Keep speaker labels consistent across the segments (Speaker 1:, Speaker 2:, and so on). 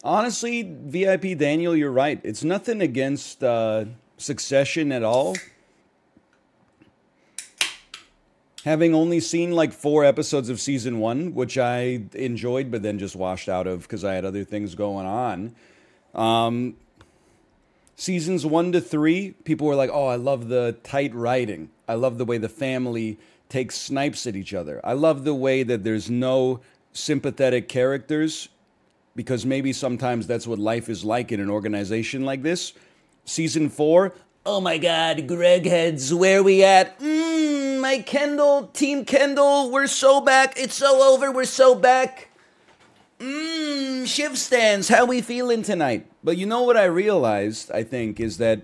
Speaker 1: Honestly, VIP Daniel, you're right. It's nothing against Succession at all. Having only seen like 4 episodes of season 1, which I enjoyed, but then just washed out of because I had other things going on. Seasons 1 to 3, people were like, oh, I love the tight writing. I love the way the family takes snipes at each other. I love the way that there's no sympathetic characters because maybe sometimes that's what life is like in an organization like this. Season 4, oh my god, Greg heads, where we at? My Kendall, Team Kendall, we're so back. It's so over, we're so back. Shiv stands, how we feeling tonight? But you know what I realized, I think, is that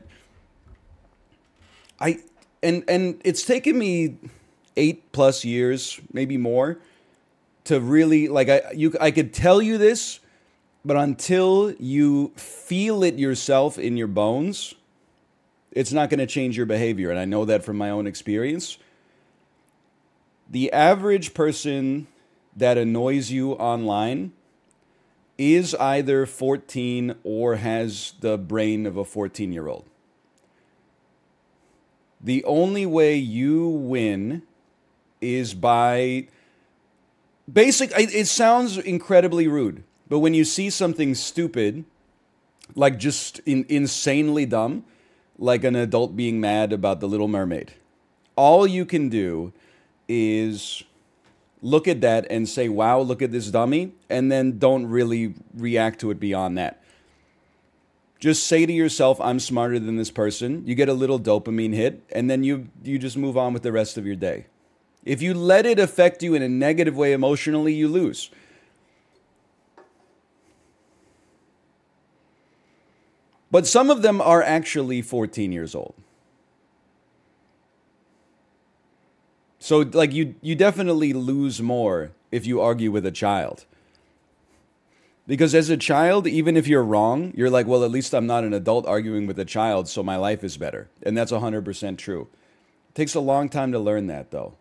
Speaker 1: and it's taken me 8+ years, maybe more, to really, like, I could tell you this, but until you feel it yourself in your bones, it's not going to change your behavior. And I know that from my own experience. The average person that annoys you online is either 14 or has the brain of a 14-year-old. The only way you win is by it sounds incredibly rude, but when you see something stupid, like just insanely dumb, like an adult being mad about The Little Mermaid, all you can do is look at that and say, wow, look at this dummy, and then don't really react to it beyond that. Just say to yourself, I'm smarter than this person. You get a little dopamine hit, and then you just move on with the rest of your day. If you let it affect you in a negative way emotionally, you lose. But some of them are actually 14 years old. So, like, you definitely lose more if you argue with a child. Because as a child, even if you're wrong, you're like, well, at least I'm not an adult arguing with a child, so my life is better. And that's 100% true. It takes a long time to learn that, though.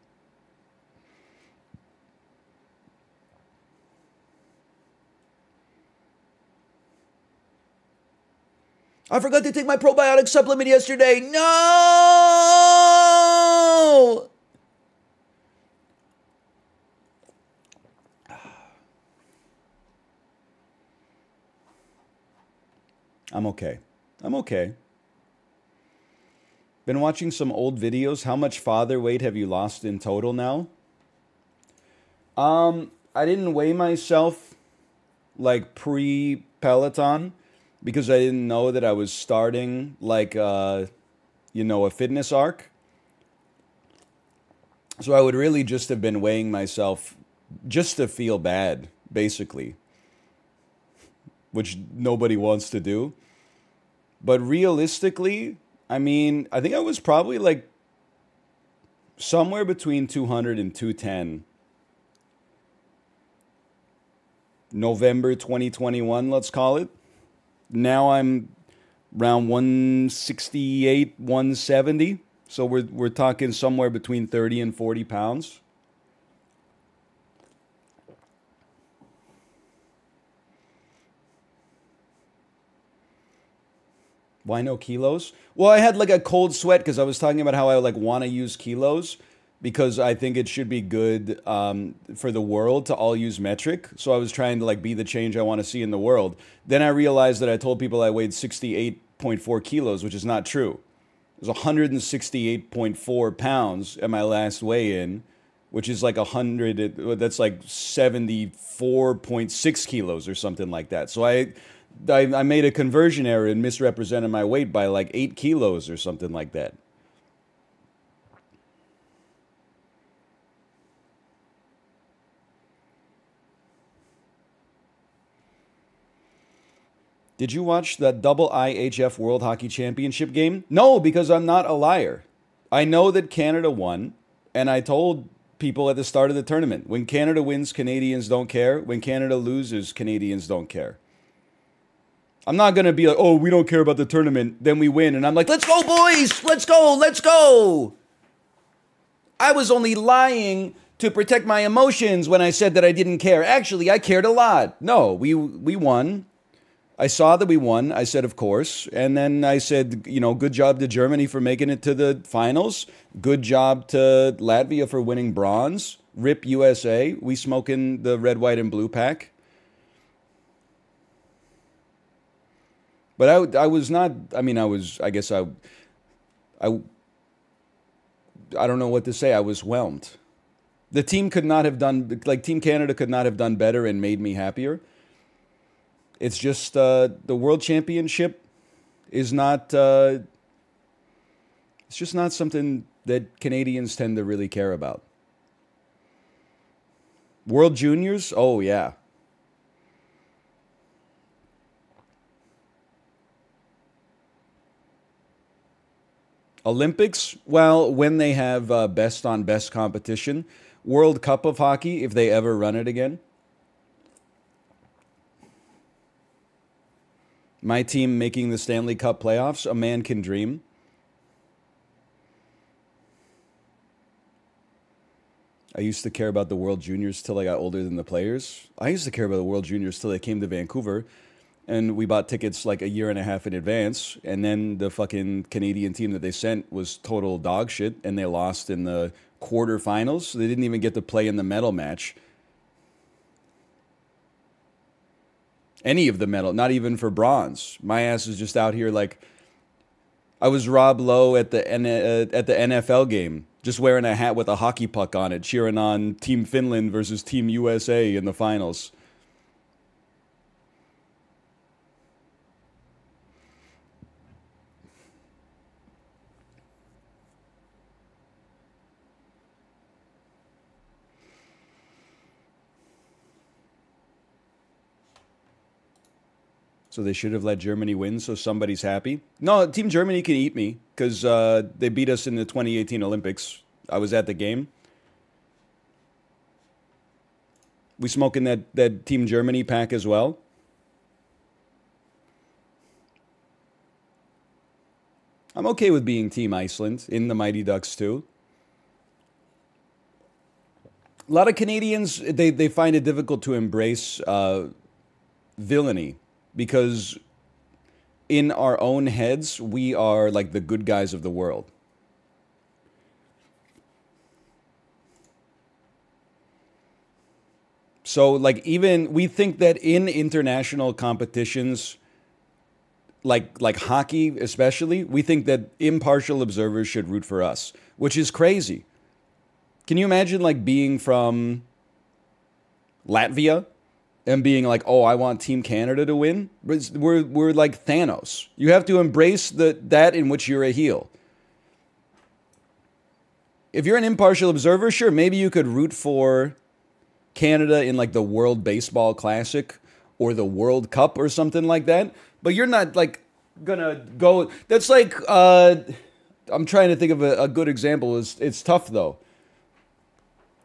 Speaker 1: I forgot to take my probiotic supplement yesterday. No! I'm okay. I'm okay. Been watching some old videos. How much father weight have you lost in total now? I didn't weigh myself like pre-Peloton because I didn't know that I was starting like a fitness arc. So I would really just have been weighing myself just to feel bad, basically, which nobody wants to do. But realistically, I mean, I think I was probably like somewhere between 200 and 210. November 2021, let's call it. Now I'm around 168, 170. So we're talking somewhere between 30 and 40 pounds. Why no kilos? Well, I had like a cold sweat because I was talking about how I like want to use kilos because I think it should be good for the world to all use metric. So I was trying to like be the change I want to see in the world. Then I realized that I told people I weighed 68.4 kilos, which is not true. It was 168.4 pounds at my last weigh-in, which is like 100. That's like 74.6 kilos or something like that. So I made a conversion error and misrepresented my weight by like 8 kilos or something like that. Did you watch the double IHF World Hockey Championship game? No, because I'm not a liar. I know that Canada won, and I told people at the start of the tournament, when Canada wins, Canadians don't care. When Canada loses, Canadians don't care. I'm not going to be like, oh, we don't care about the tournament, then we win. And I'm like, let's go, boys! Let's go! Let's go! I was only lying to protect my emotions when I said that I didn't care. Actually, I cared a lot. No, we won. I saw that we won. I said, of course. And then I said, you know, good job to Germany for making it to the finals. Good job to Latvia for winning bronze. Rip USA. We smoking the red, white, and blue pack. But I was not, I mean, I guess I don't know what to say. I was whelmed. The team could not have done, like Team Canada could not have done better and made me happier. It's just the World Championship is not, it's just not something that Canadians tend to really care about. World Juniors? Oh, yeah. Olympics? Well, when they have best on best competition. World Cup of Hockey, if they ever run it again. My team making the Stanley Cup playoffs, a man can dream. I used to care about the World Juniors till I got older than the players. I used to care about the World Juniors till they came to Vancouver. And we bought tickets like a year and a half in advance. And then the fucking Canadian team that they sent was total dog shit. And they lost in the quarterfinals. So they didn't even get to play in the medal match. Any of the medal, not even for bronze. My ass is just out here like I was Rob Lowe at the NFL game, just wearing a hat with a hockey puck on it, cheering on Team Finland versus Team USA in the finals. So they should have let Germany win so somebody's happy. No, Team Germany can eat me because they beat us in the 2018 Olympics. I was at the game. We smoking that Team Germany pack as well. I'm okay with being Team Iceland in the Mighty Ducks too. A lot of Canadians, they find it difficult to embrace villainy. Because in our own heads, we are like the good guys of the world. So, like, even we think that in international competitions, like hockey especially, we think that impartial observers should root for us, which is crazy. Can you imagine, like, being from Latvia? And being like, oh, I want Team Canada to win. We're like Thanos. You have to embrace that in which you're a heel. If you're an impartial observer, sure, maybe you could root for Canada in like the World Baseball Classic or the World Cup or something like that. But you're not like gonna go. That's like I'm trying to think of a good example. It's tough though.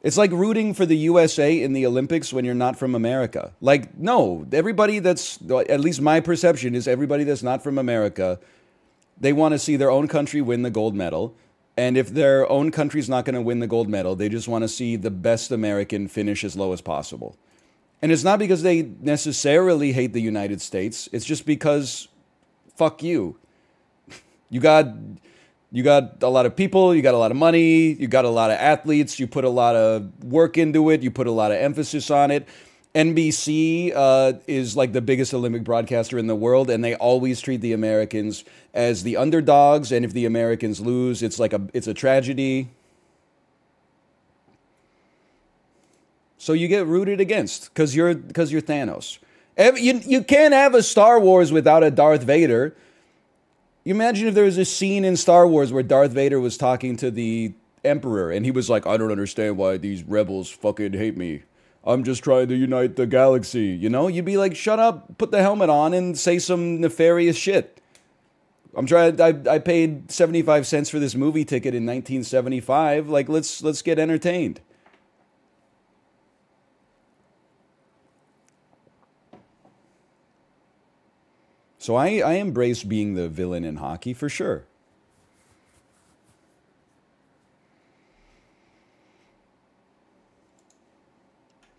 Speaker 1: It's like rooting for the USA in the Olympics when you're not from America. Like, no, everybody that's, at least my perception is everybody that's not from America, they want to see their own country win the gold medal. And if their own country's not going to win the gold medal, they just want to see the best American finish as low as possible. And it's not because they necessarily hate the United States. It's just because, fuck you. You got a lot of people, you got a lot of money, you got a lot of athletes, you put a lot of work into it, you put a lot of emphasis on it. NBC is like the biggest Olympic broadcaster in the world, and they always treat the Americans as the underdogs, and if the Americans lose, it's a tragedy. So you get rooted against because you're Thanos. You can't have a Star Wars without a Darth Vader. You imagine if there was a scene in Star Wars where Darth Vader was talking to the Emperor and he was like, I don't understand why these rebels fucking hate me. I'm just trying to unite the galaxy. You know, you'd be like, shut up, put the helmet on and say some nefarious shit. I paid 75 cents for this movie ticket in 1975. Like, let's get entertained. So I embrace being the villain in hockey for sure.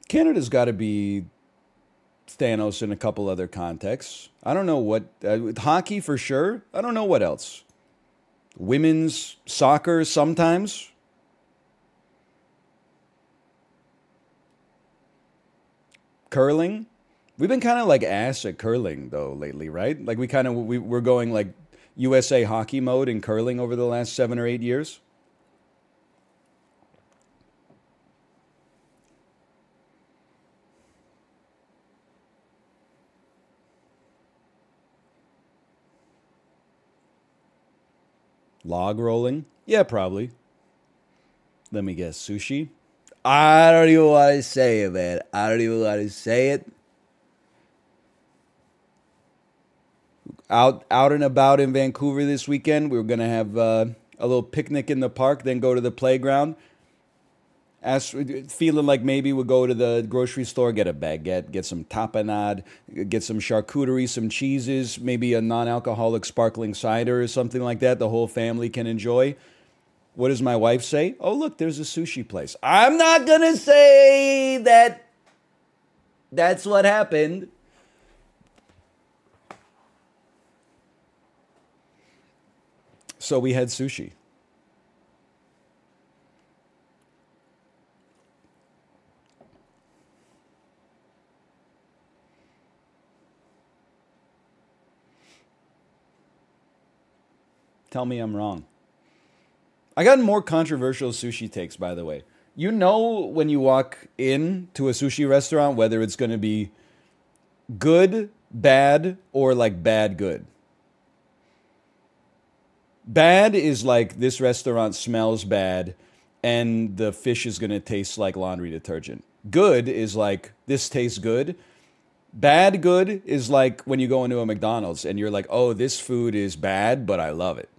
Speaker 1: Canada's got to be Thanos in a couple other contexts. I don't know what hockey for sure. I don't know what else. Women's soccer sometimes. Curling. We've been kind of like ass at curling though lately, right? Like we're going like USA hockey mode in curling over the last 7 or 8 years. Log rolling? Yeah, probably. Let me guess. Sushi? I don't even want to say it, man. I don't even want to say it. Out and about in Vancouver this weekend. We were going to have a little picnic in the park, then go to the playground. Feeling like maybe we'll go to the grocery store, get a baguette, get some tapenade, get some charcuterie, some cheeses, maybe a non-alcoholic sparkling cider or something like that the whole family can enjoy. What does my wife say? Oh, look, there's a sushi place. I'm not going to say that that's what happened. So we had sushi. Tell me I'm wrong. I got more controversial sushi takes, by the way. You know when you walk in to a sushi restaurant, whether it's going to be good, bad, or like bad good. Bad is like this restaurant smells bad and the fish is going to taste like laundry detergent. Good is like this tastes good. Bad good is like when you go into a McDonald's and you're like, oh, this food is bad, but I love it.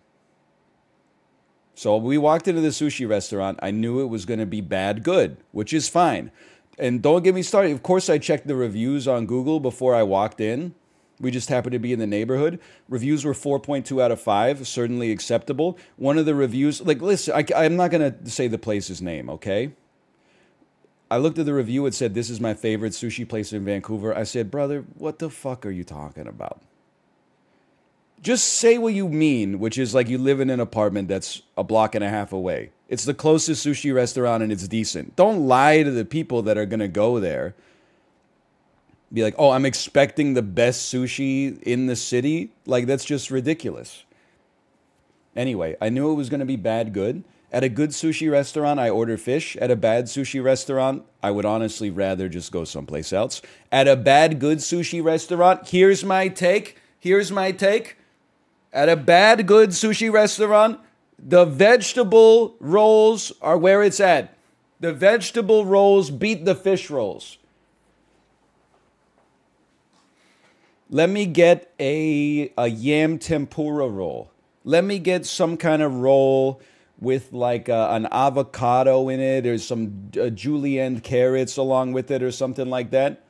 Speaker 1: So we walked into the sushi restaurant. I knew it was going to be bad good, which is fine. And don't get me started. Of course, I checked the reviews on Google before I walked in. We just happened to be in the neighborhood. Reviews were 4.2 out of 5, certainly acceptable. One of the reviews, like, listen, I'm not going to say the place's name, okay? I looked at the review. It said, this is my favorite sushi place in Vancouver. I said, brother, what the fuck are you talking about? Just say what you mean, which is like you live in an apartment that's a block and a half away. It's the closest sushi restaurant and it's decent. Don't lie to the people that are going to go there. Be like, oh, I'm expecting the best sushi in the city. Like, that's just ridiculous. Anyway, I knew it was going to be bad good. At a good sushi restaurant, I order fish. At a bad sushi restaurant, I would honestly rather just go someplace else. At a bad good sushi restaurant, here's my take. At a bad, good sushi restaurant, the vegetable rolls are where it's at. The vegetable rolls beat the fish rolls. Let me get a yam tempura roll. Let me get some kind of roll with like an avocado in it or some julienne carrots along with it or something like that.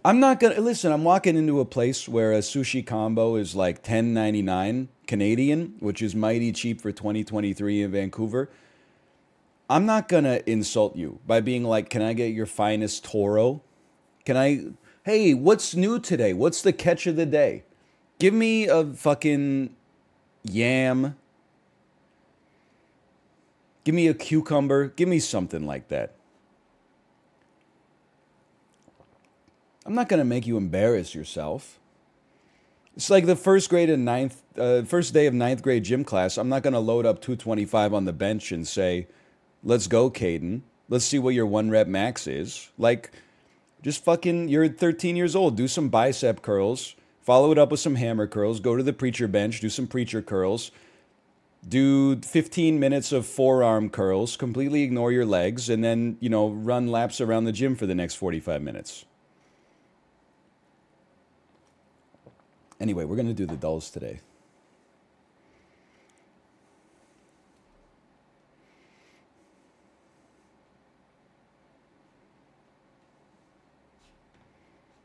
Speaker 1: I'm not going to, listen, I'm walking into a place where a sushi combo is like $10.99 Canadian, which is mighty cheap for 2023 in Vancouver. I'm not going to insult you by being like, can I get your finest toro? Hey, what's new today? What's the catch of the day? Give me a fucking yam. Give me a cucumber. Give me something like that. I'm not going to make you embarrass yourself. It's like the first day of ninth grade gym class. I'm not going to load up 225 on the bench and say, let's go, Caden. Let's see what your 1 rep max is. Like, just fucking, you're 13 years old. Do some bicep curls. Follow it up with some hammer curls. Go to the preacher bench. Do some preacher curls. Do 15 minutes of forearm curls. Completely ignore your legs. And then, run laps around the gym for the next 45 minutes. Anyway, we're going to do the dulls today.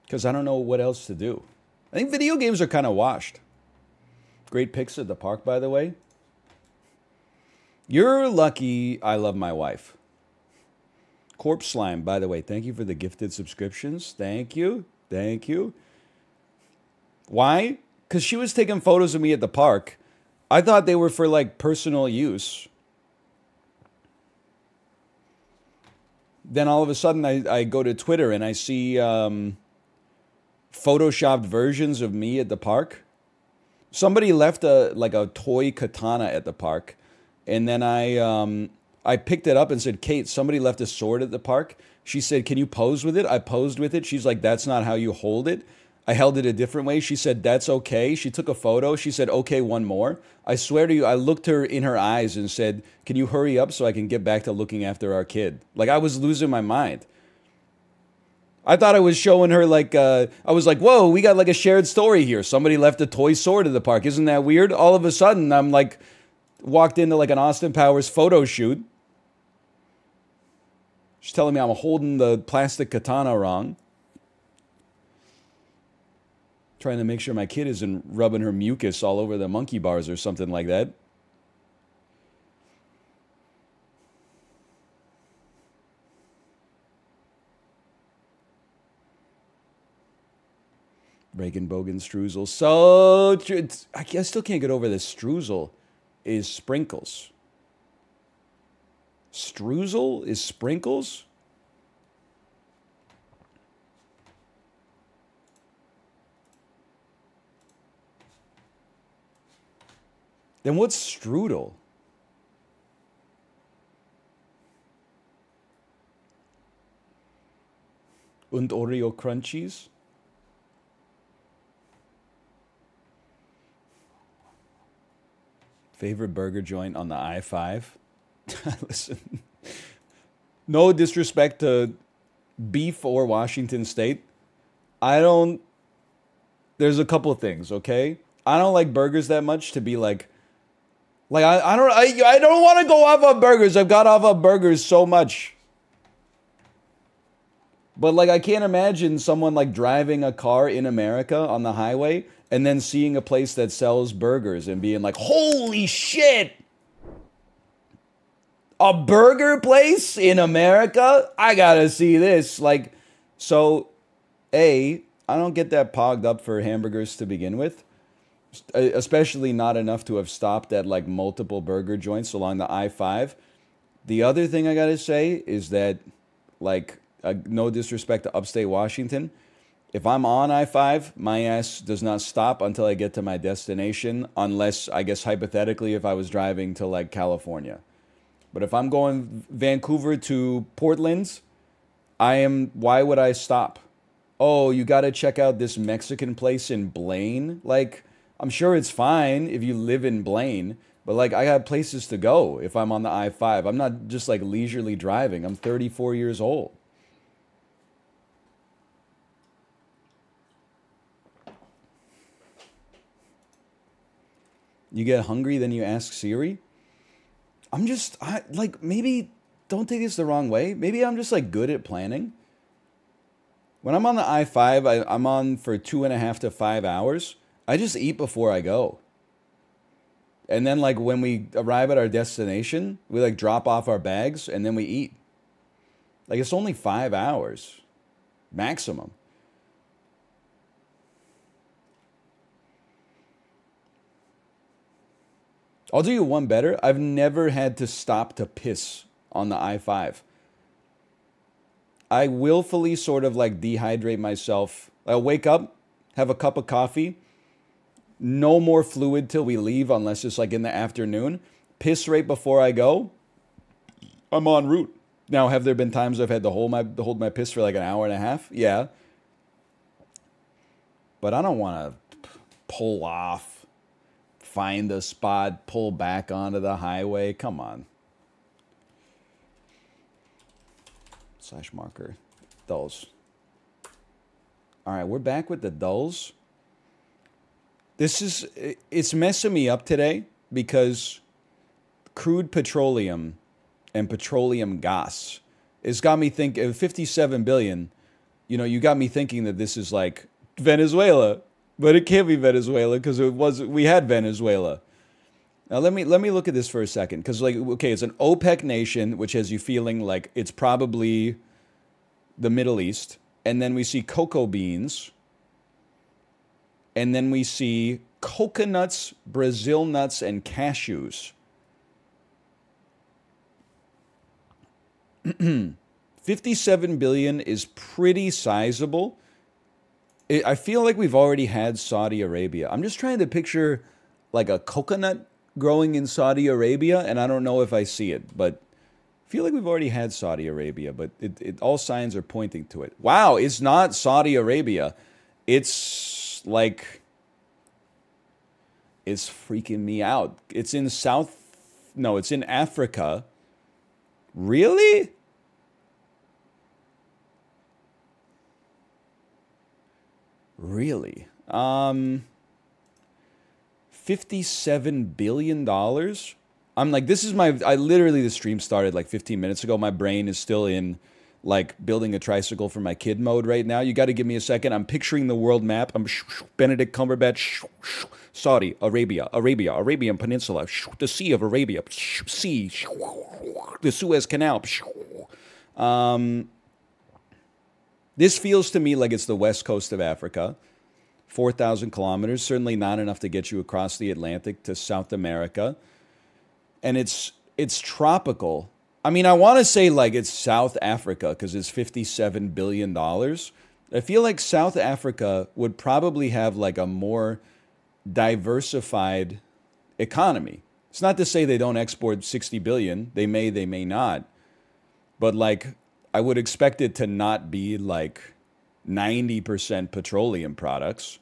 Speaker 1: Because I don't know what else to do. I think video games are kind of washed. Great pics at the park, by the way. You're lucky I love my wife. Corpse Slime, by the way. Thank you for the gifted subscriptions. Thank you. Thank you. Why? Because she was taking photos of me at the park. I thought they were for, like, personal use. Then all of a sudden, I go to Twitter and I see photoshopped versions of me at the park. Somebody left a toy katana at the park. And then I picked it up and said, Kate, somebody left a sword at the park. She said, can you pose with it? I posed with it. She's like, that's not how you hold it. I held it a different way. She said, that's okay. She took a photo. She said, okay, one more. I swear to you, I looked her in her eyes and said, can you hurry up so I can get back to looking after our kid? Like, I was losing my mind. I thought I was showing her, like, I was like, whoa, we got like a shared story here. Somebody left a toy sword at the park. Isn't that weird? All of a sudden, I'm like, walked into like an Austin Powers photo shoot. She's telling me I'm holding the plastic katana wrong. Trying to make sure my kid isn't rubbing her mucus all over the monkey bars or something like that. Regenbogen streusel. So true. I still can't get over this. Streusel is sprinkles. Streusel is sprinkles? Then what's strudel? Und Oreo Crunchies? Favorite burger joint on the I-5? Listen, no disrespect to beef or Washington State. There's a couple of things, okay? I don't like burgers that much to be like I don't want to go off of burgers. I've got off of burgers so much. But like, I can't imagine someone like driving a car in America on the highway and then seeing a place that sells burgers and being like, holy shit! A burger place in America? I gotta see this. Like, so, I don't get that pogged up for hamburgers to begin with. Especially not enough to have stopped at like multiple burger joints along the I-5. The other thing I gotta say is that, like, no disrespect to upstate Washington, if I'm on I-5, my ass does not stop until I get to my destination, unless, I guess, hypothetically, if I was driving to like California. But if I'm going Vancouver to Portland, why would I stop? Oh, you gotta check out this Mexican place in Blaine? Like, I'm sure it's fine if you live in Blaine, but like, I got places to go if I'm on the I-5. I'm not just like leisurely driving. I'm 34 years old. You get hungry, then you ask Siri? Maybe, don't take this the wrong way. Maybe I'm just like good at planning. When I'm on the I-5, I'm on for 2.5 to 5 hours. I just eat before I go. And then like when we arrive at our destination, we like drop off our bags and then we eat. Like, it's only 5 hours maximum. I'll do you one better. I've never had to stop to piss on the I-5. I willfully sort of like dehydrate myself. I'll wake up, have a cup of coffee, no more fluid till we leave unless it's like in the afternoon. Piss right before I go. I'm en route. Now, have there been times I've had to hold my piss for like an hour and a half? Yeah. But I don't want to pull off, find a spot, pull back onto the highway. Come on. Slash marker. Dulls. All right, we're back with the dulls. It's messing me up today because crude petroleum and petroleum gas has got me thinking, 57 billion, you got me thinking that this is like Venezuela, but it can't be Venezuela because we had Venezuela. Now let me look at this for a second, because like, okay, it's an OPEC nation, which has you feeling like it's probably the Middle East, and then we see cocoa beans, and then we see coconuts, Brazil nuts, and cashews. 57 billion is pretty sizable. I feel like we've already had Saudi Arabia. I'm just trying to picture like a coconut growing in Saudi Arabia, and I don't know if I see it, but I feel like we've already had Saudi Arabia, but all signs are pointing to it. Wow, it's not Saudi Arabia. It's like, it's freaking me out. It's in it's in Africa. Really? Really? $57 billion? I'm like, this is I literally, the stream started like 15 minutes ago. My brain is still in like building a tricycle for my kid mode right now. You got to give me a second. I'm picturing the world map. I'm Benedict Cumberbatch, Saudi Arabia, Arabian Peninsula, the Sea of Arabia, sea, the Suez Canal. This feels to me like it's the west coast of Africa. 4,000 kilometers, certainly not enough to get you across the Atlantic to South America. And it's tropical. I mean, I want to say like it's South Africa because it's $57 billion. I feel like South Africa would probably have like a more diversified economy. It's not to say they don't export 60 billion. They may not. But like, I would expect it to not be like 90% petroleum products.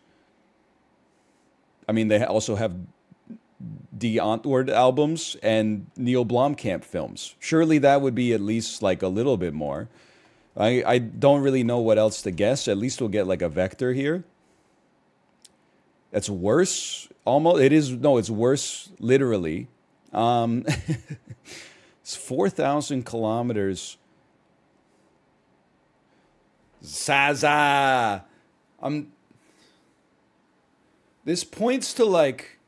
Speaker 1: I mean, they also have Die Antwoord albums and Neil Blomkamp films. Surely that would be at least like a little bit more. I don't really know what else to guess. At least we'll get like a vector here. That's worse. Almost. It is. No, it's worse literally. It's 4,000 kilometers. Zaza. This points to like,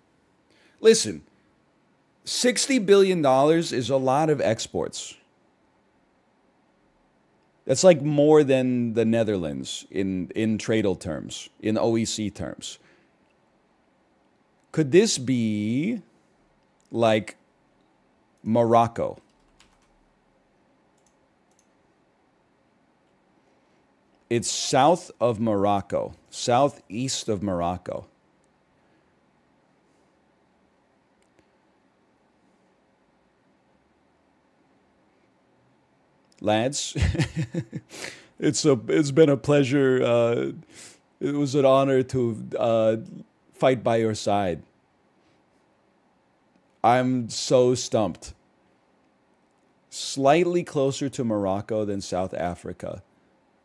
Speaker 1: listen, $60 billion is a lot of exports. That's like more than the Netherlands in tradal terms, in OEC terms. Could this be like Morocco? It's south of Morocco, southeast of Morocco. Lads, it's been a pleasure. It was an honor to fight by your side. I'm so stumped. Slightly closer to Morocco than South Africa.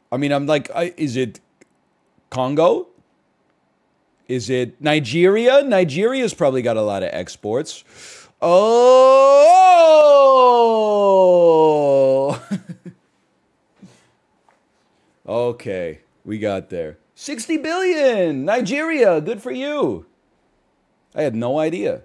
Speaker 1: I mean, I'm like, is it Congo? Is it Nigeria? Nigeria's probably got a lot of exports. Oh! Okay, we got there. 60 billion! Nigeria, good for you. I had no idea.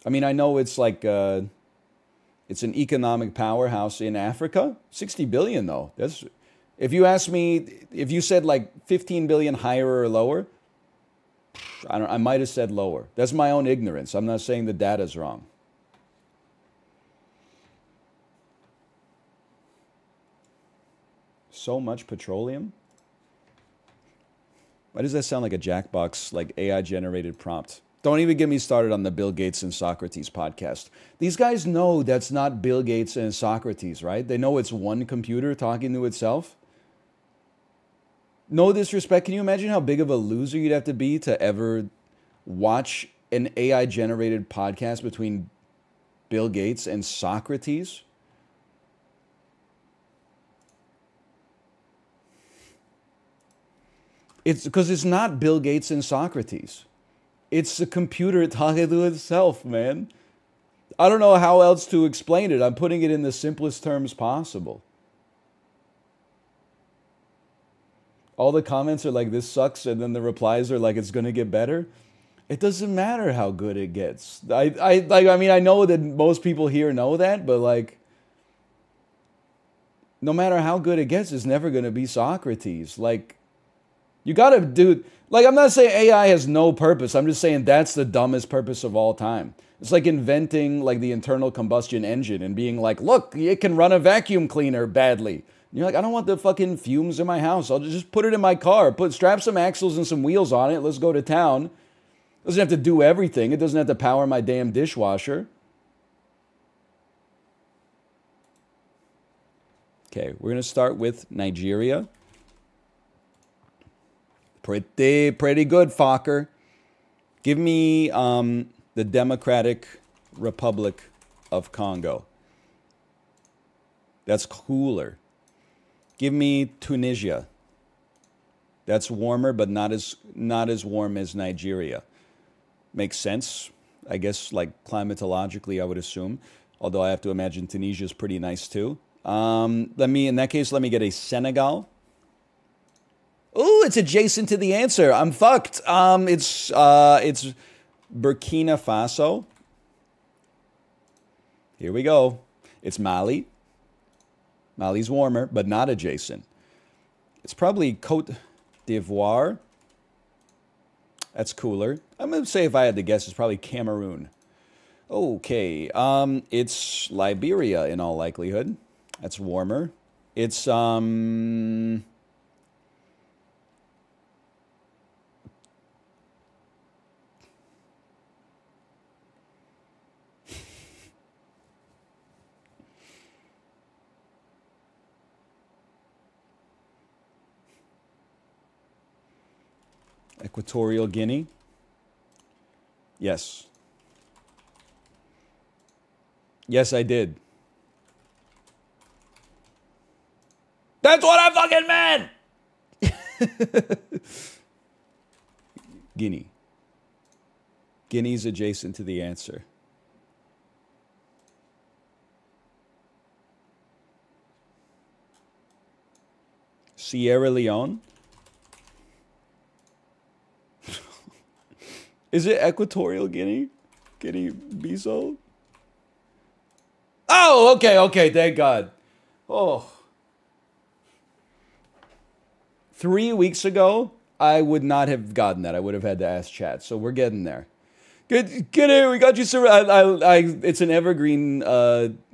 Speaker 1: I mean, I know it's like, it's an economic powerhouse in Africa. 60 billion, though. That's, if you ask me, if you said like 15 billion higher or lower, I might have said lower. That's my own ignorance. I'm not saying the data's wrong. So much petroleum? Why does that sound like a Jackbox, like AI-generated prompt? Don't even get me started on the Bill Gates and Socrates podcast. These guys know that's not Bill Gates and Socrates, right? They know it's one computer talking to itself. No disrespect, can you imagine how big of a loser you'd have to be to ever watch an AI-generated podcast between Bill Gates and Socrates? It's because it's not Bill Gates and Socrates. It's the computer talking to itself, man. I don't know how else to explain it. I'm putting it in the simplest terms possible. All the comments are like, this sucks, and then the replies are like, it's gonna get better. It doesn't matter how good it gets. I mean, I know that most people here know that, but like, no matter how good it gets, it's never gonna be Socrates. Like, you gotta do, like, I'm not saying AI has no purpose. I'm just saying that's the dumbest purpose of all time. It's like inventing like the internal combustion engine and being like, look, it can run a vacuum cleaner badly. And you're like, I don't want the fucking fumes in my house. I'll just put it in my car. Strap some axles and some wheels on it. Let's go to town. It doesn't have to do everything. It doesn't have to power my damn dishwasher. Okay, we're gonna start with Nigeria. Pretty good, Fokker. Give me the Democratic Republic of Congo. That's cooler. Give me Tunisia. That's warmer, but not as warm as Nigeria. Makes sense, I guess. Like climatologically, I would assume. Although I have to imagine Tunisia is pretty nice too. In that case, let me get a Senegal. Ooh, it's adjacent to the answer. I'm fucked. It's Burkina Faso. Here we go. It's Mali. Mali's warmer, but not adjacent. It's probably Côte d'Ivoire. That's cooler. I'm going to say if I had to guess, it's probably Cameroon. Okay. It's Liberia in all likelihood. That's warmer. It's, Equatorial Guinea. Yes. Yes, I did. That's what I fucking meant! Guinea. Guinea's adjacent to the answer. Sierra Leone. Is it Equatorial Guinea? Guinea-Bissau? Oh, okay, thank God. Oh. 3 weeks ago, I would not have gotten that. I would have had to ask chat. So we're getting there. Get here, we got you, sir. It's an evergreen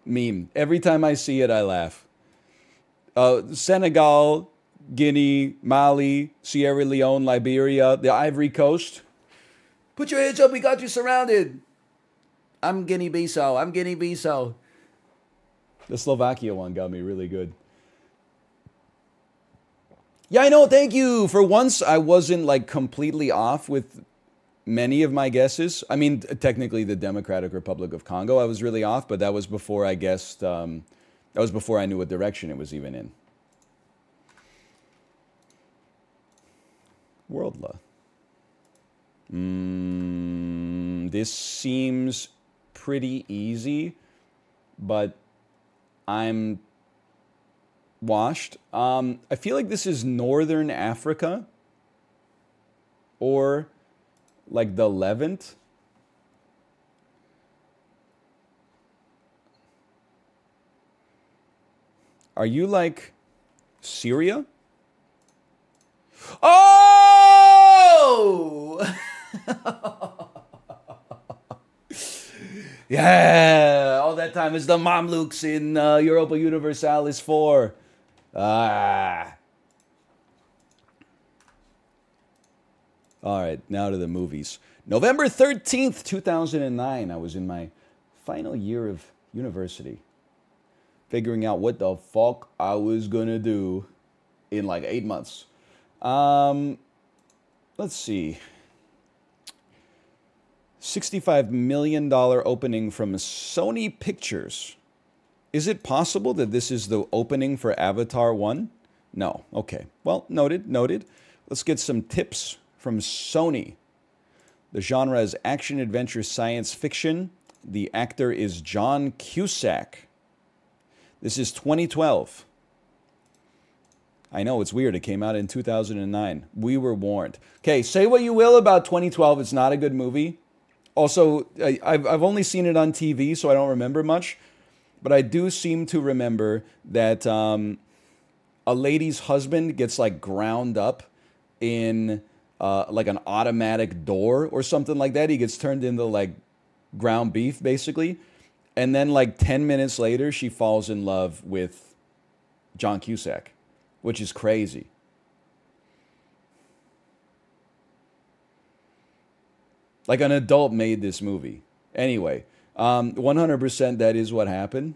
Speaker 1: meme. Every time I see it, I laugh. Senegal, Guinea, Mali, Sierra Leone, Liberia, the Ivory Coast. Put your hands up, we got you surrounded. I'm Guinea-Bissau. The Slovakia one got me really good. Yeah, I know, thank you. For once, I wasn't like completely off with many of my guesses. I mean, technically the Democratic Republic of Congo, I was really off, but that was before I guessed, that was before I knew what direction it was even in. World law. This seems pretty easy, but I'm washed. I feel like this is Northern Africa or like the Levant. Are you like Syria? Oh! Yeah, all that time is the Mamluks in Europa Universalis 4. Ah. All right, now to the movies. November 13th, 2009. I was in my final year of university, figuring out what the fuck I was gonna do in like 8 months. Let's see. $65 million opening from Sony Pictures. Is it possible that this is the opening for Avatar 1? No. Okay. Well, noted. Let's get some tips from Sony. The genre is action, adventure, science fiction. The actor is John Cusack. This is 2012. I know, it's weird. It came out in 2009. We were warned. Okay, say what you will about 2012. It's not a good movie. Also, I've only seen it on TV, so I don't remember much. But I do seem to remember that a lady's husband gets like ground up in like an automatic door or something like that. He gets turned into like ground beef, basically. And then like 10 minutes later, she falls in love with John Cusack, which is crazy. Like an adult made this movie. Anyway, 100% that is what happened.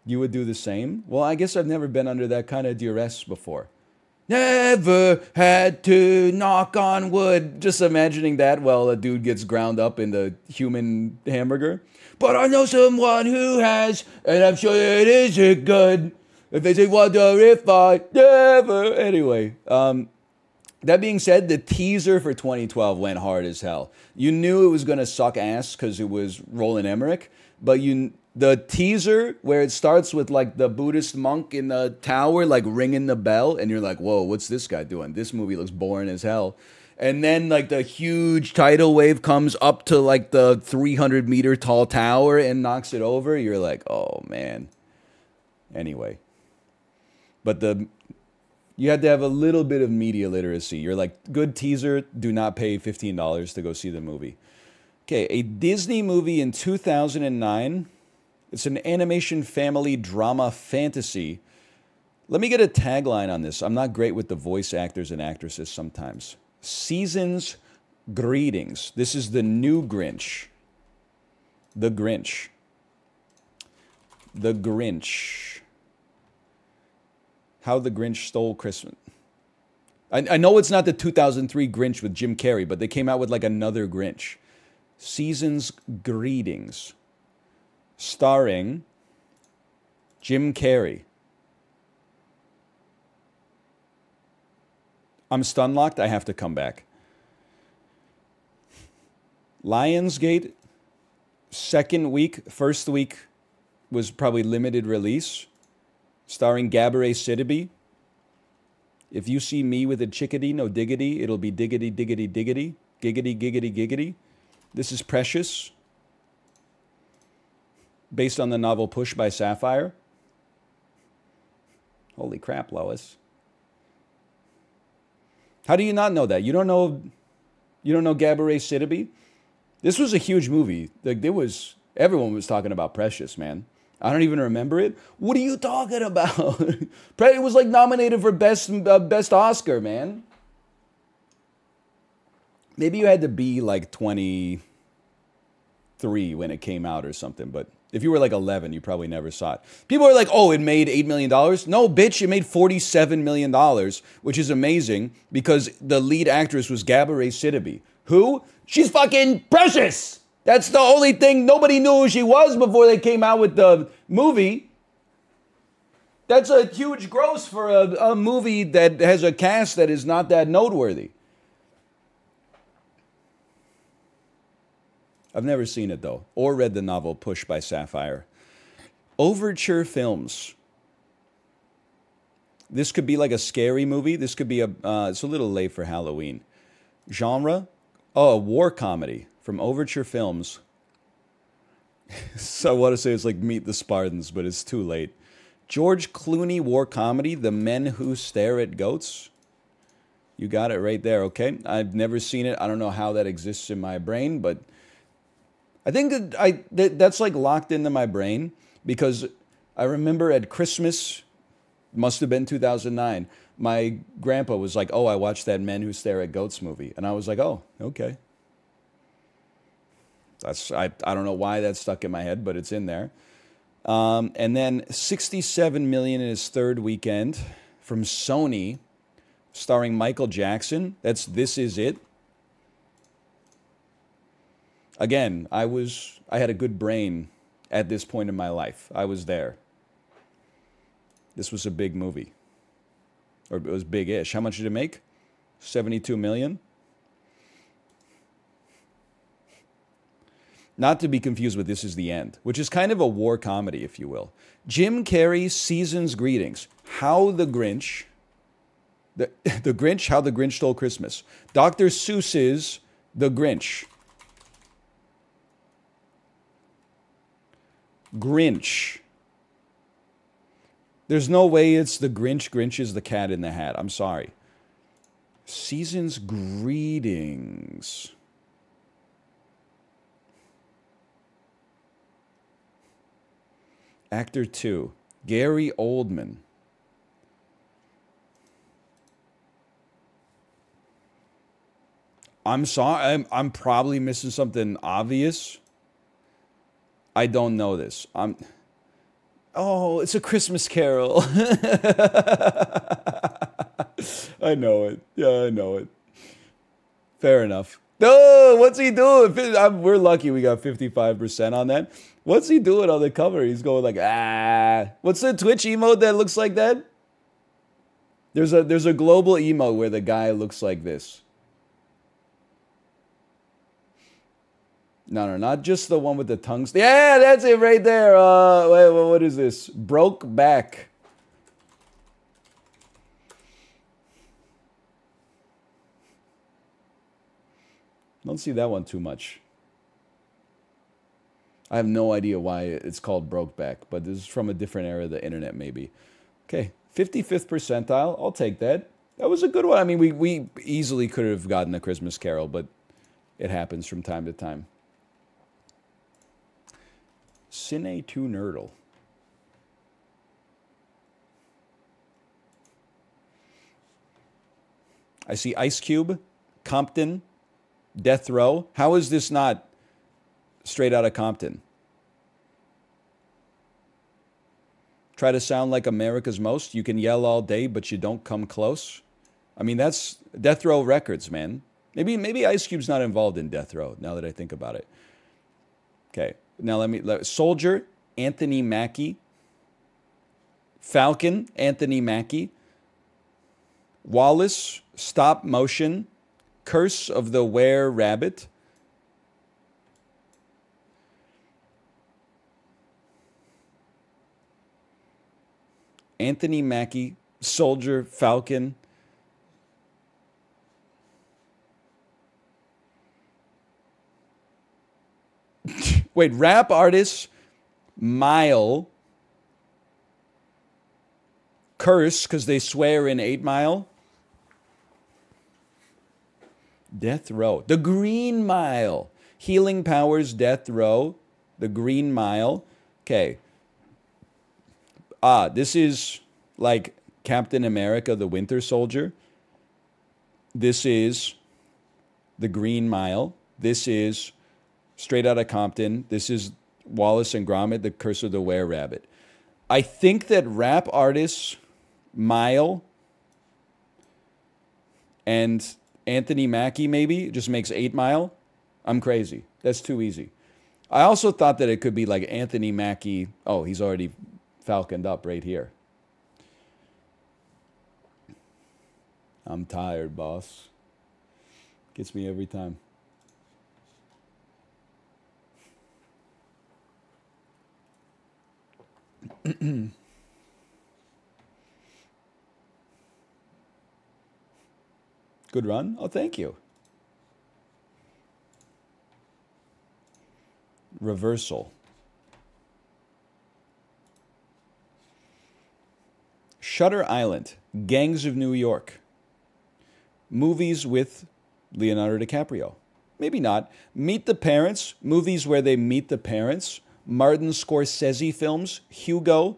Speaker 1: You would do the same? Well, I guess I've never been under that kind of duress before. Never had to knock on wood. Just imagining that while a dude gets ground up in the human hamburger. But I know someone who has, and I'm sure it isn't good. If they say, wonder if I never. Anyway, that being said, the teaser for 2012 went hard as hell. You knew it was going to suck ass because it was Roland Emmerich, but the teaser where it starts with like the Buddhist monk in the tower like ringing the bell, and you're like, whoa, what's this guy doing? This movie looks boring as hell. And then like the huge tidal wave comes up to like the 300-meter tall tower and knocks it over. You're like, oh man. Anyway, but you had to have a little bit of media literacy. You're like, good teaser, do not pay $15 to go see the movie. Okay, a Disney movie in 2009. It's an animation family drama fantasy. Let me get a tagline on this. I'm not great with the voice actors and actresses sometimes. Season's Greetings. This is the new Grinch. The Grinch. The Grinch. How the Grinch Stole Christmas. I know it's not the 2003 Grinch with Jim Carrey, but they came out with like another Grinch. Season's Greetings. Starring Jim Carrey. I'm stun locked. I have to come back. Lionsgate, second week. First week was probably limited release. Starring Gabourey Sidibe. If you see me with a chickadee, no diggity, it'll be diggity, diggity, diggity. Giggity, giggity, giggity. This is Precious. Based on the novel Push by Sapphire. Holy crap, Lois. How do you not know that? You don't know Gabourey Sidibe? This was a huge movie. Like everyone was talking about Precious, man. I don't even remember it. What are you talking about? It was like nominated for best Oscar, man. Maybe you had to be like 23 when it came out or something, but if you were like 11, you probably never saw it. People are like, oh, it made $8 million. No, bitch, it made $47 million, which is amazing because the lead actress was Gabourey Sidibe. Who? She's fucking Precious. That's the only thing. Nobody knew who she was before they came out with the movie. That's a huge gross for a movie that has a cast that is not that noteworthy. I've never seen it, though, or read the novel Push by Sapphire. Overture Films. This could be like a scary movie. This could be it's a little late for Halloween. Genre? Oh, a war comedy from Overture Films. So I want to say it's like Meet the Spartans, but it's too late. George Clooney war comedy, The Men Who Stare at Goats. You got it right there, okay? I've never seen it. I don't know how that exists in my brain, but I think that's like locked into my brain because I remember at Christmas, must have been 2009, my grandpa was like, oh, I watched that Men Who Stare at Goats movie. And I was like, oh, okay. I don't know why that stuck in my head, but it's in there. And then $67 million in his third weekend from Sony, starring Michael Jackson. That's This Is It. Again, I had a good brain at this point in my life. I was there. This was a big movie. Or it was big-ish. How much did it make? $72 million? Not to be confused with This Is the End, which is kind of a war comedy, if you will. Jim Carrey, Season's Greetings. How the Grinch... The Grinch, How the Grinch Stole Christmas. Dr. Seuss's The Grinch. Grinch. There's no way it's the Grinch. Grinch is the cat in the hat. I'm sorry. Season's Greetings. Actor 2. Gary Oldman. I'm sorry. I'm probably missing something obvious. I don't know this. Oh, it's A Christmas Carol. I know it. Yeah, I know it. Fair enough. Oh, what's he doing? We're lucky we got 55% on that. What's he doing on the cover? He's going like, ah. What's the Twitch emote that looks like that? There's a global emote where the guy looks like this. No, not just the one with the tongues. Yeah, that's it right there. Wait, what is this? Broke back. Don't see that one too much. I have no idea why it's called Brokeback, but this is from a different era of the internet, maybe. Okay, 55th percentile. I'll take that. That was a good one. I mean, we easily could have gotten A Christmas Carol, but it happens from time to time. Cine 2 Nerdle. I see Ice Cube, Compton, Death Row. How is this not Straight Outta Compton? Try to sound like America's Most. You can yell all day, but you don't come close. I mean, that's Death Row Records, man. Maybe Ice Cube's not involved in Death Row, now that I think about it. Okay, now Soldier, Anthony Mackie. Falcon, Anthony Mackie. Wallace, Stop Motion. Curse of the Were-Rabbit. Anthony Mackie, Soldier, Falcon. Wait, rap artist, Mile. Curse, because they swear in 8 Mile. Death Row. The Green Mile. Healing Powers, Death Row. The Green Mile. Okay. This is like Captain America, the Winter Soldier. This is The Green Mile. This is Straight Outta Compton. This is Wallace and Gromit, The Curse of the Were-Rabbit. I think that rap artists Mile and Anthony Mackie maybe just makes 8 Mile. I'm crazy. That's too easy. I also thought that it could be like Anthony Mackie. Oh, he's already falconed up right here. I'm tired, boss. Gets me every time. Good run? Oh, thank you. Reversal. Shutter Island. Gangs of New York. Movies with Leonardo DiCaprio. Maybe not. Meet the Parents. Movies where they meet the parents. Martin Scorsese films. Hugo.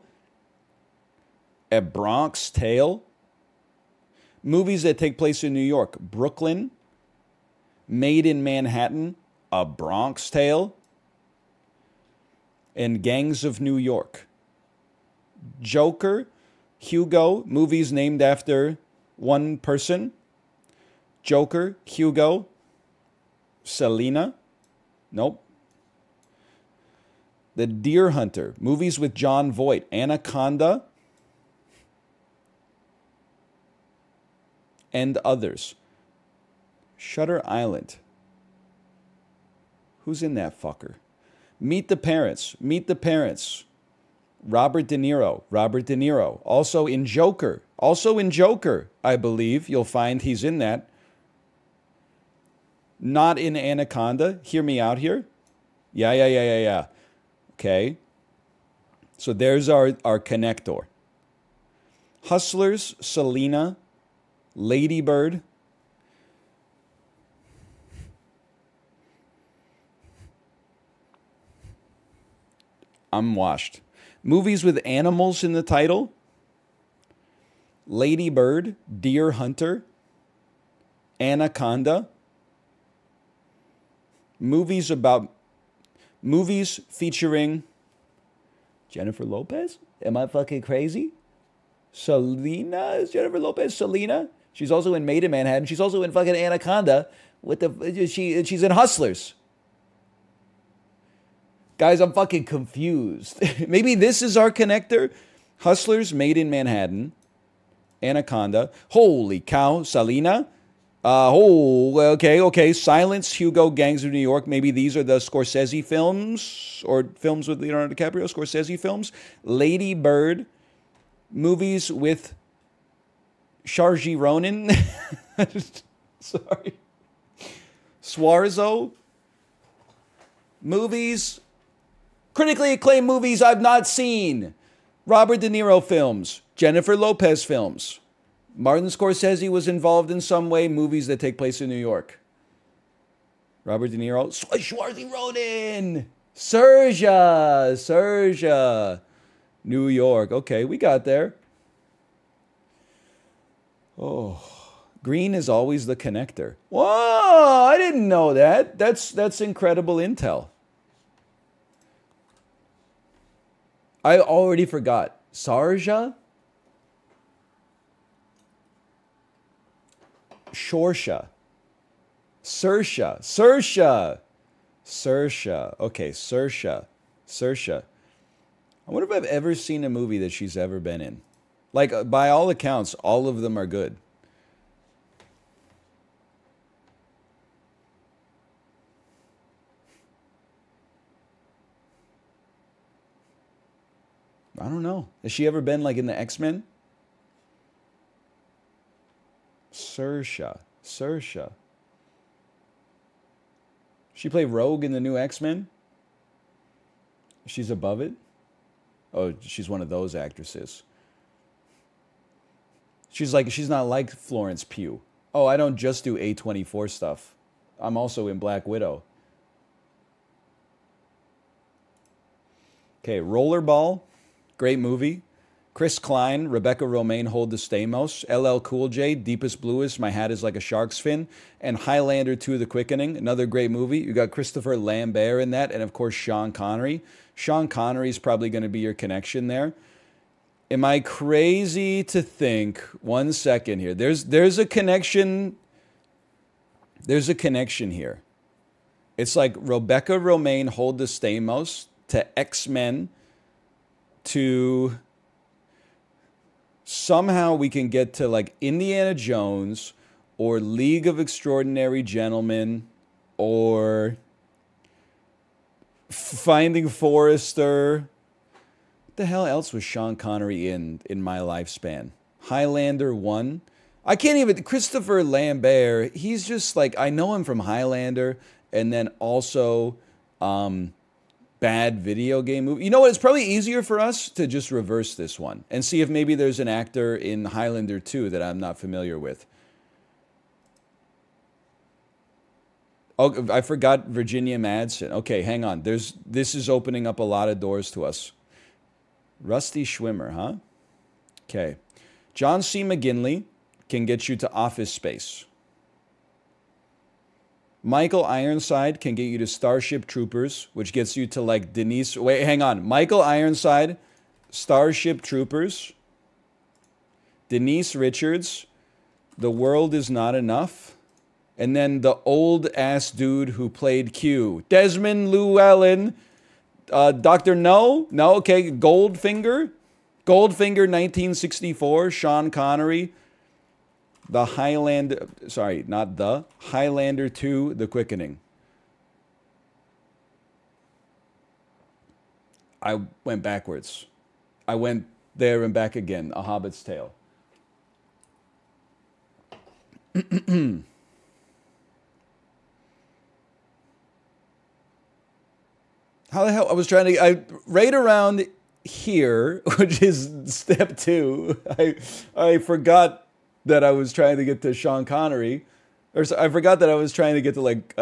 Speaker 1: A Bronx Tale. Movies that take place in New York. Brooklyn. Made in Manhattan. A Bronx Tale. And Gangs of New York. Joker. Hugo. Movies named after one person. Joker. Hugo. Selena. Nope. The Deer Hunter. Movies with Jon Voight. Anaconda. And others. Shutter Island. Who's in that fucker? Meet the Parents. Meet the Parents. Robert De Niro. Robert De Niro. Also in Joker. Also in Joker, I believe. You'll find he's in that. Not in Anaconda. Hear me out here. Yeah. Okay. So there's our connector. Hustlers, Selena, Lady Bird. I'm washed. Movies with animals in the title. Lady Bird, Deer Hunter, Anaconda. Movies featuring Jennifer Lopez? Am I fucking crazy? Selena? Is Jennifer Lopez Selena? She's also in Made in Manhattan. She's also in fucking Anaconda. She's in Hustlers. Guys, I'm fucking confused. Maybe this is our connector. Hustlers, Made in Manhattan, Anaconda. Holy cow, Selena. Okay. Silence, Hugo, Gangs of New York. Maybe these are the Scorsese films or films with Leonardo DiCaprio. Scorsese films. Lady Bird. Movies with Saoirse Ronan. Sorry. Swarzo. Movies. Critically acclaimed movies I've not seen. Robert De Niro films. Jennifer Lopez films. Martin Scorsese was involved in some way. Movies that take place in New York. Robert De Niro. Saoirse Ronan. Saoirse. New York. Okay, we got there. Oh, green is always the connector. Whoa, I didn't know that. That's incredible intel. I already forgot. Sarja? Shorsha. Saoirse. Okay, Saoirse. I wonder if I've ever seen a movie that she's ever been in. Like, by all accounts, all of them are good. I don't know. Has she ever been, like, in the X-Men? Saoirse. She played Rogue in the new X-Men? She's above it? Oh, she's one of those actresses. She's not like Florence Pugh. Oh, I don't just do A24 stuff. I'm also in Black Widow. Okay, Rollerball. Great movie. Chris Klein, Rebecca Romaine, Hold the Stamos, LL Cool J, Deepest Bluest, My Hat is Like a Shark's Fin, and Highlander 2, The Quickening, another great movie. You got Christopher Lambert in that, and of course Sean Connery. Sean Connery is probably going to be your connection there. Am I crazy to think, one second here, there's a connection, here. It's like Rebecca Romaine, Hold the Stamos, to X-Men, to somehow we can get to like Indiana Jones or League of Extraordinary Gentlemen or Finding Forrester. What the hell else was Sean Connery in my lifespan? Highlander 1. I can't even... Christopher Lambert, he's just like... I know him from Highlander and then also bad video game movie. You know what? It's probably easier for us to just reverse this one and see if maybe there's an actor in Highlander 2 that I'm not familiar with. Oh, I forgot Virginia Madsen. Okay, hang on. This is opening up a lot of doors to us. Rusty Schwimmer, huh? Okay. John C. McGinley can get you to Office Space. Michael Ironside can get you to Starship Troopers, which gets you to like Denise... Wait, hang on. Michael Ironside, Starship Troopers, Denise Richards, The World Is Not Enough, and then the old-ass dude who played Q, Desmond Llewellyn, Dr. No, okay, Goldfinger, 1964, Sean Connery, the Highlander, sorry, not the, Highlander 2, The Quickening. I went backwards. I went there and back again. A Hobbit's Tale. How the hell? I was trying to. Right around here, which is step 2. I forgot that I was trying to get to Sean Connery, or I forgot that I was trying to get to like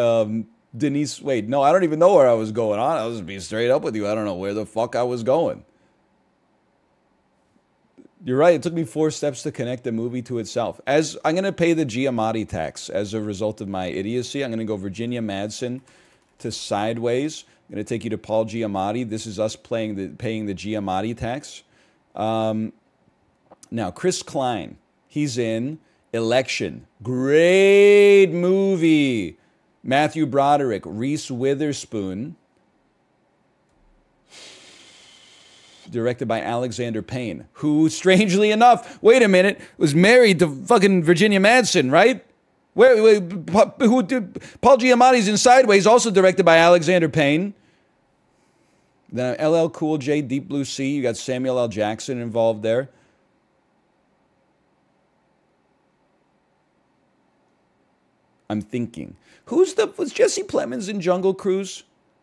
Speaker 1: Denise. Wait, no, I don't even know where I was going. I was being straight up with you. I don't know where the fuck I was going. You're right. It took me 4 steps to connect the movie to itself. As I'm going to pay the Giamatti tax as a result of my idiocy, I'm going to go Virginia Madsen to Sideways. I'm going to take you to Paul Giamatti. This is us paying the Giamatti tax. Now, Chris Klein. He's in Election. Great movie. Matthew Broderick. Reese Witherspoon. Directed by Alexander Payne, who, strangely enough, wait a minute, was married to fucking Virginia Madsen, right? Who did Paul Giamatti's in Sideways, also directed by Alexander Payne. Then LL Cool J, Deep Blue Sea. You got Samuel L. Jackson involved there. I'm thinking, was Jesse Plemons in Jungle Cruise?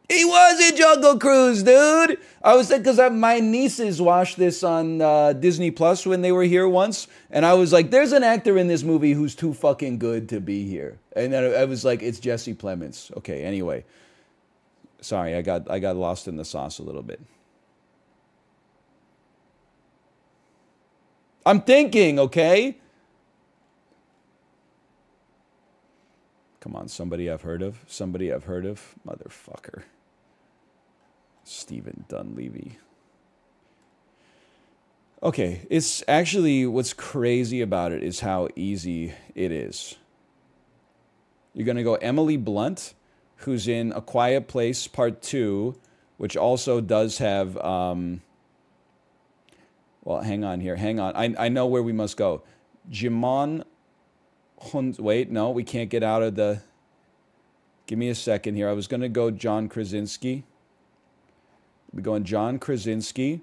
Speaker 1: He was in Jungle Cruise, dude. I was thinking because my nieces watched this on Disney Plus when they were here once, and I was like, "There's an actor in this movie who's too fucking good to be here." And then I was like, "It's Jesse Plemons." Okay, anyway, sorry, I got lost in the sauce a little bit. I'm thinking, okay. Come on, somebody I've heard of. Somebody I've heard of. Motherfucker. Stephen Dunleavy. Okay, it's actually, what's crazy about it is how easy it is. You're going to go Emily Blunt, who's in A Quiet Place Part 2, which also does have, well, hang on here, hang on. I know where we must go. Jimon, wait, no, we can't get out of the, give me a second here. I was going to go John Krasinski. We're going John Krasinski.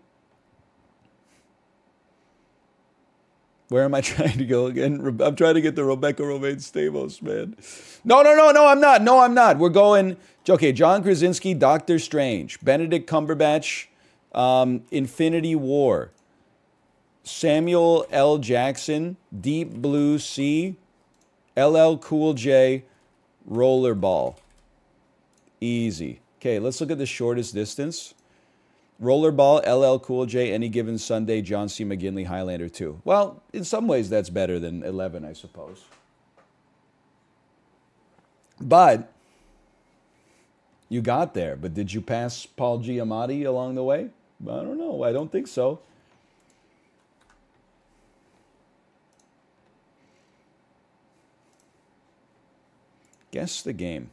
Speaker 1: Where am I trying to go again? I'm trying to get to Rebecca Romaine Stamos, man. No, I'm not. No, I'm not. We're going, okay, John Krasinski, Doctor Strange, Benedict Cumberbatch, Infinity War, Samuel L. Jackson, Deep Blue Sea, LL Cool J, Rollerball. Easy. Okay, let's look at the shortest distance. Rollerball, LL Cool J, Any Given Sunday, John C. McGinley, Highlander 2. Well, in some ways that's better than 11, I suppose. But you got there. But did you pass Paul Giamatti along the way? I don't know. I don't think so. Guess the game.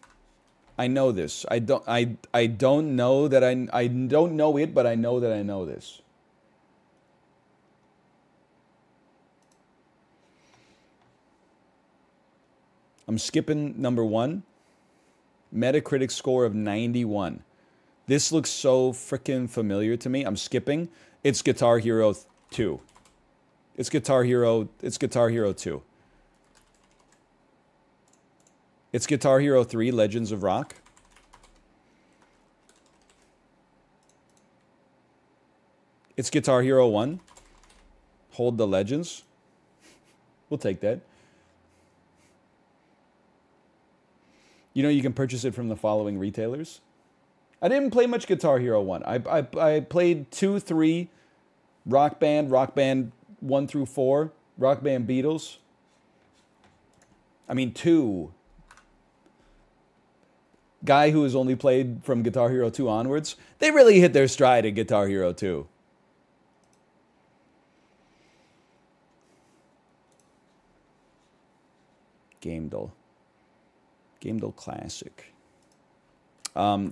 Speaker 1: I know this. I don't know that I don't know it, but I know that I know this. I'm skipping number 1. Metacritic score of 91. This looks so freaking familiar to me. I'm skipping. It's Guitar Hero 2. It's Guitar Hero 2. It's Guitar Hero 3, Legends of Rock. It's Guitar Hero 1, Hold the Legends. We'll take that. You know, you can purchase it from the following retailers. I didn't play much Guitar Hero 1. I played 2, 3, Rock Band 1 through 4, Rock Band Beatles. I mean, 2. Guy who has only played from Guitar Hero 2 onwards, they really hit their stride at Guitar Hero 2. Gamedel Classic.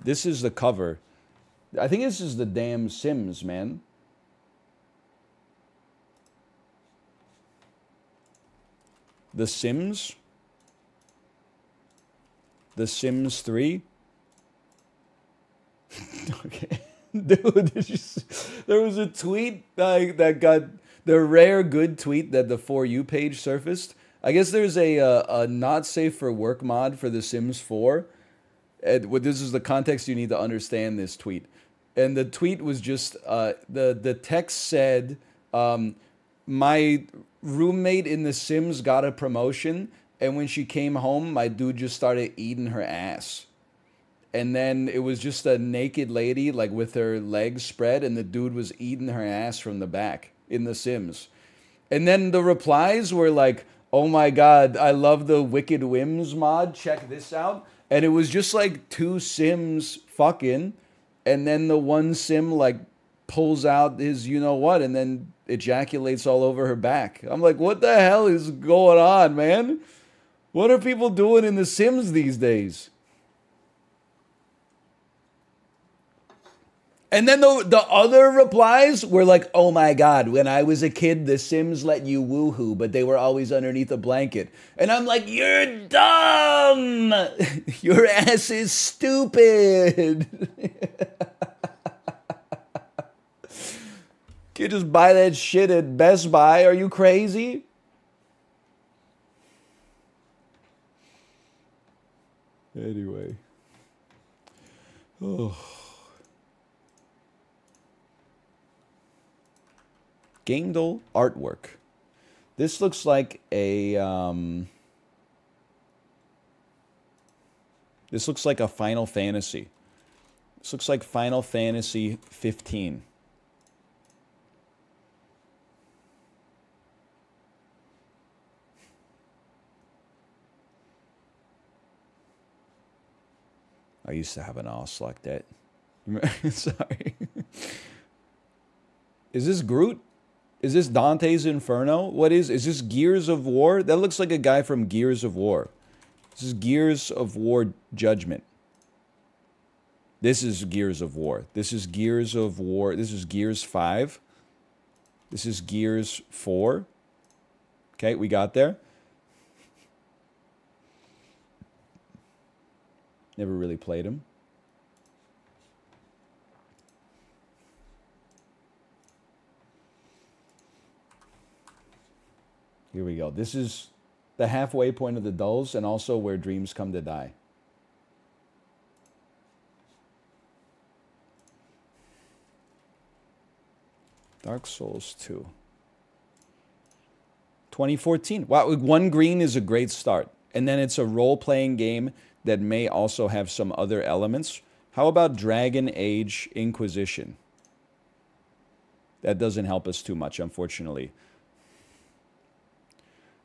Speaker 1: This is the cover. I think this is the damn Sims, man. The Sims? The Sims 3? Okay. Dude, there was a tweet that got the rare good tweet that the For You page surfaced. I guess there's a not safe for work mod for The Sims 4. And this is the context you need to understand this tweet. And the tweet was just the text said, my roommate in The Sims got a promotion, and when she came home, my dude just started eating her ass. And then it was just a naked lady, like with her legs spread, and the dude was eating her ass from the back in The Sims. And then the replies were like, oh my god, I love the Wicked Whims mod, check this out. And it was just like two Sims fucking, and then the one Sim like pulls out his you know what, and then ejaculates all over her back. I'm like, what the hell is going on, man? What are people doing in The Sims these days? And then the other replies were like, oh my god, when I was a kid, The Sims let you woohoo, but they were always underneath a blanket. And I'm like, you're dumb! Your ass is stupid! Can't just buy that shit at Best Buy. Are you crazy? Anyway. Oh. Gaindel artwork. This looks like a this looks like a Final Fantasy. This looks like Final Fantasy 15. I used to have an ass like that. Sorry. Is this Groot? Is this Dante's Inferno? What is this Gears of War? That looks like a guy from Gears of War. This is Gears of War Judgment. This is Gears of War. This is Gears of War. This is Gears 5. This is Gears 4. Okay, we got there. Never really played him. Here we go. This is the halfway point of the dulls and also where dreams come to die. Dark Souls 2. 2014. Wow, one green is a great start. And then it's a role-playing game that may also have some other elements. How about Dragon Age Inquisition? That doesn't help us too much, unfortunately.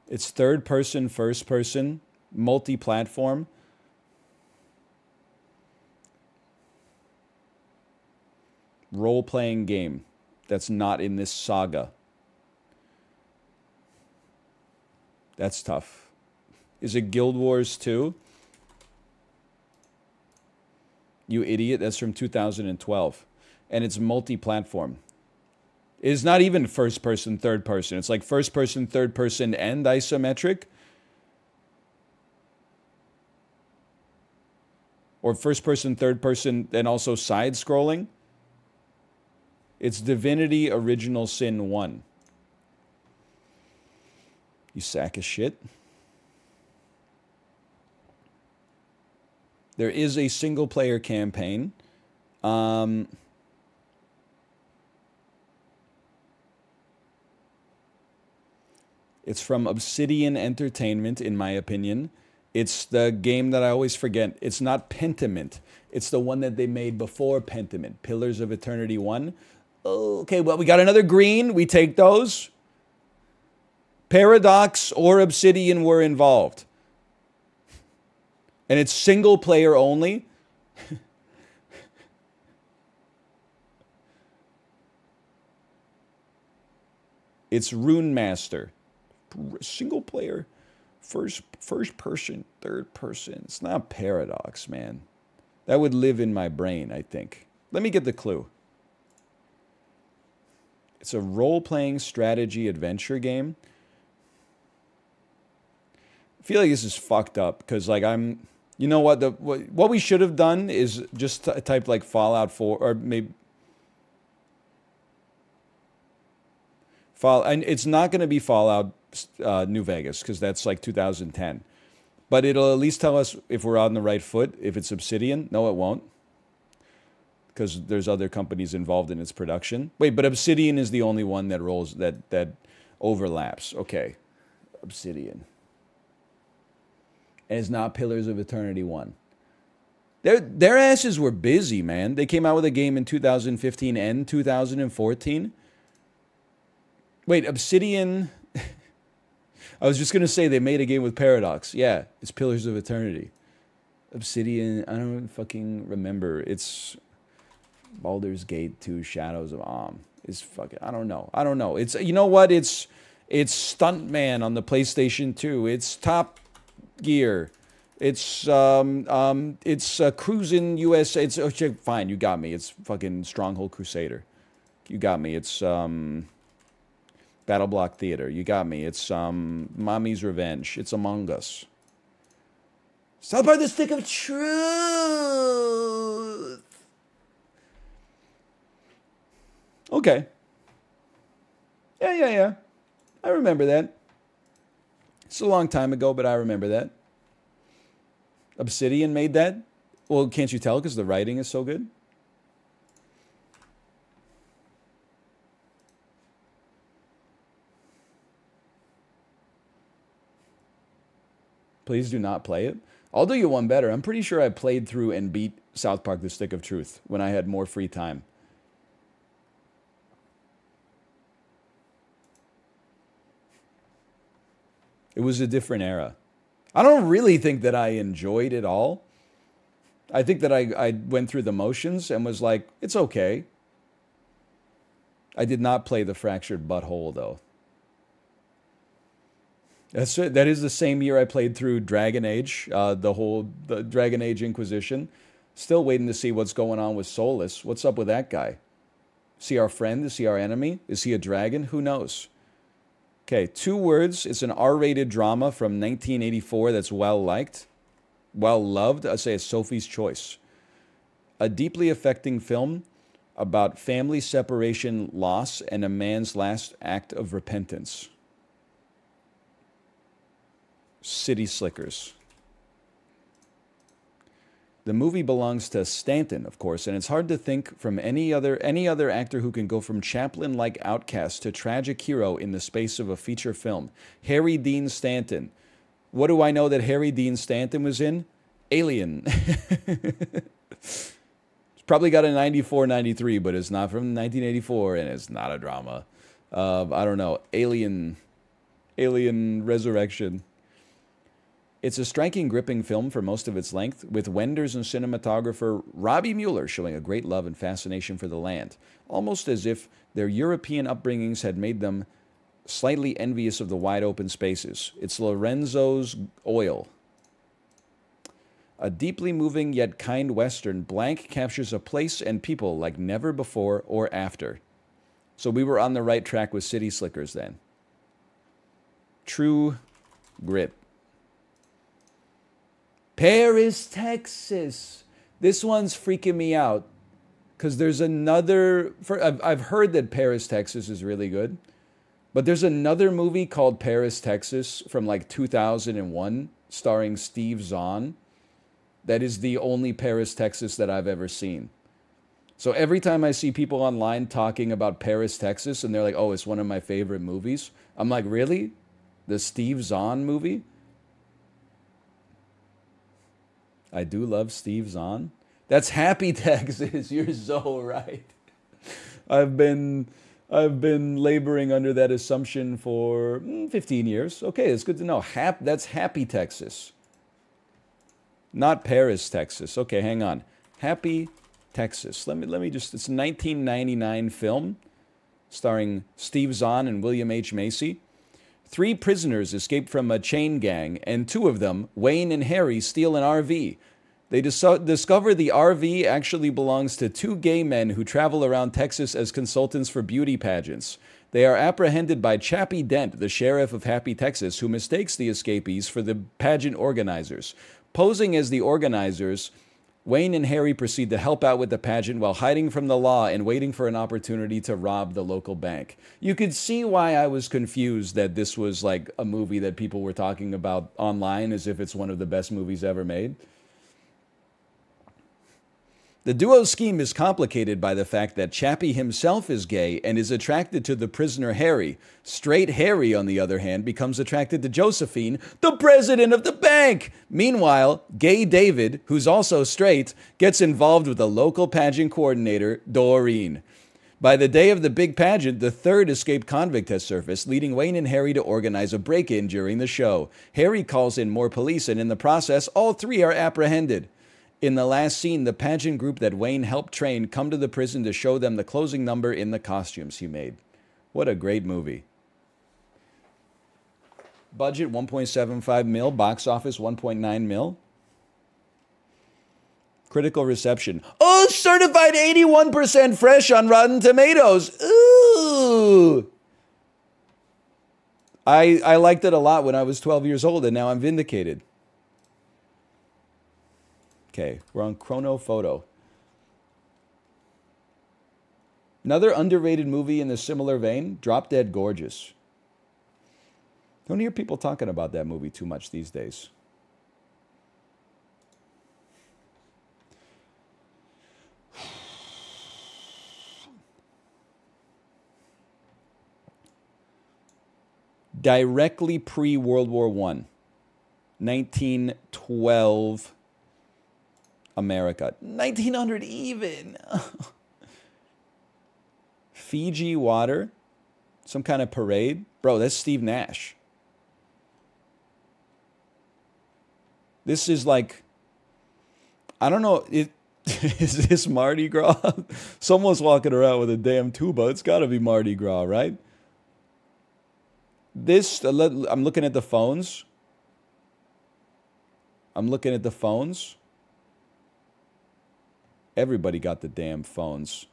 Speaker 1: It's third person, first person, multi-platform. Role-playing game that's not in this saga. That's tough. Is it Guild Wars 2? You idiot, that's from 2012. And it's multi-platform. It's not even first person, third person. It's like first person, third person, and isometric. Or first person, third person, and also side scrolling. It's Divinity Original Sin 1. You sack of shit. There is a single player campaign. It's from Obsidian Entertainment, in my opinion. It's the game that I always forget. It's not Pentiment. It's the one that they made before Pentiment. Pillars of Eternity 1. Okay, well, we got another green. We take those. Paradox or Obsidian were involved. And it's single player only. It's Rune Master. Single player, first person, third person. It's not Paradox, man. That would live in my brain, I think. Let me get the clue. It's a role-playing strategy adventure game. I feel like this is fucked up because, like, you know what? What we should have done is just type like Fallout 4 or maybe And it's not going to be Fallout New Vegas because that's like 2010. But it'll at least tell us if we're on the right foot. If it's Obsidian, no, it won't, because there's other companies involved in its production. Wait, but Obsidian is the only one that rolls that overlaps. Okay, Obsidian. And it's not Pillars of Eternity 1. Their asses were busy, man. They came out with a game in 2015 and 2014. Wait, Obsidian... I was just going to say they made a game with Paradox. Yeah, it's Pillars of Eternity. Obsidian, I don't fucking remember. It's Baldur's Gate 2 Shadows of Am. It's fucking, I don't know. It's, you know what? It's Stuntman on the PlayStation 2. It's Top Gear. It's Cruisin' USA. It's, okay, fine, you got me. It's fucking Stronghold Crusader. You got me. It's Battle Block Theater. You got me. It's Mommy's Revenge. It's Among Us. South by the Stick of Truth. Okay. Yeah. I remember that. It's a long time ago, but I remember that. Obsidian made that? Well, can't you tell because the writing is so good? Please do not play it. I'll do you one better. I'm pretty sure I played through and beat South Park The Stick of Truth when I had more free time. It was a different era. I don't really think that I enjoyed it all. I think that I went through the motions and was like, it's okay. I did not play the Fractured Butthole, though. That is the same year I played through Dragon Age, the Dragon Age Inquisition. Still waiting to see what's going on with Solus. What's up with that guy? Is he our friend? Is he our enemy? Is he a dragon? Who knows? Okay, 2 words. It's an R-rated drama from 1984 that's well-liked. Well-loved. I say it's Sophie's Choice. A deeply affecting film about family separation, loss, and a man's last act of repentance. City Slickers. The movie belongs to Stanton, of course, and it's hard to think from any other actor who can go from Chaplin-like outcast to tragic hero in the space of a feature film. Harry Dean Stanton. What do I know that Harry Dean Stanton was in? Alien. It's probably got a 94, 93, but it's not from 1984, and it's not a drama. I don't know. Alien Resurrection. It's a striking, gripping film for most of its length, with Wenders and cinematographer Robbie Mueller showing a great love and fascination for the land, almost as if their European upbringings had made them slightly envious of the wide-open spaces. It's Lorenzo's Oil. A deeply moving yet kind Western, Blank captures a place and people like never before or after. So we were on the right track with City Slickers then. True Grit. Paris, Texas. This one's freaking me out because there's another... I've heard that Paris, Texas is really good, but there's another movie called Paris, Texas from like 2001 starring Steve Zahn that is the only Paris, Texas that I've ever seen. So every time I see people online talking about Paris, Texas, and they're like, oh, it's one of my favorite movies, I'm like, really? The Steve Zahn movie? I do love Steve Zahn. That's Happy Texas. You're so right. I've been laboring under that assumption for 15 years. Okay, it's good to know. That's Happy Texas. Not Paris, Texas. Okay, hang on. Happy Texas. Let me just... It's a 1999 film starring Steve Zahn and William H. Macy. 3 prisoners escape from a chain gang, and 2 of them, Wayne and Harry, steal an RV. They discover the RV actually belongs to 2 gay men who travel around Texas as consultants for beauty pageants. They are apprehended by Chappie Dent, the sheriff of Happy Texas, who mistakes the escapees for the pageant organizers. Posing as the organizers, Wayne and Harry proceed to help out with the pageant while hiding from the law and waiting for an opportunity to rob the local bank. You could see why I was confused that this was like a movie that people were talking about online as if it's one of the best movies ever made. The duo's scheme is complicated by the fact that Chappie himself is gay and is attracted to the prisoner Harry. Straight Harry, on the other hand, becomes attracted to Josephine, the president of the bank. Meanwhile, gay David, who's also straight, gets involved with the local pageant coordinator, Doreen. By the day of the big pageant, the third escaped convict has surfaced, leading Wayne and Harry to organize a break-in during the show. Harry calls in more police, and in the process, all three are apprehended. In the last scene, the pageant group that Wayne helped train come to the prison to show them the closing number in the costumes he made. What a great movie. Budget 1.75 mil, box office 1.9 mil. Critical reception. Oh, certified 81% fresh on Rotten Tomatoes. Ooh. I liked it a lot when I was 12 years old, and now I'm vindicated. Okay, we're on Chrono Photo. Another underrated movie in a similar vein, Drop Dead Gorgeous. Don't hear people talking about that movie too much these days. Directly pre-World War I, 1912 America. 1900 even. Fiji water. Some kind of parade. Bro, that's Steve Nash. This is like, I don't know, is this Mardi Gras? Someone's walking around with a damn tuba. It's got to be Mardi Gras, right? This, I'm looking at the phones. Everybody got the damn phones.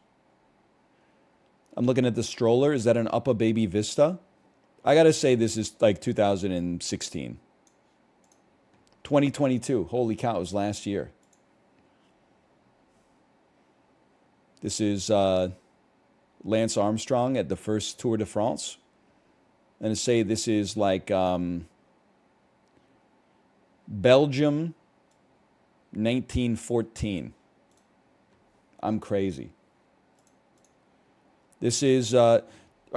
Speaker 1: I'm looking at the stroller. Is that an Uppa Baby Vista? I gotta say this is like 2016. 2022. Holy cow, it was last year. This is Lance Armstrong at the first Tour de France. And to say this is like Belgium, 1914. I'm crazy. This is, I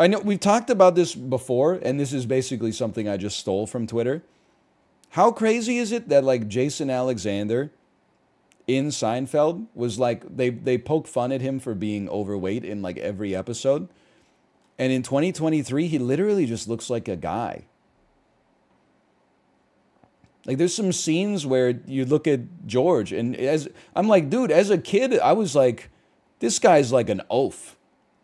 Speaker 1: know we've talked about this before, and this is basically something I just stole from Twitter. How crazy is it that like Jason Alexander in Seinfeld was like, they poke fun at him for being overweight in like every episode. And in 2023, he literally just looks like a guy. Like, there's some scenes where you look at George, and I'm like, dude, as a kid, I was like, this guy's like an oaf.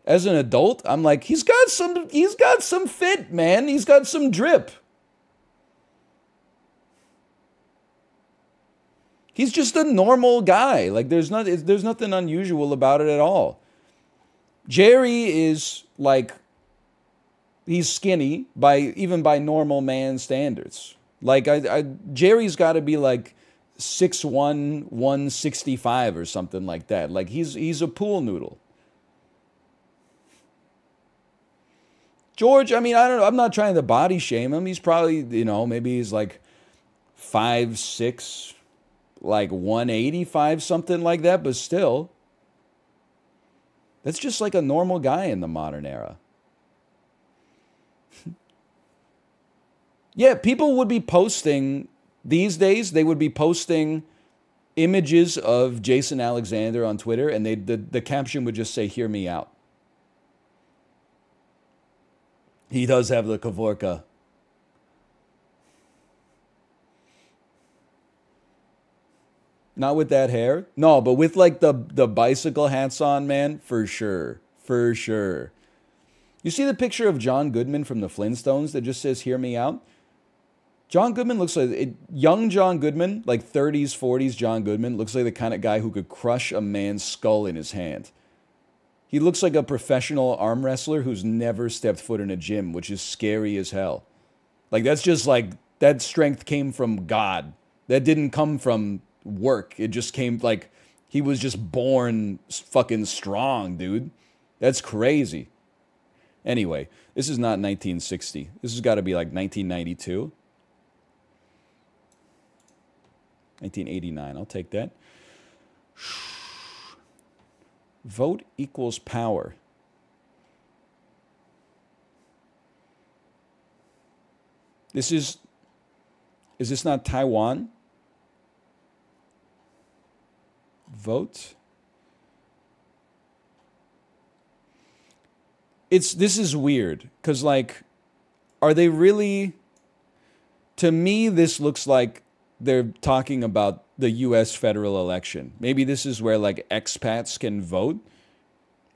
Speaker 1: As an adult, I'm like, he's got some fit, man. He's got some drip. He's just a normal guy. Like, there's nothing unusual about it at all. Jerry is like, he's skinny even by normal man standards. Like, Jerry's got to be like 6'1", 165 or something like that. Like, he's a pool noodle. George, I mean, I don't know. I'm not trying to body shame him. He's probably, maybe he's like 5'6", like 185, something like that. But still, that's just like a normal guy in the modern era. Yeah, people would be posting, these days, they would be posting images of Jason Alexander on Twitter, and the caption would just say, "Hear me out." He does have the Kavorka. Not with that hair. No, but with like the bicycle hats on, man, for sure. For sure. You see the picture of John Goodman from the Flintstones that just says, "Hear me out"? John Goodman looks like, young John Goodman, like 30s, 40s John Goodman, looks like the kind of guy who could crush a man's skull in his hand. He looks like a professional arm wrestler who's never stepped foot in a gym, which is scary as hell. Like, that's just like, that strength came from God. That didn't come from work. It just came, like, He was just born fucking strong, dude. That's crazy. Anyway, this is not 1960. This has got to be like 1992. 1989. I'll take that. Vote equals power. This is this not Taiwan? Vote. This is weird, because, like, are they really... To me, this looks like they're talking about the U.S. federal election. Maybe this is where, like, expats can vote.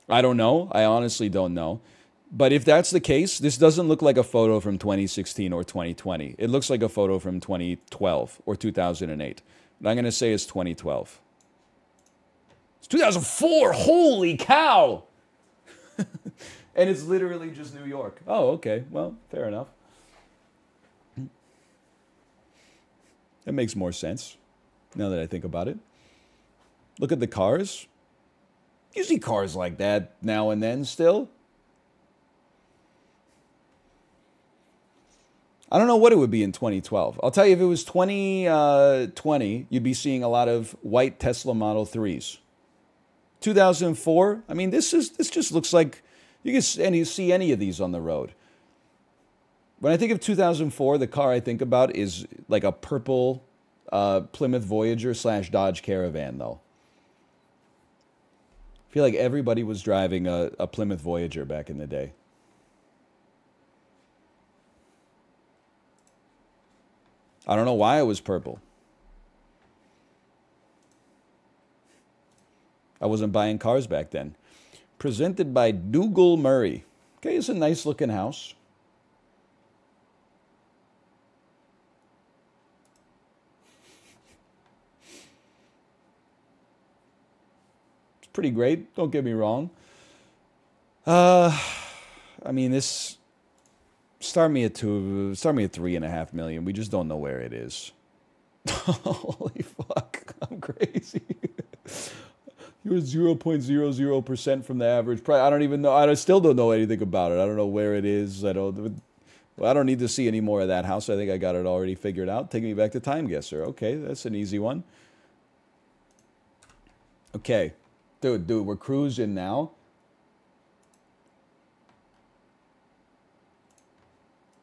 Speaker 1: I don't know. I honestly don't know. But if that's the case, this doesn't look like a photo from 2016 or 2020. It looks like a photo from 2012 or 2008. But I'm going to say it's 2012. It's 2004! Holy cow! And it's literally just New York. Oh, okay. Well, fair enough. That makes more sense, now that I think about it. Look at the cars. You see cars like that now and then still. I don't know what it would be in 2012. I'll tell you, if it was 2020, you'd be seeing a lot of white Tesla Model 3s. 2004, I mean, this just looks like you can see any of these on the road. When I think of 2004, the car I think about is like a purple Plymouth Voyager / Dodge Caravan, though. I feel like everybody was driving a Plymouth Voyager back in the day. I don't know why it was purple. I wasn't buying cars back then. Presented by Dougal Murray. Okay, it's a nice looking house. It's pretty great, don't get me wrong. I mean, this... Start me at $3.5 million. We just don't know where it is. Holy fuck. I'm crazy. You're 0.00% from the average price. I don't even know. I still don't know anything about it. I don't know where it is. I don't need to see any more of that house. I think I got it already figured out. Take me back to Time Guesser. Okay, that's an easy one. Okay. Dude, we're cruising now.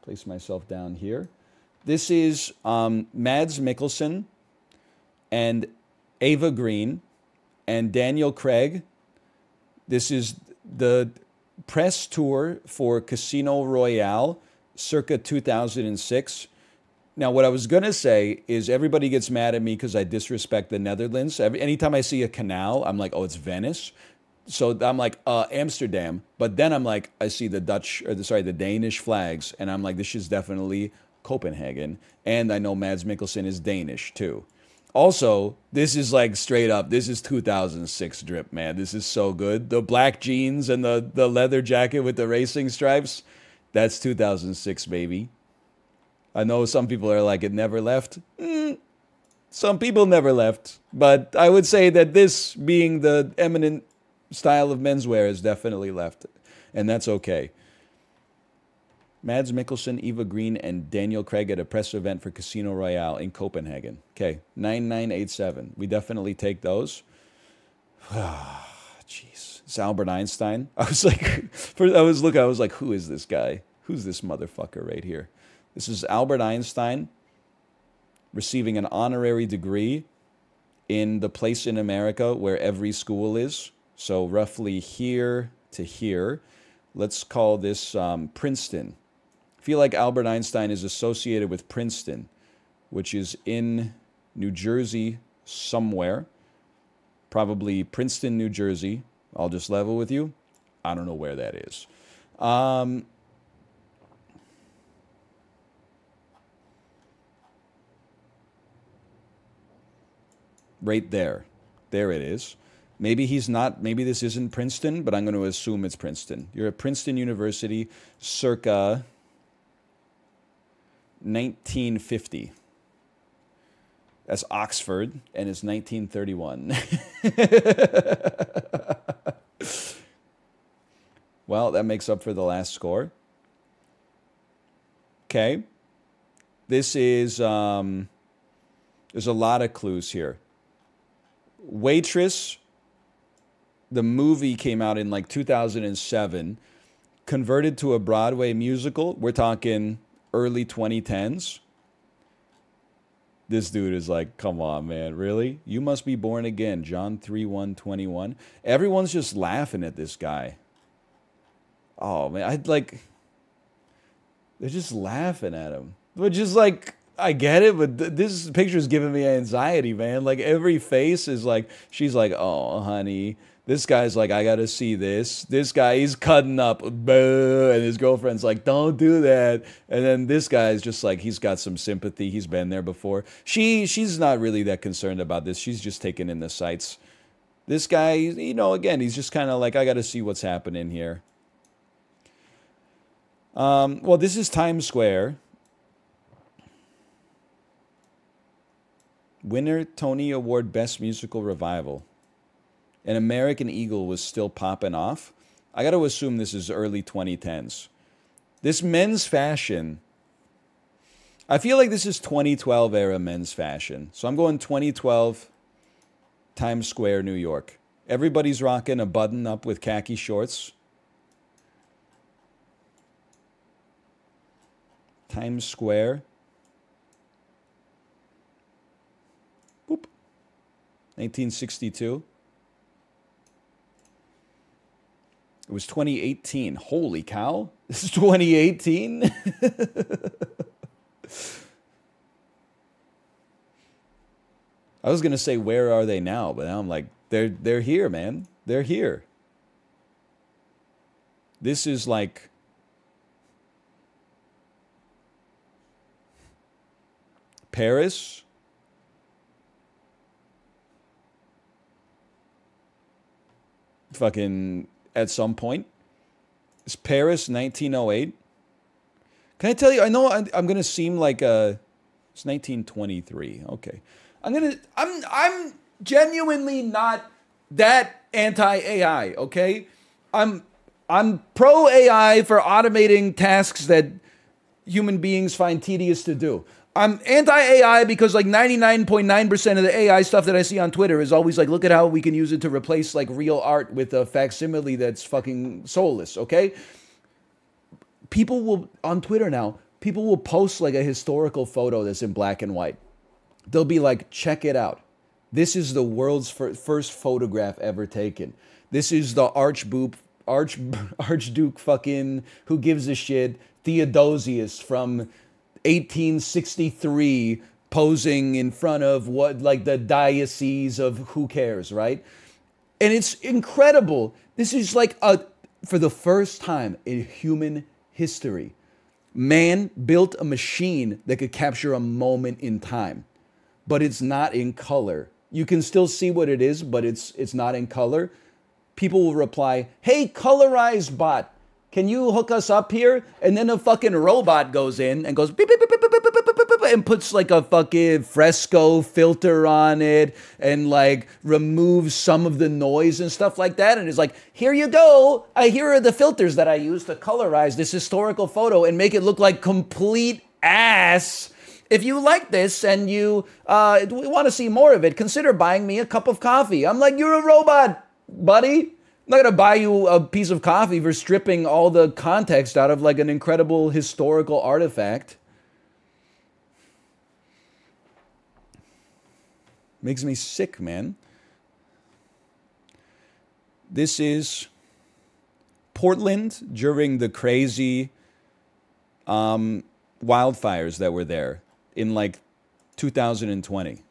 Speaker 1: Place myself down here. This is Mads Mikkelsen and Ava Green and Daniel Craig. This is the press tour for Casino Royale circa 2006. Now, what I was going to say is everybody gets mad at me because I disrespect the Netherlands. Anytime I see a canal, I'm like, oh, it's Venice. So I'm like, Amsterdam. But then I'm like, I see the the Danish flags. And I'm like, this is definitely Copenhagen. And I know Mads Mikkelsen is Danish, too. Also, this is like straight up, this is 2006 drip, man. This is so good. The black jeans and the leather jacket with the racing stripes, that's 2006, baby. I know some people are like, it never left. Some people never left. But I would say that this being the eminent style of menswear is definitely left, and that's okay. Mads Mikkelsen, Eva Green, and Daniel Craig at a press event for Casino Royale in Copenhagen. Okay, 9987. We definitely take those. Jeez, it's Albert Einstein. I was like, I was like, who is this guy? Who's this motherfucker right here? This is Albert Einstein receiving an honorary degree in the place in America where every school is. So roughly here to here. Let's call this Princeton. I feel like Albert Einstein is associated with Princeton, which is in New Jersey somewhere. Probably Princeton, New Jersey. I'll just level with you. I don't know where that is. Right there. There it is. Maybe he's not, maybe this isn't Princeton, but I'm going to assume it's Princeton. You're at Princeton University circa 1950. That's Oxford, and it's 1931. Well, that makes up for the last score. Okay. This is, there's a lot of clues here. Waitress, the movie came out in like 2007, converted to a Broadway musical. We're talking early 2010s. This dude is like, come on, man, really? You must be born again. John 3:1-21. Everyone's just laughing at this guy. Oh, man, they're just laughing at him. Which is like, I get it, but this picture is giving me anxiety, man. Like, every face is like, she's like, oh, honey. This guy's like, I gotta see this. This guy, he's cutting up. Boo. And his girlfriend's like, don't do that. And then this guy's just like, he's got some sympathy. He's been there before. She's not really that concerned about this. She's just taking in the sights. This guy, you know, again, he's just kind of like, I gotta see what's happening here. Well, this is Times Square. Winner, Tony Award Best Musical Revival. And American Eagle was still popping off. I got to assume this is early 2010s. This men's fashion, I feel like this is 2012 era men's fashion. So I'm going 2012 Times Square, New York. Everybody's rocking a button up with khaki shorts. Times Square. Boop. 1962. It was 2018. Holy cow. This is 2018? I was going to say, where are they now? But now I'm like, they're here, man. They're here. This is like... Paris. Fucking... At some point. It's Paris, 1908. Can I tell you, I know I'm going to seem like it's 1923. Okay. I'm genuinely not that anti-AI, okay? I'm pro AI for automating tasks that human beings find tedious to do. I'm anti-AI because like 99.9% of the AI stuff that I see on Twitter is always like, look at how we can use it to replace like real art with a facsimile that's fucking soulless, okay? People will, on Twitter now, people will post like a historical photo that's in black and white. They'll be like, check it out. This is the world's first photograph ever taken. This is the Archduke fucking, who gives a shit, Theodosius from 1863 posing in front of what, like the diocese of who cares, right? And it's incredible. This is like for the first time in human history, man built a machine that could capture a moment in time, but it's not in color. You can still see what it is, but it's not in color. People will reply, hey, colorized bot, can you hook us up here? And then a fucking robot goes in and goes beep, beep, beep, beep, beep, beep, beep, beep, beep, and puts like a fucking fresco filter on it and like removes some of the noise and stuff like that. And it's like, here you go. Here are the filters that I use to colorize this historical photo and make it look like complete ass. If you like this and you want to see more of it, consider buying me a cup of coffee. I'm like, you're a robot, buddy. I'm not going to buy you a piece of coffee for stripping all the context out of like an incredible historical artifact. Makes me sick, man. This is Portland during the crazy wildfires that were there in like 2020.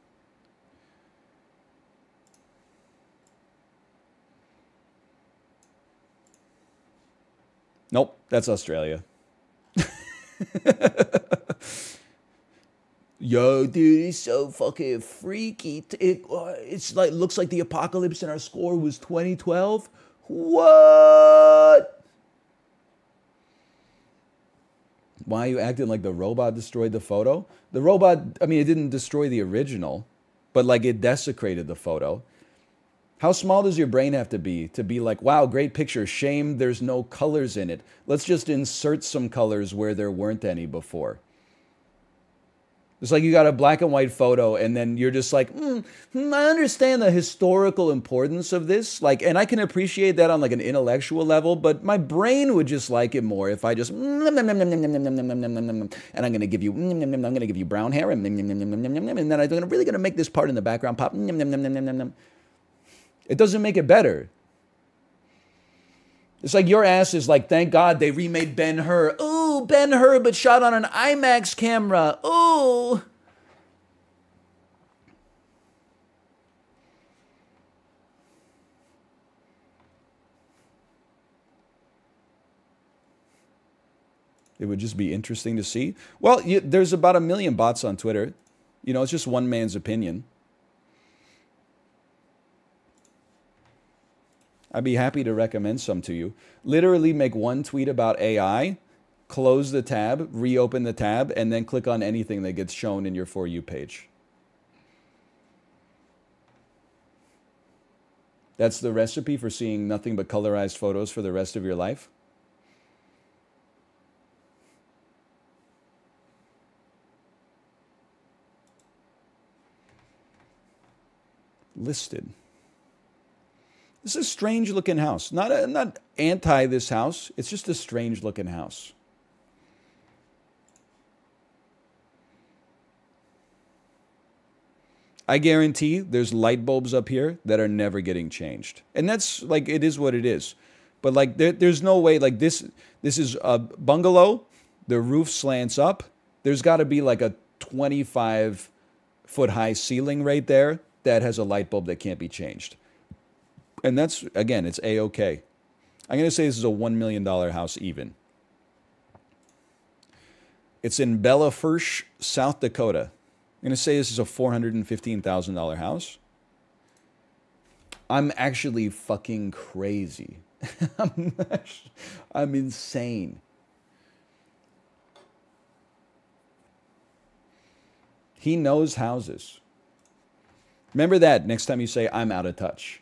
Speaker 1: Nope, that's Australia. Yo, dude, it's so fucking freaky. It's like, looks like the apocalypse in our score was 2012. What? Why are you acting like the robot destroyed the photo? The robot, I mean, it didn't destroy the original, but like it desecrated the photo. How small does your brain have to be like, wow, great picture, shame there's no colors in it. Let's just insert some colors where there weren't any before. It's like you got a black and white photo and then you're just like, I understand the historical importance of this. Like, and I can appreciate that on like an intellectual level, but my brain would just like it more if I just, and I'm going to give you, I'm going to give you brown hair and then I'm really going to make this part in the background pop. It doesn't make it better. It's like your ass is like, thank God they remade Ben-Hur. Ooh, Ben-Hur, but shot on an IMAX camera. Ooh. It would just be interesting to see. Well, there's about 1 million bots on Twitter. You know, it's just one man's opinion. I'd be happy to recommend some to you. Literally make one tweet about AI, close the tab, reopen the tab, and then click on anything that gets shown in your For You page. That's the recipe for seeing nothing but colorized photos for the rest of your life. Listed. This is a strange looking house. Not anti this house. It's just a strange looking house. I guarantee there's light bulbs up here that are never getting changed. And that's like, it is what it is. But like, there's no way, like this is a bungalow. The roof slants up. There's got to be like a 25-foot high ceiling right there that has a light bulb that can't be changed. And that's, again, it's A-okay. I'm going to say this is a $1 million house even. It's in Bellefourche, South Dakota. I'm going to say this is a $415,000 house. I'm actually fucking crazy. I'm insane. He knows houses. Remember that next time you say, I'm out of touch.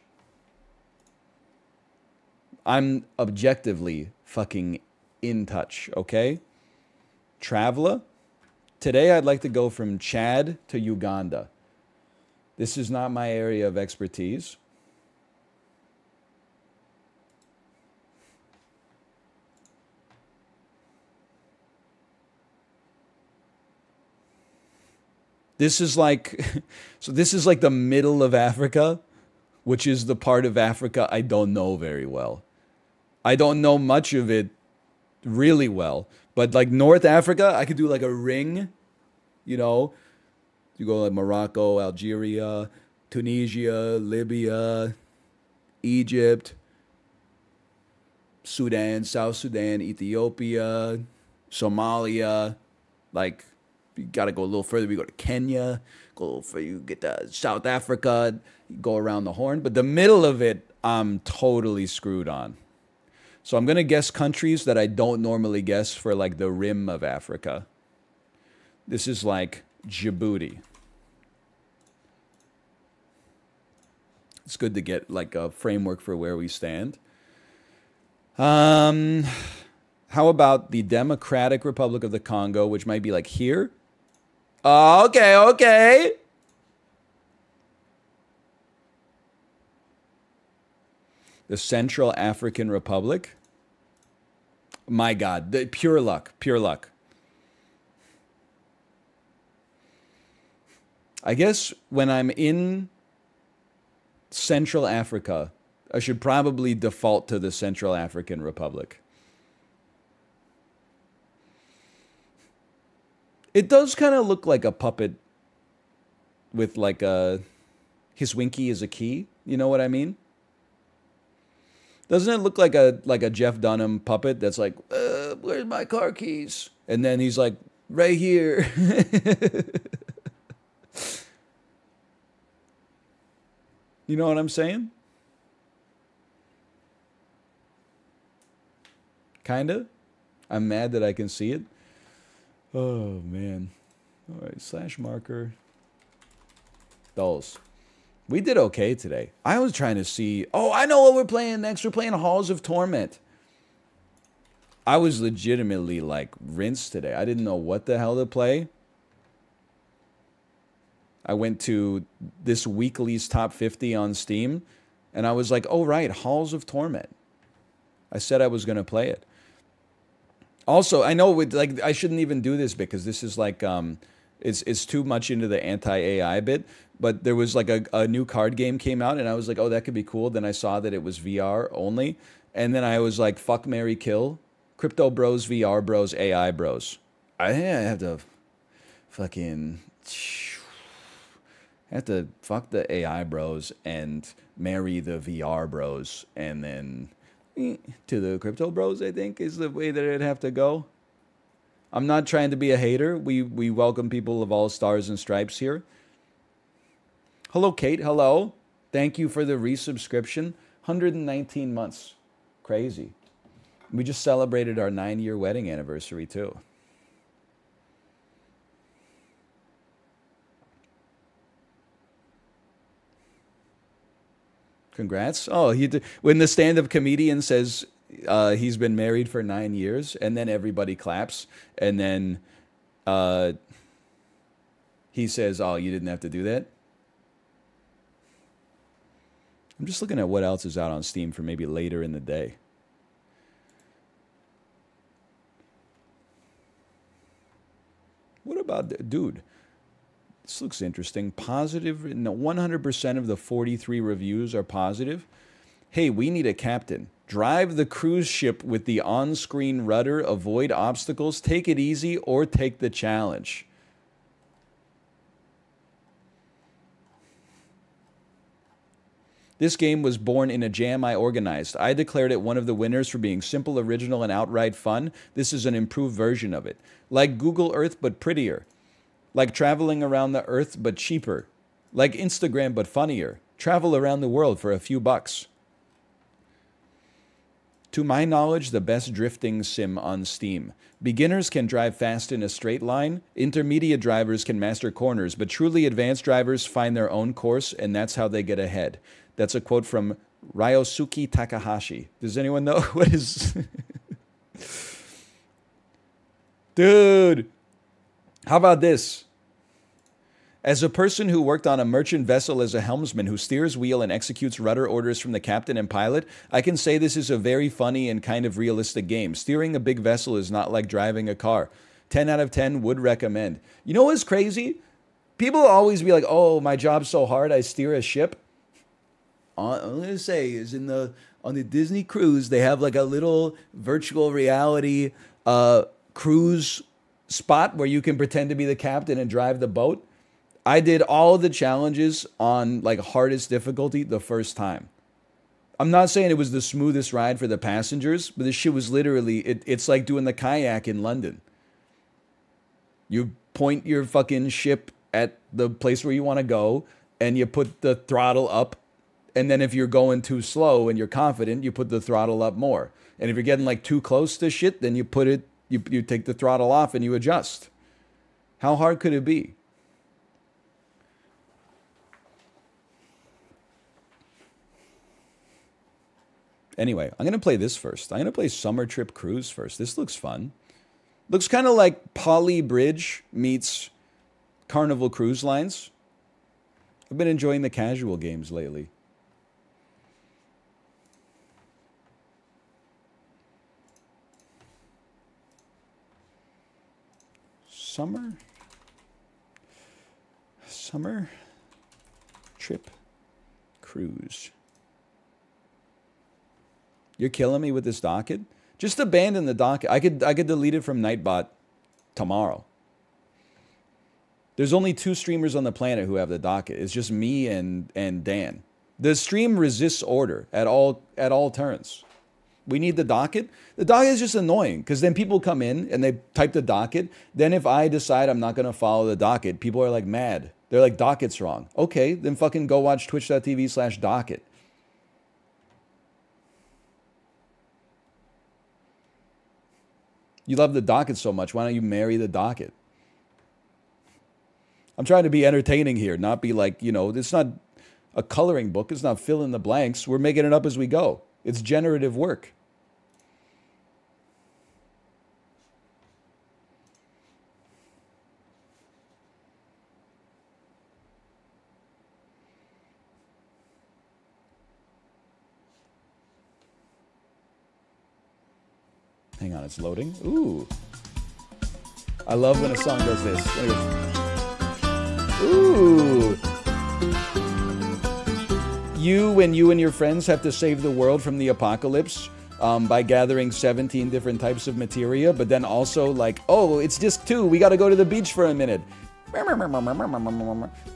Speaker 1: I'm objectively fucking in touch, okay? Traveler, today I'd like to go from Chad to Uganda. This is not my area of expertise. This is like, so this is like the middle of Africa, which is the part of Africa I don't know very well. I don't know much of it really well. But like North Africa, I could do like a ring, you know. You go like Morocco, Algeria, Tunisia, Libya, Egypt, Sudan, South Sudan, Ethiopia, Somalia. Like, you got to go a little further. We go to Kenya, go a little further. You get to South Africa, you go around the Horn. But the middle of it, I'm totally screwed on. So I'm going to guess countries that I don't normally guess for like the rim of Africa. This is like Djibouti. It's good to get like a framework for where we stand. How about the Democratic Republic of the Congo, which might be like here? Okay. The Central African Republic. My God, pure luck, pure luck. I guess when I'm in Central Africa, I should probably default to the Central African Republic. It does kind of look like a puppet with like his winky is a key. You know what I mean? Doesn't it look like a Jeff Dunham puppet that's like, where's my car keys? And then he's like, right here. You know what I'm saying? Kinda. I'm mad that I can see it. Oh, man. All right, slash marker. Those. We did okay today. I was trying to see... Oh, I know what we're playing next. We're playing Halls of Torment. I was legitimately, like, rinsed today. I didn't know what the hell to play. I went to this weekly's top 50 on Steam, and I was like, oh, right, Halls of Torment. I said I was going to play it. Also, I know like I shouldn't even do this because this is like it's too much into the anti-AI bit, but there was like a new card game came out and I was like, "Oh, that could be cool." Then I saw that it was VR only, and then I was like, "Fuck, marry, kill." Crypto bros, VR bros, AI bros. I think I have to fucking fuck the AI bros and marry the VR bros and then to the crypto bros, I think, is the way that it'd have to go. I'm not trying to be a hater. We welcome people of all stars and stripes here. Hello, Kate. Hello. Thank you for the resubscription. 119 months. Crazy. We just celebrated our 9-year wedding anniversary, too. Congrats. Oh, when the stand-up comedian says he's been married for 9 years, and then everybody claps, and then he says, oh, you didn't have to do that? I'm just looking at what else is out on Steam for maybe later in the day. What about, dude, this looks interesting. Positive, no, 100% of the 43 reviews are positive. Hey, we need a captain. Drive the cruise ship with the on-screen rudder, avoid obstacles, take it easy, or take the challenge. This game was born in a jam I organized. I declared it one of the winners for being simple, original, and outright fun. This is an improved version of it. Like Google Earth, but prettier. Like traveling around the Earth, but cheaper. Like Instagram, but funnier. Travel around the world for a few bucks. To my knowledge, the best drifting sim on Steam. Beginners can drive fast in a straight line. Intermediate drivers can master corners, but truly advanced drivers find their own course, and that's how they get ahead. That's a quote from Ryosuke Takahashi. Does anyone know what is... Dude, how about this? As a person who worked on a merchant vessel as a helmsman who steers wheel and executes rudder orders from the captain and pilot, I can say this is a very funny and kind of realistic game. Steering a big vessel is not like driving a car. 10 out of 10 would recommend. You know what's crazy? People always be like, oh, my job's so hard, I steer a ship. I'm going to say is on the Disney cruise, they have like a little virtual reality cruise spot where you can pretend to be the captain and drive the boat. I did all of the challenges on like hardest difficulty the first time. I'm not saying it was the smoothest ride for the passengers, but this shit was literally, it's like doing the kayak in London. You point your fucking ship at the place where you want to go, and you put the throttle up, and then if you're going too slow and you're confident, you put the throttle up more. And if you're getting like too close to shit, then you put it, you take the throttle off and you adjust. How hard could it be? Anyway, I'm going to play this first. I'm going to play Summer Trip Cruise first. This looks fun. Looks kind of like Poly Bridge meets Carnival Cruise Lines. I've been enjoying the casual games lately. Summer Trip Cruise. You're killing me with this docket? Just abandon the docket. I could delete it from Nightbot tomorrow. There's only 2 streamers on the planet who have the docket. It's just me and Dan. The stream resists order at all turns. We need the docket. The docket is just annoying because then people come in and they type the docket. Then if I decide I'm not going to follow the docket, people are like mad. They're like, docket's wrong. Okay, then fucking go watch twitch.tv/docket. You love the docket so much. Why don't you marry the docket? I'm trying to be entertaining here, not be like, you know, it's not a coloring book. It's not fill in the blanks. We're making it up as we go. It's generative work. Hang on, it's loading. Ooh. I love when a song does this. Ooh. When you and your friends have to save the world from the apocalypse by gathering 17 different types of materia, but then also like, oh, it's disc 2. We got to go to the beach for a minute.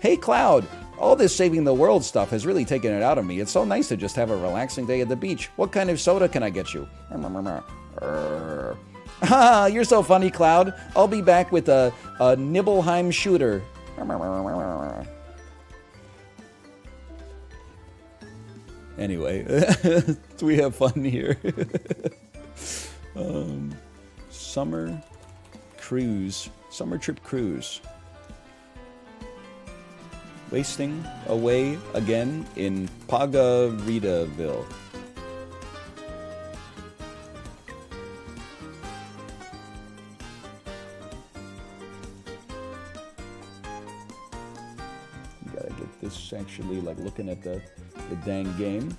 Speaker 1: Hey, Cloud. All this saving the world stuff has really taken it out of me. It's so nice to just have a relaxing day at the beach. What kind of soda can I get you? Ha! You're so funny, Cloud. I'll be back with a Nibelheim shooter. Anyway, we have fun here. Summer cruise. Summer trip cruise. Wasting away again in Pagaritaville. Gotta get this actually like looking at the dang game.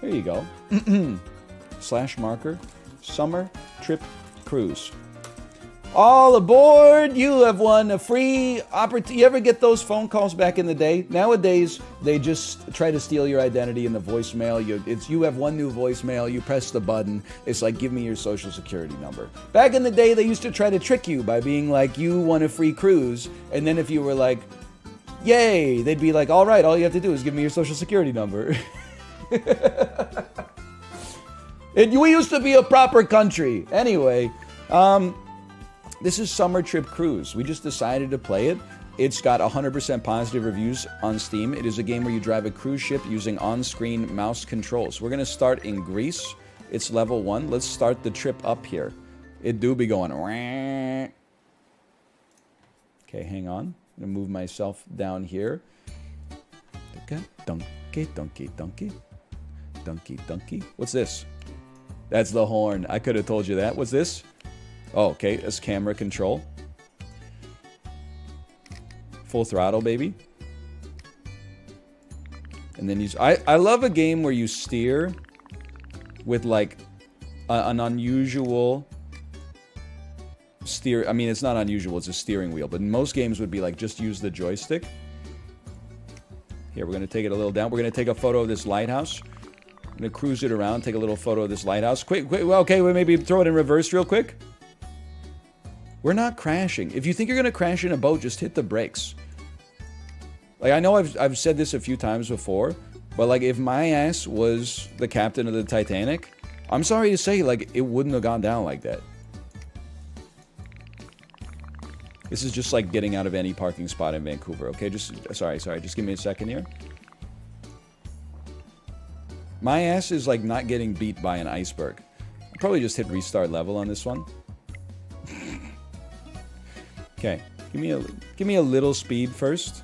Speaker 1: There you go. Slash marker. Summer trip cruise. All aboard! You have won a free opportunity. You ever get those phone calls back in the day? Nowadays, they just try to steal your identity in the voicemail. You have one new voicemail. You press the button. It's like, give me your social security number. Back in the day, they used to try to trick you by being like, you won a free cruise. And then if you were like, yay, they'd be like, all right, all you have to do is give me your social security number. We used to be a proper country. Anyway, this is Summer Trip Cruise. We just decided to play it. It's got 100% positive reviews on Steam. It is a game where you drive a cruise ship using on-screen mouse controls. We're going to start in Greece. It's level 1. Let's start the trip up here. It do be going. Okay, hang on. I'm going to move myself down here. Donkey, donkey, donkey. Donkey, donkey. What's this? That's the horn. I could have told you that. What's this? Oh, okay, that's camera control. Full throttle, baby. And then I love a game where you steer with like an unusual steer. I mean, it's not unusual, it's a steering wheel. But most games would be like, just use the joystick. Here, we're going to take it a little down. We're going to take a photo of this lighthouse. I'm going to cruise it around, take a little photo of this lighthouse. Quick, well, okay, well, maybe throw it in reverse real quick. We're not crashing. If you think you're going to crash in a boat, just hit the brakes. Like, I know I've said this a few times before, but, like, if my ass was the captain of the Titanic, I'm sorry to say, like, it wouldn't have gone down like that. This is just like getting out of any parking spot in Vancouver, okay? Sorry, just give me a second here. My ass is, like, not getting beat by an iceberg. I'll probably just hit restart level on this one. Okay, give me a little speed first.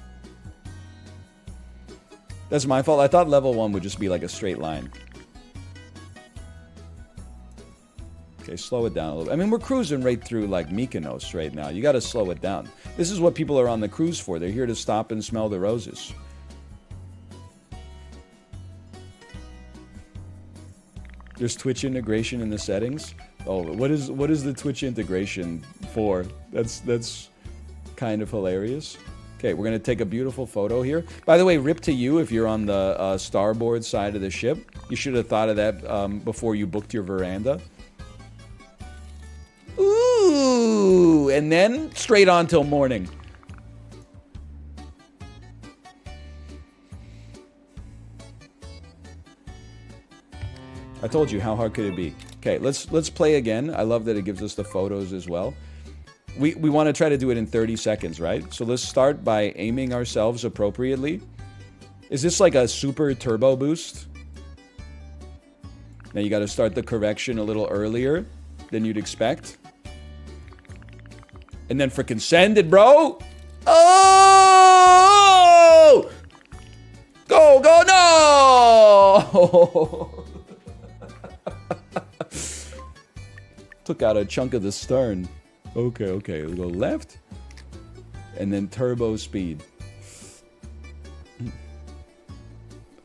Speaker 1: That's my fault. I thought level 1 would just be like a straight line. Okay, slow it down a little bit. I mean, we're cruising right through like Mykonos right now. You got to slow it down. This is what people are on the cruise for. They're here to stop and smell the roses. There's Twitch integration in the settings. Oh, what is the Twitch integration for? That's kind of hilarious. Okay, we're going to take a beautiful photo here. By the way, rip to you if you're on the starboard side of the ship. You should have thought of that before you booked your veranda. Ooh, and then straight on till morning. I told you, how hard could it be? Okay, let's play again. I love that it gives us the photos as well. We want to try to do it in 30 seconds, right? So let's start by aiming ourselves appropriately. Is this like a super turbo boost? Now you got to start the correction a little earlier than you'd expect. And then frickin' send it, bro. Oh! Go, go, no! Took out a chunk of the stern. Okay, okay. We'll go left. And then turbo speed.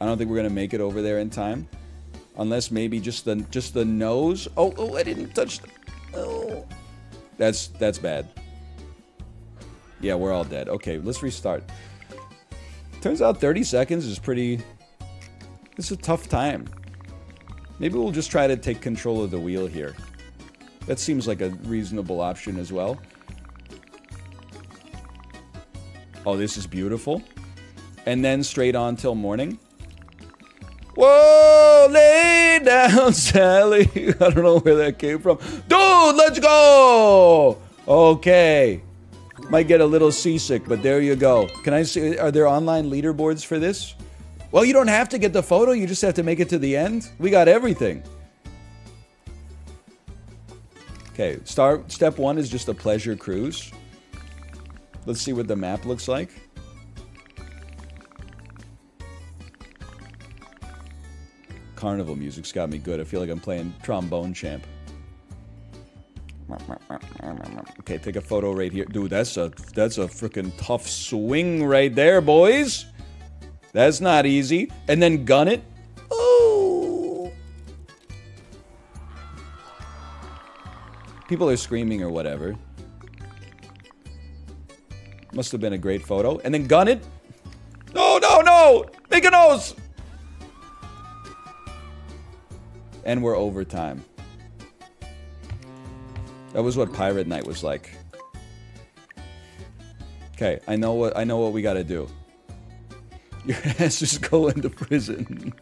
Speaker 1: I don't think we're gonna make it over there in time. Unless maybe just the nose. Oh, oh, I didn't touch the... Oh. That's bad. Yeah, we're all dead. Okay, let's restart. Turns out 30 seconds is pretty... It's a tough time. Maybe we'll just try to take control of the wheel here. That seems like a reasonable option as well. Oh, this is beautiful. And then straight on till morning. Whoa, lay down, Sally. I don't know where that came from. Dude, let's go! Okay. Might get a little seasick, but there you go. Can I see, are there online leaderboards for this? Well, you don't have to get the photo, you just have to make it to the end. We got everything. Okay, step one is just a pleasure cruise. Let's see what the map looks like. Carnival music's got me good. I feel like I'm playing Trombone Champ. Okay, take a photo right here. Dude, that's a freaking tough swing right there, boys. That's not easy. And then gun it. Oh. People are screaming or whatever. Must have been a great photo. And then gun it. No, no, no! Make a nose! And we're overtime. That was what Pirate Night was like. Okay, I know what we gotta do. Your ass just go into prison.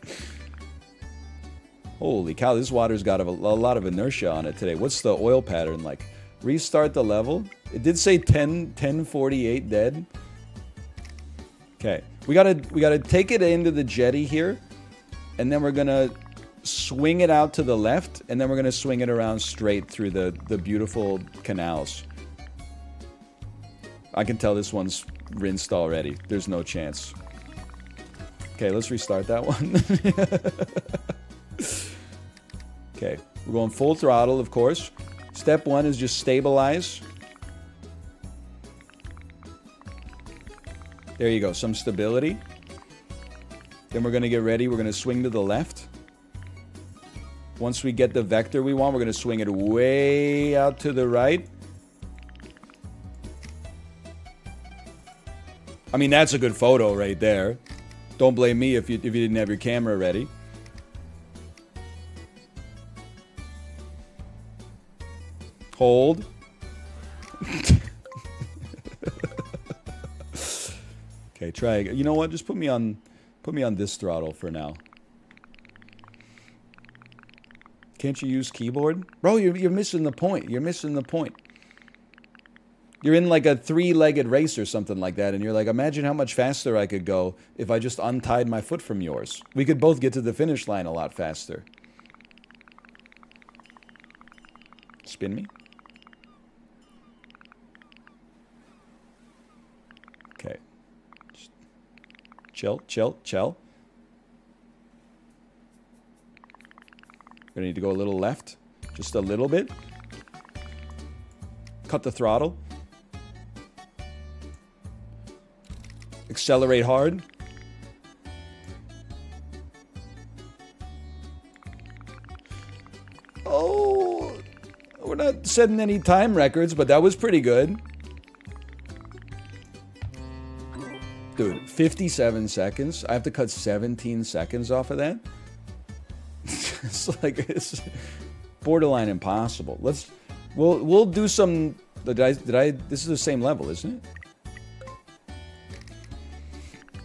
Speaker 1: Holy cow, this water's got a lot of inertia on it today. What's the oil pattern like? Restart the level. It did say 1048 dead. Okay, we gotta take it into the jetty here, and then we're gonna swing it out to the left, and then we're gonna swing it around straight through the beautiful canals. I can tell this one's rinsed already. There's no chance. Okay, let's restart that one. Okay, we're going full throttle, of course. Step one is just stabilize. There you go, some stability. Then we're gonna get ready. We're gonna swing to the left. Once we get the vector we want, we're going to swing it way out to the right. I mean, that's a good photo right there. Don't blame me if you didn't have your camera ready. Hold. Okay, try again. You know what? Just put me on this throttle for now. Can't you use keyboard? Bro, you're missing the point. You're missing the point. You're in like a 3-legged race or something like that, and you're like, imagine how much faster I could go if I just untied my foot from yours. We could both get to the finish line a lot faster. Spin me. Okay. Just chill, chill, chill. Gonna need to go a little left. Just a little bit. Cut the throttle. Accelerate hard. Oh, we're not setting any time records, but that was pretty good. Dude, 57 seconds. I have to cut 17 seconds off of that. It's borderline impossible. We'll do some. This is the same level, isn't it?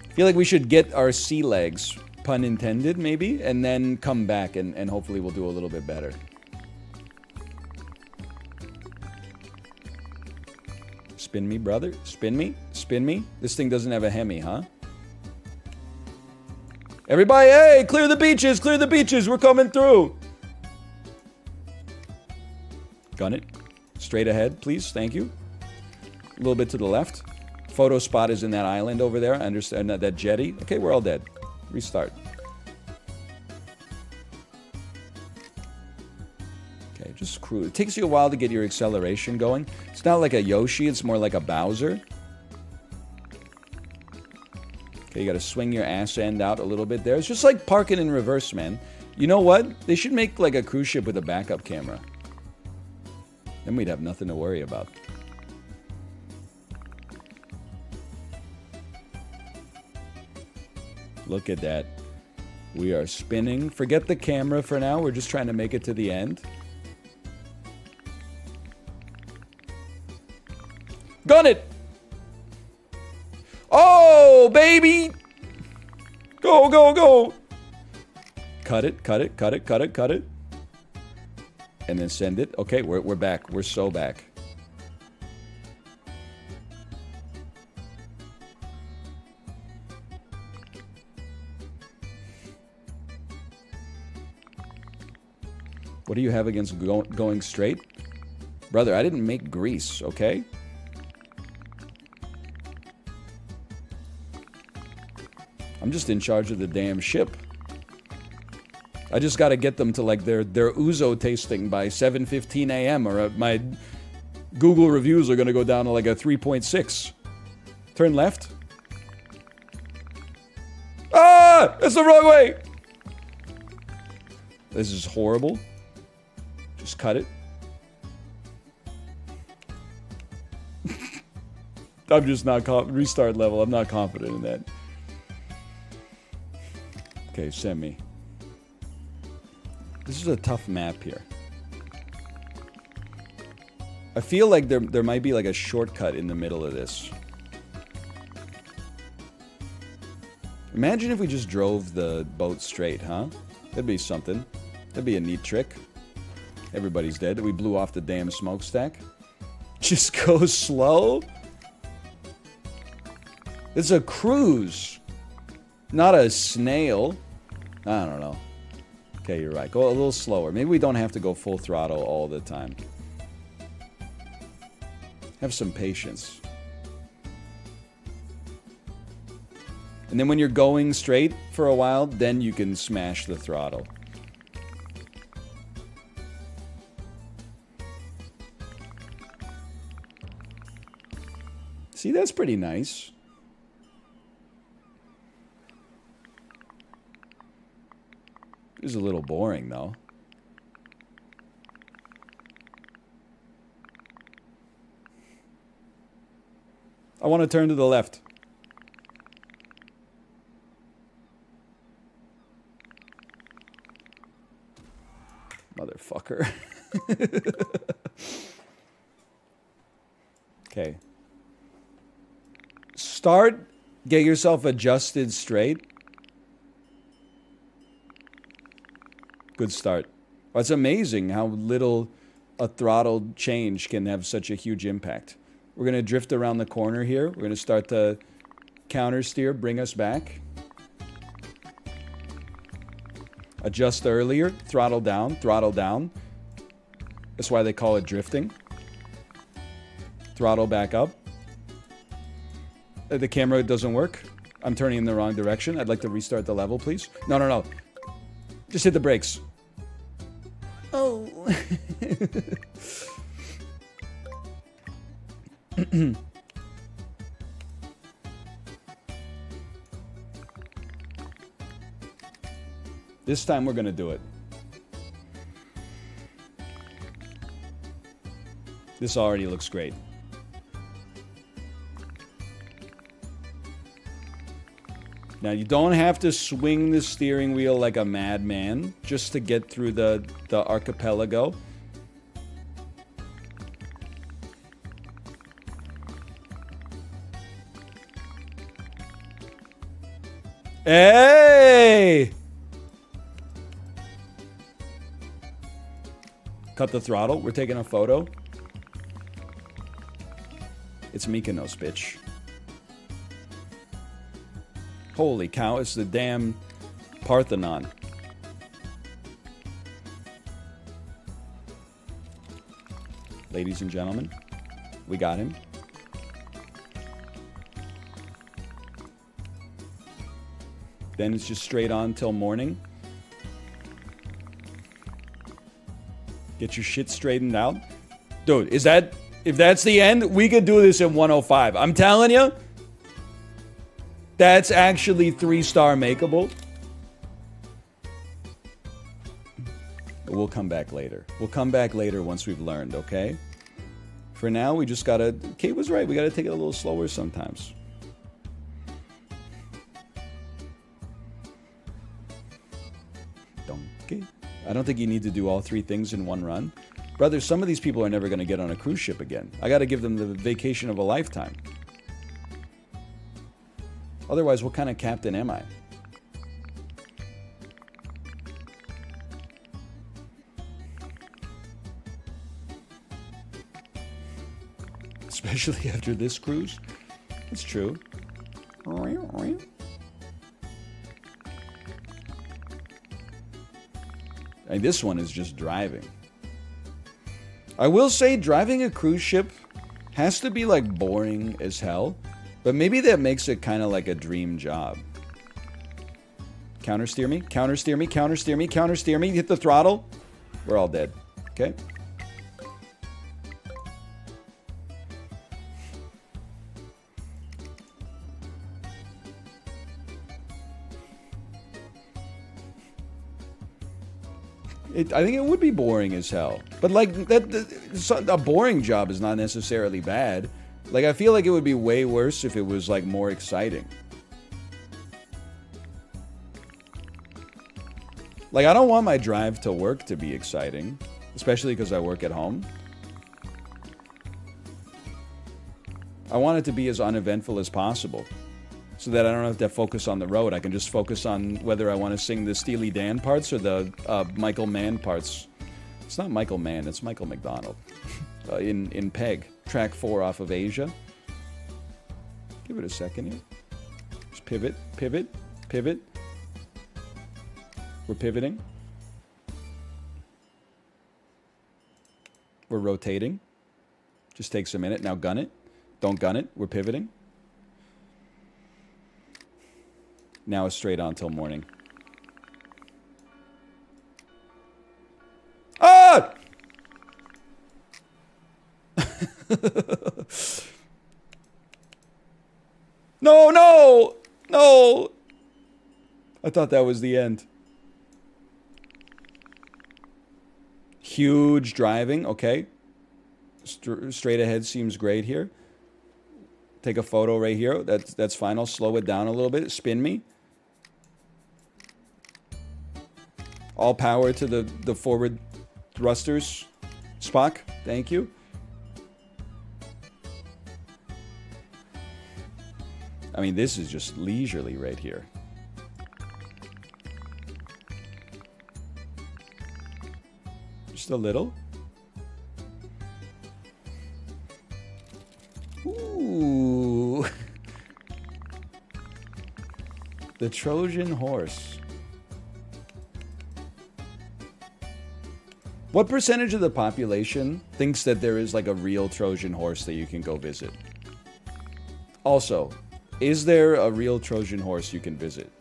Speaker 1: I feel like we should get our sea legs, pun intended, maybe, and then come back and hopefully we'll do a little bit better. Spin me, brother. Spin me. Spin me. This thing doesn't have a Hemi, huh? Everybody, hey, clear the beaches, we're coming through. Gun it. Straight ahead, please. Thank you. A little bit to the left. Photo spot is in that island over there. I understand that jetty. Okay, we're all dead. Restart. Okay, just cruise. It takes you a while to get your acceleration going. It's not like a Yoshi. It's more like a Bowser. Okay, you gotta swing your ass end out a little bit there. It's just like parking in reverse, man. You know what? They should make like a cruise ship with a backup camera. Then we'd have nothing to worry about. Look at that. We are spinning. Forget the camera for now. We're just trying to make it to the end. Gun it! Oh, baby! Go, go, go! Cut it, cut it, cut it, cut it, cut it. And then send it. Okay, we're back. We're so back. What do you have against going straight? Brother, I didn't make grease, okay? I'm just in charge of the damn ship. I just gotta get them to like their ouzo tasting by 7:15 a.m. or my Google reviews are gonna go down to like a 3.6. Turn left. Ah! That's the wrong way! This is horrible. Just cut it. I'm just not restart level. I'm not confident in that. Okay, send me. This is a tough map here. I feel like there might be like a shortcut in the middle of this. Imagine if we just drove the boat straight, huh? That'd be something. That'd be a neat trick. Everybody's dead. We blew off the damn smokestack. Just go slow. It's a cruise, not a snail. I don't know. Okay, you're right. Go a little slower. Maybe we don't have to go full throttle all the time. Have some patience. And then when you're going straight for a while, then you can smash the throttle. See, that's pretty nice. It was a little boring, though. I want to turn to the left. Motherfucker. Okay. Start. Get yourself adjusted straight. Good start. Well, it's amazing how little a throttle change can have such a huge impact. We're going to drift around the corner here. We're going to start to counter steer, bring us back. Adjust earlier, throttle down, throttle down. That's why they call it drifting. Throttle back up. The camera doesn't work. I'm turning in the wrong direction. I'd like to restart the level, please. No, no, no. Just hit the brakes. Oh. This time we're gonna do it. This already looks great. Now, you don't have to swing the steering wheel like a madman just to get through the archipelago. Hey! Cut the throttle. We're taking a photo. It's Mykonos, bitch. Holy cow, it's the damn Parthenon. ladies and gentlemen. We got him. Then it's just straight on till morning. Get your shit straightened out. Dude, is that... If that's the end, we could do this in 105. I'm telling you. That's actually 3-star makeable. We'll come back later. We'll come back later once we've learned, okay? For now, we just gotta... Kate was right. We gotta take it a little slower sometimes. Donkey. I don't think you need to do all 3 things in one run. Brother, some of these people are never gonna get on a cruise ship again. I gotta give them the vacation of a lifetime. Otherwise, what kind of captain am I? Especially after this cruise. It's true. And this one is just driving. I will say driving a cruise ship has to be like boring as hell. But maybe that makes it kind of like a dream job. Countersteer me, countersteer me, countersteer me, countersteer me. Hit the throttle. We're all dead. Okay. I think it would be boring as hell. But like, a boring job is not necessarily bad. Like, I feel like it would be way worse if it was, like, more exciting. Like, I don't want my drive to work to be exciting. Especially because I work at home. I want it to be as uneventful as possible. So that I don't have to focus on the road. I can just focus on whether I want to sing the Steely Dan parts or the Michael Mann parts. It's not Michael Mann, it's Michael McDonald. In Peg. Track 4 off of Asia. Give it a second here. Just pivot, pivot, pivot. We're pivoting. We're rotating. Just takes a minute. Now gun it. Don't gun it. We're pivoting. Now it's straight on till morning. Ah! No, no! No! I thought that was the end. Huge driving, okay. Straight ahead seems great here. Take a photo right here. That's fine. I'll slow it down a little bit. Spin me. All power to the forward thrusters. Spock, thank you. I mean, this is just leisurely right here. Just a little. Ooh. The Trojan horse. What percentage of the population thinks that there is like a real Trojan horse that you can go visit? Also, is there a real Trojan horse you can visit?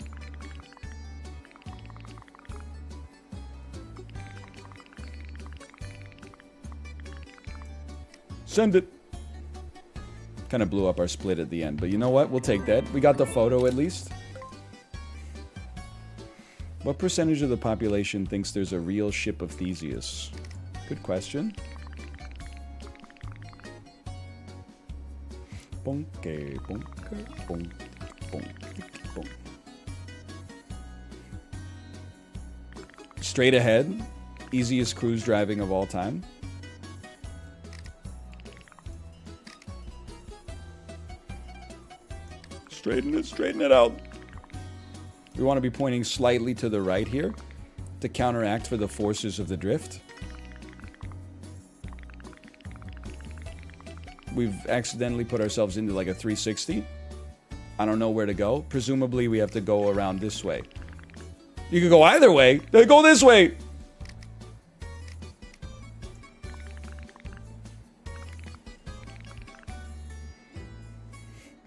Speaker 1: Send it. Kind of blew up our split at the end, but you know what? We'll take that. We got the photo at least. What percentage of the population thinks there's a real ship of Theseus? Good question. Bonke, bonke, bonk, bonk, bonk. Straight ahead. Easiest cruise driving of all time. Straighten it out. We want to be pointing slightly to the right here to counteract for the forces of the drift. We've accidentally put ourselves into like a 360. I don't know where to go. Presumably we have to go around this way. You could go either way. Go this way.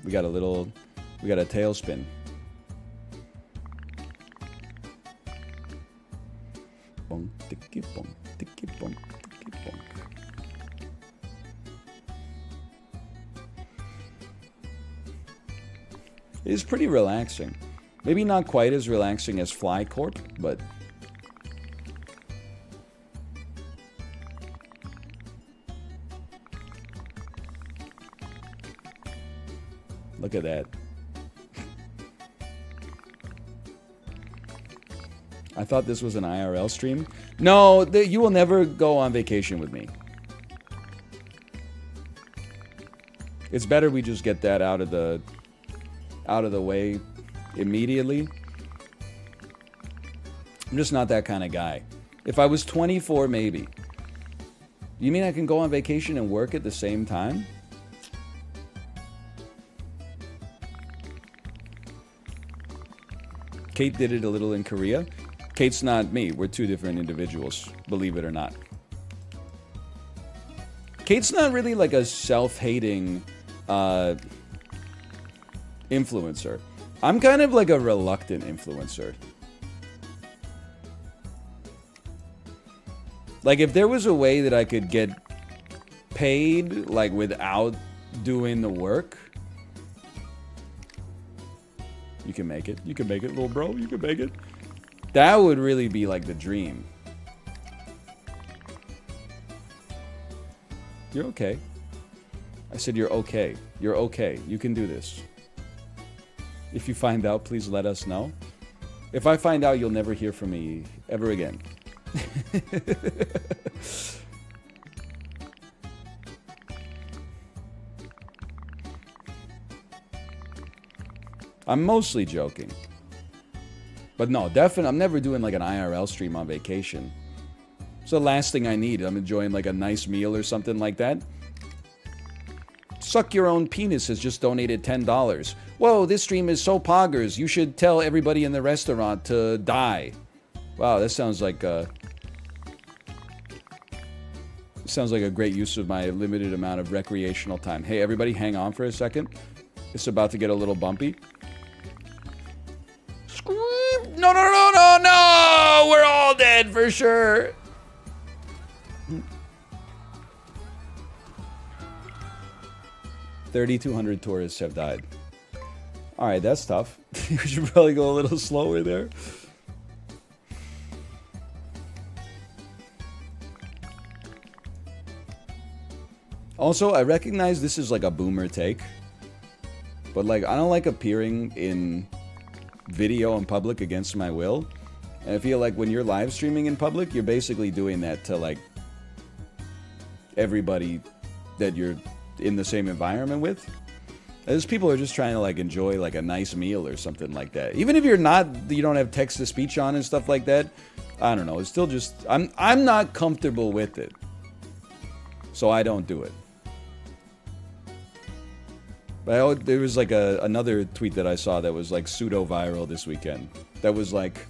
Speaker 1: We got a tailspin. Bonk, ticky, bonk, ticky, bonk, ticky, bonk. It is pretty relaxing. Maybe not quite as relaxing as Fly Corp, but... Look at that. I thought this was an IRL stream. No, you will never go on vacation with me. It's better we just get that out of the way immediately. I'm just not that kind of guy. If I was 24, maybe. You mean I can go on vacation and work at the same time? Kate did it a little in Korea. Kate's not me. We're two different individuals, believe it or not. Kate's not really like a self-hating influencer. I'm kind of like a reluctant influencer. Like, if there was a way that I could get paid, like, without doing the work... You can make it. You can make it, little bro. You can make it. That would really be, like, the dream. You're okay. I said you're okay. You're okay. You can do this. If you find out, please let us know. If I find out, you'll never hear from me ever again. I'm mostly joking. But no, definitely, I'm never doing like an IRL stream on vacation. It's the last thing I need. I'm enjoying like a nice meal or something like that. Suck Your Own Penis has just donated $10. Whoa, this stream is so poggers. You should tell everybody in the restaurant to die. Wow, that sounds like a great use of my limited amount of recreational time. Hey, everybody, hang on for a second. It's about to get a little bumpy. No, no, no, no, no! We're all dead for sure. 3,200 tourists have died. Alright, that's tough. We should probably go a little slower there. Also, I recognize this is like a boomer take. But like, I don't like appearing in video in public against my will. And I feel like when you're live streaming in public, you're basically doing that to like everybody that you're in the same environment with. Those people are just trying to like enjoy like a nice meal or something like that. Even if you don't have text to speech on and stuff like that. I don't know. It's still just, I'm not comfortable with it. So I don't do it. But there was like another tweet that I saw that was like pseudo-viral this weekend. That was like,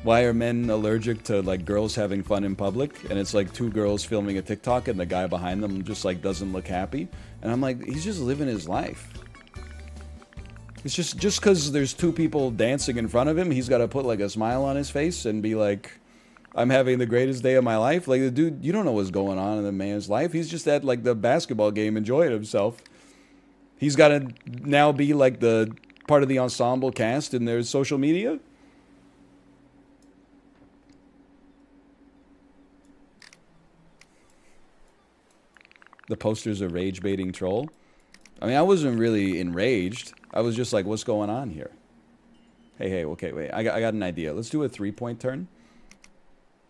Speaker 1: why are men allergic to like girls having fun in public? And it's like two girls filming a TikTok and the guy behind them just like doesn't look happy. And I'm like, he's just living his life. It's just because there's two people dancing in front of him, he's got to put like a smile on his face and be like, I'm having the greatest day of my life. Like, the dude, you don't know what's going on in the man's life. He's just at like the basketball game enjoying himself. He's got to now be like the part of the ensemble cast in their social media. The poster's a rage-baiting troll. I mean, I wasn't really enraged. I was just like, what's going on here? Hey, okay, wait. I got an idea. Let's do a three-point turn.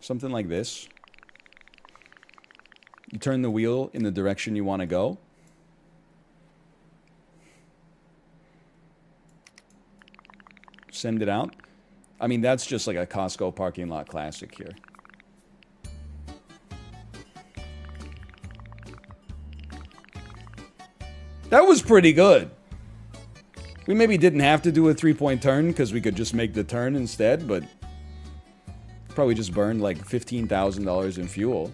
Speaker 1: Something like this. You turn the wheel in the direction you want to go. Send it out. I mean, that's just like a Costco parking lot classic here. That was pretty good. We maybe didn't have to do a three-point turn because we could just make the turn instead, but probably just burned like $15,000 in fuel.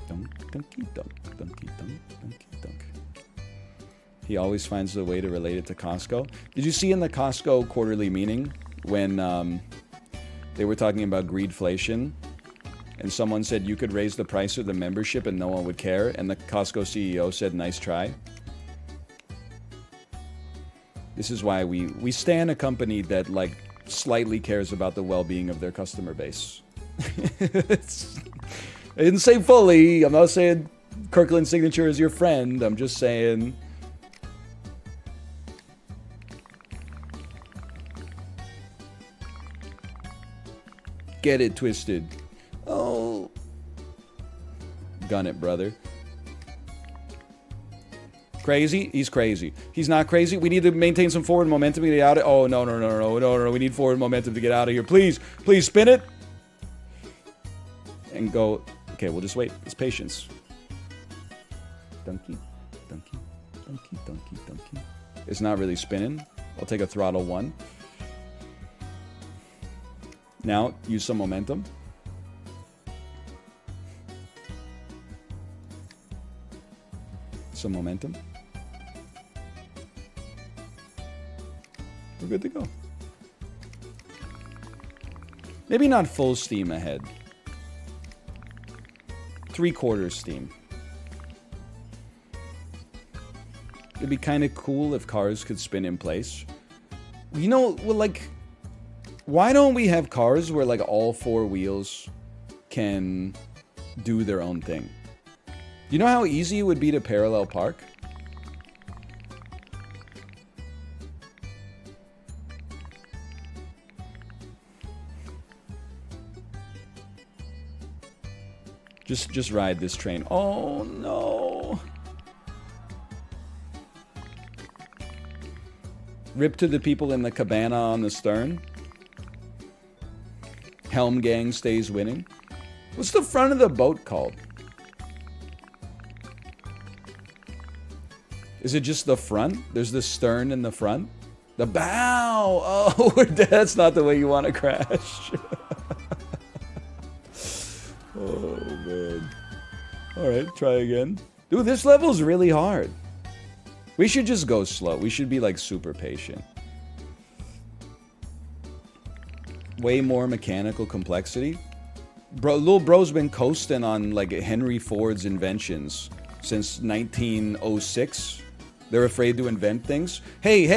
Speaker 1: Dunk, dunky, dunk, dunky, dunk, dunky, dunk. He always finds a way to relate it to Costco. Did you see in the Costco quarterly meeting when they were talking about greedflation, and someone said you could raise the price of the membership and no one would care, and the Costco CEO said, nice try? This is why we stand a company that, like, slightly cares about the well-being of their customer base. I didn't say fully. I'm not saying Kirkland Signature is your friend. I'm just saying... Get it twisted. Oh. Gun it, brother. Crazy? He's crazy. He's not crazy. We need to maintain some forward momentum to get out of... Oh, no, no, no, no, no, no. We need forward momentum to get out of here. Please, please spin it. And go... Okay, we'll just wait. It's patience. Donkey, donkey, donkey, donkey, donkey. It's not really spinning. I'll take a throttle 1. Now, use some momentum. Some momentum. We're good to go. Maybe not full steam ahead. 3/4 steam. It'd be kind of cool if cars could spin in place. You know, well, like... Why don't we have cars where, like, all 4 wheels can do their own thing? You know how easy it would be to parallel park? Just ride this train. Oh, no. Rip to the people in the cabana on the stern. Helm gang stays winning. What's the front of the boat called? Is it just the front? There's the stern in the front? The bow! Oh, that's not the way you want to crash. Oh, man. Alright, try again. Dude, this level's really hard. We should just go slow. We should be, like, super patient. Way more mechanical complexity. Bro, little bro's been coasting on, like, Henry Ford's inventions since 1906. They're afraid to invent things. Hey,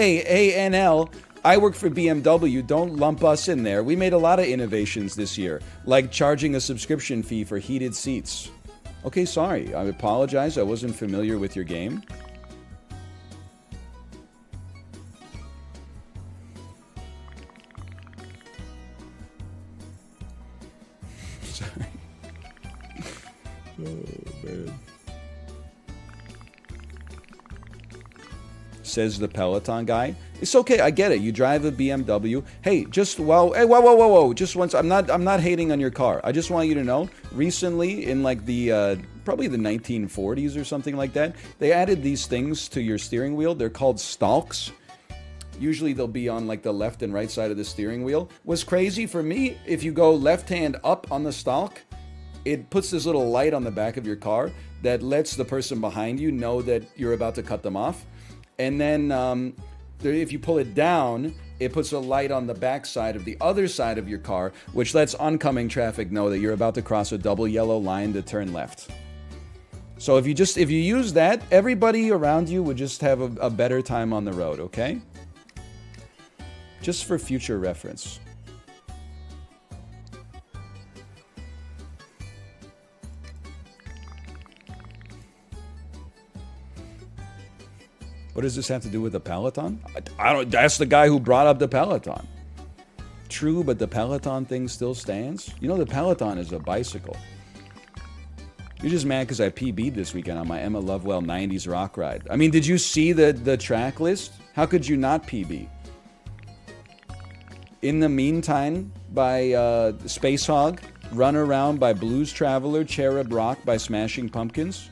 Speaker 1: NL, I work for BMW. Don't lump us in there. We made a lot of innovations this year, like charging a subscription fee for heated seats. Okay, sorry. I apologize. I wasn't familiar with your game. Sorry. Oh, man. Says the Peloton guy. It's okay, I get it. You drive a BMW. Hey, just hey, whoa. Just once, I'm not hating on your car. I just want you to know, recently in like the probably the 1940s or something like that, they added these things to your steering wheel. They're called stalks. Usually they'll be on like the left and right side of the steering wheel. What's crazy for me, if you go left hand up on the stalk, it puts this little light on the back of your car that lets the person behind you know that you're about to cut them off. And then if you pull it down, it puts a light on the back side of the other side of your car, which lets oncoming traffic know that you're about to cross a double yellow line to turn left. So if you use that, everybody around you would just have a better time on the road, okay? Just for future reference. What does this have to do with the Peloton? I don't. That's the guy who brought up the Peloton. True, but the Peloton thing still stands. You know, the Peloton is a bicycle. You're just mad because I PB'd this weekend on my Emma Lovewell 90s rock ride. I mean, did you see the track list? How could you not PB? In the Meantime by Space Hog. Run Around by Blues Traveler. Cherub Rock by Smashing Pumpkins.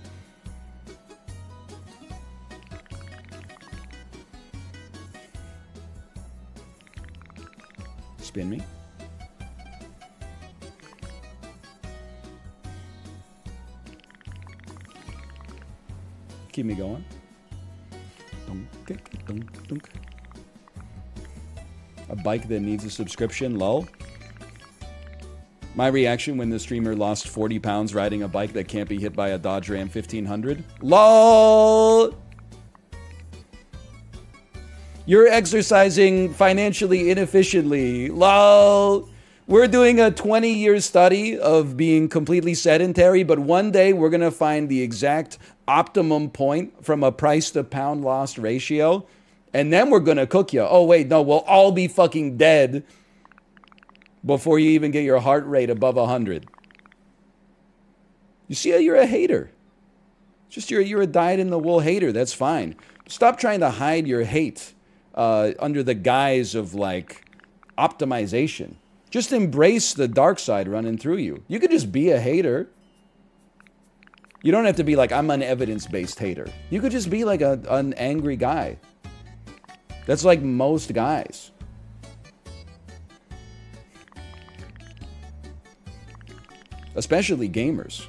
Speaker 1: Spin me. Keep me going. A bike that needs a subscription, lol. My reaction when the streamer lost 40 pounds riding a bike that can't be hit by a Dodge Ram 1500. LOL! You're exercising financially inefficiently. LOL! We're doing a 20-year study of being completely sedentary, but one day we're going to find the exact optimum point from a price to pound lost ratio, and then we're going to cook you. Oh, wait, no, we'll all be fucking dead before you even get your heart rate above 100. You see how you're a hater. Just you're a dyed-in-the-wool hater. That's fine. Stop trying to hide your hate under the guise of, like, optimization. Just embrace the dark side running through you. You could just be a hater. You don't have to be like, I'm an evidence-based hater. You could just be like an angry guy. That's like most guys. Especially gamers.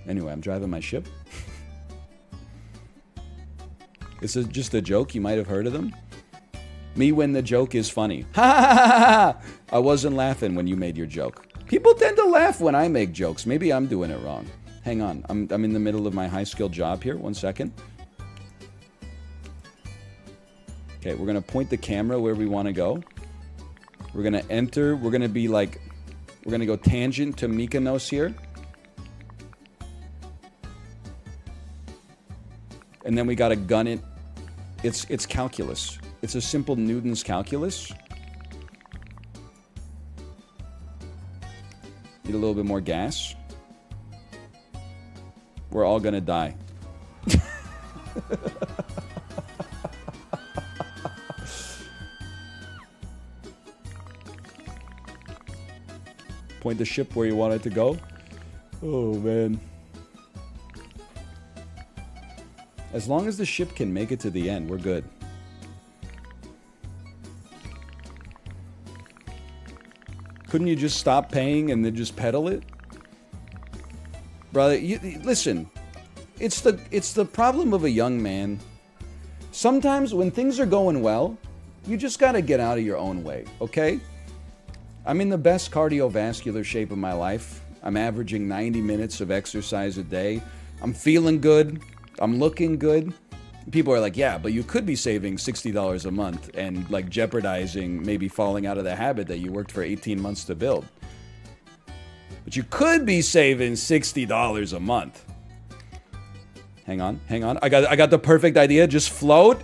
Speaker 1: Anyway, I'm driving my ship. This is just a joke. You might have heard of them. Me when the joke is funny. Ha ha ha ha ha! I wasn't laughing when you made your joke. People tend to laugh when I make jokes. Maybe I'm doing it wrong. Hang on. I'm in the middle of my high-skilled job here. 1 second. Okay, we're going to point the camera where we want to go. We're going to enter. We're going to be like... We're going to go tangent to Mykonos here. And then we got to gun it. It's calculus. It's a simple Newton's calculus. Need a little bit more gas. We're all gonna die. Point the ship where you want it to go. Oh, man. As long as the ship can make it to the end, we're good. Couldn't you just stop paying and then just pedal it? Brother, listen. It's the problem of a young man. Sometimes when things are going well, you just gotta get out of your own way, okay? I'm in the best cardiovascular shape of my life. I'm averaging 90 minutes of exercise a day. I'm feeling good. I'm looking good. People are like, yeah, but you could be saving $60 a month and like jeopardizing maybe falling out of the habit that you worked for 18 months to build. But you could be saving $60 a month. Hang on, hang on. I got the perfect idea. Just float.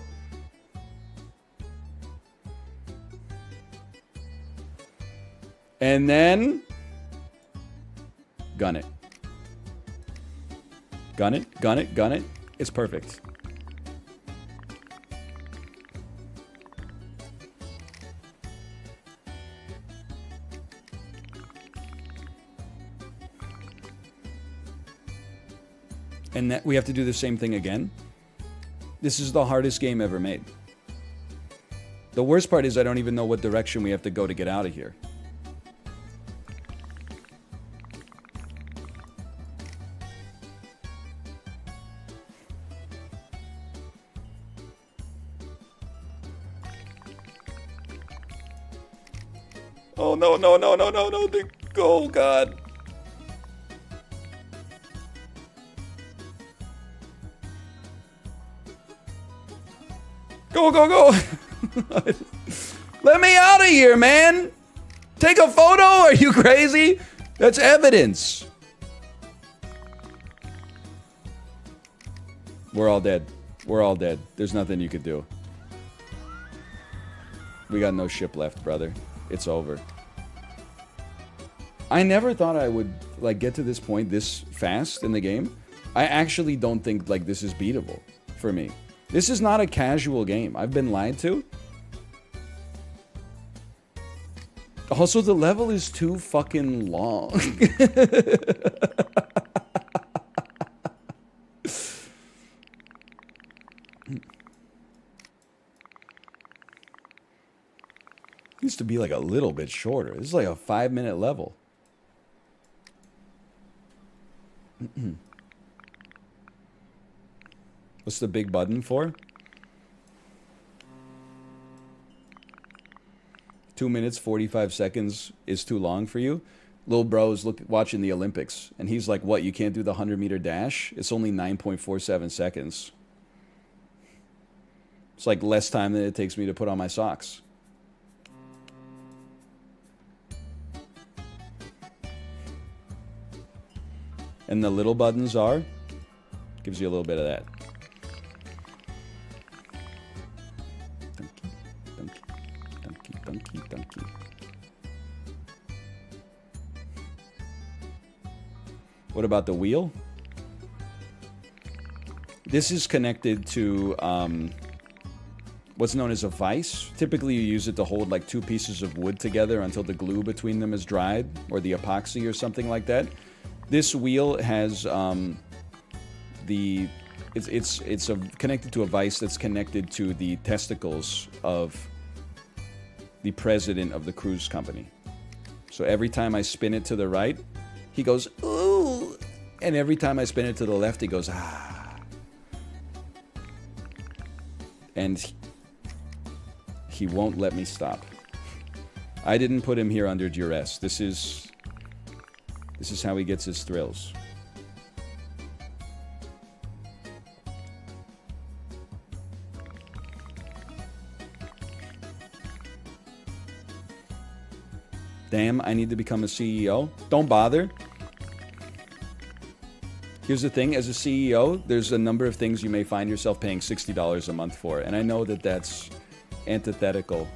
Speaker 1: And then gun it. Gun it, gun it, gun it. It's perfect. And that we have to do the same thing again. This is the hardest game ever made. The worst part is I don't even know what direction we have to go to get out of here. Oh, no, no, no, no, no, no. Oh, God. Go, go, go. Let me out of here, man. Take a photo? Are you crazy? That's evidence. We're all dead. We're all dead. There's nothing you could do. We got no ship left, brother. It's over. I never thought I would like get to this point this fast in the game. I actually don't think like this is beatable for me. This is not a casual game. I've been lied to. Also, the level is too fucking long. Used to be like a little bit shorter. This is like a 5-minute level. What's the big button for? 2 minutes, 45 seconds is too long for you? Little bro's watching the Olympics, and he's like, what, you can't do the 100-meter dash? It's only 9.47 seconds. It's like less time than it takes me to put on my socks. And the little buttons are, gives you a little bit of that. Donkey. What about the wheel? This is connected to what's known as a vise. Typically you use it to hold like 2 pieces of wood together until the glue between them is dried, or the epoxy or something like that. This wheel has connected to a vise that's connected to the testicles of the president of the cruise company. So every time I spin it to the right, he goes, ooh. And every time I spin it to the left, he goes, ah. And he won't let me stop. I didn't put him here under duress. This is how he gets his thrills. Damn, I need to become a CEO. Don't bother. Here's the thing, as a CEO, there's a number of things you may find yourself paying $60 a month for. And I know that that's antithetical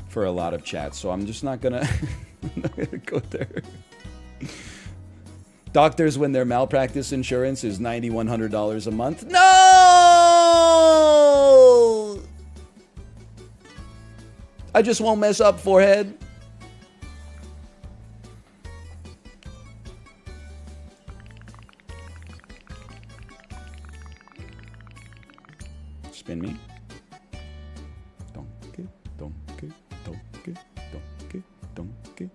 Speaker 1: for a lot of chats, so I'm just not gonna, go there. Doctors, when their malpractice insurance is $9,100 a month. No! I just won't mess up, forehead. Spin me. Donkey, donkey, donkey, donkey, donkey.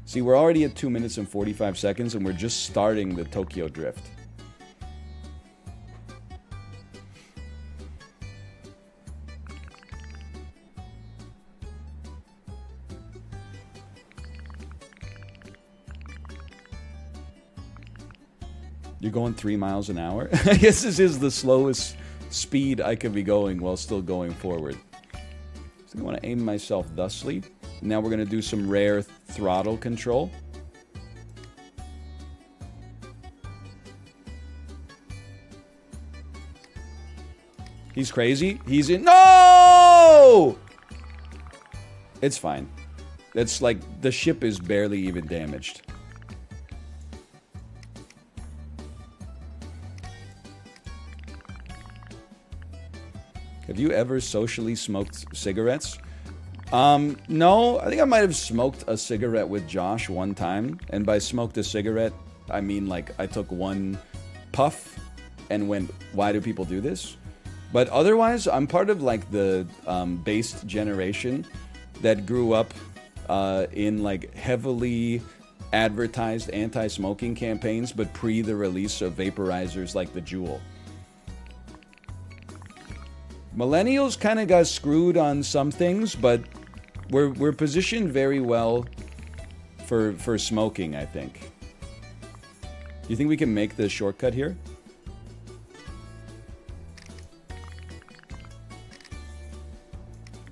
Speaker 1: See, we're already at 2 minutes and 45 seconds, and we're just starting the Tokyo Drift. You're going 3 miles an hour? I guess this is the slowest speed I could be going while still going forward. So I want to aim myself thusly. Now we're going to do some rare throttle control. He's crazy. He's in. No! It's fine. It's like the ship is barely even damaged. Have you ever socially smoked cigarettes? No. I think I might have smoked a cigarette with Josh one time. And by smoked a cigarette, I mean like I took one puff and went, why do people do this? But otherwise, I'm part of like the based generation that grew up in like heavily advertised anti-smoking campaigns, but pre the release of vaporizers like the Juul. Millennials kind of got screwed on some things, but we're positioned very well for smoking, I think. Do you think we can make the shortcut here?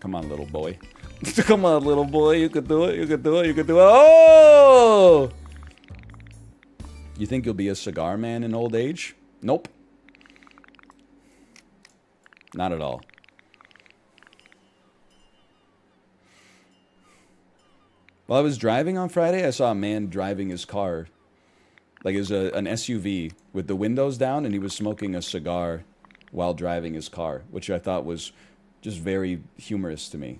Speaker 1: Come on, little boy. Come on, little boy. You could do it. You could do it. You could do it. Oh! You think you'll be a cigar man in old age? Nope. Not at all. While I was driving on Friday, I saw a man driving his car. Like it was an SUV with the windows down, and he was smoking a cigar while driving his car, which I thought was just very humorous to me.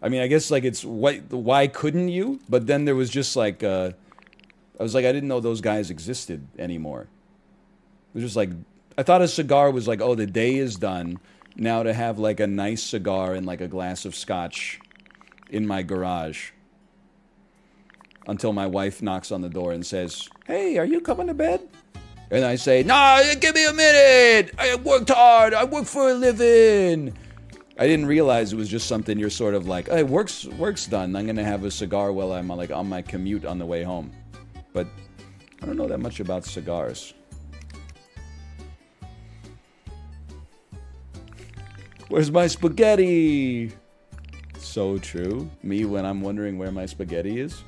Speaker 1: I mean, I guess like it's why couldn't you? But then there was just like I was like, I didn't know those guys existed anymore. It was just like, I thought a cigar was like, oh, the day is done. Now to have like a nice cigar and like a glass of scotch in my garage. until my wife knocks on the door and says, "Hey, are you coming to bed?" And I say, "Nah, give me a minute. I worked hard. I work for a living." I didn't realize it was just something you're sort of like, "Hey, work's done. I'm gonna have a cigar while I'm like on my commute on the way home." But I don't know that much about cigars. Where's my spaghetti? So true. Me when I'm wondering where my spaghetti is.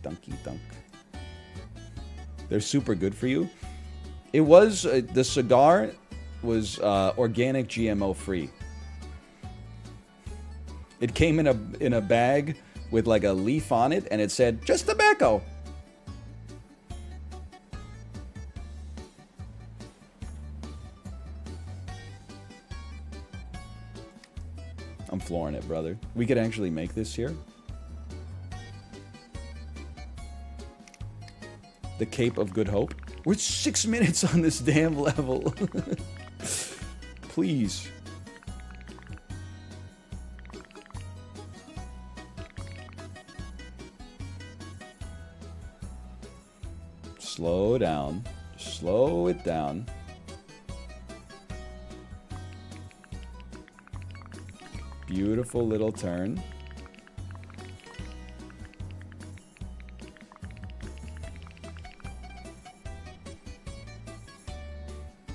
Speaker 1: Dunky, dunk. They're super good for you. It was, the cigar was organic GMO free. It came in a bag with like a leaf on it, and it said, "Just tobacco." I'm flooring it, brother. We could actually make this here. The Cape of Good Hope. We're 6 minutes on this damn level. Please. Slow down. Slow it down. Beautiful little turn.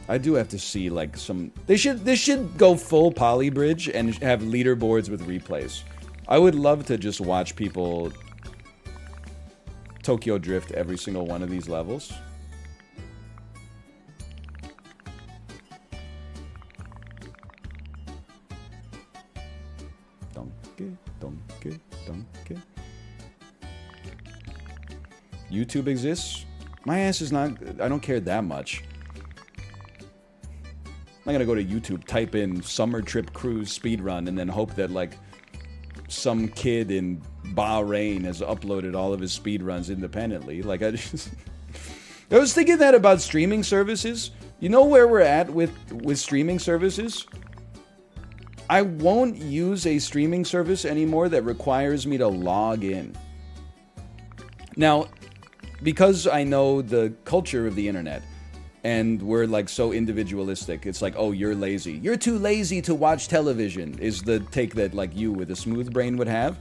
Speaker 1: I do have to see like some. They should go full poly bridge and have leaderboards with replays. I would love to just watch people Tokyo Drift every single one of these levels. Donkey. YouTube exists? My ass is not. I don't care that much. I'm not gonna go to YouTube, type in Summer Trip Cruise Speedrun, and then hope that, like, some kid in Bahrain has uploaded all of his speedruns independently. Like, I was thinking that about streaming services. You know where we're at with streaming services? I won't use a streaming service anymore that requires me to log in. Now, because I know the culture of the internet, and we're like so individualistic, it's like, oh, you're lazy. You're too lazy to watch television, is the take that like you with a smooth brain would have.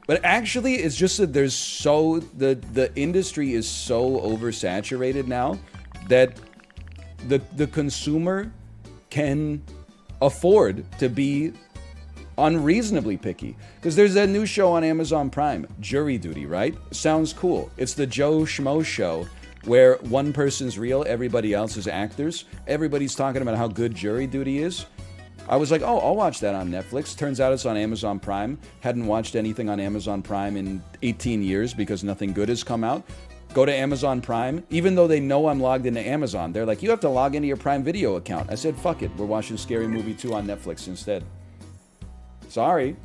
Speaker 1: But actually, it's just that there's so, the industry is so oversaturated now that the consumer can afford to be unreasonably picky. Because there's that new show on Amazon Prime, Jury Duty, right? Sounds cool. It's the Joe Schmo show, where one person's real, everybody else is actors. Everybody's talking about how good Jury Duty is. I was like, oh, I'll watch that on Netflix. Turns out it's on Amazon Prime. Hadn't watched anything on Amazon Prime in 18 years because nothing good has come out. Go to Amazon Prime. Even though they know I'm logged into Amazon, they're like, you have to log into your Prime Video account. I said, fuck it. We're watching Scary Movie 2 on Netflix instead. Sorry.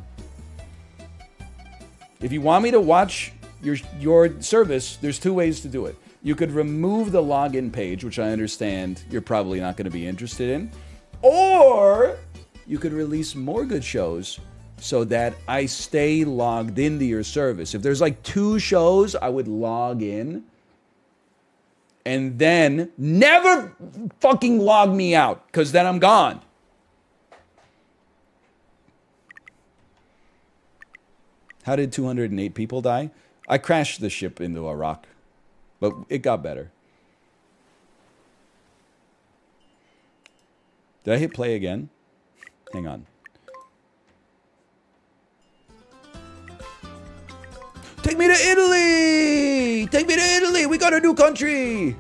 Speaker 1: If you want me to watch your service, there's two ways to do it. You could remove the login page, which I understand you're probably not going to be interested in. Or you could release more good shows so that I stay logged into your service. If there's like 2 shows, I would log in and then never fucking log me out, because then I'm gone. How did 208 people die? I crashed the ship into a rock. But it got better. Did I hit play again? Hang on. Take me to Italy! Take me to Italy! We got a new country!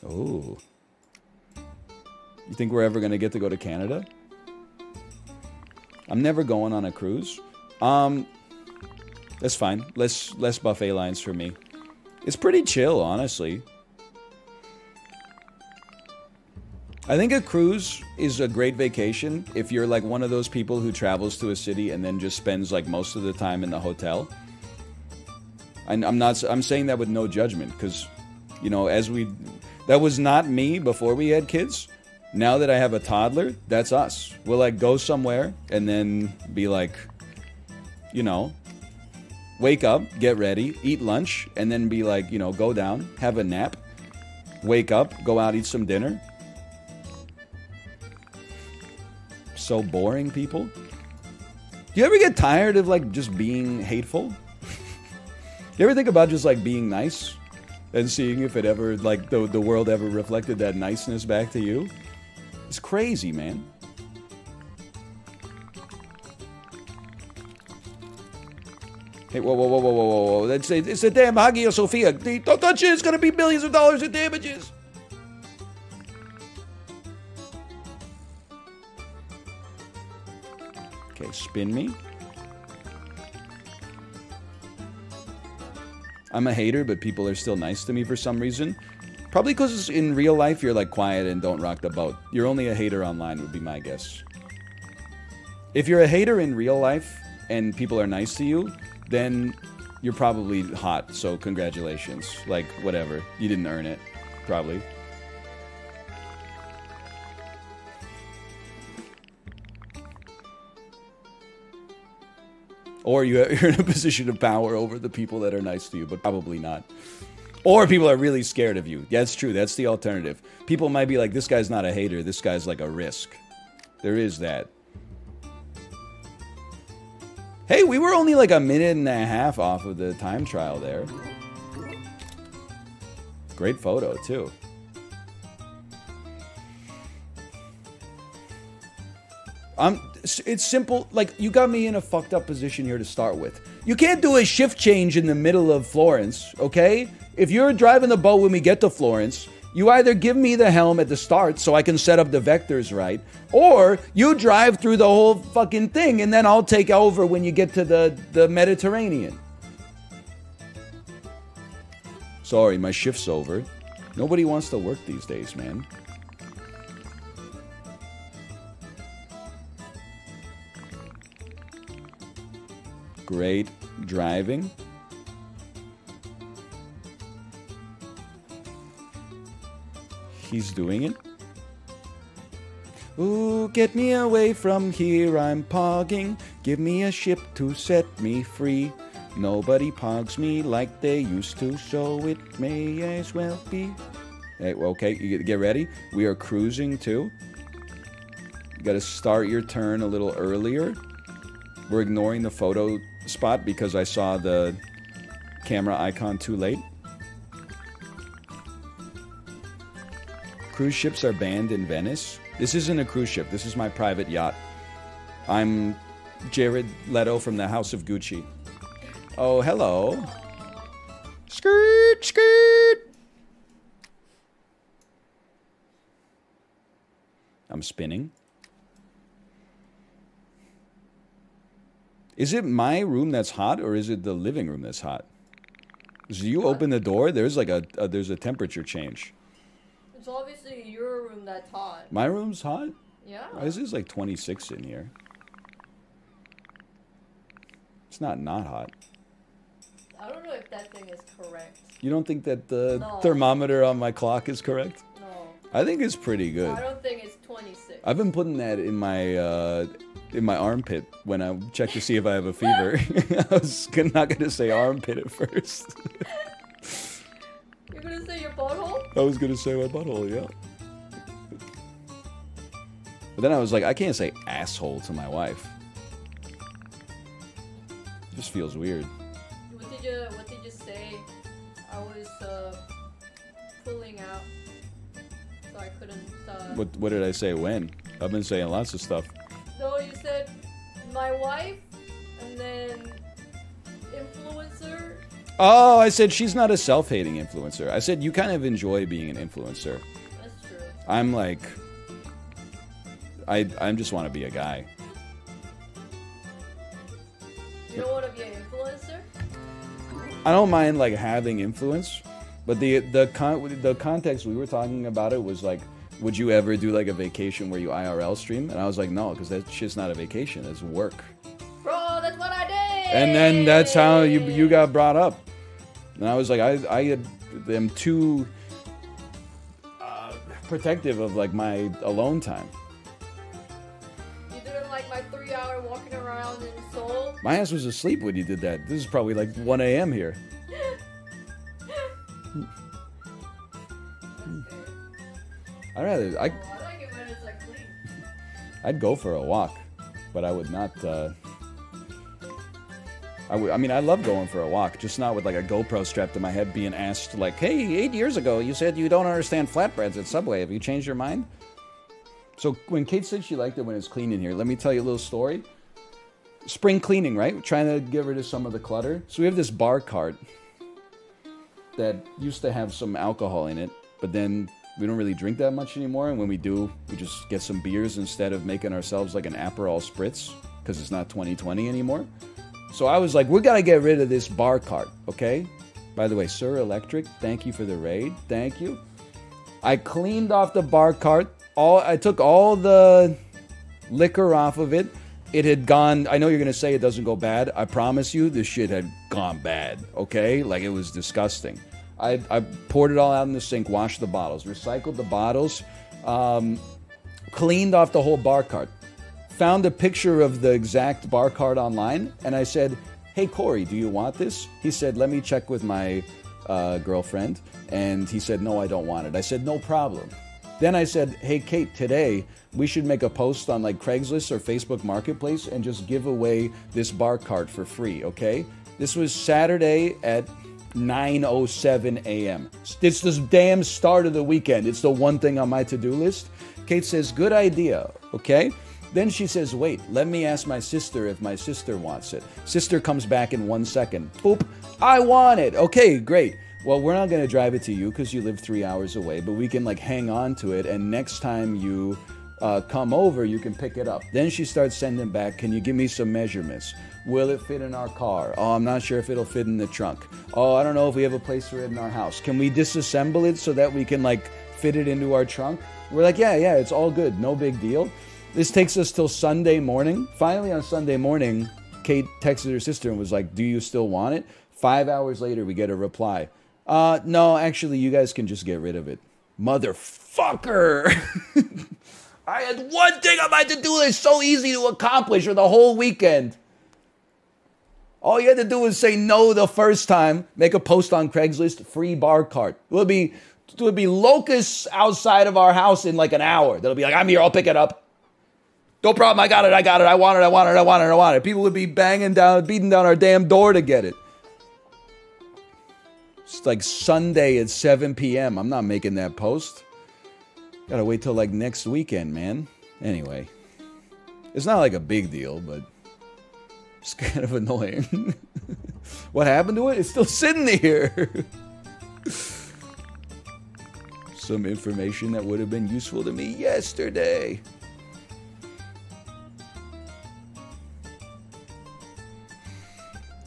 Speaker 1: Oh. You think we're ever going to get to go to Canada? I'm never going on a cruise. That's fine. Less buffet lines for me. It's pretty chill, honestly. I think a cruise is a great vacation if you're like one of those people who travels to a city and then just spends like most of the time in the hotel. I'm saying that with no judgment, because, you know, that was not me before we had kids. Now that I have a toddler, that's us. We'll like go somewhere and then be like, you know, wake up, get ready, eat lunch, and then be like, you know, go down, have a nap, wake up, go out, eat some dinner. So boring, people. Do you ever get tired of like just being hateful? You ever think about just like being nice and seeing if it ever, like, the world ever reflected that niceness back to you? It's crazy, man. Hey, whoa, whoa, whoa, whoa, whoa, whoa. It's a damn Hagia Sophia. Don't touch it. It's going to be millions of dollars in damages. Okay, spin me. I'm a hater, but people are still nice to me for some reason. Probably because in real life, you're like quiet and don't rock the boat. You're only a hater online would be my guess. If you're a hater in real life and people are nice to you, then you're probably hot. So congratulations. Like, whatever. You didn't earn it. Probably. Or you're in a position of power over the people that are nice to you, but probably not. Or people are really scared of you. That's true. That's the alternative. People might be like, this guy's not a hater. This guy's like a risk. There is that. Hey, we were only like a minute and a half off of the time trial there. Great photo, too. It's simple. Like, you got me in a fucked up position here to start with. You can't do a shift change in the middle of Florence, okay? If you're driving the boat when we get to Florence, you either give me the helm at the start so I can set up the vectors right, or you drive through the whole fucking thing and then I'll take over when you get to the Mediterranean. Sorry, my shift's over. Nobody wants to work these days, man. Great driving. He's doing it. Ooh, get me away from here, I'm pogging. Give me a ship to set me free. Nobody pogs me like they used to, so it may as well be. Hey, okay, you get ready. We are cruising too. You gotta start your turn a little earlier. We're ignoring the photo spot because I saw the camera icon too late. Cruise ships are banned in Venice. This isn't a cruise ship. This is my private yacht. I'm Jared Leto from the House of Gucci. Oh, hello. Skirt, skirt. I'm spinning. Is it my room that's hot, or is it the living room that's hot? So you open the door, there's like there's a temperature change.
Speaker 2: It's obviously your room that's hot.
Speaker 1: My room's hot?
Speaker 2: Yeah.
Speaker 1: Why is this like 26 in here? It's not hot.
Speaker 2: I don't know if that thing is correct.
Speaker 1: You don't think that the thermometer on my clock is correct?
Speaker 2: No.
Speaker 1: I think it's pretty good.
Speaker 2: I don't think it's 26.
Speaker 1: I've been putting that in my armpit when I check to see if I have a fever. I was not gonna say armpit at first.
Speaker 2: You're gonna say your butthole?
Speaker 1: I was gonna say my butthole, yeah. But then I was like, I can't say asshole to my wife. It just feels weird.
Speaker 2: What did you say? I was pulling out, so I couldn't.
Speaker 1: What did I say when? I've been saying lots of stuff.
Speaker 2: No, you said my wife, and then influencer.
Speaker 1: Oh, I said she's not a self-hating influencer. I said you kind of enjoy being an influencer.
Speaker 2: That's true.
Speaker 1: I'm like, I just want to be a guy.
Speaker 2: You don't want to be an influencer?
Speaker 1: I don't mind like having influence, but the context we were talking about it was like, would you ever do like a vacation where you IRL stream? And I was like, no, because that shit's not a vacation, it's work.
Speaker 2: Bro, that's what I did!
Speaker 1: And then that's how you got brought up. And I was like, I am too protective of like my alone time.
Speaker 2: You didn't like my 3-hour walking around in Seoul?
Speaker 1: My ass was asleep when you did that. This is probably like 1 a.m. here. I
Speaker 2: like it when it's like clean.
Speaker 1: I'd go for a walk, but I would not. I mean, I love going for a walk, just not with like a GoPro strapped to my head, being asked like, "Hey, 8 years ago, you said you don't understand flatbreads at Subway. Have you changed your mind?" So when Kate said she liked it when it's clean in here, let me tell you a little story. Spring cleaning, right? We're trying to get rid of some of the clutter. So we have this bar cart that used to have some alcohol in it, but then we don't really drink that much anymore. And when we do, we just get some beers instead of making ourselves like an Aperol Spritz, because it's not 2020 anymore. So I was like, we gotta get rid of this bar cart, okay? By the way, Sir Electric, thank you for the raid. Thank you. I cleaned off the bar cart. I took all the liquor off of it. It had gone, I know you're gonna say it doesn't go bad. I promise you, this shit had gone bad, okay? Like, it was disgusting. I poured it all out in the sink, washed the bottles, recycled the bottles, cleaned off the whole bar cart. Found a picture of the exact bar cart online, and I said, "Hey, Corey, do you want this?" He said, "Let me check with my girlfriend." And he said, "No, I don't want it." I said, "No problem." Then I said, "Hey, Kate, today we should make a post on like Craigslist or Facebook Marketplace and just give away this bar cart for free, okay?" This was Saturday at 9:07 a.m. It's the damn start of the weekend. It's the one thing on my to-do list. Kate says, "Good idea," okay? Then she says, "Wait, let me ask my sister if my sister wants it." Sister comes back in 1 second. Boop, "I want it." Okay, great. Well, we're not going to drive it to you because you live 3 hours away, but we can like hang on to it, and next time you come over, you can pick it up. Then she starts sending back, "Can you give me some measurements? Will it fit in our car? Oh, I'm not sure if it'll fit in the trunk. Oh, I don't know if we have a place for it in our house. Can we disassemble it so that we can like fit it into our trunk?" We're like, yeah, it's all good. No big deal. This takes us till Sunday morning. Finally, on Sunday morning, Kate texted her sister and was like, "Do you still want it?" 5 hours later, we get a reply. No, actually, you guys can just get rid of it." Motherfucker! I had one thing on my to-do list so easy to accomplish for the whole weekend. All you had to do was say no the first time, make a post on Craigslist, free bar cart. It would be locusts outside of our house in like an hour. They'll be like, "I'm here, I'll pick it up. No problem, I got it, I want it. People would be beating down our damn door to get it. It's like Sunday at 7 p.m. I'm not making that post. Gotta wait till like next weekend, man. Anyway, it's not like a big deal, but it's kind of annoying. What happened to it? It's still sitting here. Some information that would have been useful to me yesterday.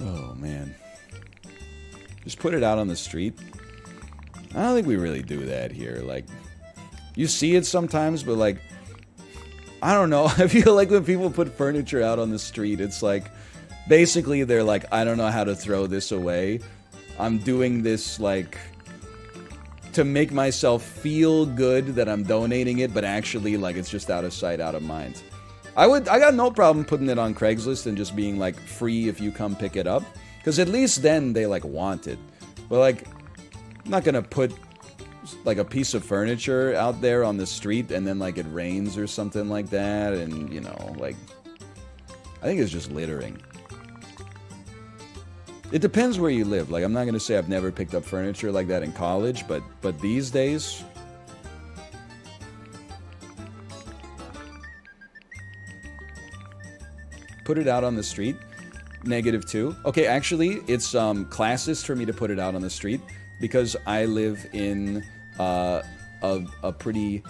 Speaker 1: Oh, man. Just put it out on the street. I don't think we really do that here. Like, you see it sometimes, but like, I don't know. I feel like when people put furniture out on the street, it's like, basically they're like, "I don't know how to throw this away. I'm doing this like to make myself feel good that I'm donating it, but actually like it's just out of sight, out of mind." I got no problem putting it on Craigslist and just being like free if you come pick it up, because at least then they like want it. But like, I'm not gonna put like a piece of furniture out there on the street and then like it rains or something like that, and you know, like, I think it's just littering. It depends where you live. Like, I'm not gonna say I've never picked up furniture like that in college, but these days, put it out on the street. -2. Okay, actually, it's classist for me to put it out on the street because I live in a pretty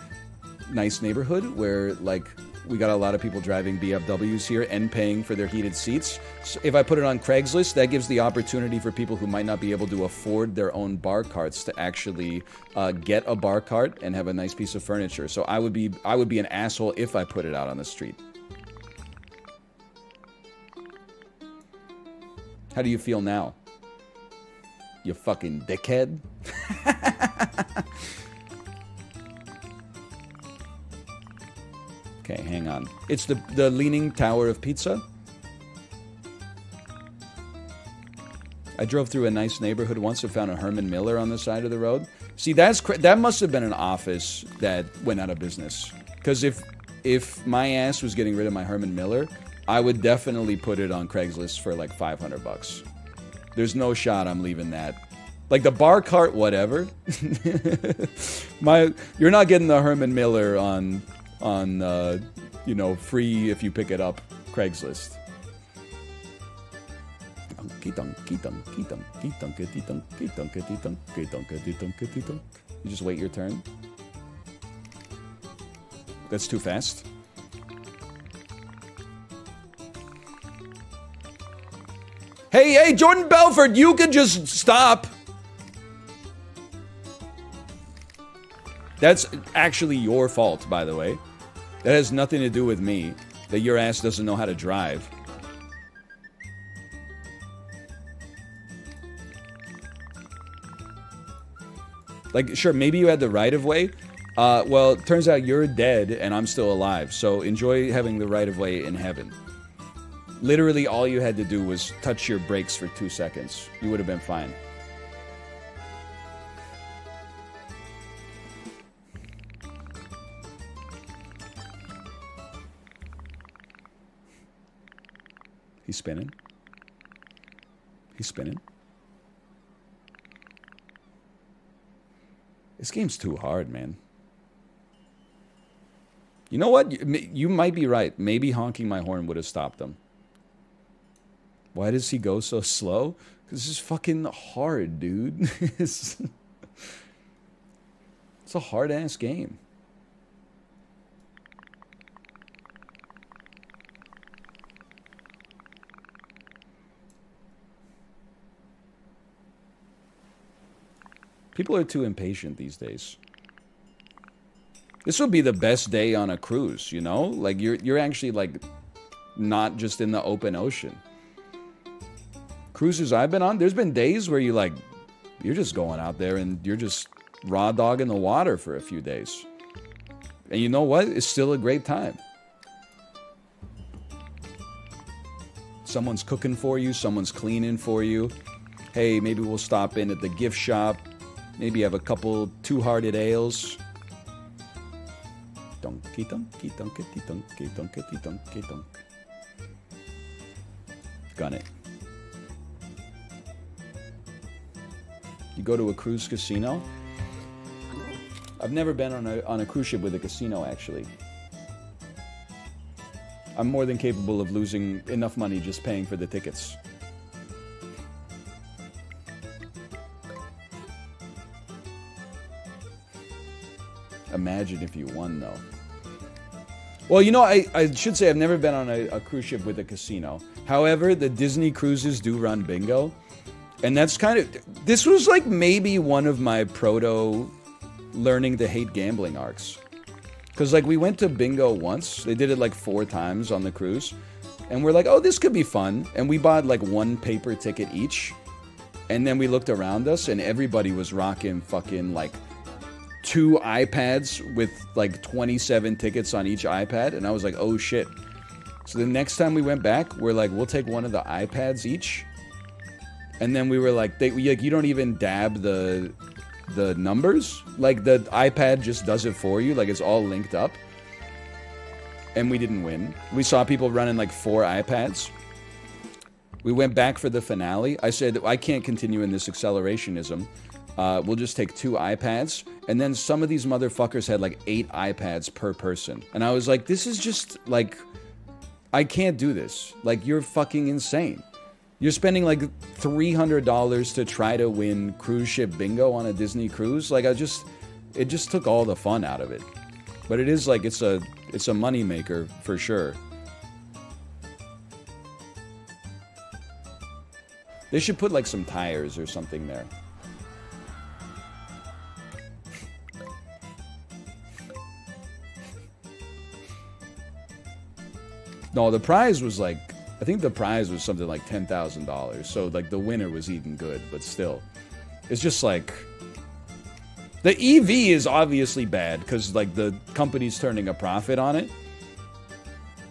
Speaker 1: nice neighborhood where, like, we got a lot of people driving BMWs here and paying for their heated seats. So if I put it on Craigslist, that gives the opportunity for people who might not be able to afford their own bar carts to actually get a bar cart and have a nice piece of furniture. So I would be an asshole if I put it out on the street. How do you feel now? You fucking dickhead. Okay, hang on. It's the Leaning Tower of Pizza. I drove through a nice neighborhood once and found a Herman Miller on the side of the road. See, that must have been an office that went out of business. Because if my ass was getting rid of my Herman Miller, I would definitely put it on Craigslist for like $500. There's no shot I'm leaving that. Like the bar cart, whatever. You're not getting the Herman Miller on you know, free if you pick it up Craigslist. You just wait your turn. That's too fast. Hey, Jordan Belfort, you could just stop. That's actually your fault, by the way. That has nothing to do with me. That your ass doesn't know how to drive. Like, sure, maybe you had the right of way. Well, it turns out you're dead and I'm still alive. So enjoy having the right of way in heaven. Literally, all you had to do was touch your brakes for 2 seconds. You would have been fine. He's spinning. He's spinning. This game's too hard, man. You know what? You might be right. Maybe honking my horn would have stopped him. Why does he go so slow? Because this is fucking hard, dude. It's a hard-ass game. People are too impatient these days. This would be the best day on a cruise, you know? Like, you're actually, like, not just in the open ocean. Cruises I've been on, there's been days where you're just going out there and you're just raw dogging the water for a few days. And you know what? It's still a great time. Someone's cooking for you, someone's cleaning for you. Hey, maybe we'll stop in at the gift shop. Maybe have a couple two-hearted ales. Donkey, donkey, donkey, donkey, donkey, donkey, donkey. Gun it. You go to a cruise casino? I've never been on a cruise ship with a casino, actually. I'm more than capable of losing enough money just paying for the tickets. Imagine if you won, though. Well, you know, I should say I've never been on a cruise ship with a casino. However, the Disney cruises do run bingo. And that's kind of... This was like maybe one of my proto learning to hate gambling arcs. Because like we went to bingo once. They did it like 4 times on the cruise. And we're like, oh, this could be fun. And we bought like 1 paper ticket each. And then we looked around us and everybody was rocking fucking like 2 iPads with like 27 tickets on each iPad. And I was like, oh shit. So the next time we went back, we're like, we'll take one of the iPads each. And then we were like, you don't even dab the numbers. Like the iPad just does it for you. Like it's all linked up. And we didn't win. We saw people running like 4 iPads. We went back for the finale. I said, I can't continue in this accelerationism. We'll just take 2 iPads. And then some of these motherfuckers had like 8 iPads per person. And I was like, this is just like, I can't do this. Like, you're fucking insane. You're spending like $300 to try to win cruise ship bingo on a Disney cruise. Like, it just took all the fun out of it. But it is like, it's a money maker for sure. They should put like some tires or something there. No, the prize was like, I think the prize was something like $10,000. So like the winner was eating good, but still. It's just like... The EV is obviously bad, because, like, the company's turning a profit on it.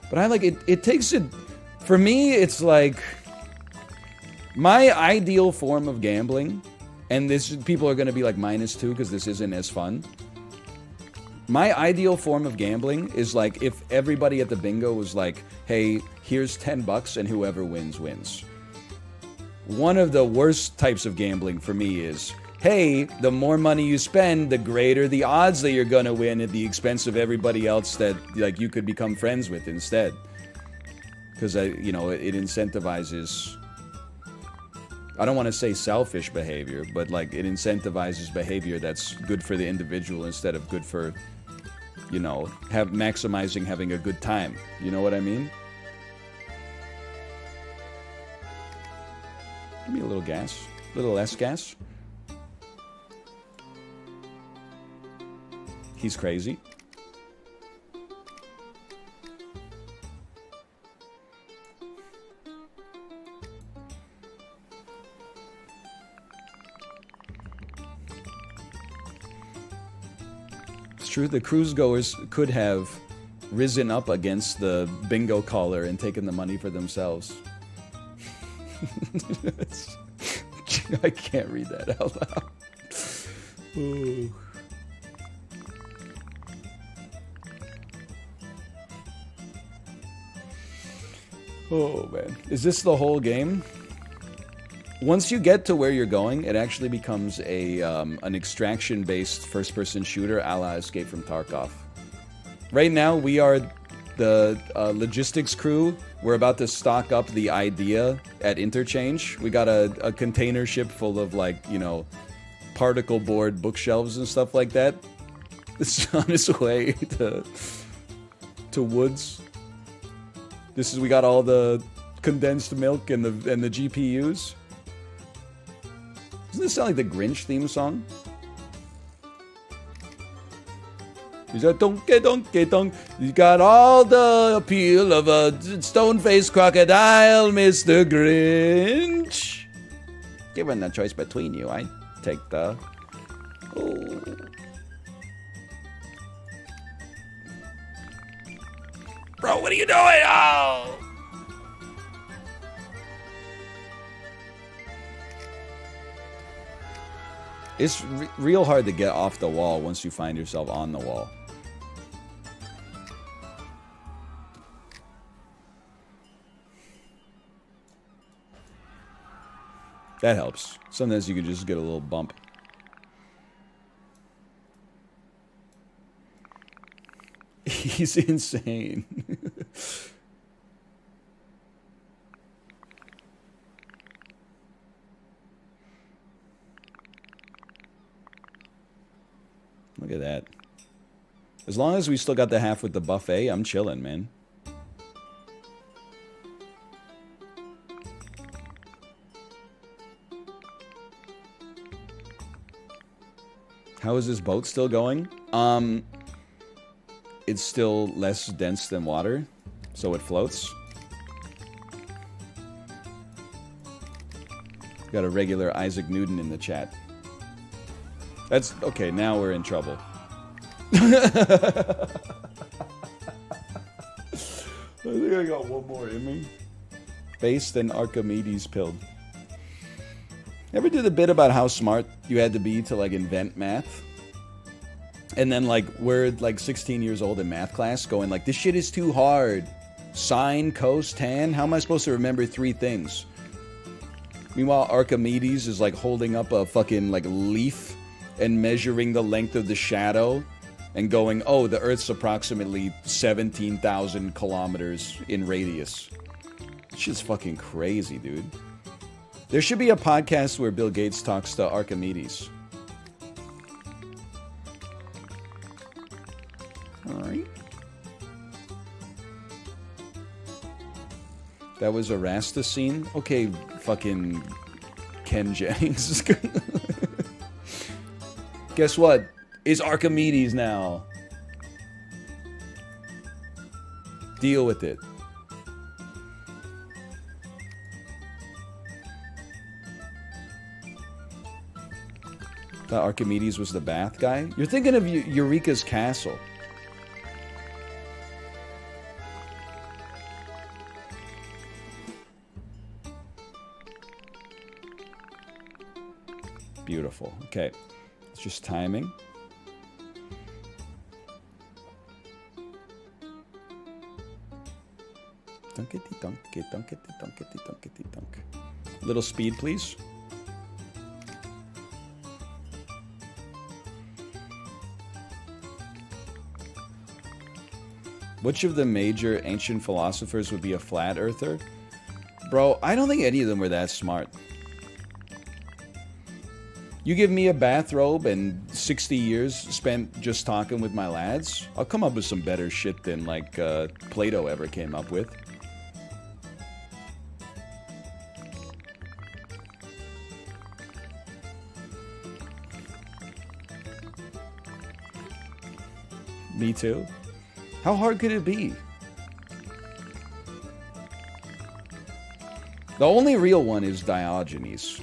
Speaker 1: But I like it. It takes it... For me, it's like... My ideal form of gambling... And this people are going to be like -2 because this isn't as fun. My ideal form of gambling is like if everybody at the bingo was like, hey, here's $10 and whoever wins, wins. One of the worst types of gambling for me is, hey, the more money you spend, the greater the odds that you're going to win at the expense of everybody else that like you could become friends with instead. Because, you know, it incentivizes... I don't want to say selfish behavior, but like it incentivizes behavior that's good for the individual instead of good for, you know, maximizing having a good time. You know what I mean? Give me a little gas. A little less gas. He's crazy. True, the cruise goers could have risen up against the bingo caller and taken the money for themselves. I can't read that out loud. Ooh. Oh man, is this the whole game? Once you get to where you're going, it actually becomes a an extraction-based first-person shooter a la Escape from Tarkov. Right now, we are the logistics crew. We're about to stock up the idea at Interchange. We got a container ship full of, like, you know, particle board bookshelves and stuff like that. It's on its way to Woods. We got all the condensed milk and the GPUs. Doesn't this sound like the Grinch theme song? He's a donkey, donkey, donk. You got all the appeal of a stone-faced crocodile, Mr. Grinch. Given the choice between you, I take the... Oh. Bro, what are you doing? Oh! It's real hard to get off the wall once you find yourself on the wall. That helps. Sometimes you can just get a little bump. He's insane. Look at that. As long as we still got the half with the buffet, I'm chilling, man. How is this boat still going? It's still less dense than water, so it floats. Got a regular Isaac Newton in the chat. That's okay, now we're in trouble. I think I got one more in me. Based and Archimedes pilled. Ever did a bit about how smart you had to be to like invent math? And then like we're like 16 years old in math class going like, this shit is too hard. Sine, cos, tan, how am I supposed to remember 3 things? Meanwhile, Archimedes is like holding up a fucking like leaf and measuring the length of the shadow and going, oh, the Earth's approximately 17,000 kilometers in radius. This shit's fucking crazy, dude. There should be a podcast where Bill Gates talks to Archimedes. Alright. That was a Rasta scene? Okay, fucking Ken Jennings. Guess what? It's Archimedes now. Deal with it. Thought Archimedes was the bath guy. You're thinking of Eureka's castle. Beautiful. Okay. It's just timing. Dunkety dunkety dunkety dunkety dunkety dunk. Little speed, please. Which of the major ancient philosophers would be a flat earther? Bro, I don't think any of them were that smart. You give me a bathrobe and 60 years spent just talking with my lads, I'll come up with some better shit than, like, Plato ever came up with. Me too. How hard could it be? The only real one is Diogenes.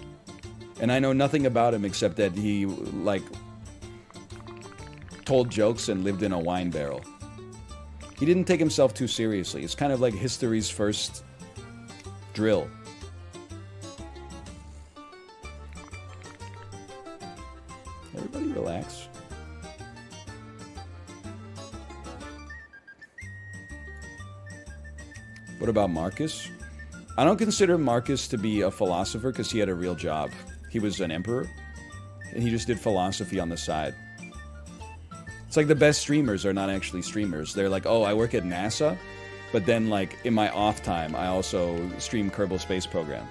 Speaker 1: And I know nothing about him except that he, like, told jokes and lived in a wine barrel. He didn't take himself too seriously. It's kind of like history's first drill. Everybody relax. What about Marcus? I don't consider Marcus to be a philosopher because he had a real job. He was an emperor, and he just did philosophy on the side. It's like the best streamers are not actually streamers. They're like, oh, I work at NASA, but then, like, in my off time, I also stream Kerbal Space Program.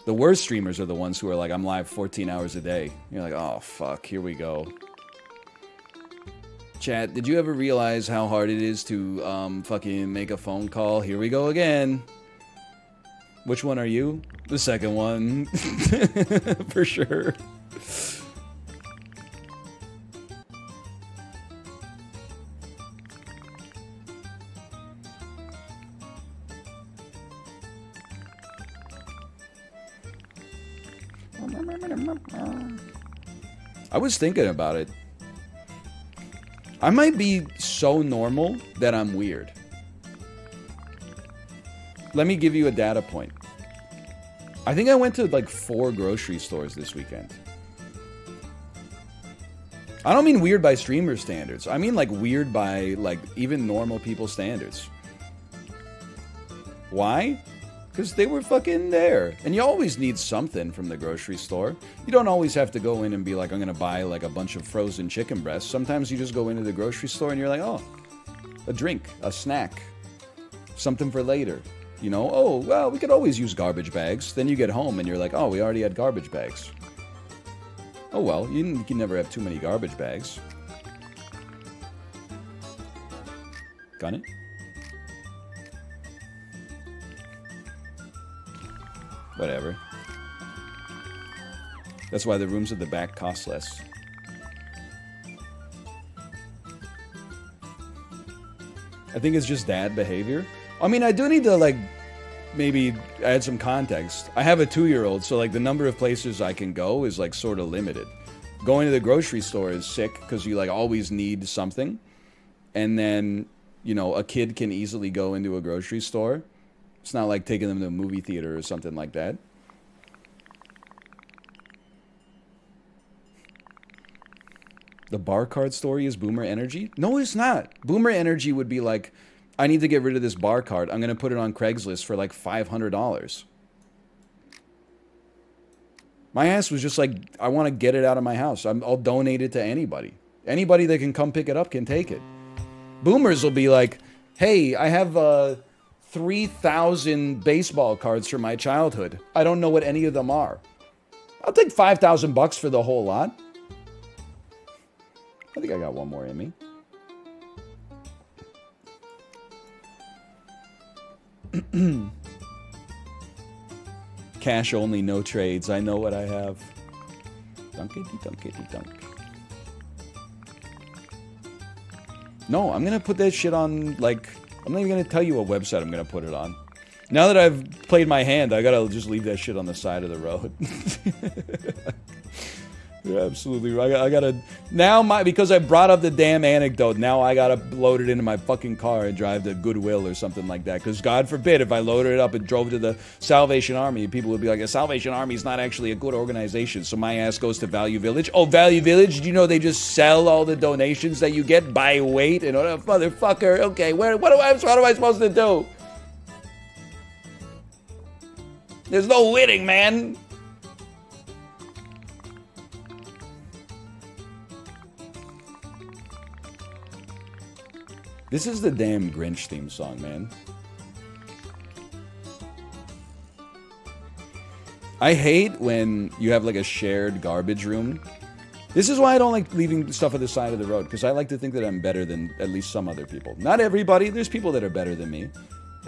Speaker 1: The worst streamers are the ones who are like, I'm live 14 hours a day. You're like, oh, fuck, here we go. Chat, did you ever realize how hard it is to fucking make a phone call? Here we go again. Which one are you? The second one. For sure. I was thinking about it. I might be so normal that I'm weird. Let me give you a data point. I think I went to like 4 grocery stores this weekend. I don't mean weird by streamer standards. I mean like weird by like even normal people standards. Why? Because they were fucking there. And you always need something from the grocery store. You don't always have to go in and be like, I'm going to buy like a bunch of frozen chicken breasts. Sometimes you just go into the grocery store and you're like, oh, a drink, a snack, something for later. You know, oh, well, we could always use garbage bags. Then you get home and you're like, oh, we already had garbage bags. Oh, well, you can never have too many garbage bags. Got it? Whatever. That's why the rooms at the back cost less. I think it's just dad behavior. I mean, I do need to, like, maybe add some context. I have a 2-year-old, so, like, the number of places I can go is, like, sort of limited. Going to the grocery store is sick, because you, like, always need something. And then, you know, a kid can easily go into a grocery store. It's not like taking them to a movie theater or something like that. The bar card story is Boomer Energy? No, it's not. Boomer Energy would be like, I need to get rid of this bar card. I'm going to put it on Craigslist for like $500. My ass was just like, I want to get it out of my house. I'll donate it to anybody. Anybody that can come pick it up can take it. Boomers will be like, hey, I have 3,000 baseball cards from my childhood. I don't know what any of them are. I'll take $5,000 for the whole lot. I think I got one more in me. Cash only, no trades. I know what I have. Dunkety dunkety dunk. No, I'm gonna put that shit on, like, I'm not even gonna tell you what website I'm gonna put it on. Now that I've played my hand, I gotta just leave that shit on the side of the road. You're absolutely right. I gotta now because I brought up the damn anecdote. Now I gotta load it into my fucking car and drive to Goodwill or something like that. Because God forbid if I loaded it up and drove to the Salvation Army, people would be like, "The Salvation Army is not actually a good organization." So my ass goes to Value Village. Oh, Value Village? Did you know they just sell all the donations that you get by weight? And motherfucker. Okay, what am I supposed to do? There's no winning, man. This is the damn Grinch theme song, man. I hate when you have like a shared garbage room. This is why I don't like leaving stuff at the side of the road, because I like to think that I'm better than at least some other people. Not everybody, there's people that are better than me.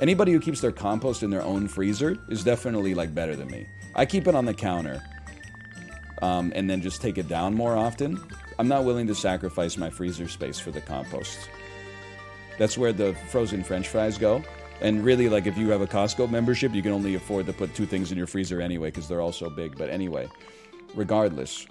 Speaker 1: Anybody who keeps their compost in their own freezer is definitely like better than me. I keep it on the counter, and then just take it down more often. I'm not willing to sacrifice my freezer space for the compost. That's where the frozen French fries go. And really, like, if you have a Costco membership, you can only afford to put 2 things in your freezer anyway, because they're all so big. But anyway, regardless.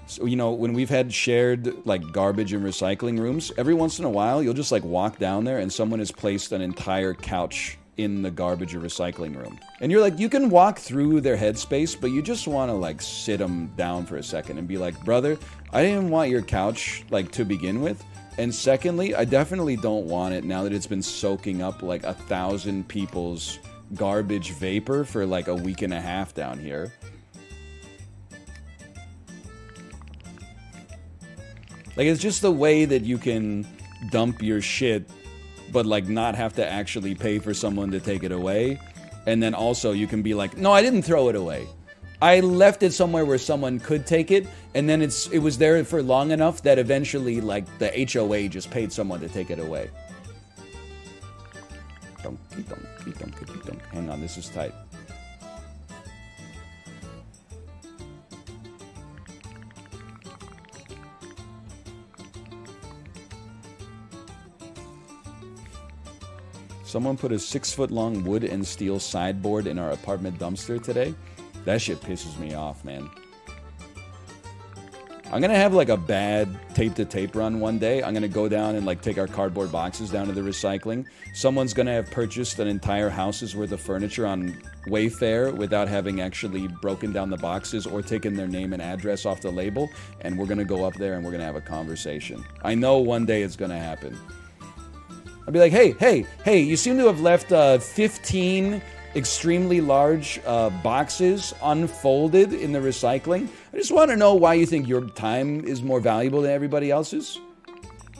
Speaker 1: So, you know, when we've had shared, like, garbage and recycling rooms, every once in a while, you'll just, like, walk down there and someone has placed an entire couch in the garbage or recycling room. And you're like, you can walk through their headspace, but you just want to, like, sit them down for a second and be like, brother, I didn't want your couch, like, to begin with. And secondly, I definitely don't want it now that it's been soaking up like 1,000 people's garbage vapor for like a week and a half down here. Like, it's just the way that you can dump your shit, but like not have to actually pay for someone to take it away. And then also you can be like, no, I didn't throw it away. I left it somewhere where someone could take it, and then it was there for long enough that eventually, like, the HOA just paid someone to take it away. Hang on, this is tight. Someone put a 6-foot-long wood and steel sideboard in our apartment dumpster today. That shit pisses me off, man. I'm gonna have like a bad tape-to-tape run one day. I'm gonna go down and like take our cardboard boxes down to the recycling. Someone's gonna have purchased an entire house's worth of furniture on Wayfair without having actually broken down the boxes or taken their name and address off the label. And we're gonna go up there and we're gonna have a conversation. I know one day it's gonna happen. I'll be like, hey, you seem to have left 15 extremely large boxes unfolded in the recycling. I just want to know why you think your time is more valuable than everybody else's.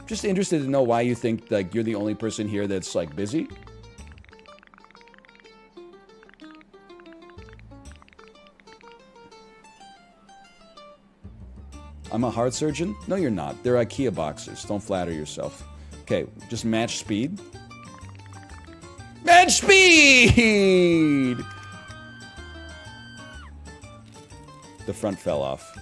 Speaker 1: Just interested to know why you think like you're the only person here that's like busy. I'm a heart surgeon? No, you're not. They're IKEA boxes. Don't flatter yourself. Okay, just match speed. Match speed! The front fell off.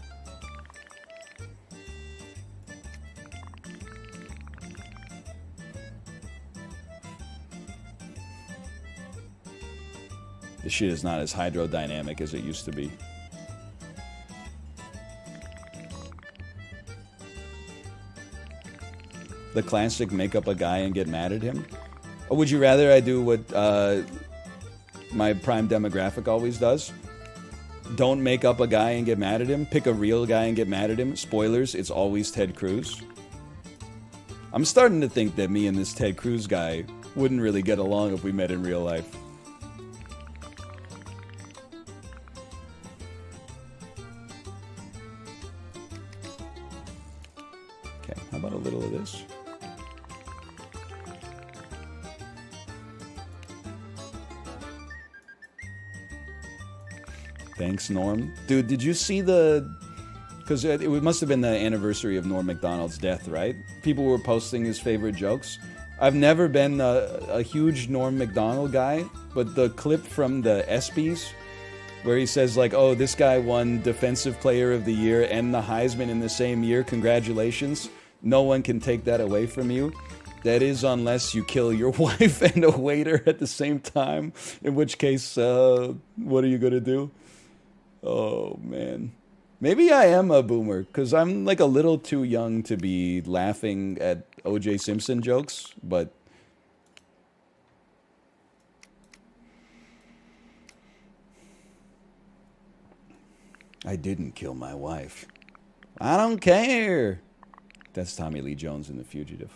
Speaker 1: This shit is not as hydrodynamic as it used to be. The classic make up a guy and get mad at him? Or would you rather I do what my prime demographic always does? Don't make up a guy and get mad at him. Pick a real guy and get mad at him. Spoilers, it's always Ted Cruz. I'm starting to think that me and this Ted Cruz guy wouldn't really get along if we met in real life. Okay, how about a little of this? Thanks, Norm. Dude, did you see the... Because it must have been the anniversary of Norm Macdonald's death, right? People were posting his favorite jokes. I've never been a huge Norm Macdonald guy, but the clip from the ESPYs, where he says, like, oh, this guy won Defensive Player of the Year and the Heisman in the same year. Congratulations. No one can take that away from you. That is, unless you kill your wife and a waiter at the same time. In which case, what are you gonna do? Oh, man. Maybe I am a boomer, because I'm like a little too young to be laughing at O.J. Simpson jokes, but... I didn't kill my wife. I don't care. That's Tommy Lee Jones in The Fugitive.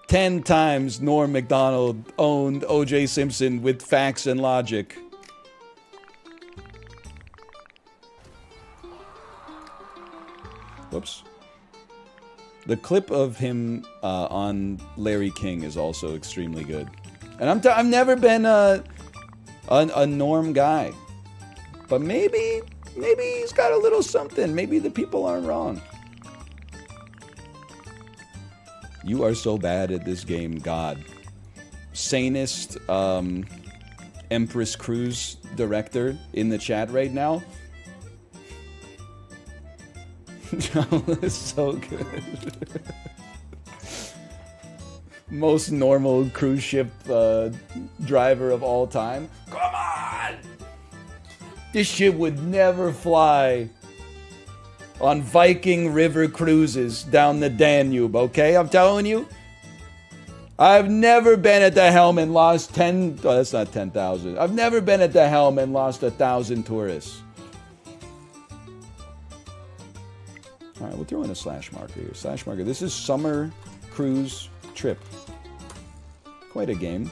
Speaker 1: 10 times Norm Macdonald owned O.J. Simpson with facts and logic. Whoops. The clip of him on Larry King is also extremely good. And I've never been a Norm guy. But maybe he's got a little something. Maybe the people aren't wrong. You are so bad at this game, God. Sanest Empress Cruise director in the chat right now. It's so good. Most normal cruise ship driver of all time. Come on! This ship would never fly on Viking River cruises down the Danube, okay? I'm telling you. I've never been at the helm and lost 10... Oh, that's not 10,000. I've never been at the helm and lost 1,000 tourists. All right, we'll throw in a slash marker here. Slash marker. This is Summer Cruise Trip. Quite a game.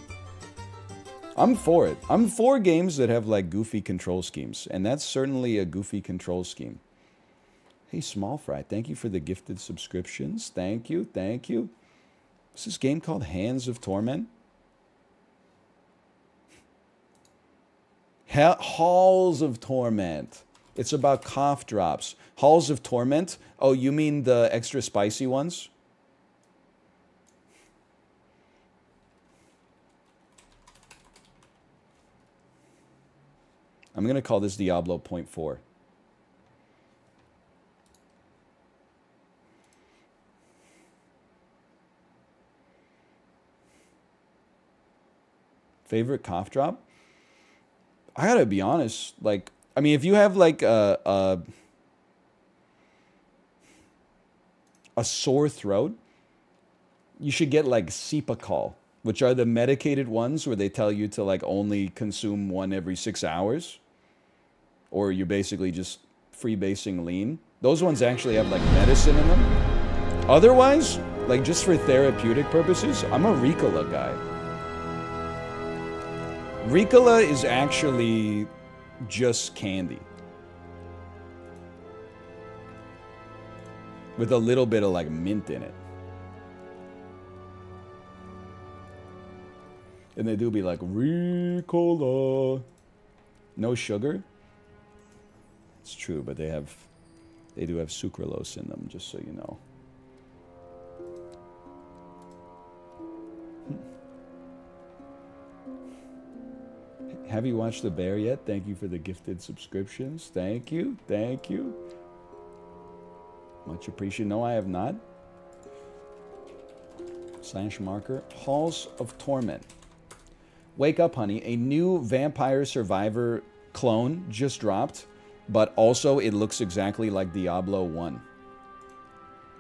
Speaker 1: I'm for it. I'm for games that have, like, goofy control schemes. And that's certainly a goofy control scheme. Hey, Small Fry, thank you for the gifted subscriptions. Thank you, thank you. Is this game called Hands of Torment? Halls of Torment. It's about cough drops. Halls of Torment? Oh, you mean the extra spicy ones? I'm going to call this Diablo 0.4. Favorite cough drop? I gotta be honest, like, I mean, if you have like a sore throat, you should get like Cepacol, which are the medicated ones where they tell you to like only consume one every 6 hours, or you're basically just freebasing lean. Those ones actually have like medicine in them. Otherwise, like just for therapeutic purposes, I'm a Ricola guy. Ricola is actually just candy. With a little bit of like mint in it. And they do be like, Ricola. No sugar? It's true, but they do have sucralose in them, just so you know. Have you watched The Bear yet? Thank you for the gifted subscriptions. Thank you. Thank you. Much appreciated. No, I have not. Slash marker. Halls of Torment. Wake up, honey. A new Vampire Survivor clone just dropped, but also it looks exactly like Diablo 1.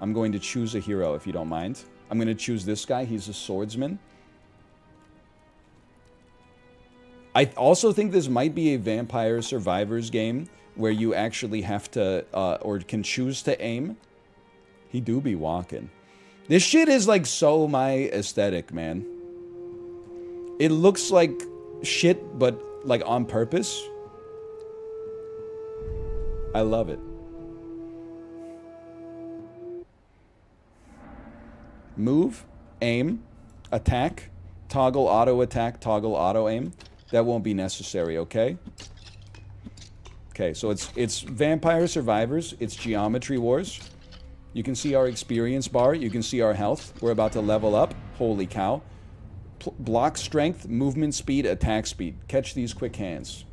Speaker 1: I'm going to choose a hero, if you don't mind. I'm going to choose this guy. He's a swordsman. I also think this might be a Vampire Survivors game where you actually have to, or can choose to aim. He do be walking. This shit is like so my aesthetic, man. It looks like shit, but like on purpose. I love it. Move, aim, attack, toggle auto attack, toggle auto aim. That won't be necessary, okay? Okay, so it's Vampire Survivors. It's Geometry Wars. You can see our experience bar. You can see our health. We're about to level up. Holy cow. Block strength, movement speed, attack speed. Catch these quick hands.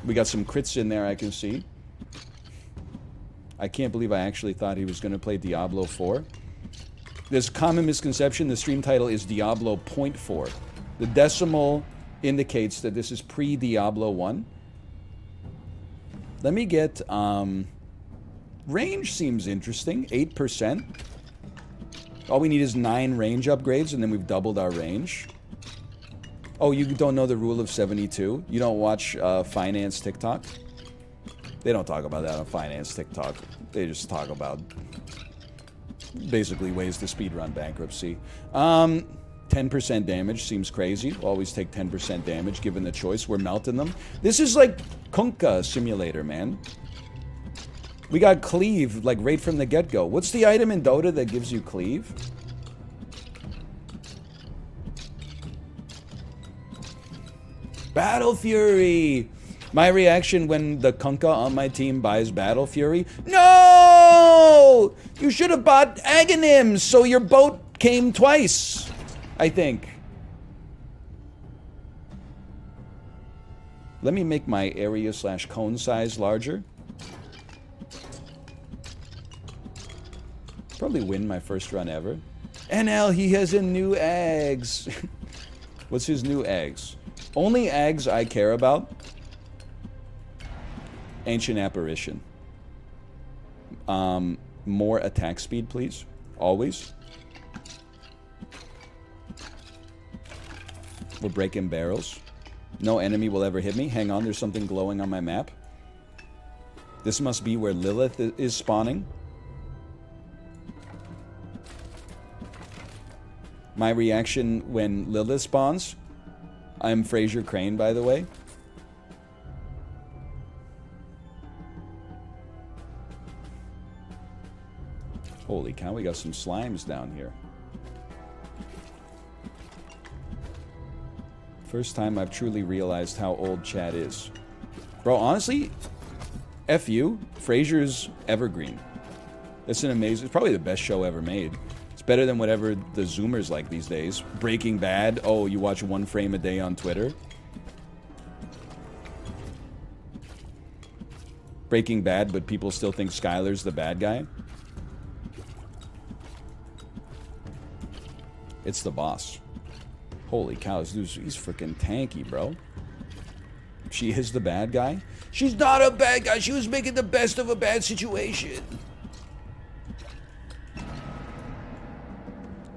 Speaker 1: We got some crits in there, I can see. I can't believe I actually thought he was going to play Diablo 4. There's a common misconception. The stream title is Diablo .4. The decimal indicates that this is pre-Diablo 1. Let me get... range seems interesting. 8%. All we need is 9 range upgrades, and then we've doubled our range. Oh, you don't know the rule of 72? You don't watch finance TikTok? They don't talk about that on finance TikTok. They just talk about basically ways to speedrun bankruptcy. 10% damage seems crazy. Always take 10% damage given the choice. We're melting them. This is like Kunkka Simulator, man. We got cleave, like, right from the get-go. What's the item in Dota that gives you cleave? Battle Fury! My reaction when the Kunkka on my team buys Battle Fury? No! You should have bought Aghanims, so your boat came twice, I think. Let me make my area / cone size larger. Probably win my first run ever. NL, he has a new eggs. What's his new eggs? Only eggs I care about. Ancient Apparition. More attack speed, please. Always. We're breaking barrels. No enemy will ever hit me. Hang on, there's something glowing on my map. This must be where Lilith is spawning. My reaction when Lilith spawns. I'm Fraser Crane, by the way. Holy cow, we got some slimes down here. First time I've truly realized how old chat is. Bro, honestly, F you, Frasier's evergreen. It's an amazing, it's probably the best show ever made. It's better than whatever the Zoomers like these days. Breaking Bad, oh, you watch 1 frame a day on Twitter. Breaking Bad, but people still think Skyler's the bad guy. It's the boss. Holy cow, this dude's, he's freaking tanky, bro. She is the bad guy? She's not a bad guy. She was making the best of a bad situation.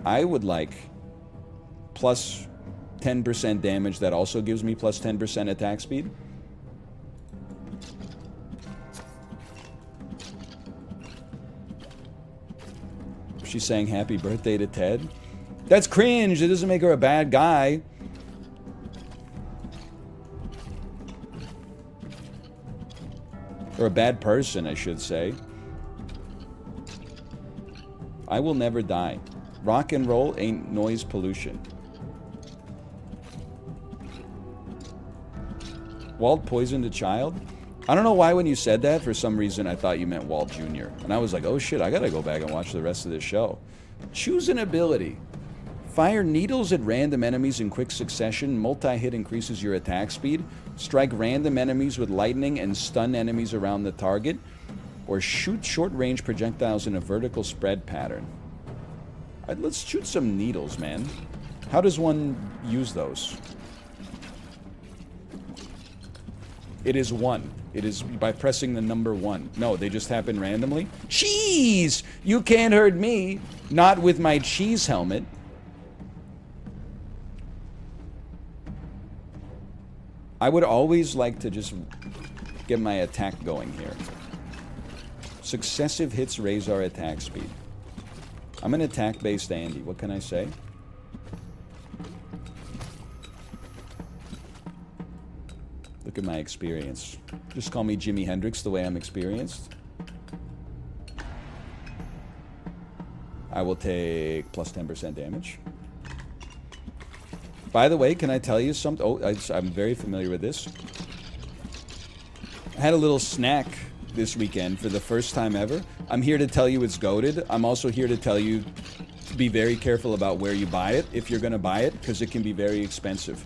Speaker 1: I would like plus 10% damage that also gives me plus 10% attack speed. She's saying happy birthday to Ted. That's cringe. It doesn't make her a bad guy. Or a bad person, I should say. I will never die. Rock and roll ain't noise pollution. Walt poisoned a child? I don't know why when you said that, for some reason I thought you meant Walt Jr. And I was like, oh shit, I gotta go back and watch the rest of this show. Choose an ability. Fire needles at random enemies in quick succession. Multi-hit increases your attack speed. Strike random enemies with lightning and stun enemies around the target. Or shoot short-range projectiles in a vertical spread pattern. Let's shoot some needles, man. How does one use those? It is 1. It is by pressing the number 1. No, they just happen randomly. Cheese! You can't hurt me. Not with my cheese helmet. I would always like to just get my attack going here. Successive hits raise our attack speed. I'm an attack-based Andy. What can I say? Look at my experience. Just call me Jimi Hendrix the way I'm experienced. I will take plus 10% damage. By the way, can I tell you something? Oh, I'm very familiar with this. I had a little snack this weekend for the first time ever. I'm here to tell you it's goated. I'm also here to tell you to be very careful about where you buy it, if you're going to buy it, because it can be very expensive.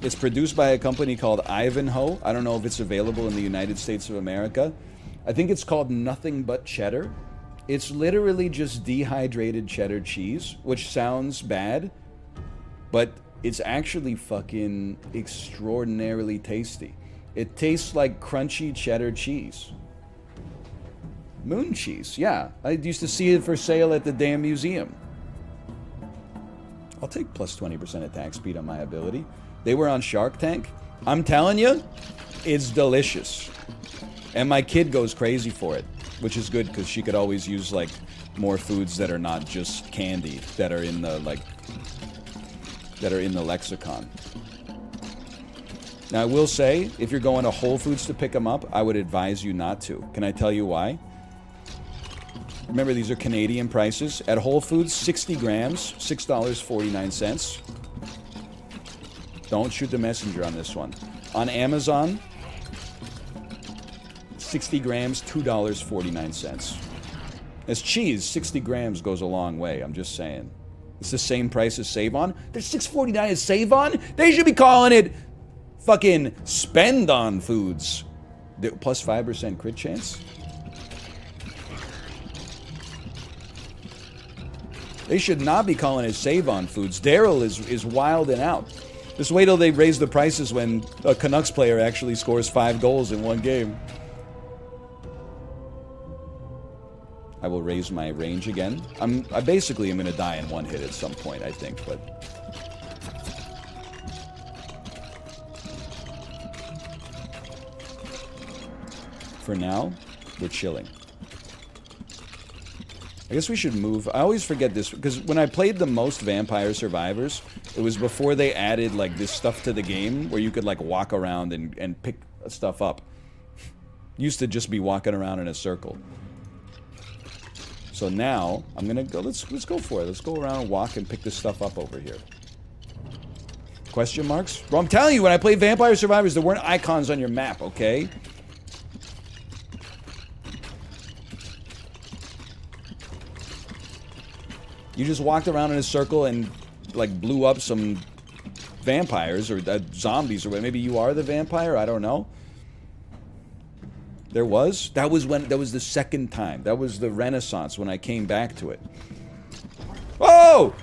Speaker 1: It's produced by a company called Ivanhoe. I don't know if it's available in the United States of America. I think it's called Nothing But Cheddar. It's literally just dehydrated cheddar cheese, which sounds bad, but it's actually fucking extraordinarily tasty. It tastes like crunchy cheddar cheese. Moon cheese, yeah. I used to see it for sale at the damn museum. I'll take plus 20% attack speed on my ability. They were on Shark Tank. I'm telling you, it's delicious. And my kid goes crazy for it, which is good because she could always use like more foods that are not just candy, that are in the lexicon. Now I will say, if you're going to Whole Foods to pick them up, I would advise you not to. Can I tell you why? Remember, these are Canadian prices. At Whole Foods, 60 grams, $6.49. Don't shoot the messenger on this one. On Amazon, 60 grams, $2.49. As cheese, 60 grams goes a long way, I'm just saying. It's the same price as Save-On. There's $6.49 at Save-On? They should be calling it fucking Spend On Foods. Plus 5% crit chance? They should not be calling it Save-On Foods. Daryl is wilding out. Just wait till they raise the prices when a Canucks player actually scores 5 goals in one game. I will raise my range again. I basically am going to die in one hit at some point, I think, but... For now, we're chilling. I guess we should move. I always forget this, because when I played the most Vampire Survivors, it was before they added, like, this stuff to the game, where you could, like, walk around and pick stuff up. Used to just be walking around in a circle. So now, I'm gonna go, let's go for it. Let's go around and walk and pick this stuff up over here. Question marks? Bro, I'm telling you, when I played Vampire Survivors, there weren't icons on your map, okay? You just walked around in a circle and, like, blew up some vampires or zombies or whatever. Maybe you are the vampire? I don't know. There was? That was the second time. That was the Renaissance when I came back to it. Oh!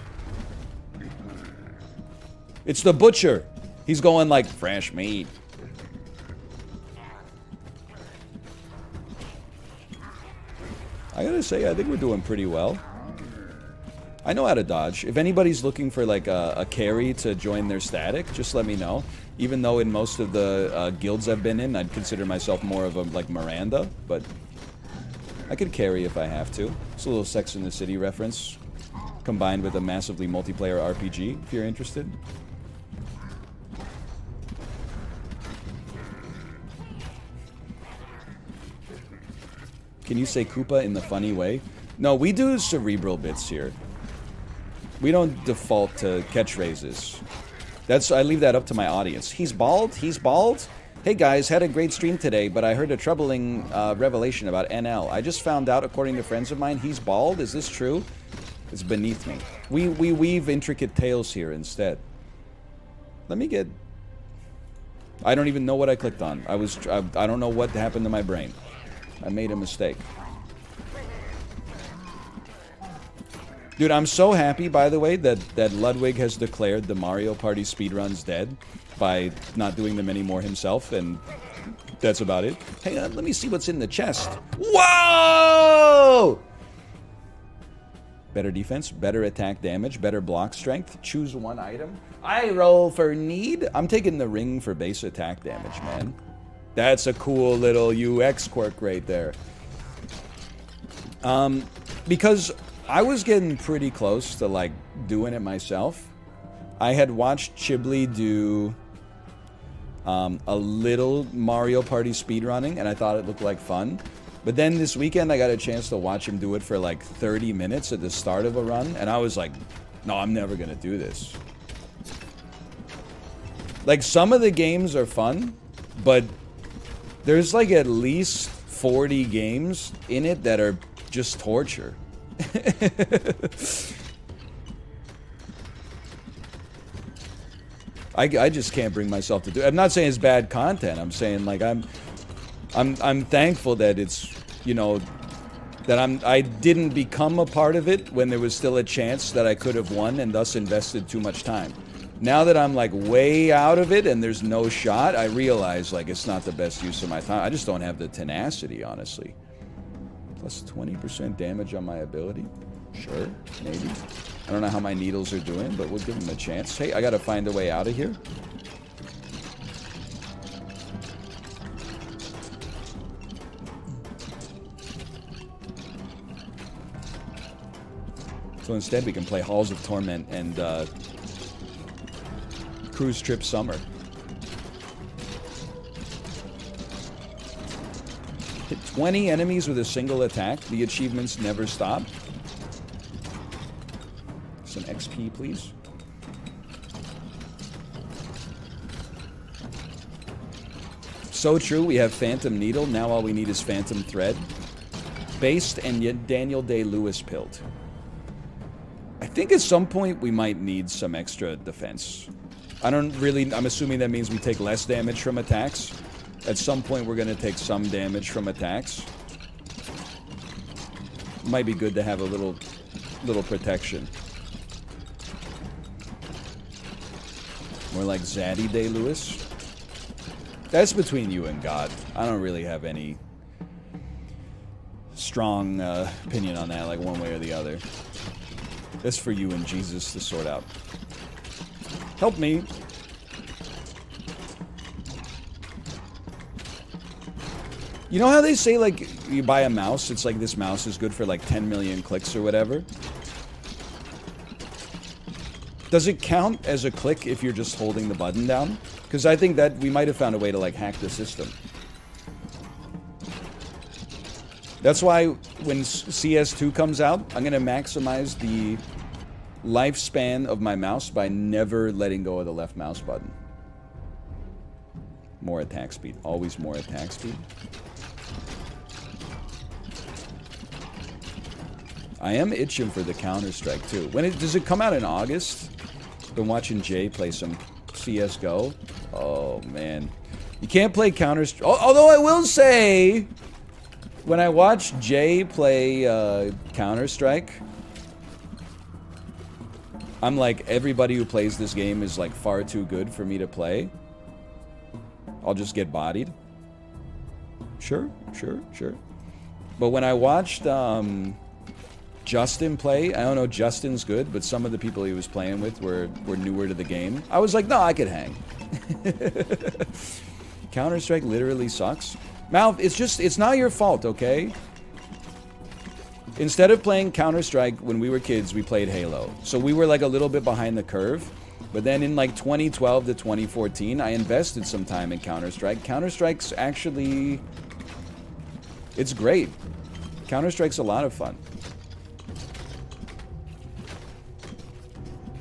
Speaker 1: It's the butcher. He's going like, fresh meat. I gotta say, I think we're doing pretty well. I know how to dodge. If anybody's looking for like a carry to join their static, just let me know. Even though in most of the guilds I've been in, I'd consider myself more of a like Miranda, but I could carry if I have to. It's a little Sex in the City reference, combined with a massively multiplayer RPG, if you're interested. Can you say Koopa in the funny way? No, we do cerebral bits here. We don't default to catchphrases. I leave that up to my audience. He's bald? He's bald? Hey guys, had a great stream today, but I heard a troubling revelation about NL. I just found out, according to friends of mine, he's bald. Is this true? It's beneath me. We weave intricate tales here instead. Let me get... I don't even know what I clicked on. I don't know what happened to my brain. I made a mistake. Dude, I'm so happy, by the way, that Ludwig has declared the Mario Party speedruns dead by not doing them anymore himself, and that's about it. Hang on, let me see what's in the chest. Whoa! Better defense, better attack damage, better block strength. Choose one item. I roll for need. I'm taking the ring for base attack damage, man. That's a cool little UX quirk right there. Because I was getting pretty close to, like, doing it myself. I had watched Chibli do a little Mario Party speedrunning, and I thought it looked like fun. But then this weekend, I got a chance to watch him do it for, like, 30 minutes at the start of a run, and I was like, no, I'm never gonna do this. Like, some of the games are fun, but there's, like, at least 40 games in it that are just torture. I just can't bring myself to do it. I'm not saying it's bad content. I'm saying, like, I'm I'm thankful that it's, you know, that I didn't become a part of it when there was still a chance that I could have won and thus invested too much time. Now that I'm like way out of it and there's no shot, I realize like it's not the best use of my time. I just don't have the tenacity, honestly. Plus 20% damage on my ability? Sure, maybe. I don't know how my needles are doing, but we'll give them a chance. Hey, I gotta find a way out of here. So instead we can play Halls of Torment and Cruise Trip Summer. Hit 20 enemies with a single attack. The achievements never stop. Some XP, please. So true, we have Phantom Needle. Now all we need is Phantom Thread. Based and yet Daniel Day-Lewis pilled. I think at some point we might need some extra defense. I'm assuming that means we take less damage from attacks. At some point we're gonna take some damage from attacks. Might be good to have a little protection. More like Zaddy Day-Lewis. That's between you and God. I don't really have any strong opinion on that, like one way or the other. That's for you and Jesus to sort out. Help me. You know how they say, like, you buy a mouse, it's like this mouse is good for like 10 million clicks or whatever? Does it count as a click if you're just holding the button down? Because I think that we might have found a way to, like, hack the system. That's why when CS2 comes out, I'm going to maximize the lifespan of my mouse by never letting go of the left mouse button. More attack speed. Always more attack speed. I am itching for the Counter-Strike too. Does it come out in August? Been watching Jay play some CSGO. Oh man. You can't play Counter-Strike. Although I will say, when I watch Jay play Counter-Strike, I'm like, everybody who plays this game is like far too good for me to play. I'll just get bodied. Sure. But when I watched Justin play, I don't know, Justin's good, but some of the people he was playing with were newer to the game. I was like, no, I could hang. Counter-Strike literally sucks. Mouth, it's not your fault, okay? Instead of playing Counter-Strike when we were kids, we played Halo. So we were like a little bit behind the curve. But then in like 2012 to 2014, I invested some time in Counter-Strike. Counter-Strike's actually... it's great. Counter-Strike's a lot of fun.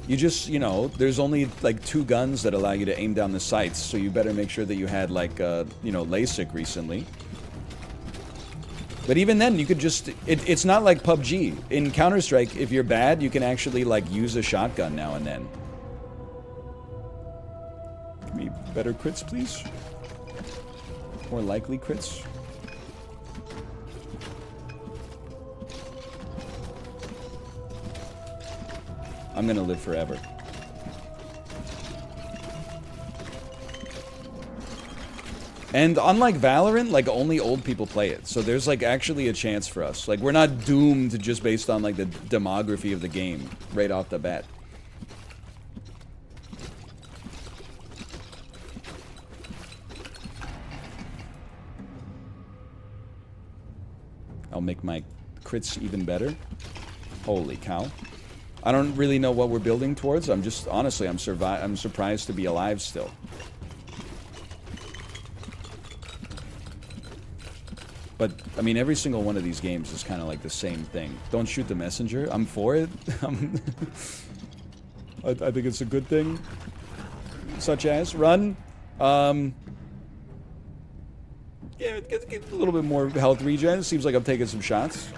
Speaker 1: You just, you know, there's only like 2 guns that allow you to aim down the sights, so you better make sure that you had like, you know, LASIK recently. But even then, you could just, it's not like PUBG. In Counter-Strike, if you're bad, you can actually like use a shotgun now and then. Give me better crits, please. More likely crits. I'm gonna live forever. And unlike Valorant, like, only old people play it. So there's, like, actually a chance for us. Like, we're not doomed just based on, like, the demography of the game right off the bat. I'll make my crits even better. Holy cow. I don't really know what we're building towards. I'm just, honestly, I'm surprised to be alive still. But, I mean, every single one of these games is kind of like the same thing. Don't shoot the messenger. I'm for it. I think it's a good thing. Such as, run. Yeah, get a little bit more health regen. Seems like I'm taking some shots.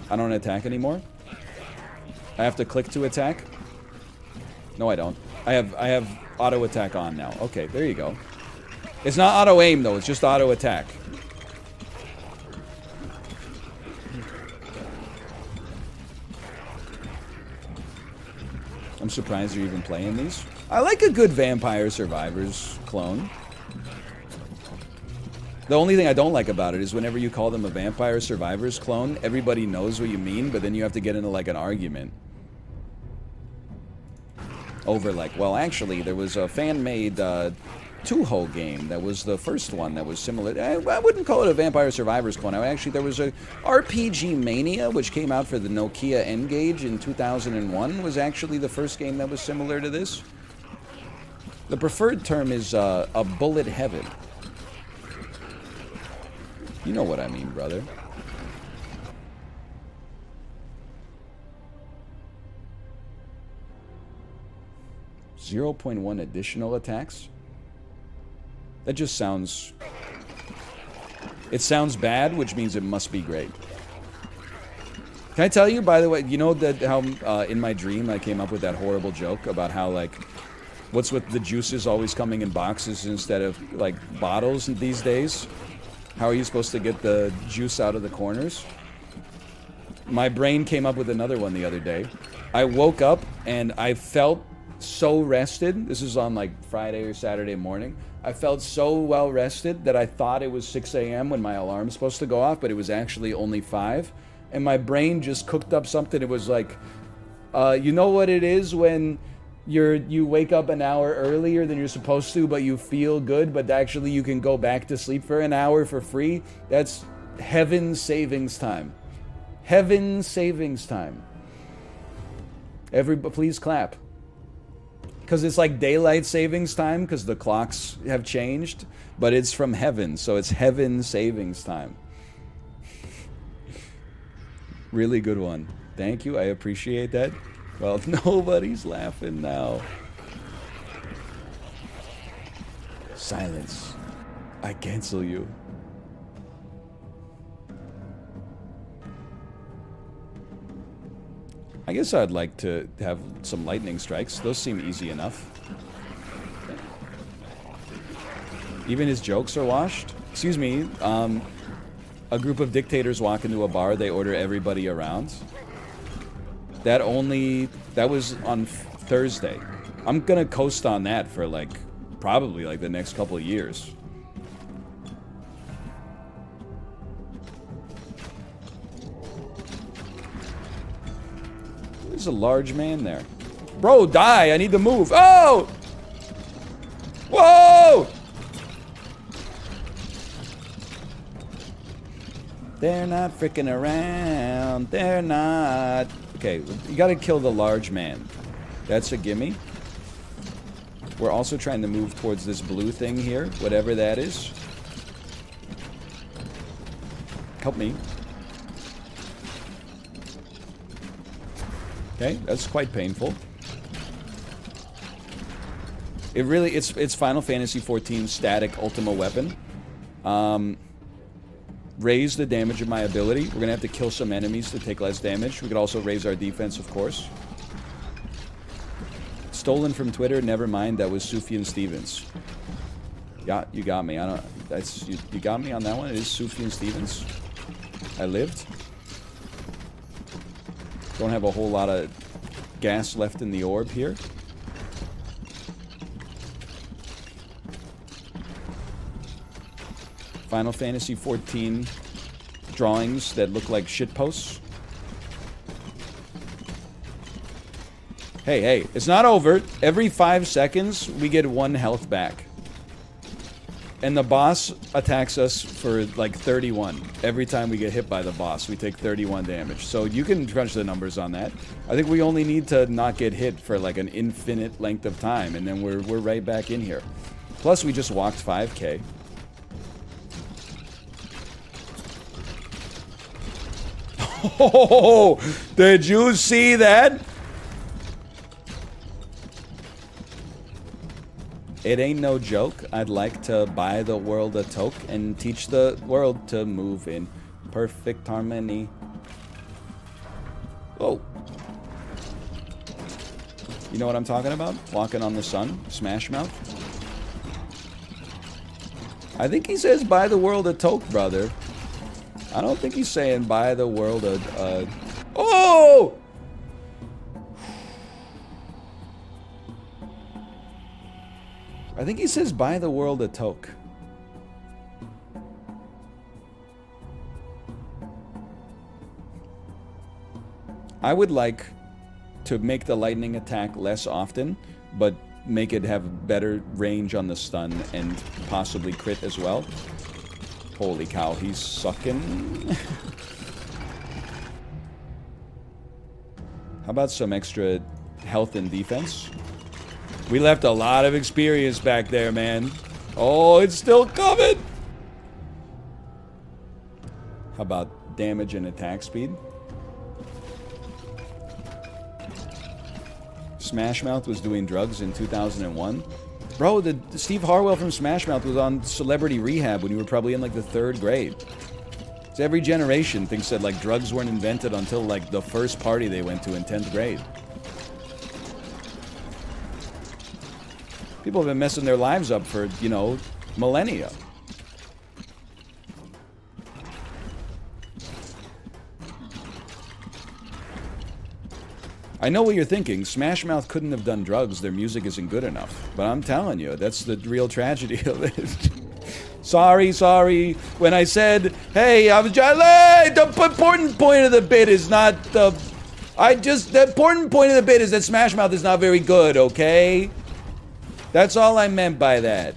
Speaker 1: I don't attack anymore. I have to click to attack. No, I don't. I have auto attack on now. Okay, there you go. It's not auto aim though, it's just auto attack. I'm surprised you're even playing these. I like a good Vampire Survivors clone. The only thing I don't like about it is whenever you call them a Vampire Survivors clone, everybody knows what you mean, but then you have to get into like an argument over like, well, actually, there was a fan-made two-hole game that was the first one that was similar. I wouldn't call it a Vampire Survivors clone. Actually, there was a RPG Mania, which came out for the Nokia N-Gage in 2001, was actually the first game that was similar to this. The preferred term is a bullet heaven. You know what I mean, brother. .1 additional attacks? That just sounds... It sounds bad, which means it must be great. Can I tell you, by the way, you know that how in my dream I came up with that horrible joke about how, like, what's with the juices always coming in boxes instead of, like, bottles these days? How are you supposed to get the juice out of the corners? My brain came up with another one the other day. I woke up and I felt so rested. This is on like Friday or Saturday morning. I felt so well rested that I thought it was 6 a.m. when my alarm's supposed to go off, but it was actually only 5. And my brain just cooked up something. It was like, you know what it is when you wake up an hour earlier than you're supposed to, but you feel good, but actually you can go back to sleep for an hour for free? That's heaven savings time. Heaven savings time. Please clap. Because it's like daylight savings time, because the clocks have changed, but it's from heaven, so it's heaven savings time. Really good one. Thank you, I appreciate that. Well, nobody's laughing now. Silence. I cancel you. I guess I'd like to have some lightning strikes. Those seem easy enough. Even his jokes are washed. Excuse me. A group of dictators walk into a bar. They order everybody around. That was on Thursday. I'm gonna coast on that for like, probably like the next couple of years. There's a large man there. Bro, die! I need to move. Oh! Whoa! They're not freaking around. They're not. Okay, you gotta kill the large man. That's a gimme. We're also trying to move towards this blue thing here, whatever that is. Help me. Okay, that's quite painful. It's Final Fantasy XIV static Ultima weapon. Raise the damage of my ability. We're gonna have to kill some enemies to take less damage. We could also raise our defense, of course. Stolen from Twitter. Never mind. That was Sufjan Stevens. Yeah, you got me. I don't. That's you got me on that one. It is Sufjan Stevens. I lived. Don't have a whole lot of gas left in the orb here. Final Fantasy XIV drawings that look like shitposts. Hey, hey, it's not over. Every 5 seconds, we get 1 health back. And the boss attacks us for like 31. Every time we get hit by the boss, we take 31 damage. So you can crunch the numbers on that. I think we only need to not get hit for like an infinite length of time, and then we're right back in here. Plus, we just walked 5K. Oh, did you see that? It ain't no joke. I'd like to buy the world a toke and teach the world to move in perfect harmony. Oh. You know what I'm talking about? Walking on the sun. Smash Mouth. I think he says buy the world a toke, brother. I don't think he's saying buy the world a... Oh! I think he says buy the world a toke. I would like to make the lightning attack less often, but make it have better range on the stun and possibly crit as well. Holy cow, he's sucking. How about some extra health and defense? We left a lot of experience back there, man. Oh, it's still coming! How about damage and attack speed? Smash Mouth was doing drugs in 2001. Bro, the Steve Harwell from Smash Mouth was on Celebrity Rehab when you were probably in like the 3rd grade. So every generation thinks that like drugs weren't invented until like the first party they went to in 10th grade. People have been messing their lives up for, you know, millennia. I know what you're thinking. Smash Mouth couldn't have done drugs. Their music isn't good enough. But I'm telling you, that's the real tragedy of it. Sorry. When I said, hey, I was just... The important point of the bit is not the... The important point of the bit is that Smash Mouth is not very good, okay? That's all I meant by that.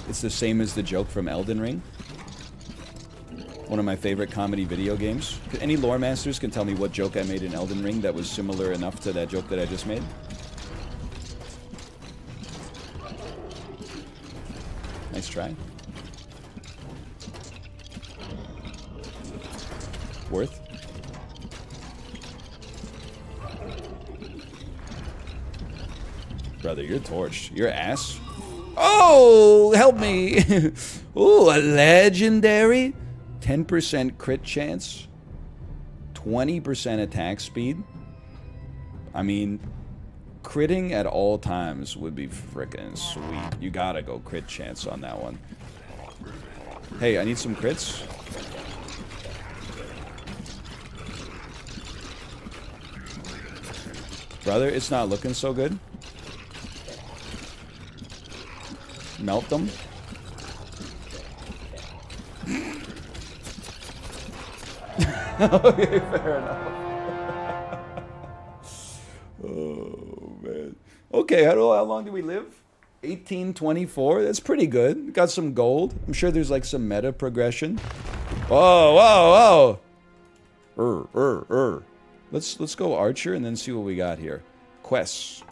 Speaker 1: It's the same as the joke from Elden Ring. One of my favorite comedy video games. Any lore masters can tell me what joke I made in Elden Ring that was similar enough to that joke that I just made? Nice try. Worth. Brother, you're torched. Your ass. Oh, help me. Ooh, a legendary. 10% crit chance. 20% attack speed. I mean, critting at all times would be frickin' sweet. You gotta go crit chance on that one. Hey, I need some crits. Brother, it's not looking so good. Melt them. Okay, fair enough. Oh, man. Okay, how long do we live? 1824? That's pretty good. Got some gold. I'm sure there's like some meta progression. Whoa. Let's go Archer and then see what we got here. Quests.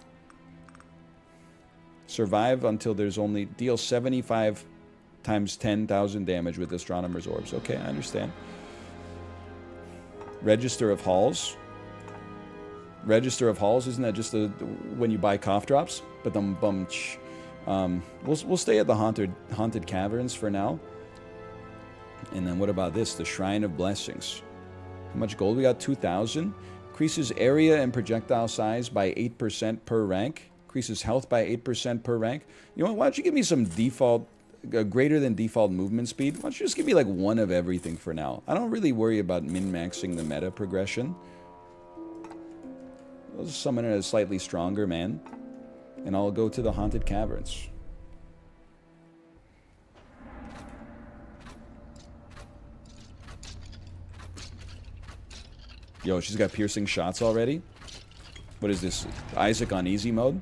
Speaker 1: Survive until there's only... Deal 75 times 10,000 damage with Astronomer's Orbs. Okay, I understand. Register of Halls. Register of Halls, isn't that just when you buy cough drops? But we'll stay at the haunted caverns for now. And then what about this? The Shrine of Blessings. How much gold we got? 2,000. Increases area and projectile size by 8% per rank. Increases health by 8% per rank. You know what? Why don't you give me some default, greater than default movement speed? Why don't you just give me like one of everything for now? I don't really worry about min-maxing the meta progression. I'll just summon a slightly stronger man. And I'll go to the haunted caverns. Yo, she's got piercing shots already? What is this? Isaac on easy mode?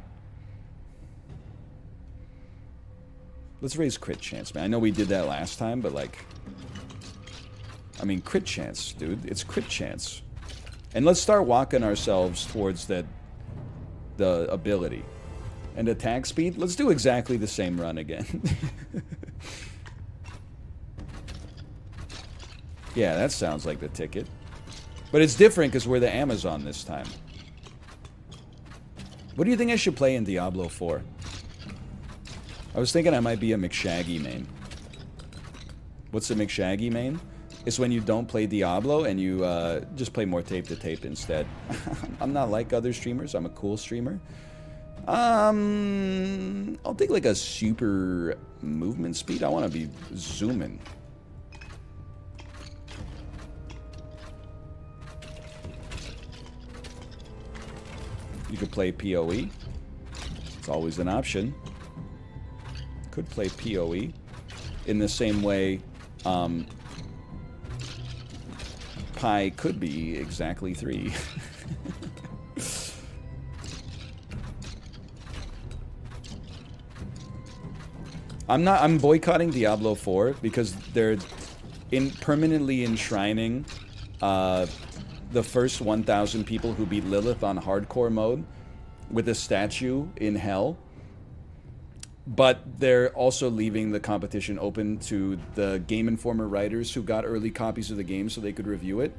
Speaker 1: Let's raise crit chance, man. I know we did that last time, but like... I mean, crit chance, dude. It's crit chance. And let's start walking ourselves towards the ability. And attack speed? Let's do exactly the same run again. Yeah, that sounds like the ticket. But it's different because we're the Amazon this time. What do you think I should play in Diablo 4? I was thinking I might be a McShaggy main. What's the McShaggy main? is when you don't play Diablo and you just play more tape to tape instead. I'm not like other streamers. I'm a cool streamer. I'll take like a super movement speed. I want to be zooming. You could play PoE. It's always an option. Could play PoE in the same way pi could be exactly 3. I'm boycotting Diablo 4 because they're permanently enshrining the first 1,000 people who beat Lilith on hardcore mode with a statue in hell. But they're also leaving the competition open to the Game Informer writers who got early copies of the game so they could review it.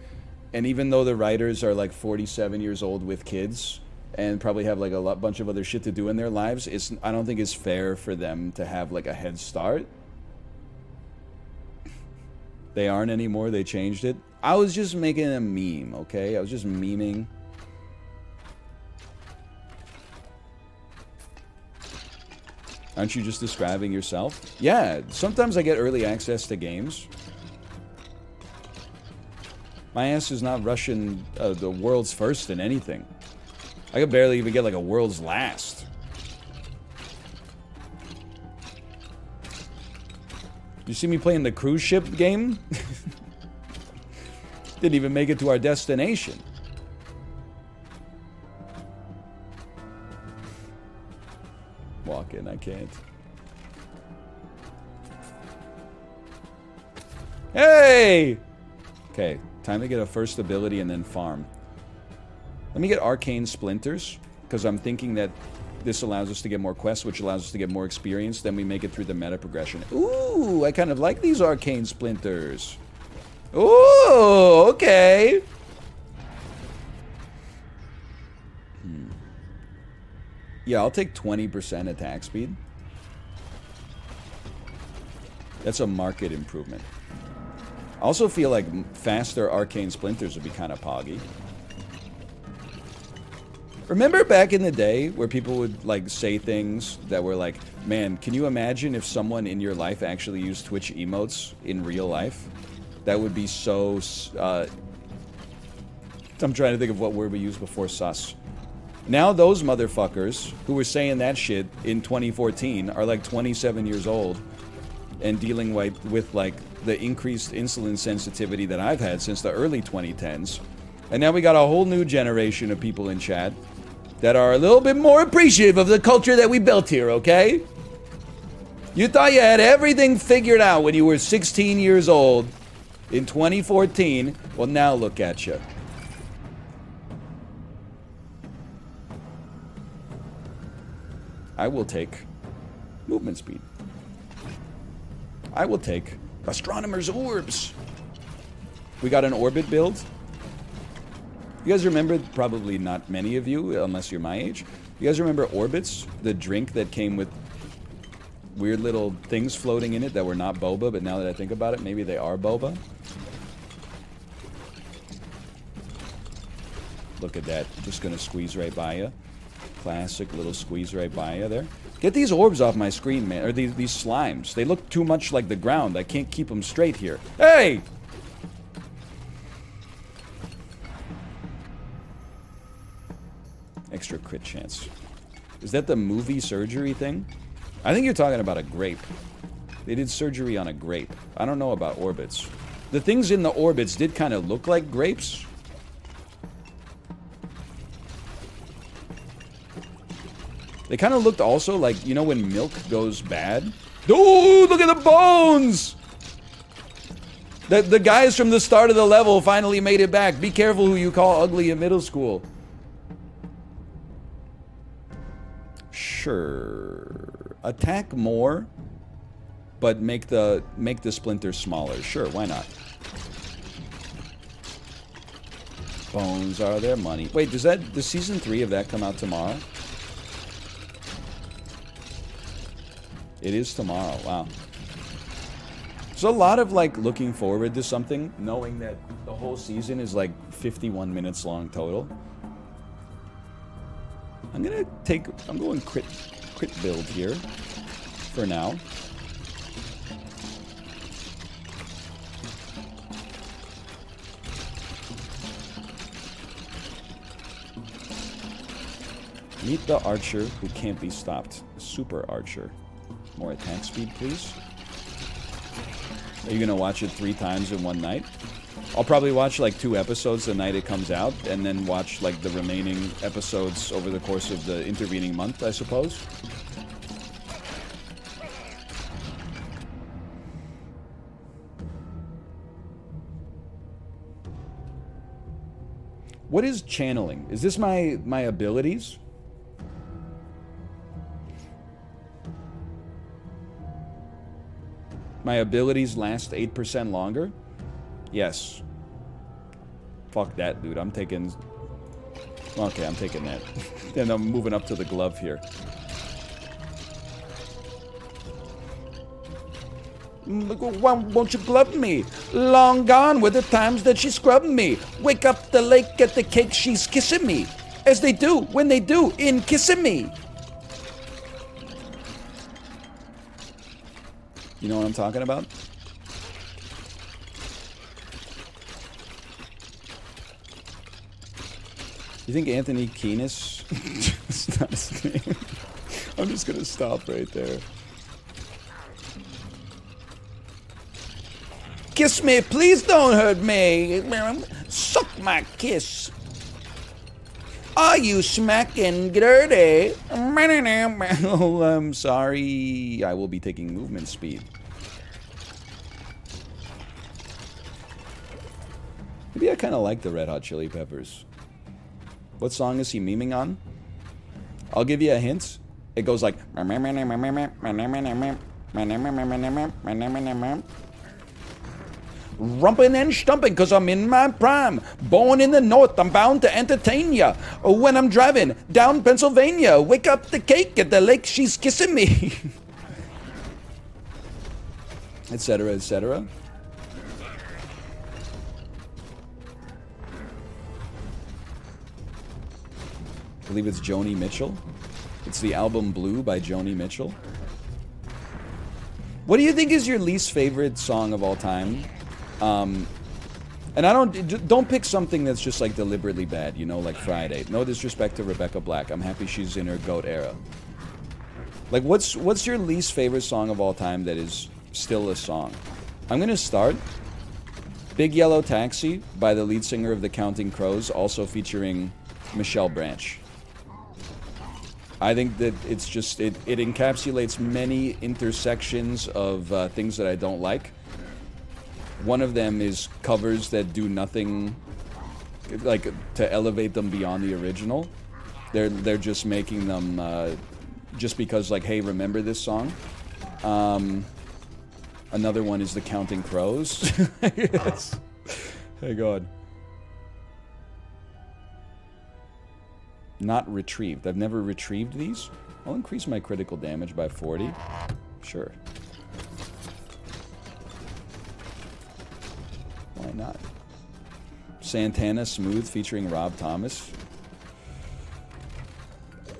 Speaker 1: And even though the writers are like 47 years old with kids and probably have like a bunch of other shit to do in their lives, I don't think it's fair for them to have like a head start. They aren't anymore. They changed it. I was just making a meme, okay? I was just memeing. Aren't you just describing yourself? Yeah, sometimes I get early access to games. My ass is not rushing the world's first in anything. I could barely even get like a world's last. You see me playing the cruise ship game? Didn't even make it to our destination. Walk in, I can't. Hey! Okay, time to get a first ability and then farm. Let me get arcane splinters, because I'm thinking that this allows us to get more quests, which allows us to get more experience. Then we make it through the meta progression. Ooh, I kind of like these arcane splinters. Ooh, okay. Yeah, I'll take 20% attack speed. That's a market improvement. I also feel like faster arcane splinters would be kind of poggy. Remember back in the day where people would like say things that were like, man, can you imagine if someone in your life actually used Twitch emotes in real life? That would be so... I'm trying to think of what word we used before sus. Now those motherfuckers who were saying that shit in 2014 are like 27 years old and dealing with like the increased insulin sensitivity that I've had since the early 2010s. And now we got a whole new generation of people in chat that are a little bit more appreciative of the culture that we built here, okay? You thought you had everything figured out when you were 16 years old in 2014. Well, now look at you. I will take movement speed. I will take astronomer's orbs. We got an orbit build. You guys remember, probably not many of you, unless you're my age. You guys remember Orbits? The drink that came with weird little things floating in it that were not boba, but now that I think about it, maybe they are boba. Look at that. Just gonna squeeze right by you. Classic little squeeze right by you there. Get these orbs off my screen, man. Or these slimes. They look too much like the ground. I can't keep them straight here. Hey! Extra crit chance. Is that the movie surgery thing? I think you're talking about a grape. They did surgery on a grape. I don't know about orbits. The things in the orbits did kind of look like grapes. They kind of looked also like, you know when milk goes bad? Ooh, look at the bones! The guys from the start of the level finally made it back. Be careful who you call ugly in middle school. Sure. Attack more, but make the splinters smaller. Sure, why not? Bones are their money. Wait, does season 3 of that come out tomorrow? It is tomorrow. Wow. a lot of like looking forward to something, knowing that the whole season is like 51 minutes long total. I'm going crit build here for now. Meet the archer who can't be stopped. Super archer. More attack speed, please. Are you gonna watch it 3 times in one night? I'll probably watch like 2 episodes the night it comes out, and then watch like the remaining episodes over the course of the intervening month, I suppose. What is channeling? Is this my abilities? My abilities last 8% longer? Yes. Fuck that, dude. I'm taking... Okay, I'm taking that. Then I'm moving up to the glove here. Won't you glove me? Long gone were the times that she scrubbed me. Wake up the lake at the cake, she's kissing me. As they do, when they do, in kissing me. You know what I'm talking about? You think Anthony Kiedis? That's not his name. I'm just gonna stop right there. Kiss me, please don't hurt me. Suck my kiss. Are you smacking dirty? Oh, I'm sorry. I will be taking movement speed. Maybe I kind of like the Red Hot Chili Peppers. What song is he memeing on? I'll give you a hint. It goes like... Rumpin' and stumping, cause I'm in my prime. Born in the north, I'm bound to entertain ya. When I'm driving down Pennsylvania, wake up the cake at the lake, she's kissing me. Etc., etc. I believe it's Joni Mitchell. It's the album Blue by Joni Mitchell. What do you think is your least favorite song of all time? And I don't pick something that's just like deliberately bad, you know, like Friday. No disrespect to Rebecca Black. I'm happy she's in her GOAT era. Like, what's your least favorite song of all time that is still a song? I'm gonna start. Big Yellow Taxi by the lead singer of the Counting Crows, also featuring Michelle Branch. I think that it's just, it encapsulates many intersections of things that I don't like. One of them is covers that do nothing, like, to elevate them beyond the original. They're just making them, just because, like, hey, remember this song? Another one is the Counting Crows. Yes. Hey, God. Not retrieved. I've never retrieved these. I'll increase my critical damage by 40. Sure. Why not? Santana Smooth featuring Rob Thomas.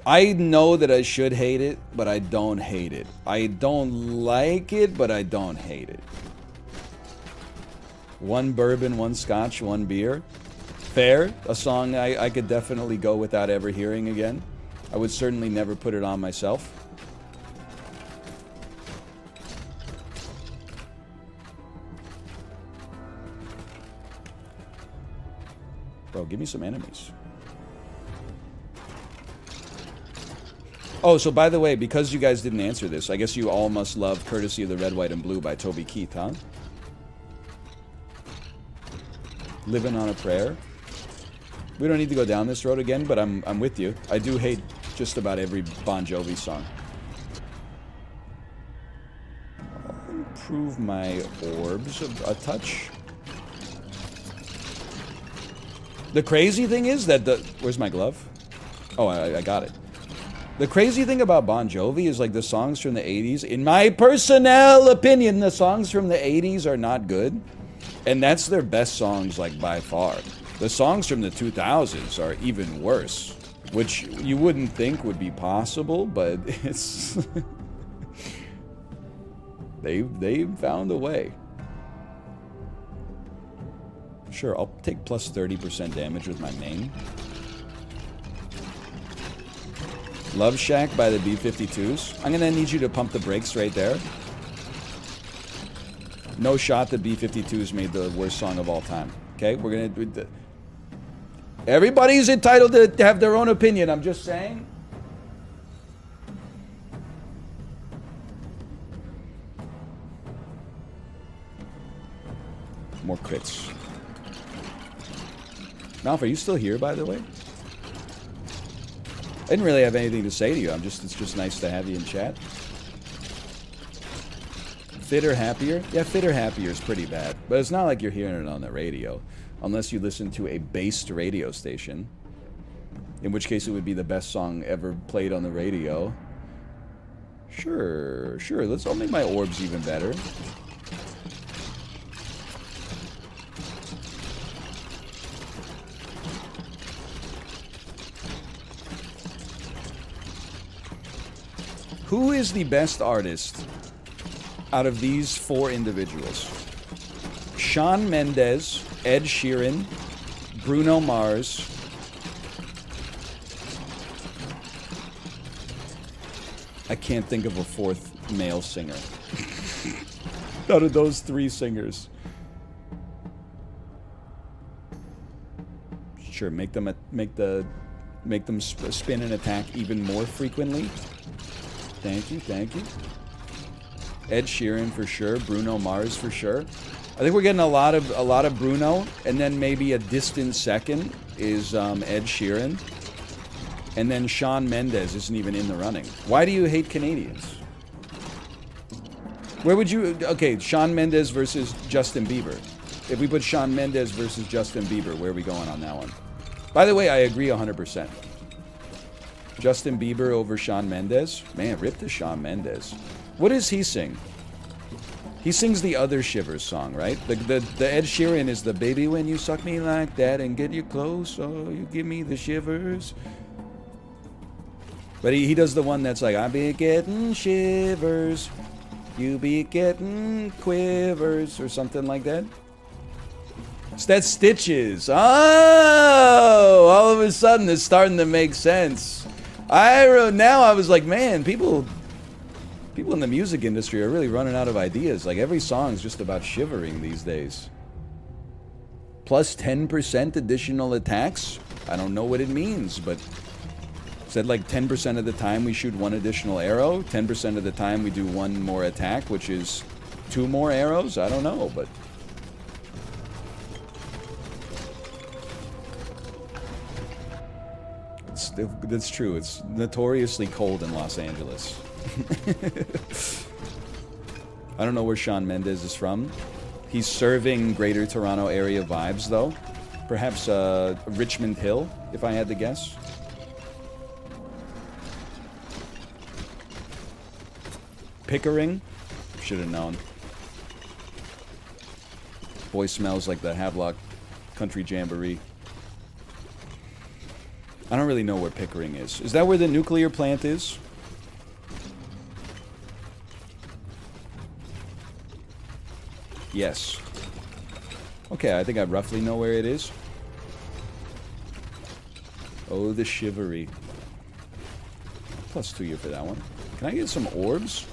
Speaker 1: I know that I should hate it, but I don't hate it. I don't like it, but I don't hate it. One bourbon, one scotch, one beer. Fair. A song I could definitely go without ever hearing again. I would certainly never put it on myself. Bro, give me some enemies. Oh, so by the way, because you guys didn't answer this, I guess you all must love Courtesy of the Red, White, and Blue by Toby Keith, huh? Living on a Prayer. We don't need to go down this road again, but I'm with you. I do hate just about every Bon Jovi song. I'll improve my orbs a touch. The crazy thing is that the... Where's my glove? Oh, I got it. The crazy thing about Bon Jovi is like the songs from the 80s, in my personal opinion, the songs from the 80s are not good. And that's their best songs, like, by far. The songs from the 2000s are even worse, which you wouldn't think would be possible, but it's... They've found a way. Sure, I'll take plus 30% damage with my main. Love Shack by the B-52s. I'm gonna need you to pump the brakes right there. No shot that B-52s made the worst song of all time. Okay, we're gonna do the... Everybody's entitled to have their own opinion, I'm just saying. More crits. Malf, are you still here, by the way? I didn't really have anything to say to you. It's just nice to have you in chat. Fitter, happier? Yeah, fitter, happier is pretty bad. But it's not like you're hearing it on the radio. Unless you listen to a based radio station. In which case it would be the best song ever played on the radio. Sure. I'll make my orbs even better. Who is the best artist out of these four individuals? Shawn Mendes, Ed Sheeran, Bruno Mars, I can't think of a fourth male singer. Out of those three singers. Sure, make them spin and attack even more frequently. Thank you. Ed Sheeran for sure. Bruno Mars for sure. I think we're getting a lot of Bruno, and then maybe a distant second is Ed Sheeran, and then Shawn Mendes isn't even in the running. Why do you hate Canadians? Where would you? Okay, Shawn Mendes versus Justin Bieber. If we put Shawn Mendes versus Justin Bieber, where are we going on that one? By the way, I agree 100%. Justin Bieber over Shawn Mendes? Man, rip to Shawn Mendes. What does he sing? He sings the other Shivers song, right? The Ed Sheeran is the baby when you suck me like that and get you close, oh, you give me the shivers. But he does the one that's like, I be getting shivers, you be getting quivers, or something like that. So that's Stitches. Oh, all of a sudden it's starting to make sense. Now I was like, man, people in the music industry are really running out of ideas. Like, every song's just about shivering these days. Plus 10% additional attacks? I don't know what it means, but said like 10% of the time we shoot one additional arrow, 10% of the time we do one more attack, which is 2 more arrows? I don't know, but... That's true. It's notoriously cold in Los Angeles. I don't know where Shawn Mendes is from. He's serving Greater Toronto Area vibes, though. Perhaps Richmond Hill, if I had to guess. Pickering? Should have known. Boy smells like the Havelock Country Jamboree. I don't really know where Pickering is. Is that where the nuclear plant is? Yes. Okay, I think I roughly know where it is. Oh, the shivery. Plus 2 year for that one. Can I get some orbs?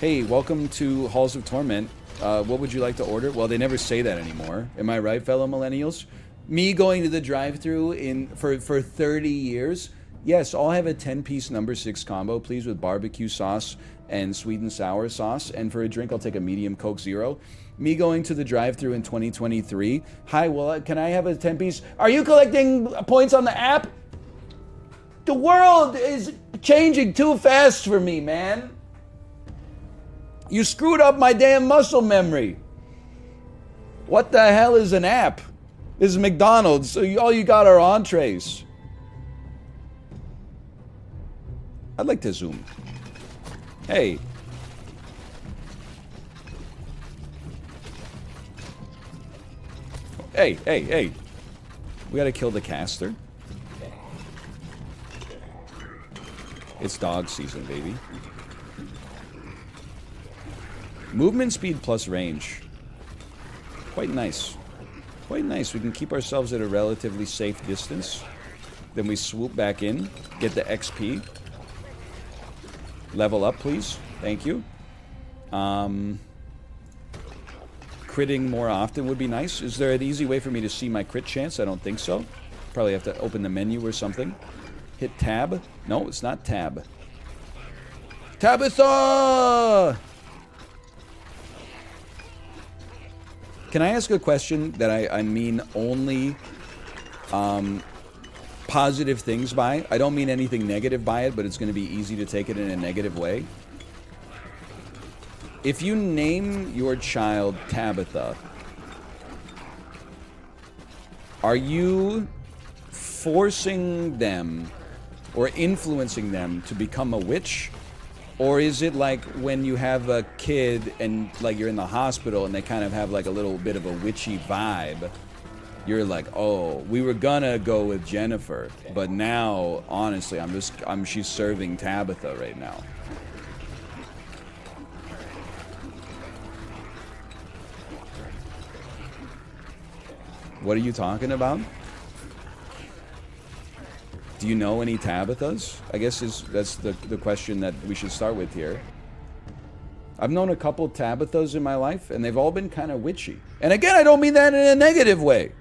Speaker 1: Hey, welcome to Halls of Torment. What would you like to order? Well, they never say that anymore. Am I right, fellow millennials? Me going to the drive-thru for 30 years. Yes, I'll have a 10-piece number 6 combo, please, with barbecue sauce and sweet and sour sauce. And for a drink, I'll take a medium Coke Zero. Me going to the drive-thru in 2023. Hi, well, can I have a 10-piece? Are you collecting points on the app? The world is changing too fast for me, man. You screwed up my damn muscle memory. What the hell is an app? This is McDonald's, so all you got are entrees. I'd like to zoom. Hey. Hey, hey, hey. We gotta kill the caster. It's dog season, baby. Movement speed plus range. Quite nice. Quite nice. We can keep ourselves at a relatively safe distance. Then we swoop back in, get the XP. Level up, please. Thank you. Critting more often would be nice. Is there an easy way for me to see my crit chance? I don't think so. Probably have to open the menu or something. Hit tab. No, it's not tab. Tabitha! Can I ask a question that I mean only positive things by? I don't mean anything negative by it, but it's going to be easy to take it in a negative way. If you name your child Tabitha, are you forcing them or influencing them to become a witch? Or is it like when you have a kid and like you're in the hospital and they kind of have like a little bit of a witchy vibe? You're like, oh, we were gonna go with Jennifer, but now, honestly, she's serving Tabitha right now. What are you talking about? Do you know any Tabithas? I guess that's the question that we should start with here. I've known a couple Tabithas in my life, and they've all been kind of witchy. And again, I don't mean that in a negative way.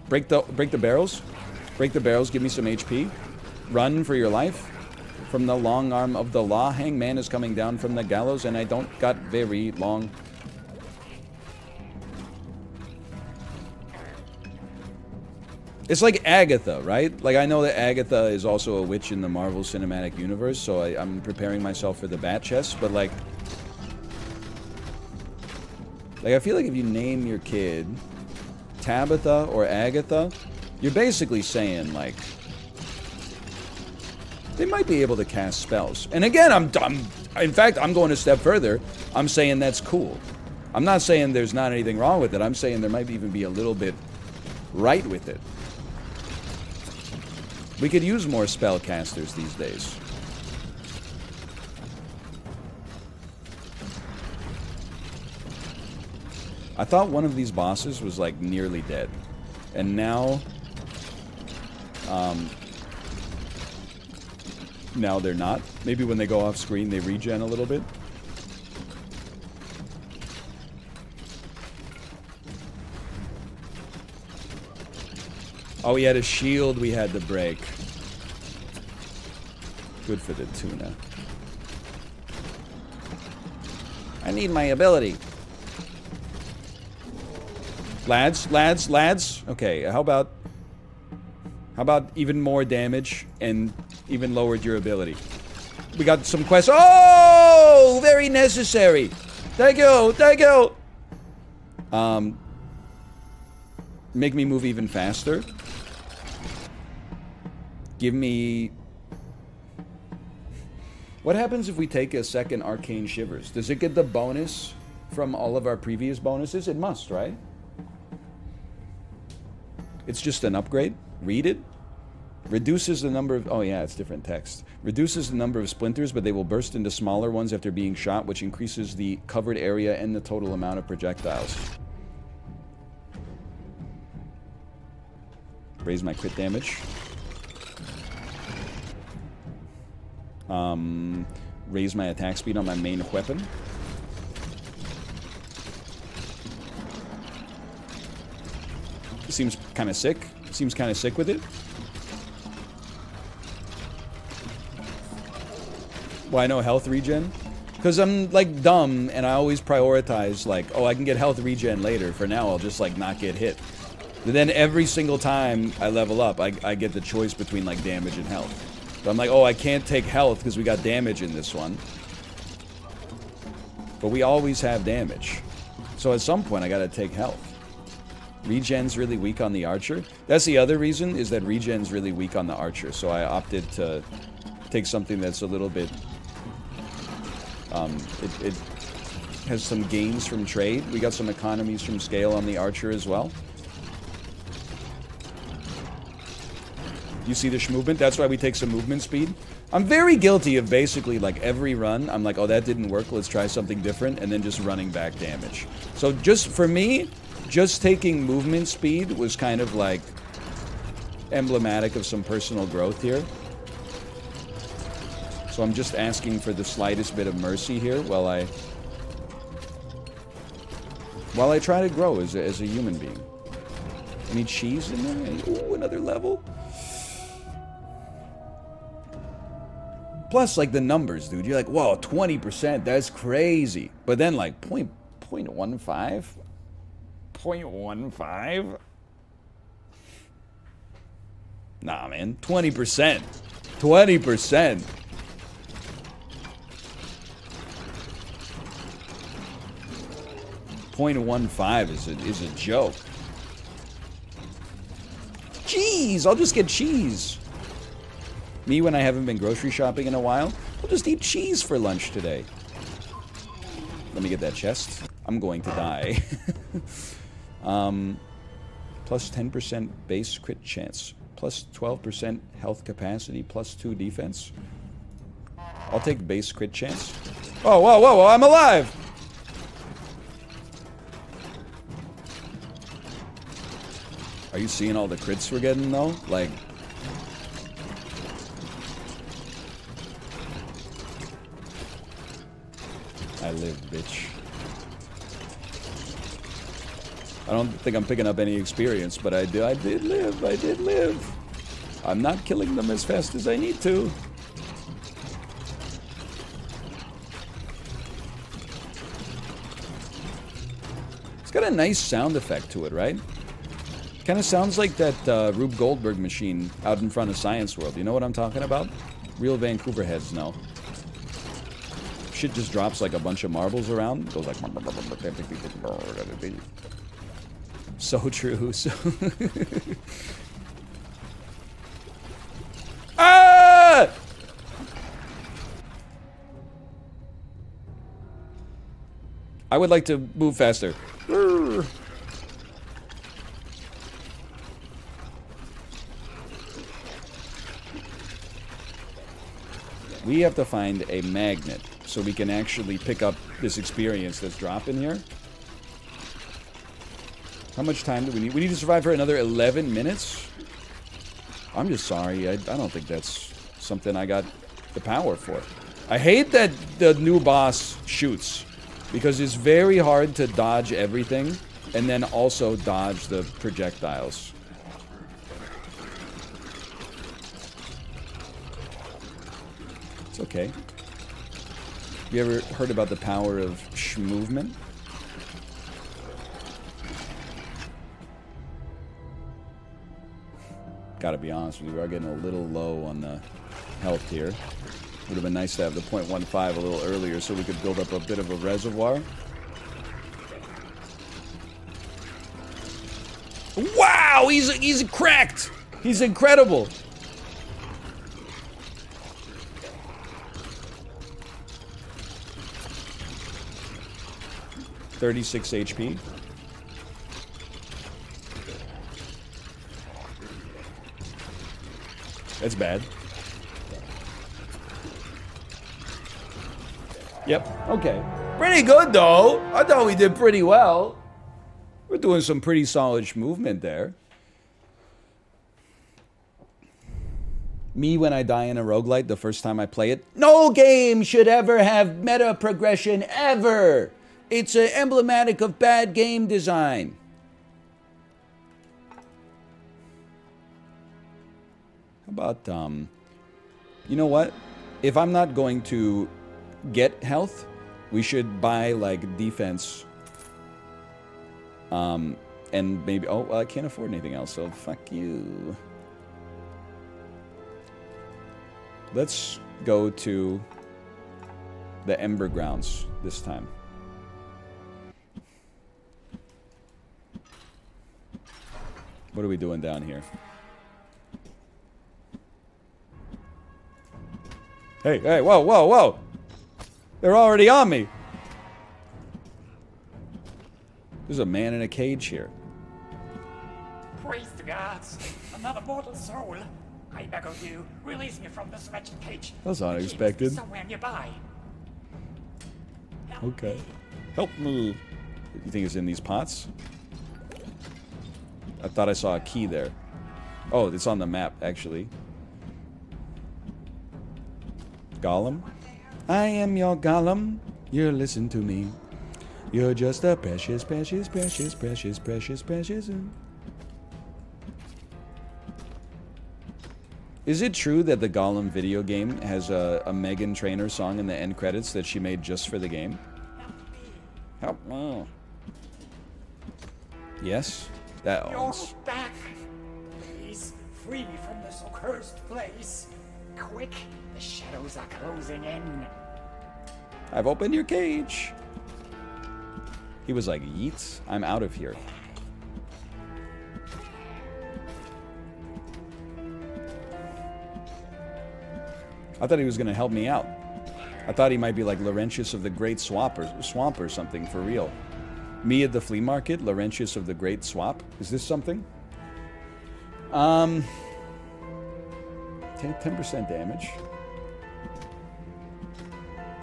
Speaker 1: Break the barrels. Break the barrels, give me some HP. Run for your life. From the long arm of the law, hangman is coming down from the gallows, and I don't got very long. It's like Agatha, right? Like, I know that Agatha is also a witch in the Marvel Cinematic Universe, so I'm preparing myself for the bat chest, but like, I feel like if you name your kid Tabitha or Agatha, you're basically saying, like, they might be able to cast spells. And again, in fact, I'm going a step further. I'm saying that's cool. I'm not saying there's not anything wrong with it. I'm saying there might even be a little bit right with it. We could use more spellcasters these days. I thought one of these bosses was like nearly dead. And now now they're not. Maybe when they go off screen, they regen a little bit. Oh, he had a shield we had to break. Good for the tuna. I need my ability. Lads. Okay, how about even more damage and even lower durability? We got some quests. Oh, very necessary. Thank you. Make me move even faster. Give me... What happens if we take a second Arcane Shivers? Does it get the bonus from all of our previous bonuses? It must, right? It's just an upgrade. Read it. Reduces the number of... Oh, yeah, it's different text. Reduces the number of splinters, but they will burst into smaller ones after being shot, which increases the covered area and the total amount of projectiles. Raise my crit damage. Raise my attack speed on my main weapon. Seems kind of sick. Seems kind of sick with it. Well, I know health regen. Because I'm, like, dumb, and I always prioritize, like, oh, I can get health regen later. For now, I'll just, like, not get hit. But then every single time I level up, I get the choice between, like, damage and health. So I'm like, oh, I can't take health because we got damage in this one. But we always have damage. So at some point, I gotta take health. Regen's really weak on the archer. That's the other reason, is that regen's really weak on the archer. So I opted to take something that's a little bit... it has some gains from trade. We got some economies from scale on the archer as well. You see the movement? That's why we take some movement speed. I'm very guilty of basically, like, every run, I'm like, oh, that didn't work, let's try something different, and then just running back damage. So just, for me, just taking movement speed was kind of, like, emblematic of some personal growth here. So I'm just asking for the slightest bit of mercy here while I try to grow as a human being. Any cheese in there? Ooh, another level? Plus, like, the numbers, dude. You're like, whoa, 20%, that's crazy. But then, like, 0.15? 0.15? Nah, man. 20%. 20%. .15 is a joke. Cheese! I'll just get cheese. Me, when I haven't been grocery shopping in a while, I'll just eat cheese for lunch today. Let me get that chest. I'm going to die. Plus 10% base crit chance. Plus 12% health capacity. Plus 2 defense. I'll take base crit chance. Oh, whoa, whoa, whoa, I'm alive! Are you seeing all the crits we're getting, though? Like... I live, bitch. I don't think I'm picking up any experience, but I did live. I'm not killing them as fast as I need to. It's got a nice sound effect to it, right? Kind of sounds like that Rube Goldberg machine out in front of Science World. You know what I'm talking about? Real Vancouver heads know. Shit just drops like a bunch of marbles around. It goes like... So true. So... Ah! I would like to move faster. We have to find a magnet so we can actually pick up this experience that's dropping here. How much time do we need? We need to survive for another 11 minutes? I'm just sorry. I don't think that's something I got the power for. I hate that the new boss shoots, because it's very hard to dodge everything and then also dodge the projectiles. It's okay. You ever heard about the power of movement? Gotta be honest with you, we are getting a little low on the health here. Would have been nice to have the 0.15 a little earlier so we could build up a bit of a reservoir. Wow! He's cracked! He's incredible! $36 HP. That's bad. Yep, okay. Pretty good, though. I thought we did pretty well. We're doing some pretty solid movement there. Me, when I die in a roguelite the first time I play it, no game should ever have meta progression, ever! It's emblematic of bad game design. How about, you know what? If I'm not going to get health, we should buy, like, defense. And maybe, oh, well, I can't afford anything else, so fuck you. Let's go to the Ember Grounds this time. What are we doing down here? Hey, hey, whoa, whoa, whoa! They're already on me! There's a man in a cage here.
Speaker 3: Praise the gods! Another mortal soul! I beg of you, release me from this wretched cage.
Speaker 1: That's unexpected.
Speaker 3: Somewhere nearby. Help
Speaker 1: Okay.
Speaker 3: me.
Speaker 1: Help me. You think it's in these pots? I thought I saw a key there. Oh, it's on the map, actually. Gollum? I am your Gollum. You listen to me. You're just a precious, precious, precious, precious, precious, precious. Is it true that the Gollum video game has a Megan Trainor song in the end credits that she made just for the game? Help me. Yes? That
Speaker 3: You're
Speaker 1: owns.
Speaker 3: back! Please, free me from this accursed place. Quick, the shadows are closing in.
Speaker 1: I've opened your cage. He was like, yeet, I'm out of here. I thought he was going to help me out. I thought he might be like Laurentius of the Great Swamp or something, for real. Me at the flea market, Laurentius of the Great Swamp. Is this something? 10% damage.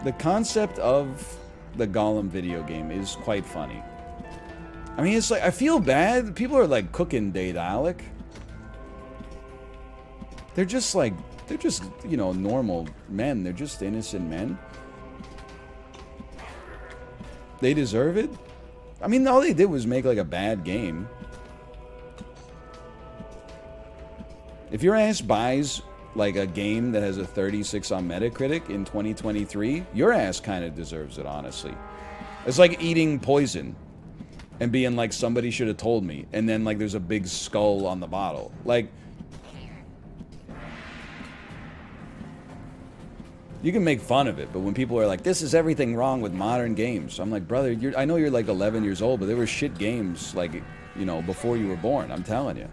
Speaker 1: The concept of the Gollum video game is quite funny. I mean, it's like, I feel bad. People are like cooking Daedalic. They're just like, you know, normal men. They're just innocent men. They deserve it? I mean, all they did was make like a bad game. If your ass buys like a game that has a 36 on Metacritic in 2023, your ass kind of deserves it, honestly. It's like eating poison and being like, somebody should have told me, and then like there's a big skull on the bottle. Like, you can make fun of it, but when people are like, this is everything wrong with modern games, I'm like, brother, I know you're like 11 years old, but there were shit games, like, you know, before you were born, I'm telling you.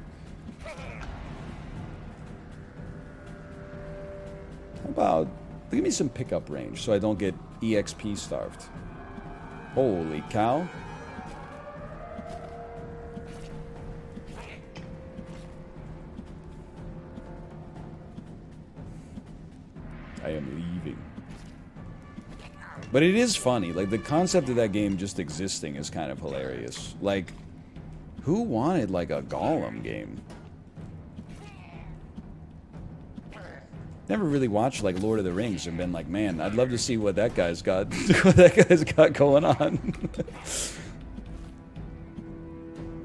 Speaker 1: How about, give me some pickup range so I don't get EXP starved. Holy cow. I am leaving. But it is funny. Like, the concept of that game just existing is kind of hilarious. Like, who wanted, like, a Gollum game? Never really watched, like, Lord of the Rings and been like, man, I'd love to see what that guy's got, what that guy's got going on.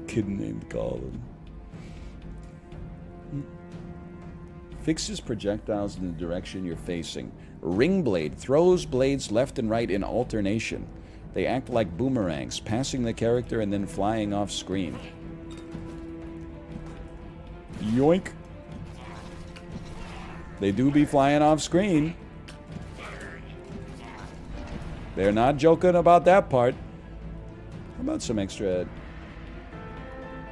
Speaker 1: Kid named Gollum. Fixes projectiles in the direction you're facing. Ring blade throws blades left and right in alternation. They act like boomerangs, passing the character and then flying off screen. Yoink. They do be flying off screen. They're not joking about that part. How about some extra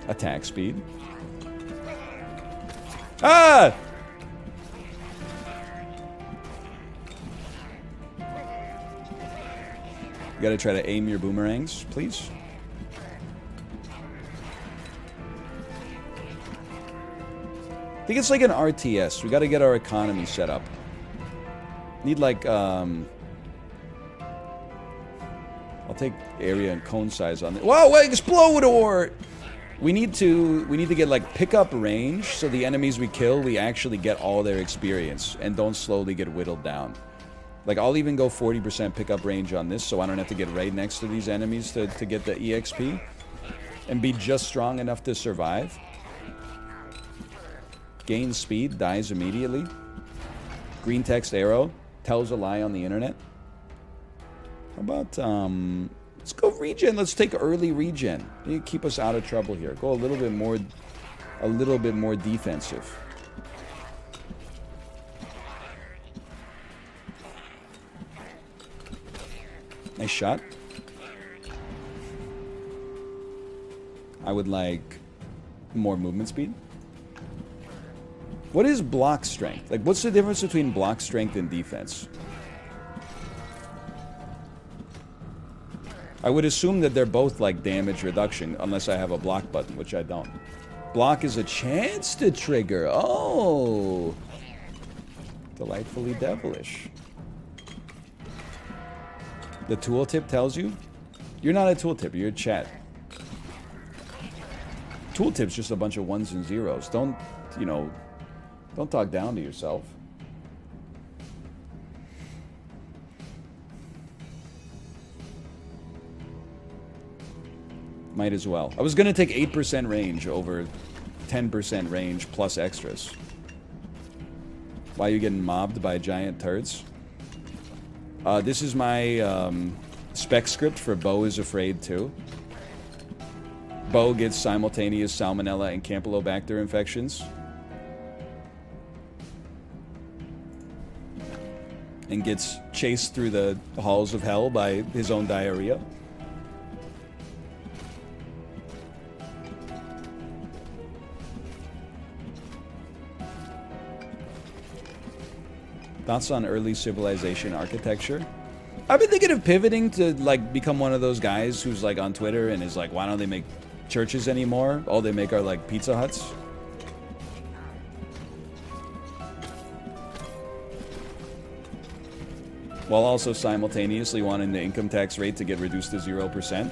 Speaker 1: attack speed? Ah! You gotta try to aim your boomerangs, please. I think it's like an RTS. We gotta get our economy set up. Need like, I'll take area and cone size on it. Whoa, Explodor! We need to get like pickup range so the enemies we kill, we actually get all their experience and don't slowly get whittled down. Like, I'll even go 40% pickup range on this so I don't have to get right next to these enemies to get the EXP. And be just strong enough to survive. Gain speed, dies immediately. Green text arrow, tells a lie on the internet. How about, let's go regen. Let's take early regen. You keep us out of trouble here. Go a little bit more defensive. Nice shot. I would like more movement speed. What is block strength? Like, what's the difference between block strength and defense? I would assume that they're both like damage reduction, unless I have a block button, which I don't. Block is a chance to trigger. Oh! Delightfully devilish. The tooltip tells you? You're not a tooltip, you're a chat. Tooltip's just a bunch of ones and zeros. Don't, you know, don't talk down to yourself. Might as well. I was going to take 8% range over 10% range plus extras. Why are you getting mobbed by giant turds? This is my spec script for Bo is Afraid 2. Bo gets simultaneous Salmonella and Campylobacter infections. And gets chased through the halls of hell by his own diarrhea. Thoughts on early civilization architecture? I've been thinking of pivoting to like become one of those guys who's like on Twitter and is like, why don't they make churches anymore? All they make are like Pizza Huts. While also simultaneously wanting the income tax rate to get reduced to 0%.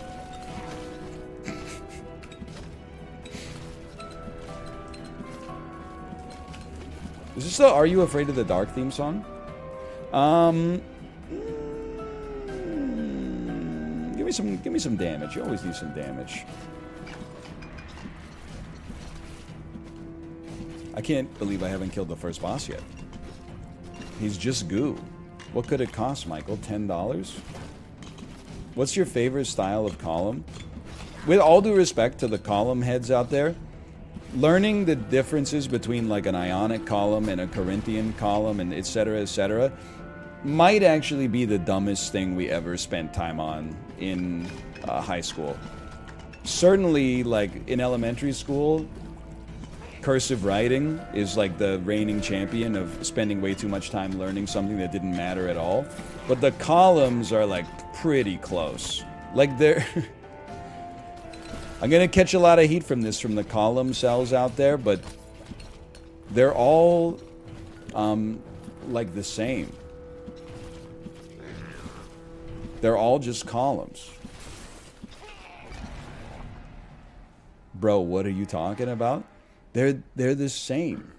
Speaker 1: Is this the Are You Afraid of the Dark theme song? Give me some damage. You always need some damage. I can't believe I haven't killed the first boss yet. He's just goo. What could it cost, Michael? $10? What's your favorite style of column? With all due respect to the column heads out there, learning the differences between like an Ionic column and a Corinthian column and etc. might actually be the dumbest thing we ever spent time on in high school. Certainly, like in elementary school, cursive writing is like the reigning champion of spending way too much time learning something that didn't matter at all. But the columns are like pretty close. Like they're... I'm gonna catch a lot of heat from this from the column cells out there, but they're all like the same. They're all just columns. Bro, what are you talking about? They're the same.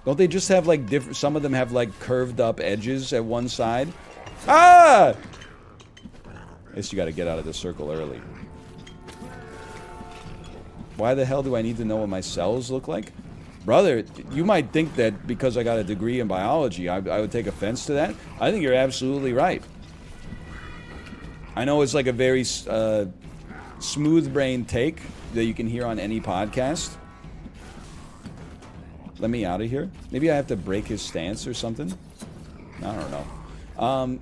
Speaker 1: Don't they just have like different? Some of them have like curved up edges at one side. Ah! I guess you got to get out of the circle early. Why the hell do I need to know what my cells look like? Brother, you might think that because I got a degree in biology, I would take offense to that. I think you're absolutely right. I know it's like a very smooth-brained take that you can hear on any podcast. Let me out of here. Maybe I have to break his stance or something. I don't know.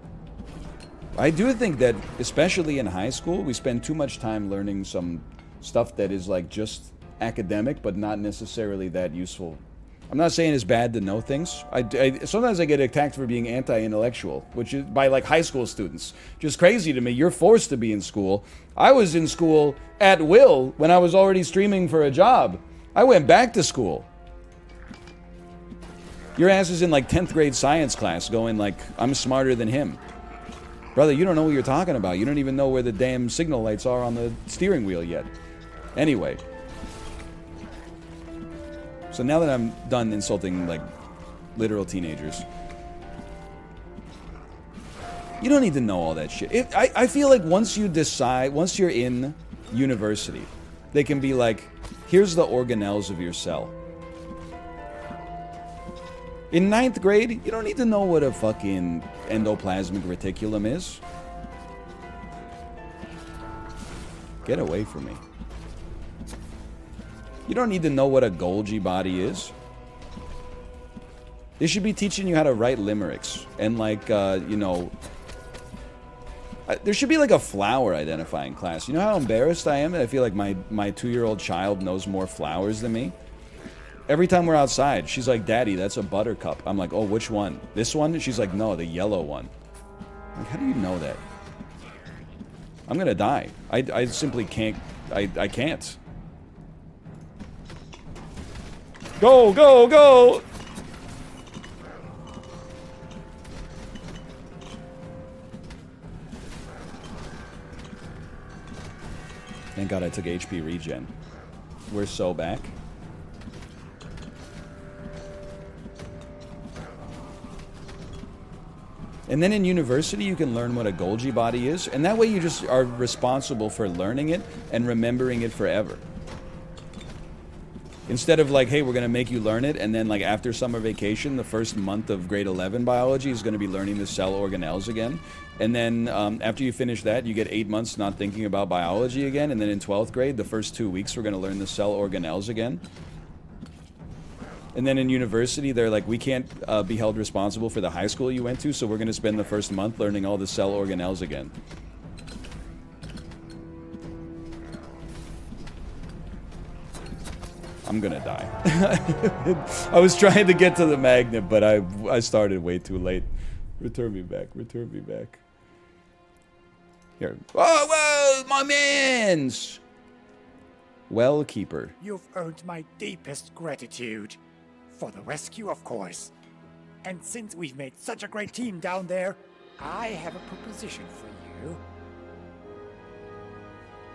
Speaker 1: I do think that, especially in high school, we spend too much time learning some stuff that is like just academic, but not necessarily that useful. I'm not saying it's bad to know things. Sometimes I get attacked for being anti-intellectual, which is by like high school students. Just crazy to me. You're forced to be in school. I was in school at will when I was already streaming for a job. I went back to school. Your ass is in like 10th grade science class going like, I'm smarter than him. Brother, you don't know what you're talking about. You don't even know where the damn signal lights are on the steering wheel yet. Anyway. So now that I'm done insulting, like, literal teenagers, you don't need to know all that shit. I feel like once you decide, once you're in university, they can be like, here's the organelles of your cell. In 9th grade, you don't need to know what a fucking endoplasmic reticulum is. Get away from me. You don't need to know what a Golgi body is. They should be teaching you how to write limericks and like, you know, There should be like a flower identifying class. You know how embarrassed I am that I feel like my 2-year-old child knows more flowers than me? Every time we're outside, she's like, Daddy, that's a buttercup. I'm like, oh, which one? This one? She's like, no, the yellow one. I'm like, how do you know that? I'm gonna die. I simply can't. I can't. Go, go, go! Thank God I took HP regen. We're so back. And then in university, you can learn what a Golgi body is, and that way you just are responsible for learning it and remembering it forever. Instead of like, hey, we're going to make you learn it, and then like after summer vacation, the first month of grade 11 biology is going to be learning the cell organelles again. And then after you finish that, you get 8 months not thinking about biology again, and then in 12th grade, the first 2 weeks, we're going to learn the cell organelles again. And then in university, they're like, we can't be held responsible for the high school you went to, so we're going to spend the first month learning all the cell organelles again. I'm gonna die. I was trying to get to the magnet, but I started way too late. Return me back, return me back. Here. Oh, whoa, my mans! Well, keeper.
Speaker 3: You've earned my deepest gratitude. For the rescue, of course. And since we've made such a great team down there, I have a proposition for you.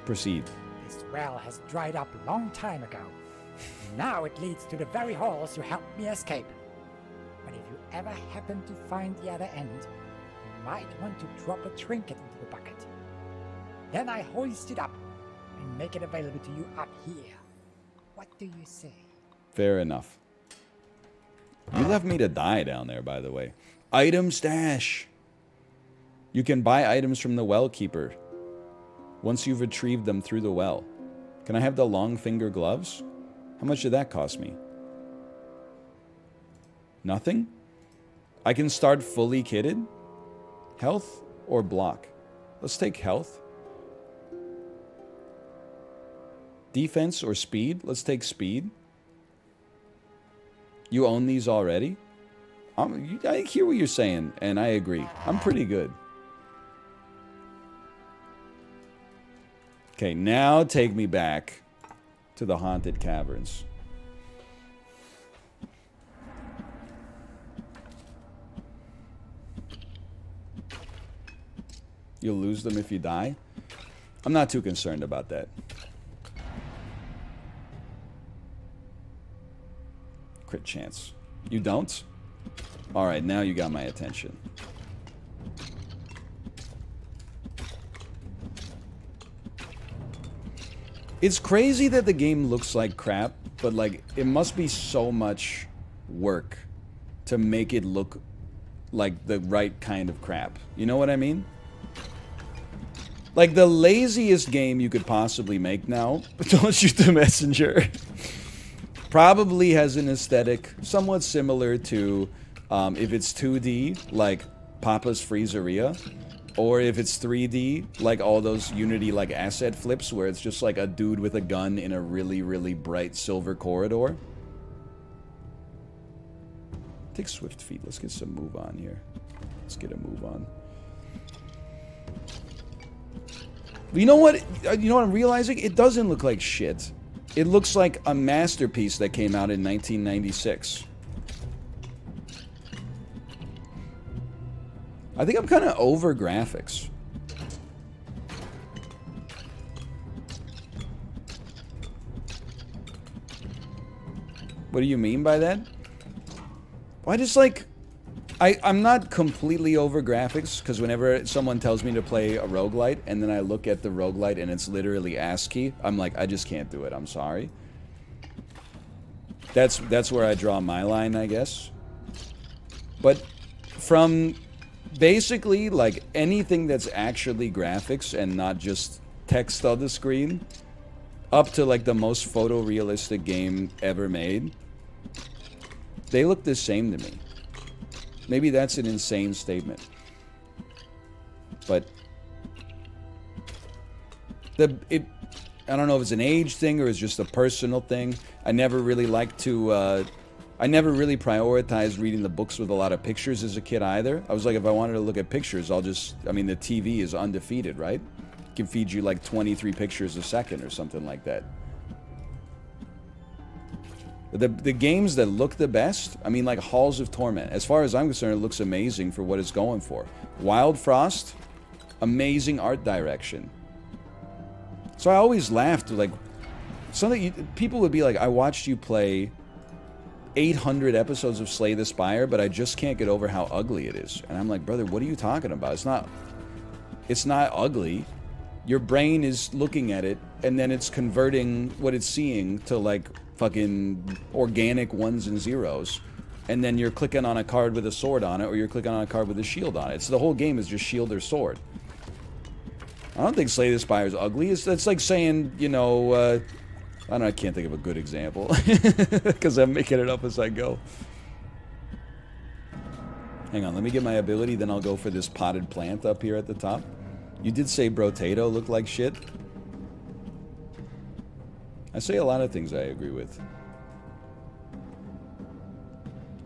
Speaker 1: Proceed.
Speaker 3: This well has dried up a long time ago. Now it leads to the very halls you helped me escape. But if you ever happen to find the other end, you might want to drop a trinket into the bucket. Then I hoist it up and make it available to you up here. What do you say?
Speaker 1: Fair enough. You left me to die down there, by the way. Item stash. You can buy items from the well keeper once you've retrieved them through the well. Can I have the long finger gloves? How much did that cost me? Nothing? I can start fully kitted? Health or block? Let's take health. Defense or speed? Let's take speed. You own these already? I hear what you're saying, and I agree. I'm pretty good. Okay, now take me back to the haunted caverns. You'll lose them if you die? I'm not too concerned about that. Crit chance. You don't? Alright, now you got my attention. It's crazy that the game looks like crap, but like, it must be so much work to make it look like the right kind of crap. You know what I mean? Like, the laziest game you could possibly make now, Don't Shoot the Messenger, probably has an aesthetic somewhat similar to, if it's 2D, like Papa's Freezeria, or if it's 3D, like all those Unity like asset flips where it's just like a dude with a gun in a really, really bright silver corridor. Take Swift Feet. Let's get some move on here. Let's get a move on. You know what? You know what I'm realizing? It doesn't look like shit. It looks like a masterpiece that came out in 1996. I think I'm kind of over graphics. What do you mean by that? Well, I just like... I'm not completely over graphics, because whenever someone tells me to play a roguelite, and then I look at the roguelite and it's literally ASCII, I'm like, I just can't do it, I'm sorry. That's where I draw my line, I guess. But from basically, like, anything that's actually graphics and not just text on the screen, up to, like, the most photorealistic game ever made, they look the same to me. Maybe that's an insane statement. But I don't know if it's an age thing or it's just a personal thing. I never really liked to, I never really prioritized reading the books with a lot of pictures as a kid either. I was like, if I wanted to look at pictures, I'll just, I mean, the TV is undefeated, right? It can feed you like 23 pictures a second or something like that. The games that look the best, I mean, like Halls of Torment. As far as I'm concerned, it looks amazing for what it's going for. Wild Frost, amazing art direction. So I always laughed, like, people would be like, I watched you play 800 episodes of Slay the Spire, but I just can't get over how ugly it is. And I'm like, brother, what are you talking about? It's not ugly. Your brain is looking at it, and then it's converting what it's seeing to, like, fucking organic ones and zeros. And then you're clicking on a card with a sword on it, or you're clicking on a card with a shield on it. So the whole game is just shield or sword. I don't think Slay the Spire is ugly. It's like saying, you know, I don't know, I can't think of a good example. Because I'm making it up as I go. Hang on, let me get my ability, then I'll go for this potted plant up here at the top. You did say Brotato looked like shit. I say a lot of things I agree with.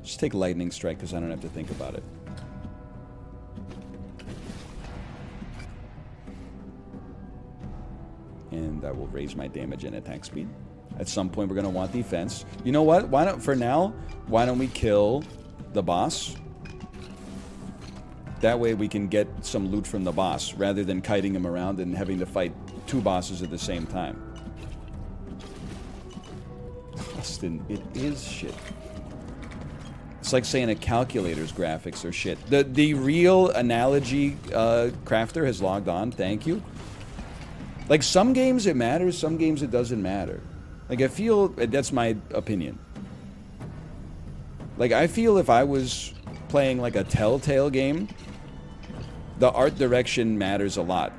Speaker 1: Just take Lightning Strike because I don't have to think about it. And that will raise my damage and attack speed. At some point we're going to want defense. You know what? Why don't, for now, why don't we kill the boss? That way we can get some loot from the boss, rather than kiting him around and having to fight two bosses at the same time. Austin, it is shit. It's like saying a calculator's graphics are shit. The real analogy crafter has logged on, thank you. Like, some games it matters, some games it doesn't matter. Like, I feel, that's my opinion. Like, I feel if I was playing, like, a Telltale game, the art direction matters a lot.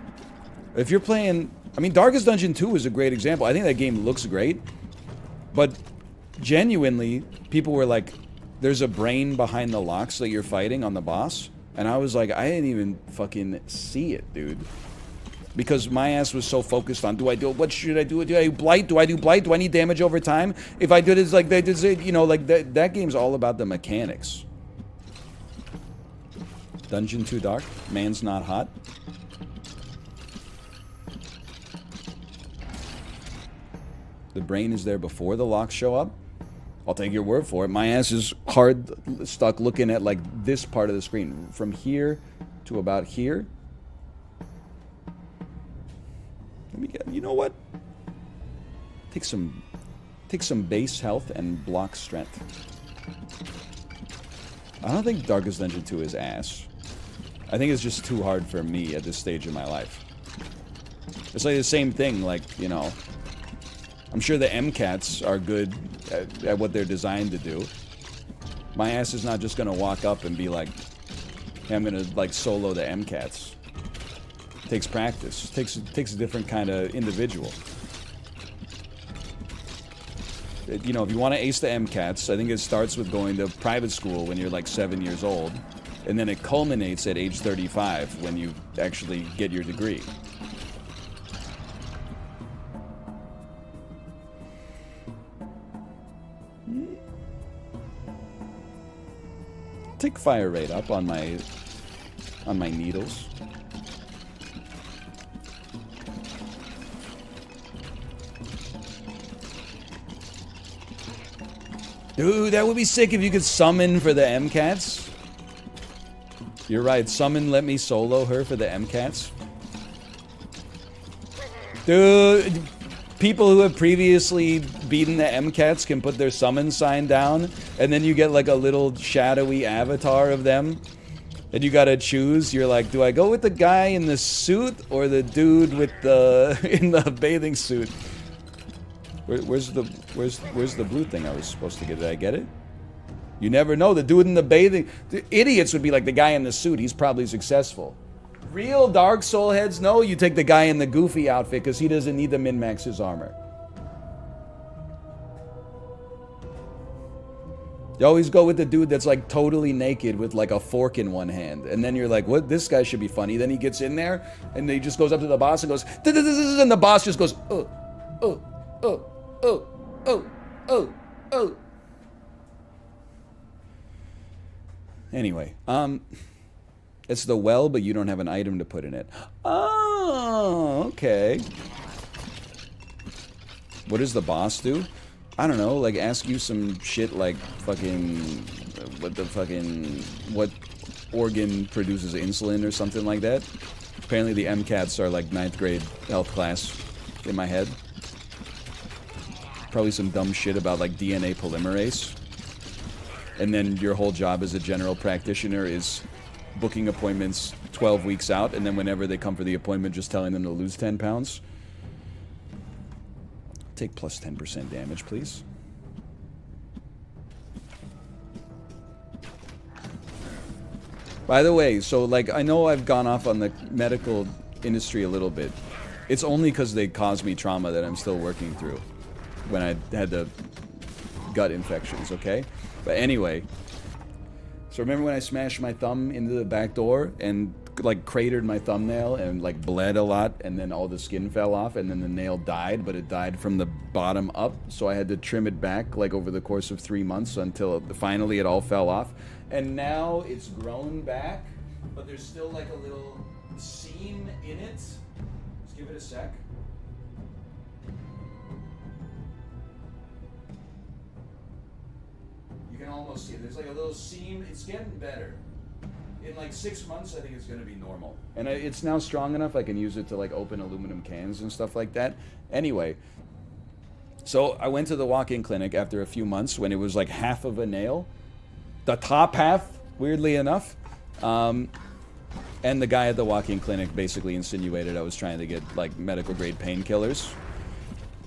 Speaker 1: If you're playing, I mean, Darkest Dungeon 2 is a great example. I think that game looks great. But, genuinely, people were like, there's a brain behind the locks that you're fighting on the boss. And I was like, I didn't even fucking see it, dude. Because my ass was so focused on, do I do it? What should I do? Do I blight? Do I do blight? Do I need damage over time? If I do this, like, they did say, you know, like, that game's all about the mechanics. Dungeon Too Dark? Man's Not Hot? The brain is there before the locks show up? I'll take your word for it. My ass is hard stuck looking at, like, this part of the screen. From here to about here. Let me get, you know what? Take some base health and block strength. I don't think Darkest Dungeon 2 is ass. I think it's just too hard for me at this stage of my life. It's like the same thing, like, you know, I'm sure the MCATs are good at what they're designed to do. My ass is not just gonna walk up and be like, hey, I'm gonna, like, solo the MCATs. Takes practice. Takes a different kind of individual. You know, if you want to ace the MCATs, I think it starts with going to private school when you're like 7 years old, and then it culminates at age 35 when you actually get your degree. Take fire rate up on my needles. Dude, that would be sick if you could summon for the MCATs. You're right, summon, let me solo her for the MCATs. Dude, people who have previously beaten the MCATs can put their summon sign down, and then you get like a little shadowy avatar of them. And you gotta choose, you're like, do I go with the guy in the suit or the dude with the in the bathing suit? Where's the blue thing I was supposed to get? Did I get it? You never know. The dude in the bathing... The idiots would be like the guy in the suit. He's probably successful. Real Dark Soul heads, no, you take the guy in the goofy outfit because he doesn't need to min-max his armor. You always go with the dude that's like totally naked with like a fork in one hand. And then you're like, what? This guy should be funny. Then he gets in there and he just goes up to the boss and goes, and the boss just goes, oh, oh, oh, oh, oh, oh, oh. Anyway, it's the well, but you don't have an item to put in it. Oh, okay. What does the boss do? I don't know, like ask you some shit like fucking, what organ produces insulin or something like that. Apparently the MCATs are like 9th grade health class in my head. Probably some dumb shit about like DNA polymerase. And then your whole job as a general practitioner is booking appointments 12 weeks out, and then whenever they come for the appointment, just telling them to lose 10 pounds. Take plus 10% damage, please. By the way, so like I know I've gone off on the medical industry a little bit. It's only because they caused me trauma that I'm still working through when I had the gut infections, okay? But anyway, so remember when I smashed my thumb into the back door and like cratered my thumbnail and like bled a lot, and then all the skin fell off, and then the nail died, but it died from the bottom up, so I had to trim it back like over the course of 3 months until finally it all fell off. And now it's grown back, but there's still like a little seam in it. Just give it a sec. You can almost see it. There's like a little seam. It's getting better. In like 6 months, I think it's going to be normal. And it's now strong enough I can use it to like open aluminum cans and stuff like that. Anyway, so I went to the walk-in clinic after a few months when it was like half of a nail. The top half, weirdly enough. And the guy at the walk-in clinic basically insinuated I was trying to get like medical grade painkillers.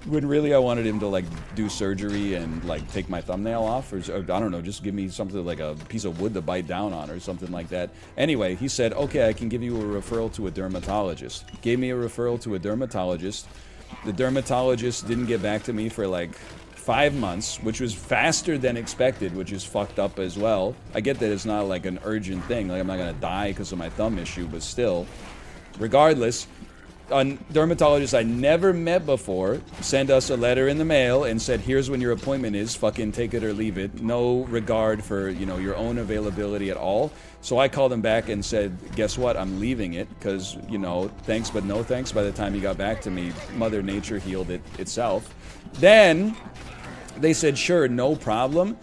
Speaker 1: When really I wanted him to like do surgery and like take my thumbnail off, or I don't know, just give me something like a piece of wood to bite down on or something like that. Anyway, he said, okay, I can give you a referral to a dermatologist. Gave me a referral to a dermatologist. The dermatologist didn't get back to me for like 5 months, which was faster than expected, which is fucked up as well. I get that it's not like an urgent thing, like I'm not gonna die because of my thumb issue, but still, regardless, a dermatologist I never met before sent us a letter in the mail and said, here's when your appointment is, fucking take it or leave it. No regard for, you know, your own availability at all. So I called him back and said, guess what, I'm leaving it because, you know, thanks but no thanks. By the time he got back to me, Mother Nature healed it itself. Then they said, sure, no problem.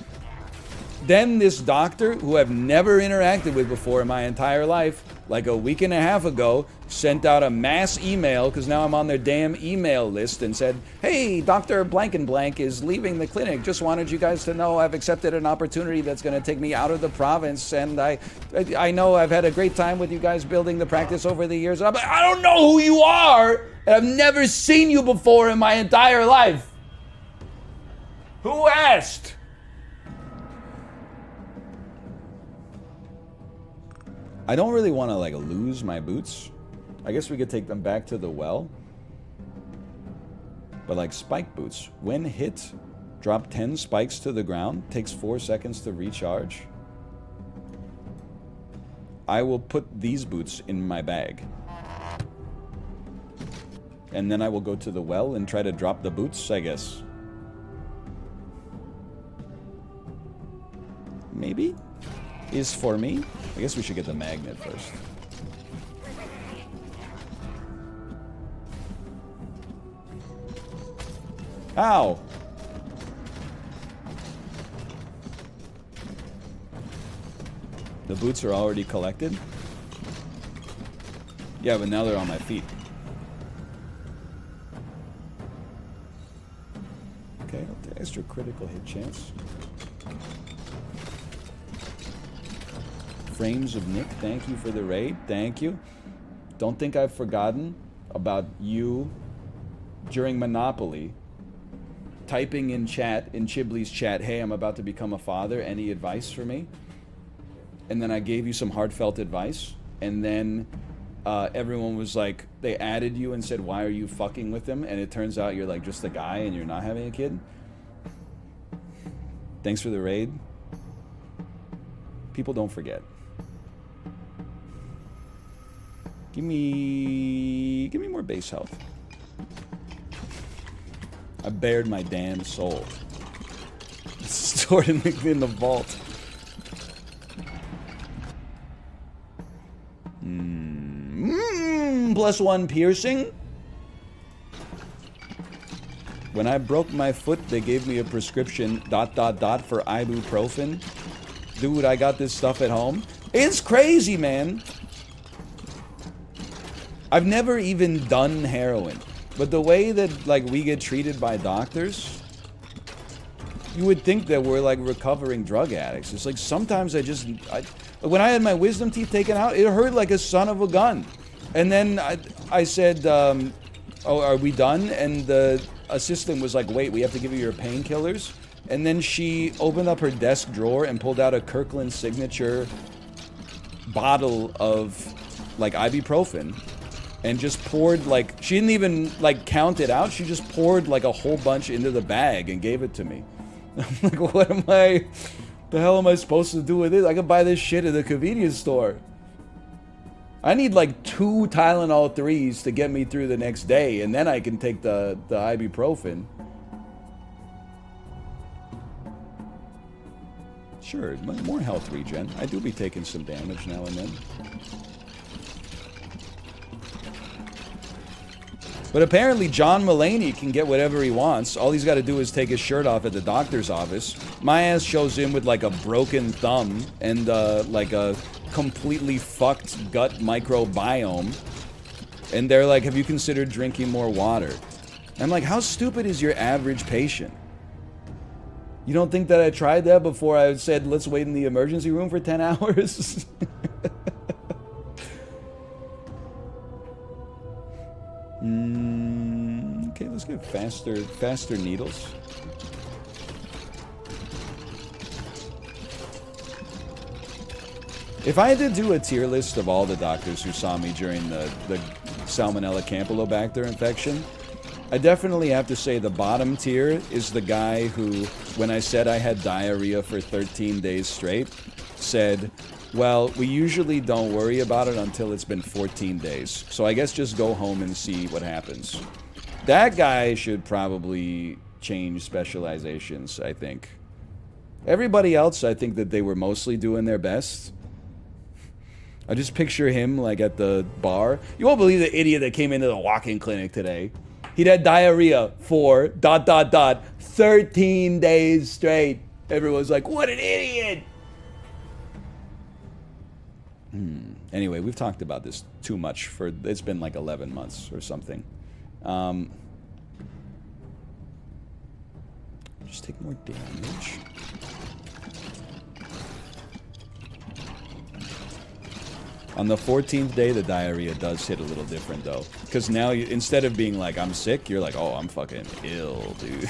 Speaker 1: Then this doctor, who I've never interacted with before in my entire life, like a week and a half ago, sent out a mass email, because now I'm on their damn email list, and said, hey, Dr. Blank and Blank is leaving the clinic. Just wanted you guys to know I've accepted an opportunity that's going to take me out of the province, and I know I've had a great time with you guys building the practice over the years. I'm like, I don't know who you are, and I've never seen you before in my entire life. Who asked? I don't really want to like lose my boots. I guess we could take them back to the well. But like spike boots, when hit, drop 10 spikes to the ground, takes 4 seconds to recharge. I will put these boots in my bag. And then I will go to the well and try to drop the boots, I guess. Maybe? Is for me? I guess we should get the magnet first. Ow! The boots are already collected? Yeah, but now they're on my feet. Okay, I'll take extra critical hit chance. Frames of Nick, thank you for the raid. Thank you. Don't think I've forgotten about you during Monopoly typing in chat, in Chibley's chat, hey, I'm about to become a father. Any advice for me? And then I gave you some heartfelt advice. And then everyone was like, they added you and said, why are you fucking with him? And it turns out you're like just a guy and you're not having a kid. Thanks for the raid. People don't forget. Give me more base health. I bared my damn soul. Stored in the vault. +1 piercing. When I broke my foot, they gave me a prescription ... for ibuprofen. Dude, I got this stuff at home. It's crazy, man. I've never even done heroin. But the way that, like, we get treated by doctors, you would think that we're, like, recovering drug addicts. It's like, sometimes when I had my wisdom teeth taken out, it hurt like a son of a gun. And then I said, oh, are we done? And the assistant was like, wait, we have to give you your painkillers. And then she opened up her desk drawer and pulled out a Kirkland Signature bottle of, like, ibuprofen. And just poured, like, she didn't even, like, count it out. She just poured, like, a whole bunch into the bag and gave it to me. I'm like, the hell am I supposed to do with this? I could buy this shit at the convenience store. I need, like, 2 Tylenol 3s to get me through the next day, and then I can take the ibuprofen. Sure, more health regen. I do be taking some damage now and then. But apparently John Mulaney can get whatever he wants. All he's got to do is take his shirt off at the doctor's office. My ass shows in with, like, a broken thumb and, like, a completely fucked gut microbiome. And they're like, have you considered drinking more water? I'm like, how stupid is your average patient? You don't think that I tried that before I said, let's wait in the emergency room for 10 hours? Okay, let's get faster needles. If I had to do a tier list of all the doctors who saw me during the Salmonella Campylobacter infection, I definitely have to say the bottom tier is the guy who, when I said I had diarrhea for 13 days straight, said, well, we usually don't worry about it until it's been 14 days. So I guess just go home and see what happens. That guy should probably change specializations, I think. Everybody else, I think that they were mostly doing their best. I just picture him, like, at the bar. You won't believe the idiot that came into the walk-in clinic today. He'd had diarrhea for ... 13 days straight. Everyone's like, what an idiot! Anyway, we've talked about this too much for, it's been like 11 months or something. Just take more damage. On the 14th day, the diarrhea does hit a little different, though. Because now, instead of being like, I'm sick, you're like, oh, I'm fucking ill, dude.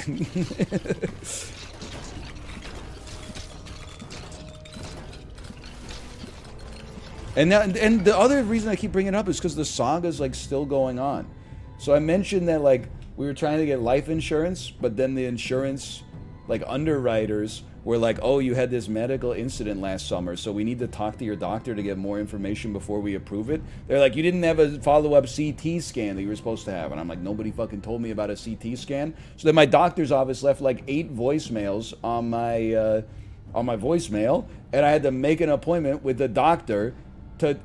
Speaker 1: And the other reason I keep bringing it up is because the saga's, like, still going on. So I mentioned that, like, we were trying to get life insurance, but then the insurance, like, underwriters were like, oh, you had this medical incident last summer, so we need to talk to your doctor to get more information before we approve it. They're like, you didn't have a follow-up CT scan that you were supposed to have. And I'm like, nobody fucking told me about a CT scan. So then my doctor's office left, like, 8 voicemails on my voicemail, and I had to make an appointment with the doctor to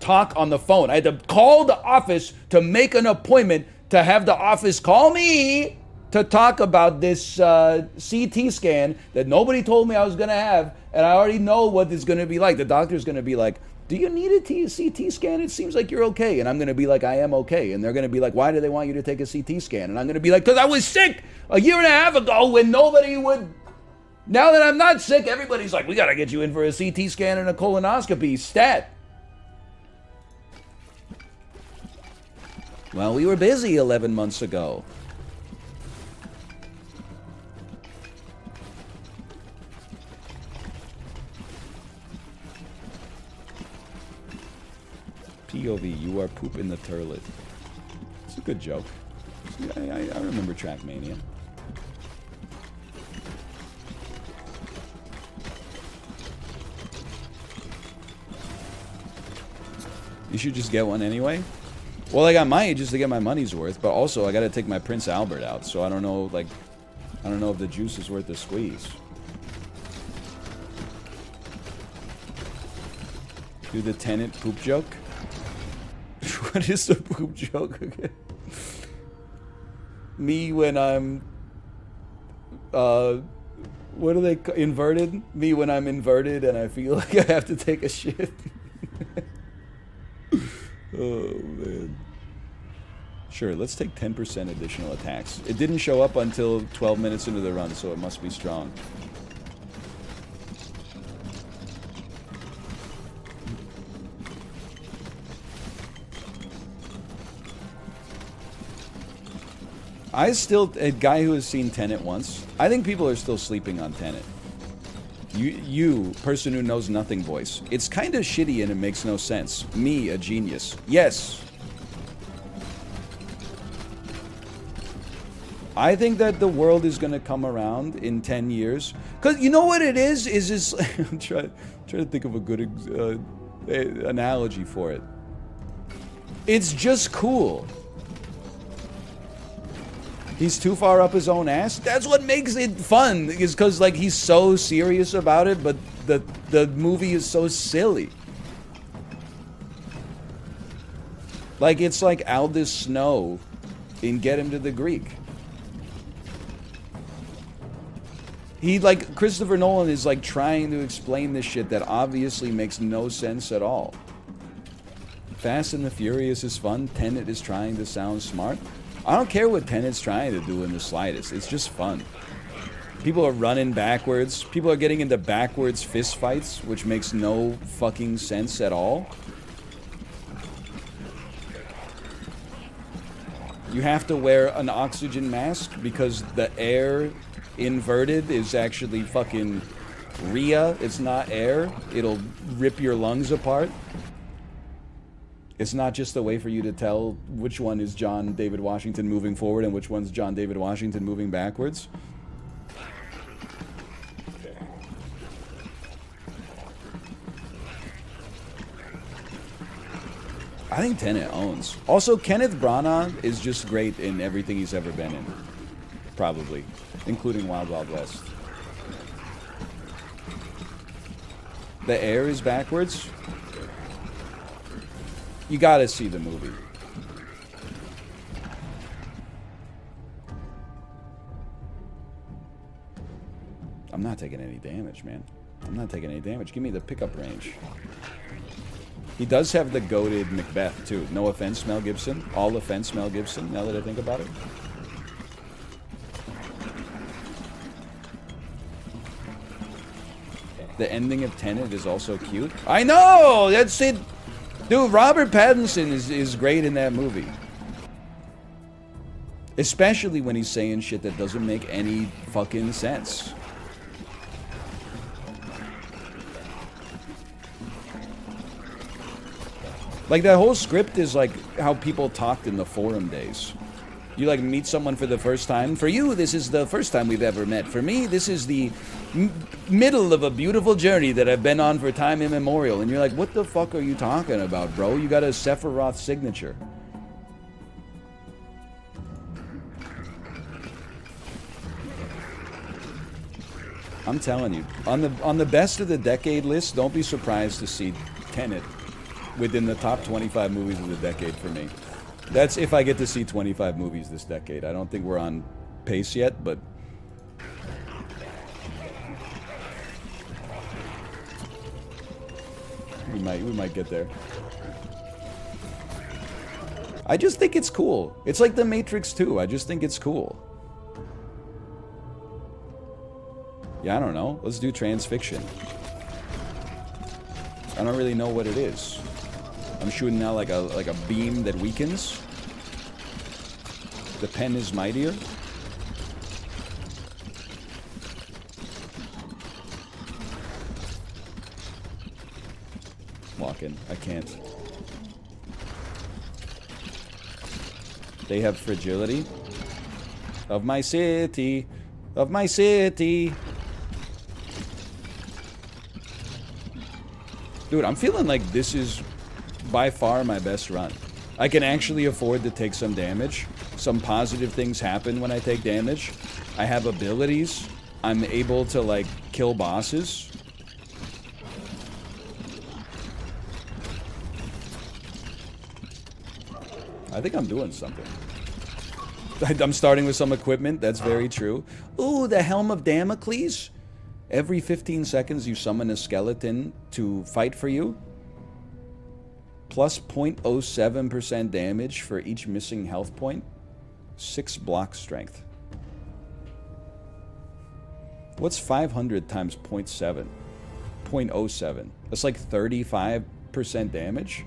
Speaker 1: talk on the phone. I had to call the office to make an appointment to have the office call me to talk about this CT scan that nobody told me I was going to have, and I already know what it's going to be like. The doctor's going to be like, do you need a CT scan? It seems like you're okay. And I'm going to be like, I am okay. And they're going to be like, why do they want you to take a CT scan? And I'm going to be like, because I was sick a year and a half ago when nobody would. Now that I'm not sick, everybody's like, we got to get you in for a CT scan and a colonoscopy. Stat. Well, we were busy 11 months ago. POV, you are poop in the turlet. It's a good joke. I remember Trackmania. You should just get one anyway. Well, I got my just to get my money's worth, but also I gotta take my Prince Albert out, so I don't know, like, I don't know if the juice is worth the squeeze. Do the Tenet poop joke? What is the poop joke again? Me when I'm, what are they, inverted? Me when I'm inverted and I feel like I have to take a shit. Oh, man. Sure, let's take 10% additional attacks. It didn't show up until 12 minutes into the run, so it must be strong. A guy who has seen Tenet once, I think people are still sleeping on Tenet. You, person who knows nothing voice. It's kind of shitty and it makes no sense. Me, a genius. Yes. I think that the world is going to come around in 10 years. Because you know what it is? Is this... I'm trying to think of a good analogy for it. It's just cool. He's too far up his own ass. That's what makes it fun, is because like he's so serious about it, but the movie is so silly. Like it's like Aldous Snow in Get Him to the Greek. He like Christopher Nolan is like trying to explain this shit that obviously makes no sense at all. Fast and the Furious is fun. Tenet is trying to sound smart. I don't care what Tenet's trying to do in the slightest. It's just fun. People are running backwards. People are getting into backwards fist fights, which makes no fucking sense at all. You have to wear an oxygen mask because the air inverted is actually fucking Rhea. It's not air. It'll rip your lungs apart. It's not just a way for you to tell which one is John David Washington moving forward and which one's John David Washington moving backwards. I think Tenet owns. Also, Kenneth Branagh is just great in everything he's ever been in. Probably. Including Wild Wild West. The air is backwards. You gotta see the movie. I'm not taking any damage, man. I'm not taking any damage. Give me the pickup range. He does have the goated Macbeth, too. No offense, Mel Gibson. All offense, Mel Gibson, now that I think about it. The ending of Tenet is also cute. I know! That's it! Dude, Robert Pattinson is great in that movie. Especially when he's saying shit that doesn't make any fucking sense. Like, that whole script is like how people talked in the forum days. You, like, meet someone for the first time. For you, this is the first time we've ever met. For me, this is the middle of a beautiful journey that I've been on for time immemorial. And you're like, what the fuck are you talking about, bro? You got a Sephiroth signature. I'm telling you, on the best of the decade list, don't be surprised to see Tenet within the top 25 movies of the decade for me. That's if I get to see 25 movies this decade. I don't think we're on pace yet, but... we might get there. I just think it's cool. It's like The Matrix 2. I just think it's cool. Yeah, I don't know. Let's do trans fiction. I don't really know what it is. I'm shooting now like a beam that weakens. The pen is mightier. Walk in. I can't. They have fragility. Of my city. Of my city. Dude, I'm feeling like this is by far my best run. I can actually afford to take some damage. Some positive things happen when I take damage. I have abilities. I'm able to, like, kill bosses. I think I'm doing something. I'm starting with some equipment. That's very true. Ooh, the Helm of Damocles. Every 15 seconds you summon a skeleton to fight for you. Plus 0.07% damage for each missing health point. 6 block strength. What's 500 times 0.7? 0.07. That's like 35% damage.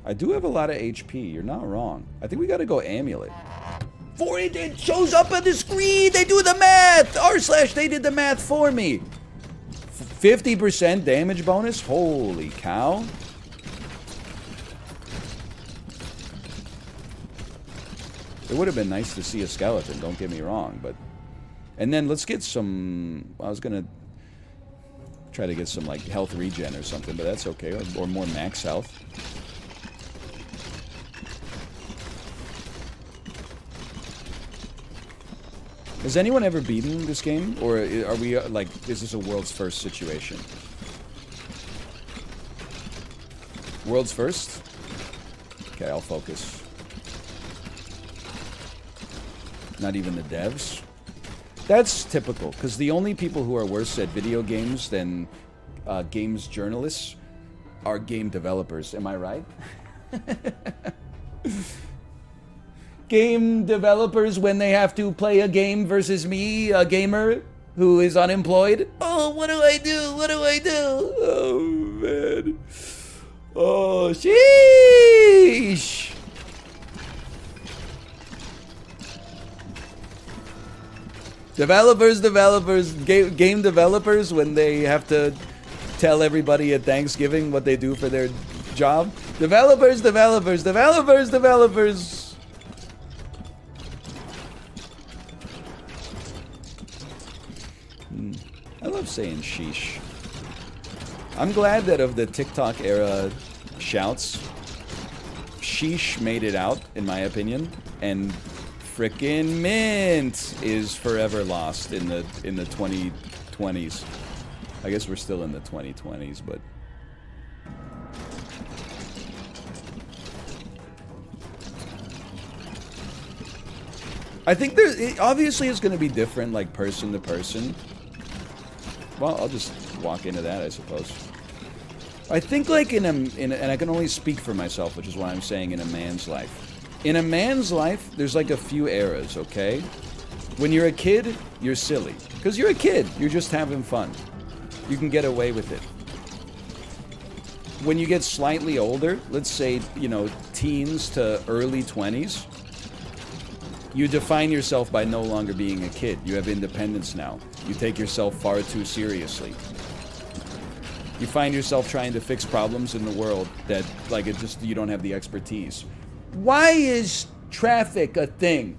Speaker 1: I do have a lot of HP. You're not wrong. I think we gotta go Amulet. For it shows up on the screen. They do the math. R/ they did the math for me. 50% damage bonus. Holy cow. It would have been nice to see a skeleton. Don't get me wrong, but and then let's get some. I was gonna try to get some like health regen or something, but that's okay. Or more max health. Has anyone ever beaten this game? Or are we, like, is this a world's first situation? World's first? Okay, I'll focus. Not even the devs? That's typical, because the only people who are worse at video games than games journalists are game developers. Am I right? Game developers, when they have to play a game versus me, a gamer who is unemployed. Oh, what do I do? What do I do? Oh, man. Oh, sheesh. Developers, game developers, when they have to tell everybody at Thanksgiving what they do for their job. Developers. I love saying sheesh. I'm glad that of the TikTok era shouts, sheesh made it out, in my opinion, and frickin' mint is forever lost in the 2020s. I guess we're still in the 2020s, but I think it obviously is going to be different, like person to person. Well, I'll just walk into that, I suppose. I think, like, and I can only speak for myself, which is why I'm saying in a man's life. In a man's life, there's like a few eras, okay? When you're a kid, you're silly. Because you're a kid, you're just having fun. You can get away with it. When you get slightly older, let's say, you know, teens to early 20s, you define yourself by no longer being a kid. You have independence now. You take yourself far too seriously. You find yourself trying to fix problems in the world that, like, you don't have the expertise. Why is traffic a thing?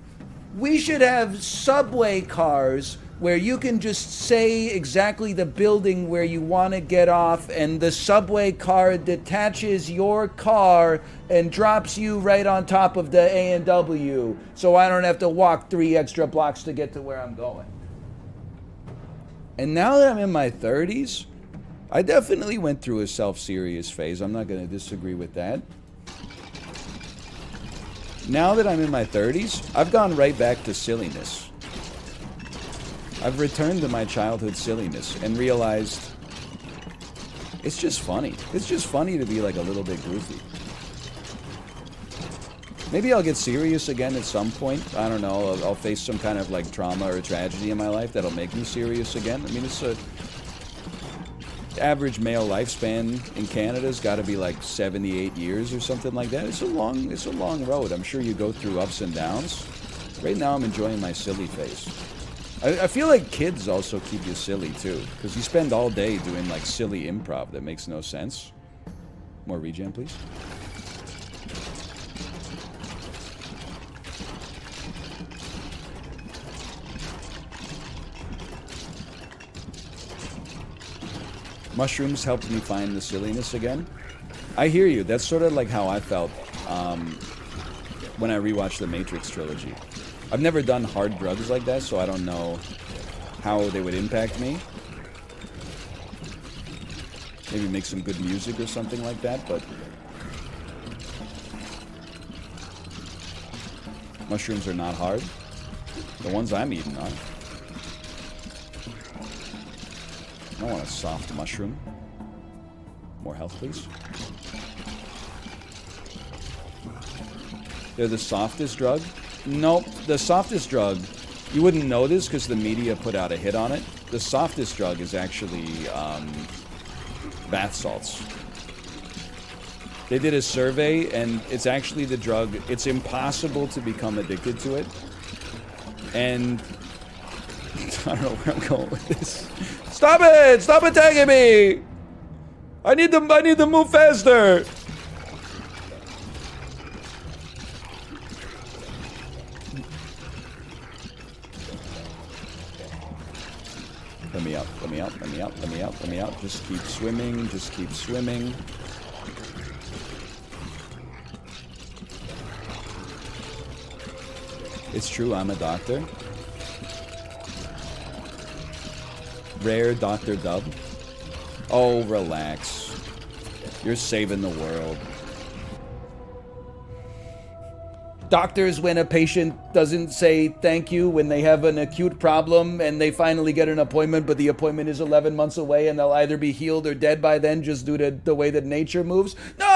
Speaker 1: We should have subway cars where you can just say exactly the building where you want to get off, and the subway car detaches your car and drops you right on top of the A&W, so I don't have to walk 3 extra blocks to get to where I'm going. And now that I'm in my 30s, I definitely went through a self-serious phase. I'm not going to disagree with that. Now that I'm in my 30s, I've gone right back to silliness. I've returned to my childhood silliness and realized it's just funny. It's just funny to be like a little bit goofy. Maybe I'll get serious again at some point. I don't know. I'll face some kind of like trauma or tragedy in my life that'll make me serious again. I mean, it's a average male lifespan in Canada's got to be like 78 years or something like that. It's a long road. I'm sure you go through ups and downs. Right now, I'm enjoying my silly phase. I feel like kids also keep you silly too, because you spend all day doing like silly improv that makes no sense. More regen, please. Mushrooms helped me find the silliness again. I hear you. That's sort of like how I felt when I rewatched the Matrix trilogy. I've never done hard drugs like that, so I don't know how they would impact me. Maybe make some good music or something like that, but... Mushrooms are not hard. The ones I'm eating are. I want a soft mushroom. More health, please. They're the softest drug? Nope. The softest drug, you wouldn't know this because the media put out a hit on it. The softest drug is actually bath salts. They did a survey, and it's actually the drug. It's impossible to become addicted to it. And I don't know where I'm going with this. Stop it! Stop attacking me! I need to move faster. Let me out, let me out, let me out, let me out, let me out. Just keep swimming, just keep swimming. It's true, I'm a doctor. Rare Dr. Dub. Oh, relax. You're saving the world. Doctors, when a patient doesn't say thank you when they have an acute problem and they finally get an appointment, but the appointment is 11 months away and they'll either be healed or dead by then just due to the way that nature moves. No!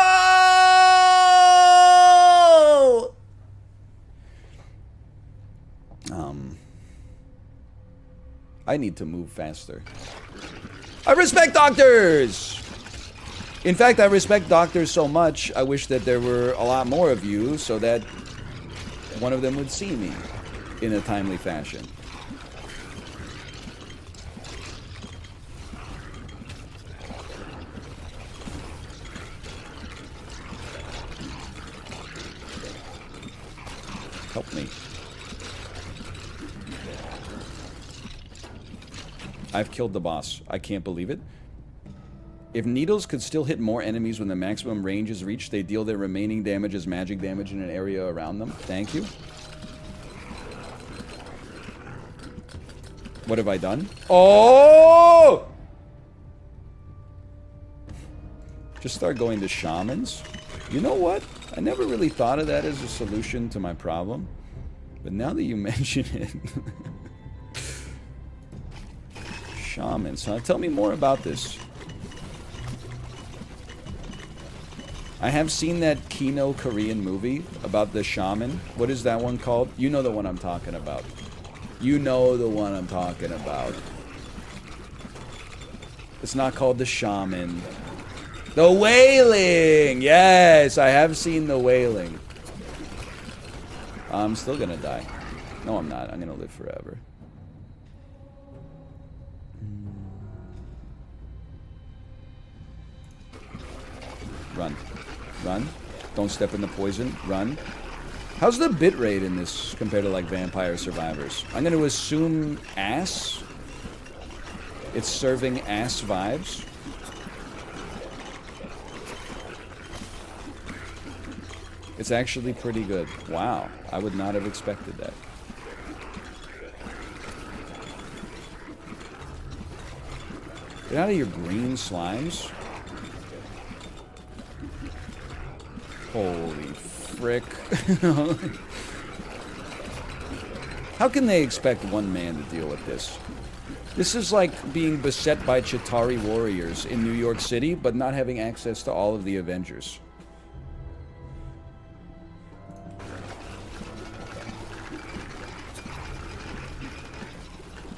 Speaker 1: I need to move faster. I respect doctors! In fact, I respect doctors so much, I wish that there were a lot more of you so that one of them would see me in a timely fashion. Help me. I've killed the boss. I can't believe it. If needles could still hit more enemies when the maximum range is reached, they deal their remaining damage as magic damage in an area around them. Thank you. What have I done? Oh! Just start going to shamans. You know what? I never really thought of that as a solution to my problem. But now that you mention it... Shamans, huh? Tell me more about this. I have seen that Kino Korean movie about the shaman. What is that one called? You know the one I'm talking about. You know the one I'm talking about. It's not called The Shaman. The Wailing! Yes, I have seen The Wailing. I'm still gonna die. No, I'm not. I'm gonna live forever. Run. Run. Don't step in the poison. Run. How's the bitrate in this compared to like Vampire Survivors? I'm going to assume ass. It's serving ass vibes. It's actually pretty good. Wow. I would not have expected that. Get out of your green slimes. Holy frick. How can they expect one man to deal with this? This is like being beset by Chitauri warriors in New York City, but not having access to all of the Avengers.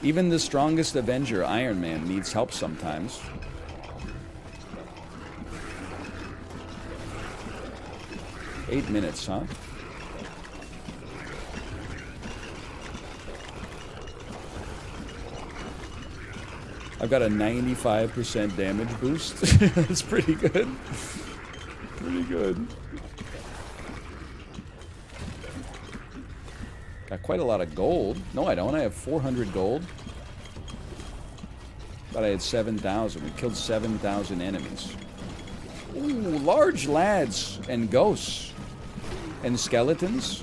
Speaker 1: Even the strongest Avenger, Iron Man, needs help sometimes. Eight minutes, huh? I've got a 95% damage boost. That's pretty good. Pretty good. Got quite a lot of gold. No, I don't. I have 400 gold. Thought I had 7,000. We killed 7,000 enemies. Ooh, large lads and ghosts. And skeletons.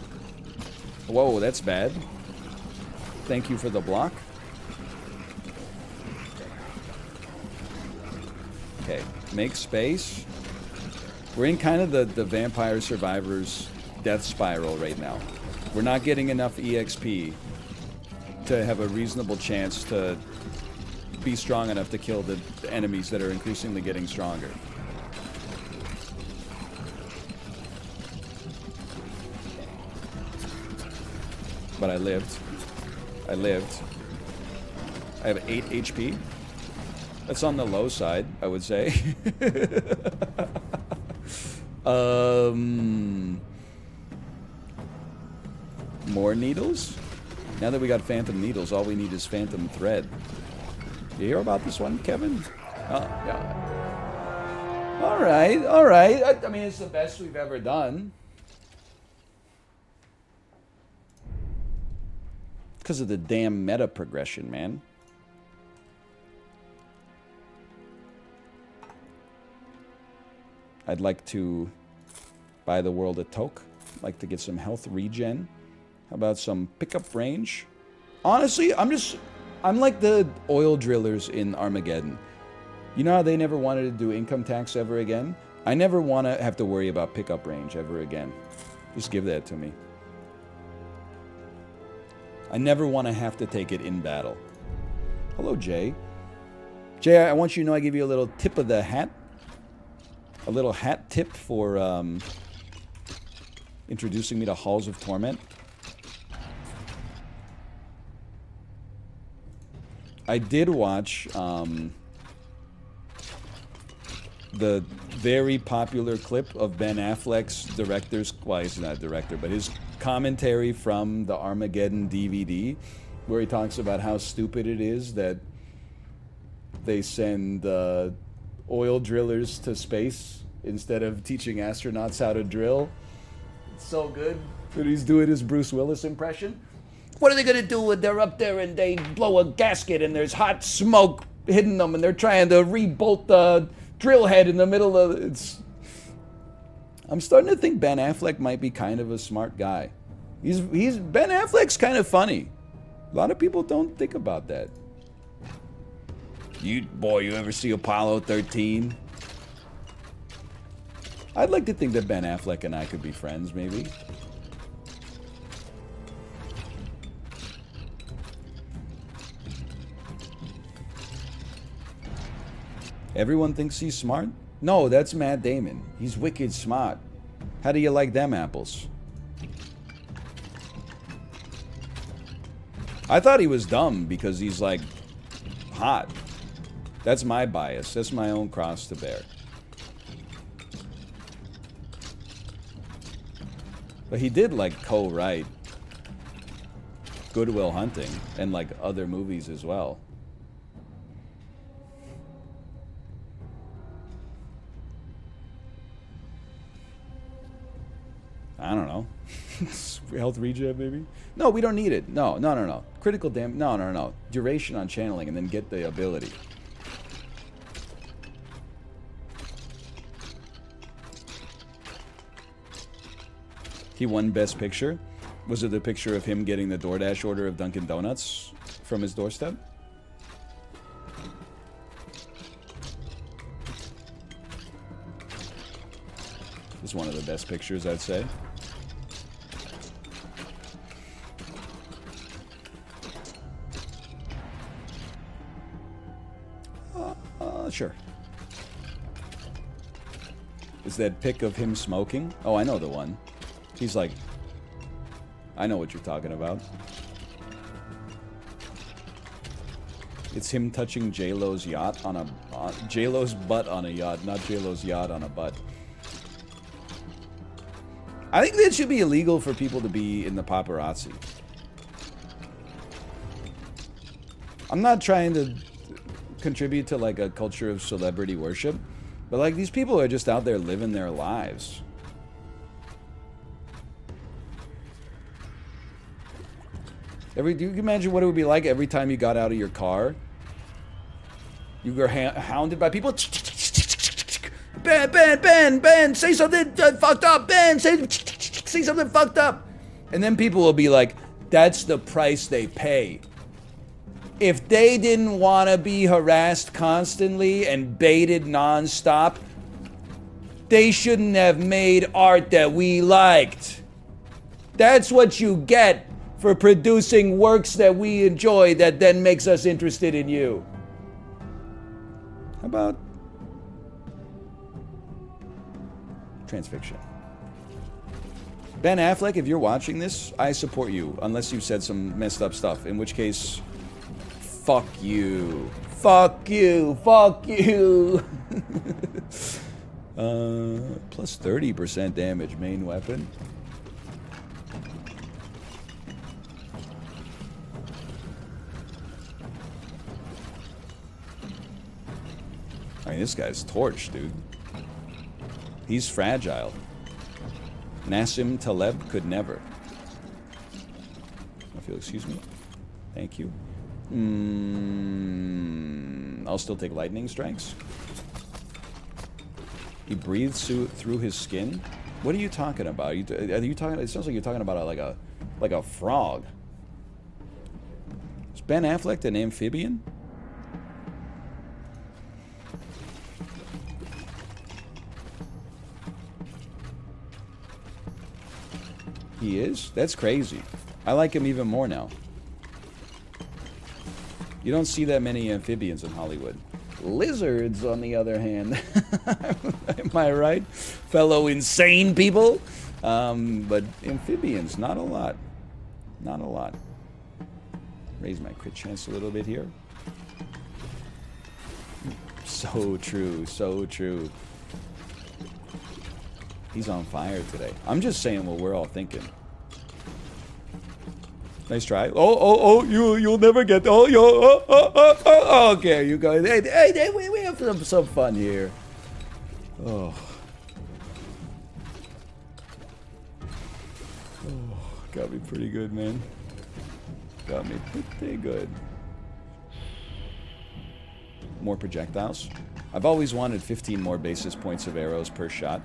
Speaker 1: Whoa, that's bad. Thank you for the block. Okay, make space. We're in kind of the Vampire Survivors death spiral right now. We're not getting enough EXP to have a reasonable chance to be strong enough to kill the enemies that are increasingly getting stronger. But I lived. I lived. I have 8 HP. That's on the low side, I would say. More needles? Now that we got Phantom Needles, all we need is Phantom Thread. You hear about this one, Kevin? Yeah. Alright, alright. I mean, it's the best we've ever done. Because of the damn meta progression, man. I'd like to buy the world a toke. I'd like to get some health regen. How about some pickup range? Honestly, I'm like the oil drillers in Armageddon. You know how they never wanted to do income tax ever again? I never want to have to worry about pickup range ever again. Just give that to me. I never want to have to take it in battle. Hello, Jay. Jay, I want you to know I give you a little tip of the hat. A little hat tip for introducing me to Halls of Torment. I did watch the very popular clip of Ben Affleck's director's, well, he's not a director, but his commentary from the Armageddon DVD, where he talks about how stupid it is that they send oil drillers to space instead of teaching astronauts how to drill. It's so good that he's doing his Bruce Willis impression. What are they going to do when they're up there and they blow a gasket and there's hot smoke hitting them and they're trying to re-bolt the drill head in the middle of it? I'm starting to think Ben Affleck might be kind of a smart guy. Ben Affleck's kind of funny. A lot of people don't think about that. You ever see Apollo 13? I'd like to think that Ben Affleck and I could be friends, maybe. Everyone thinks he's smart? No, that's Matt Damon. He's wicked smart. How do you like them apples? I thought he was dumb because he's, like, hot. That's my bias. That's my own cross to bear. But he did, like, co-write Good Will Hunting and, like, other movies as well. I don't know. Health regen, maybe? No, we don't need it. No. Critical damage. No. Duration on channeling and then get the ability. He won Best Picture. Was it the picture of him getting the DoorDash order of Dunkin' Donuts from his doorstep? It's one of the best pictures, I'd say. Sure. Is that pic of him smoking? Oh, I know the one. He's like, I know what you're talking about. It's him touching J-Lo's yacht on a... J-Lo's butt on a yacht, not J-Lo's yacht on a butt. I think that should be illegal for people to be in the paparazzi. I'm not trying to contribute to like a culture of celebrity worship, but like these people are just out there living their lives. Do you imagine what it would be like every time you got out of your car You were hounded by people. Ben, say something fucked up. Ben, say something fucked up. And then people will be like, that's the price they pay. If they didn't want to be harassed constantly and baited nonstop, they shouldn't have made art that we liked. That's what you get for producing works that we enjoy that then makes us interested in you. How about transfiction? Ben Affleck, if you're watching this, I support you, unless you said some messed up stuff, in which case, fuck you. Fuck you. Fuck you. Plus 30% damage, main weapon. I mean, this guy's torched, dude. He's fragile. Nassim Taleb could never. If you'll excuse me. Thank you. I'll still take lightning strikes. He breathes through his skin. What are you talking about? Are you talking? It sounds like you're talking about like a frog. Is Ben Affleck an amphibian? He is? That's crazy. I like him even more now. You don't see that many amphibians in Hollywood. Lizards, on the other hand. Am I right? Fellow insane people? But amphibians, not a lot. Not a lot. Raise my crit chance a little bit here. So true, so true. He's on fire today. I'm just saying what we're all thinking. Nice try. You'll never get. Okay, you guys. Hey, we have some fun here. Got me pretty good, man. Got me pretty good. More projectiles. I've always wanted 15 more basis points of arrows per shot.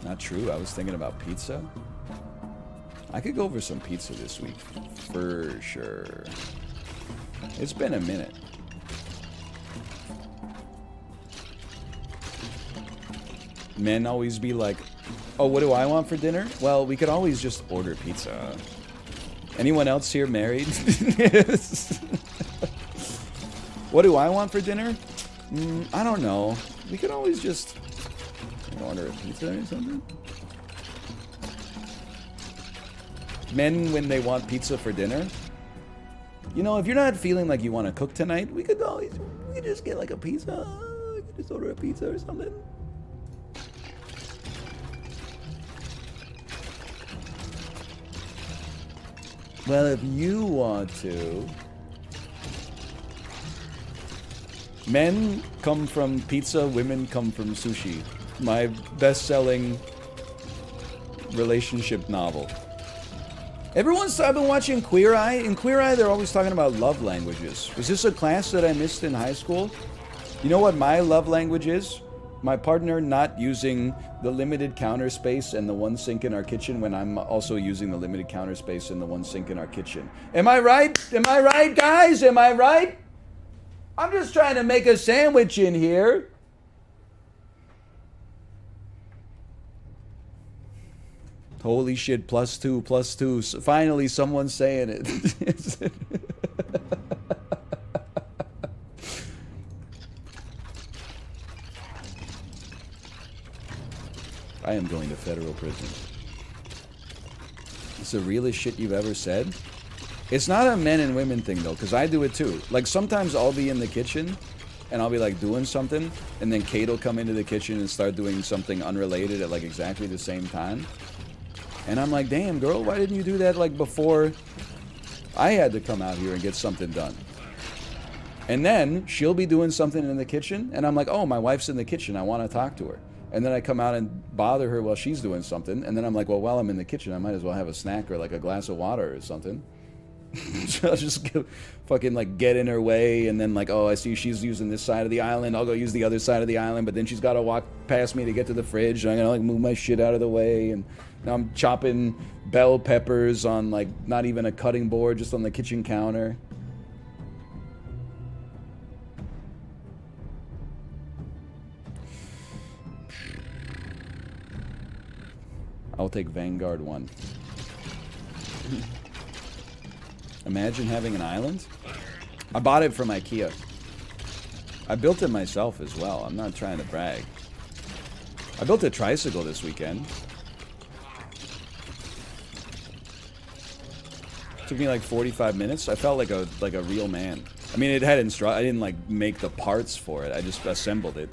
Speaker 1: Not true. I was thinking about pizza. I could go over some pizza this week. For sure. It's been a minute. Men always be like, oh, what do I want for dinner? Well, we could always just order pizza. Anyone else here married? What do I want for dinner? I don't know. We could always just order a pizza or something. Men, when they want pizza for dinner, you know, if you're not feeling like you want to cook tonight, we could just get like a pizza. We could just order a pizza or something. Well, if you want to. Men come from pizza, women come from sushi. My best-selling relationship novel. I've been watching Queer Eye. In Queer Eye, they're always talking about love languages. Was this a class that I missed in high school? You know what my love language is? My partner not using the limited counter space and the one sink in our kitchen when I'm also using the limited counter space and the one sink in our kitchen. Am I right? Am I right, guys? Am I right? I'm just trying to make a sandwich in here. Holy shit, +2, +2. Finally, someone's saying it. I am going to federal prison. It's the realest shit you've ever said. It's not a men and women thing, though, because I do it, too. Like, sometimes I'll be in the kitchen, and I'll be, like, doing something, and then Kate will come into the kitchen and start doing something unrelated at, like, exactly the same time. And I'm like, damn, girl, why didn't you do that, like, before I had to come out here and get something done? And then she'll be doing something in the kitchen, and I'm like, oh, my wife's in the kitchen. I want to talk to her. And then I come out and bother her while she's doing something. And then I'm like, well, while I'm in the kitchen, I might as well have a snack or, like, a glass of water or something. I'll just go, fucking like get in her way, and then like, oh, I see she's using this side of the island. I'll go use the other side of the island, but then she's got to walk past me to get to the fridge. And I'm gonna like move my shit out of the way, and now I'm chopping bell peppers on like not even a cutting board, just on the kitchen counter. I'll take Vanguard 1. Imagine having an island. I bought it from IKEA. I built it myself as well. I'm not trying to brag. I built a tricycle this weekend. Took me like 45 minutes. I felt like a real man. I mean, it had I didn't like make the parts for it. I just assembled it.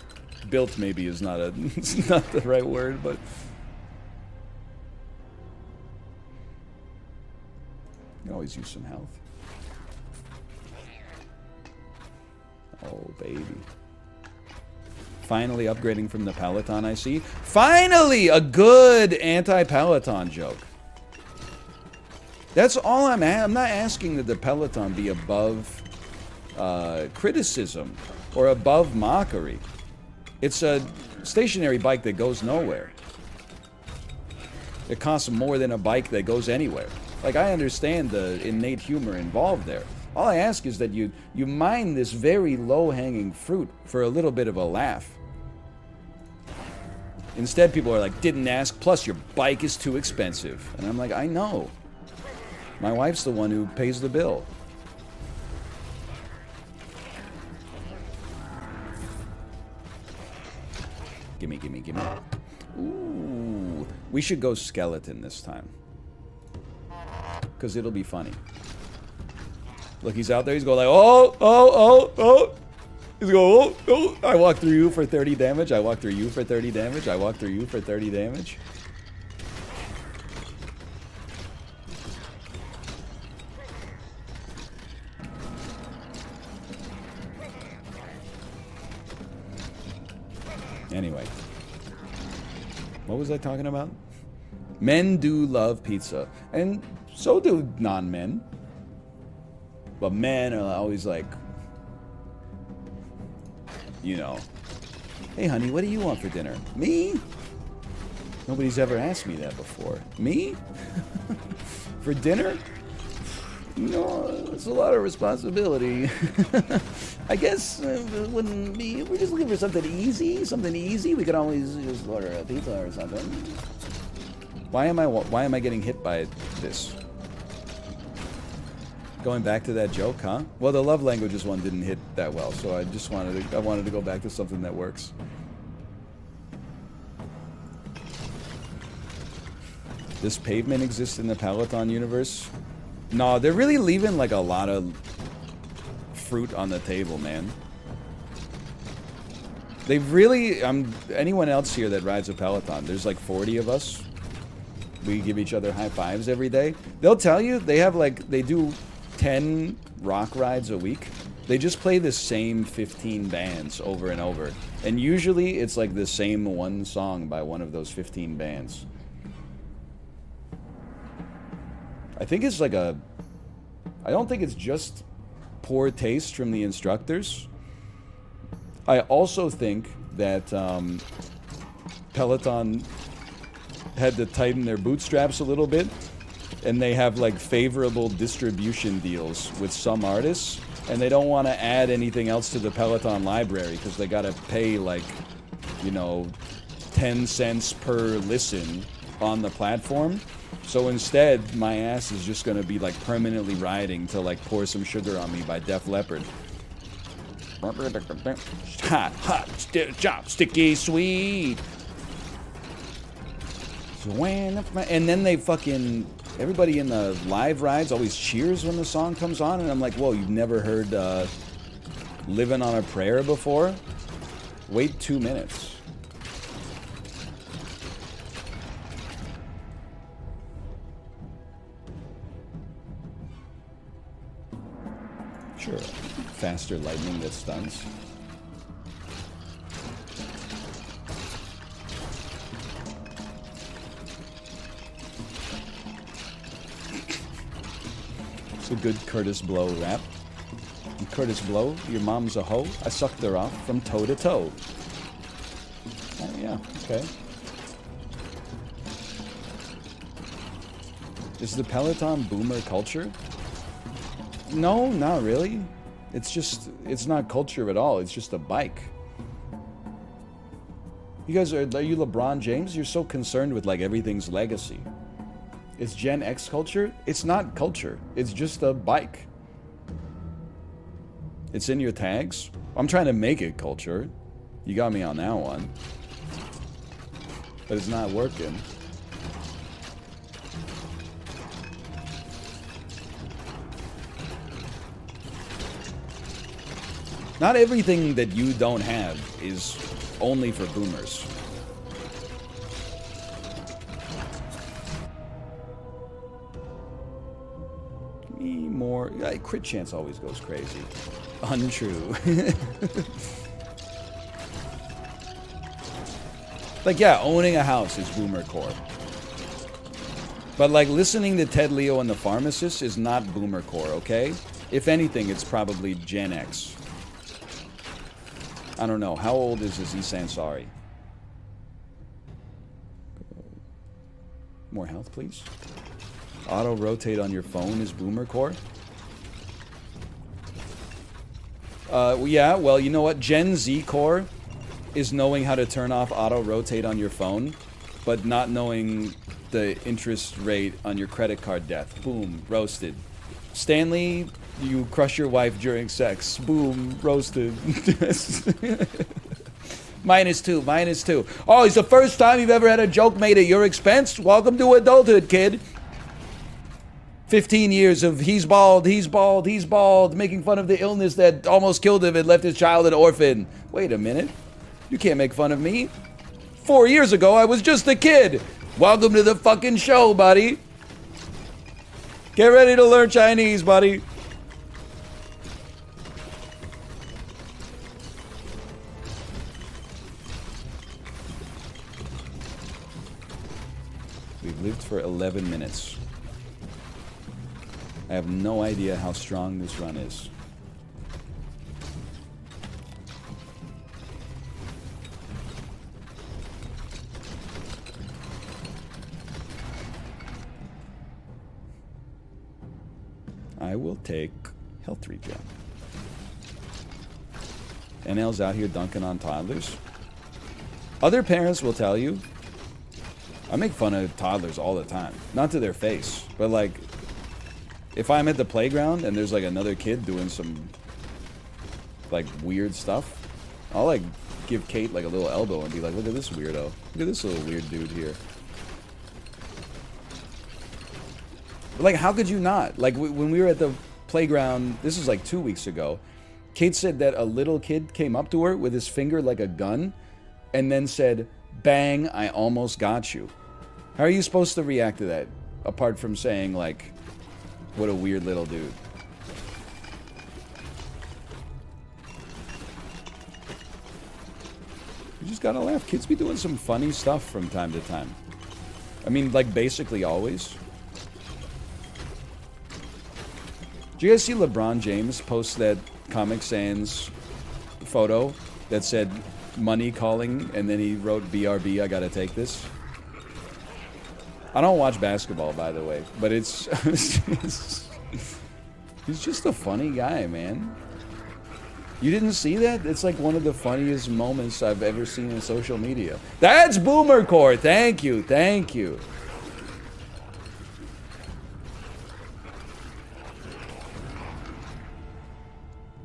Speaker 1: Built maybe is not it's not the right word, but you can always use some health. Oh, baby. Finally upgrading from the Peloton, I see. Finally! A good anti-Peloton joke. That's all I'm not asking that the Peloton be above criticism or above mockery. It's a stationary bike that goes nowhere. It costs more than a bike that goes anywhere. Like, I understand the innate humor involved there. All I ask is that you mine this very low-hanging fruit for a little bit of a laugh. Instead, people are like, didn't ask, plus your bike is too expensive. And I'm like, I know. My wife's the one who pays the bill. Gimme, gimme, gimme. Ooh. We should go skeleton this time. Because it'll be funny. Look, he's out there. He's going like, oh, oh, oh, oh. He's going, oh, oh. I walked through you for 30 damage. I walked through you for 30 damage. I walked through you for 30 damage. Anyway. What was I talking about? Men do love pizza. And so do non-men. But men are always like, you know, hey honey, what do you want for dinner? Me? Nobody's ever asked me that before. Me? For dinner? No, it's a lot of responsibility. I guess it wouldn't be, if we're just looking for something easy, we could always just order a pizza or something. Why am I getting hit by this? Going back to that joke, huh? Well, the love languages one didn't hit that well, so I just wanted to go back to something that works. Does pavement exist in the Peloton universe? No, they're really leaving like a lot of fruit on the table, man. They really, anyone else here that rides a Peloton, there's like 40 of us. We give each other high fives every day. They'll tell you they have like, they do 10 rock rides a week. They just play the same 15 bands over and over. And usually it's like the same one song by one of those 15 bands. I think it's like I don't think it's just poor taste from the instructors. I also think that Peloton had to tighten their bootstraps a little bit, and they have like favorable distribution deals with some artists, and they don't want to add anything else to the Peloton library because they got to pay like, you know, 10 cents per listen on the platform. So instead, my ass is just going to be like permanently riding to like Pour Some Sugar on Me by Def Leppard. Hot, hot, chop, sticky, sweet. And then they fucking, everybody in the live rides always cheers when the song comes on, and I'm like, whoa, you've never heard Living on a Prayer before? Wait 2 minutes. Sure, faster lightning that stuns. It's a good Curtis Blow rap. And Curtis Blow, your mom's a hoe. I sucked her off from toe to toe. Oh, yeah, okay. Is the Peloton boomer culture? No, not really. It's just, it's not culture at all. It's just a bike. You guys are you LeBron James? You're so concerned with like everything's legacy. It's Gen X culture? It's not culture. It's just a bike. It's in your tags. I'm trying to make it culture. You got me on that one. But it's not working. Not everything that you don't have is only for boomers. Give me more. Crit chance always goes crazy. Untrue. Like, yeah, owning a house is boomer core. But, like, listening to Ted Leo and the Pharmacist is not boomer core, okay? If anything, it's probably Gen X. I don't know. How old is Aziz Ansari? More health, please. Auto-rotate on your phone is boomer core? Yeah, well, you know what? Gen Z core is knowing how to turn off auto-rotate on your phone, but not knowing the interest rate on your credit card debt. Boom, roasted. Stanley, you crush your wife during sex. Boom, roasted. -2, -2. Oh, it's the first time you've ever had a joke made at your expense? Welcome to adulthood, kid. 15 years of he's bald, he's bald, he's bald, making fun of the illness that almost killed him and left his child an orphan. Wait a minute. You can't make fun of me. 4 years ago, I was just a kid. Welcome to the fucking show, buddy. Get ready to learn Chinese, buddy. We've lived for 11 minutes. I have no idea how strong this run is. I will take health regen. NL's out here dunking on toddlers. Other parents will tell you, I make fun of toddlers all the time. Not to their face, but like, if I'm at the playground and there's like another kid doing some like weird stuff, I'll like give Kate like a little elbow and be like, look at this weirdo. Look at this little weird dude here. But like, how could you not? Like, when we were at the playground, this was like 2 weeks ago, Kate said that a little kid came up to her with his finger like a gun and then said, bang, I almost got you. How are you supposed to react to that? Apart from saying, like, what a weird little dude. You just gotta laugh. Kids be doing some funny stuff from time to time. I mean, like, basically always. Did you guys see LeBron James post that Comic Sans photo that said money calling and then he wrote BRB, I gotta take this? I don't watch basketball, by the way, but it's he's just a funny guy, man. You didn't see that? It's like one of the funniest moments I've ever seen in social media. That's boomer core. Thank you. Thank you.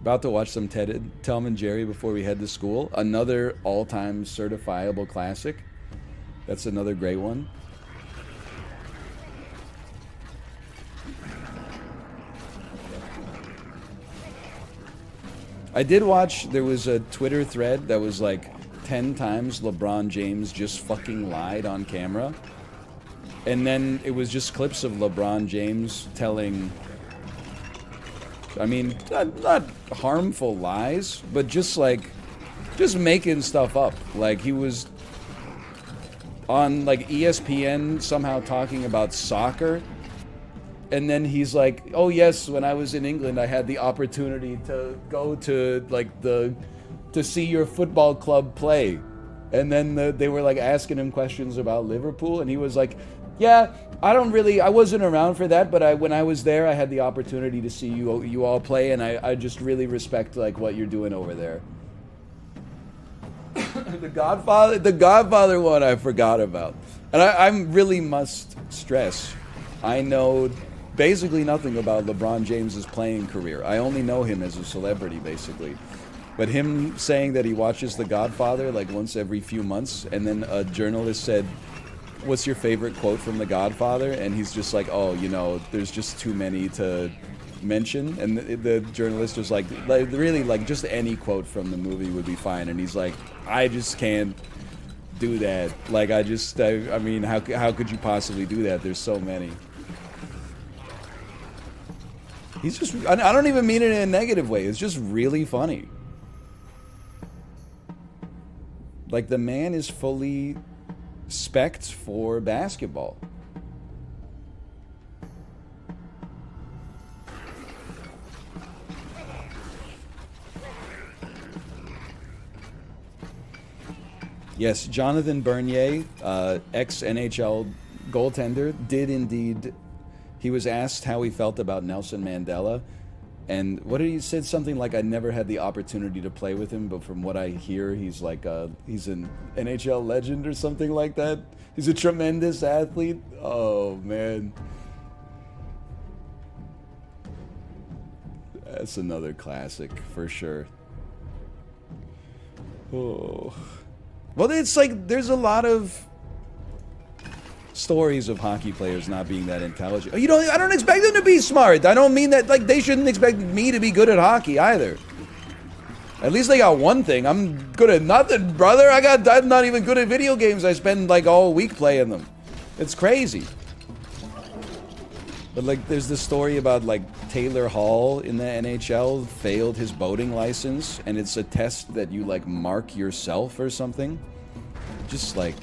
Speaker 1: About to watch some Tom and Jerry before we head to school. Another all-time certifiable classic. That's another great one. I did watch, there was a Twitter thread that was like 10 times LeBron James just fucking lied on camera. And then it was just clips of LeBron James telling, I mean, not harmful lies, but just like, just making stuff up. Like he was on like ESPN somehow talking about soccer. And then he's like, oh yes, when I was in England, I had the opportunity to go to like to see your football club play. And then they were like asking him questions about Liverpool, and he was like, yeah, I wasn't around for that, but when I was there, I had the opportunity to see you all play, and I just really respect like what you're doing over there. The Godfather one I forgot about. And I really must stress, I know basically nothing about LeBron James's playing career. I only know him as a celebrity, basically. But him saying that he watches The Godfather like once every few months, and then a journalist said, what's your favorite quote from The Godfather? And he's just like, oh, you know, there's just too many to mention. And the journalist was like really, like, just any quote from the movie would be fine. And he's like, I just can't do that. Like, I mean, how could you possibly do that? There's so many. He's just, I don't even mean it in a negative way. It's just really funny. Like, the man is fully spec'd for basketball. Yes, Jonathan Bernier, ex-NHL goaltender, did indeed. He was asked how he felt about Nelson Mandela, and what did he said? Something like, I never had the opportunity to play with him, but from what I hear, he's like he's an NHL legend or something like that. He's a tremendous athlete. Oh man, that's another classic for sure. Oh, well, it's like there's a lot of stories of hockey players not being that intelligent. You know, I don't expect them to be smart. I don't mean that, like, they shouldn't expect me to be good at hockey either. At least they got one thing. I'm good at nothing, brother. I'm not even good at video games. I spend, like, all week playing them. It's crazy. But, like, there's this story about, like, Taylor Hall in the NHL failed his boating license, and it's a test that you, like, mark yourself or something. Just, like,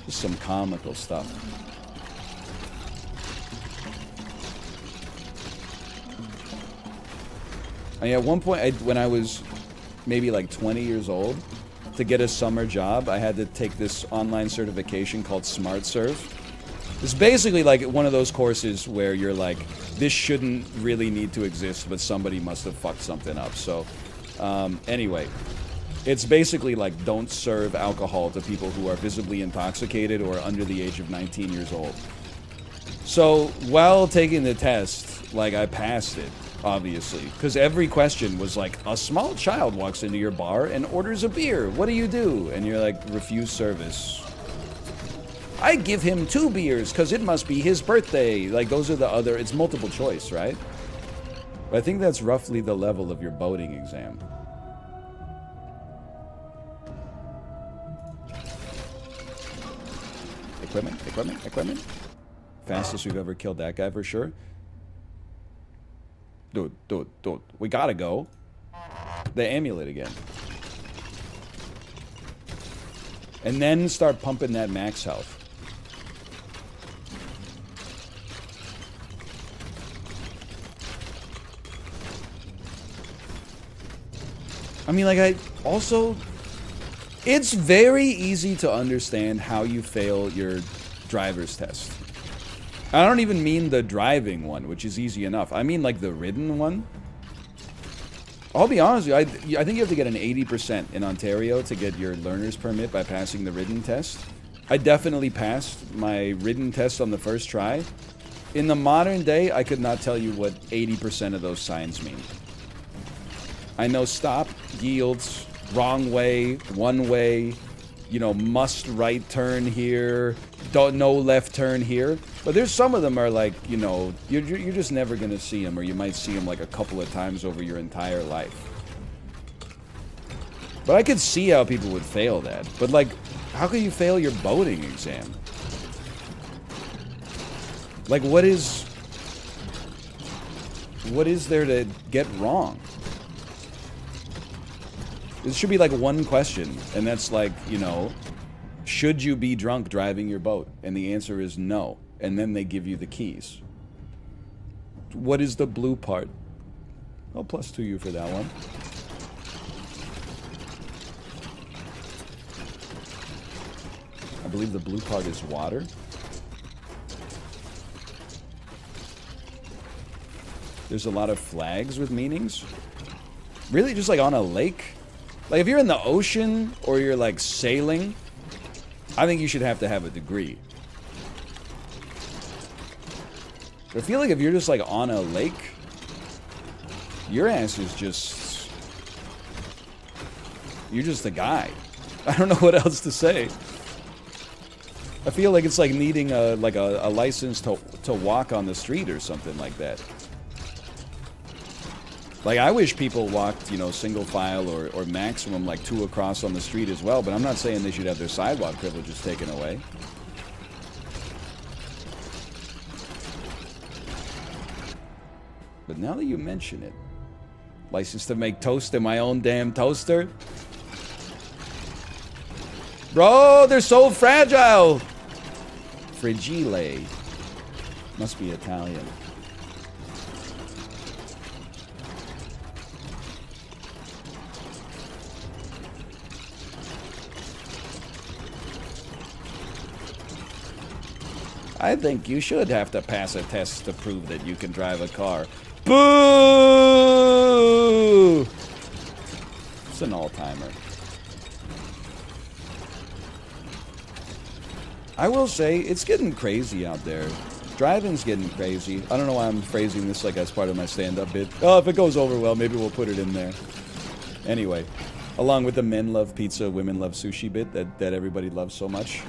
Speaker 1: just some comical stuff. I mean, at one point, when I was maybe like 20 years old, to get a summer job, I had to take this online certification called Smart Serve. It's basically like one of those courses where you're like, this shouldn't really need to exist, but somebody must have fucked something up. So, anyway. It's basically like, don't serve alcohol to people who are visibly intoxicated or under the age of 19 years old. So, while taking the test, like, I passed it, obviously. Because every question was like, a small child walks into your bar and orders a beer. What do you do? And you're like, refuse service. I give him 2 beers because it must be his birthday. Like, those are the other, it's multiple choice, right? But I think that's roughly the level of your boating exam. Equipment. Fastest we've ever killed that guy for sure. Dude. We gotta go. The amulet again. And then start pumping that max health. I mean, like, it's very easy to understand how you fail your driver's test. I don't even mean the driving one, which is easy enough. I mean, like, the ridden one. I'll be honest with you, I think you have to get an 80% in Ontario to get your learner's permit by passing the ridden test. I definitely passed my ridden test on the first try. In the modern day, I could not tell you what 80% of those signs mean. I know stop, yields, wrong way, one way, you know, must right turn here, no left turn here. But there's some of them are like, you know, you're just never going to see them, or you might see them like a couple of times over your entire life. But I could see how people would fail that. But, like, how could you fail your boating exam? Like, what is there to get wrong? It should be like one question, and that's like, you know, should you be drunk driving your boat? And the answer is no. And then they give you the keys. What is the blue part? Oh, plus 2 you for that one. I believe the blue part is water. There's a lot of flags with meanings. Really, just like on a lake? Like if you're in the ocean or you're like sailing, I think you should have to have a degree. But I feel like if you're just like on a lake, your ass is just... You're just a guy. I don't know what else to say. I feel like it's like needing a license to walk on the street or something like that. Like, I wish people walked, you know, single file or maximum, like 2 across on the street as well, but I'm not saying they should have their sidewalk privileges taken away. But now that you mention it, license to make toast in my own damn toaster? Bro, they're so fragile! Fragile. Must be Italian. I think you should have to pass a test to prove that you can drive a car. Boo! It's an all-timer. I will say, it's getting crazy out there. Driving's getting crazy. I don't know why I'm phrasing this like as part of my stand-up bit. Oh, if it goes over well, maybe we'll put it in there. Anyway, along with the men love pizza, women love sushi bit that everybody loves so much.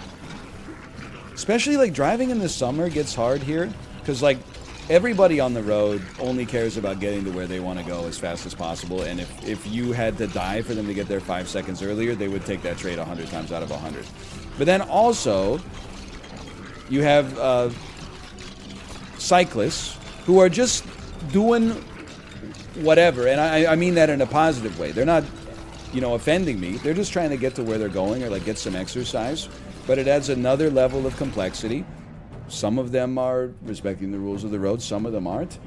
Speaker 1: Especially, like, driving in the summer gets hard here. Because, like, everybody on the road only cares about getting to where they want to go as fast as possible. And if you had to die for them to get there 5 seconds earlier, they would take that trade 100 times out of 100. But then also, you have cyclists who are just doing whatever. And I mean that in a positive way. They're not, you know, offending me. They're just trying to get to where they're going or, like, get some exercise. But it adds another level of complexity. Some of them are respecting the rules of the road, some of them aren't.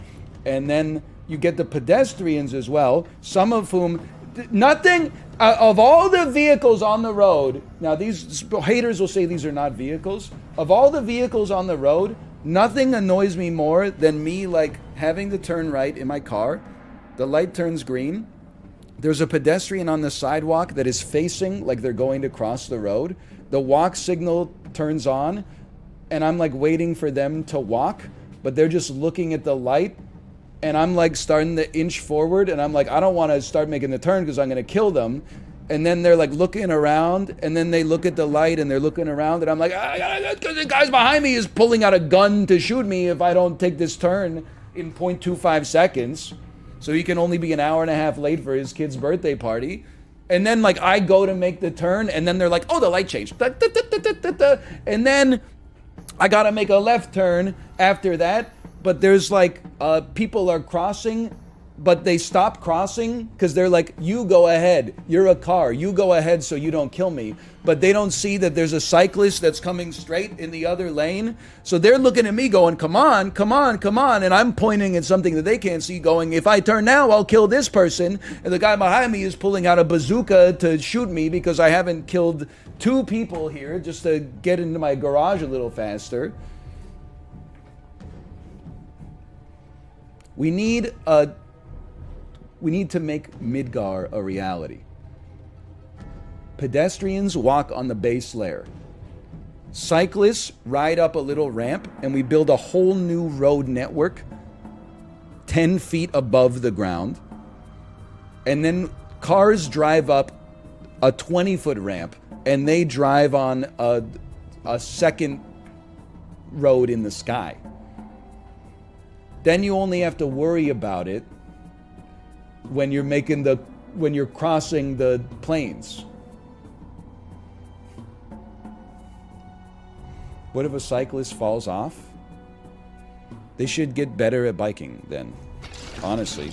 Speaker 1: And then you get the pedestrians as well, some of whom, nothing, of all the vehicles on the road, now these haters will say these are not vehicles, of all the vehicles on the road, nothing annoys me more than me, like, having to turn right in my car, the light turns green, there's a pedestrian on the sidewalk that is facing like they're going to cross the road. The walk signal turns on, and I'm like waiting for them to walk, but they're just looking at the light, and I'm like starting to inch forward, and I'm like, I don't want to start making the turn because I'm going to kill them. And then they're like looking around, and then they look at the light, and they're looking around, and I'm like, because the guy behind me is pulling out a gun to shoot me if I don't take this turn in 0.25 seconds. So he can only be an hour and a half late for his kid's birthday party. And then, like, I go to make the turn, and then they're like, oh, the light changed. And then I got to make a left turn after that. But there's, like, people are crossing, but they stop crossing because they're like, you go ahead. You're a car. You go ahead so you don't kill me. But they don't see that there's a cyclist that's coming straight in the other lane. So they're looking at me going, come on, come on, come on. And I'm pointing at something that they can't see going, if I turn now, I'll kill this person. And the guy behind me is pulling out a bazooka to shoot me because I haven't killed 2 people here just to get into my garage a little faster. We need to make Midgar a reality. Pedestrians walk on the base layer. Cyclists ride up a little ramp, and we build a whole new road network 10 feet above the ground. And then cars drive up a 20-foot ramp, and they drive on a second road in the sky. Then you only have to worry about it when you're crossing the plains. What if a cyclist falls off? They should get better at biking then, honestly.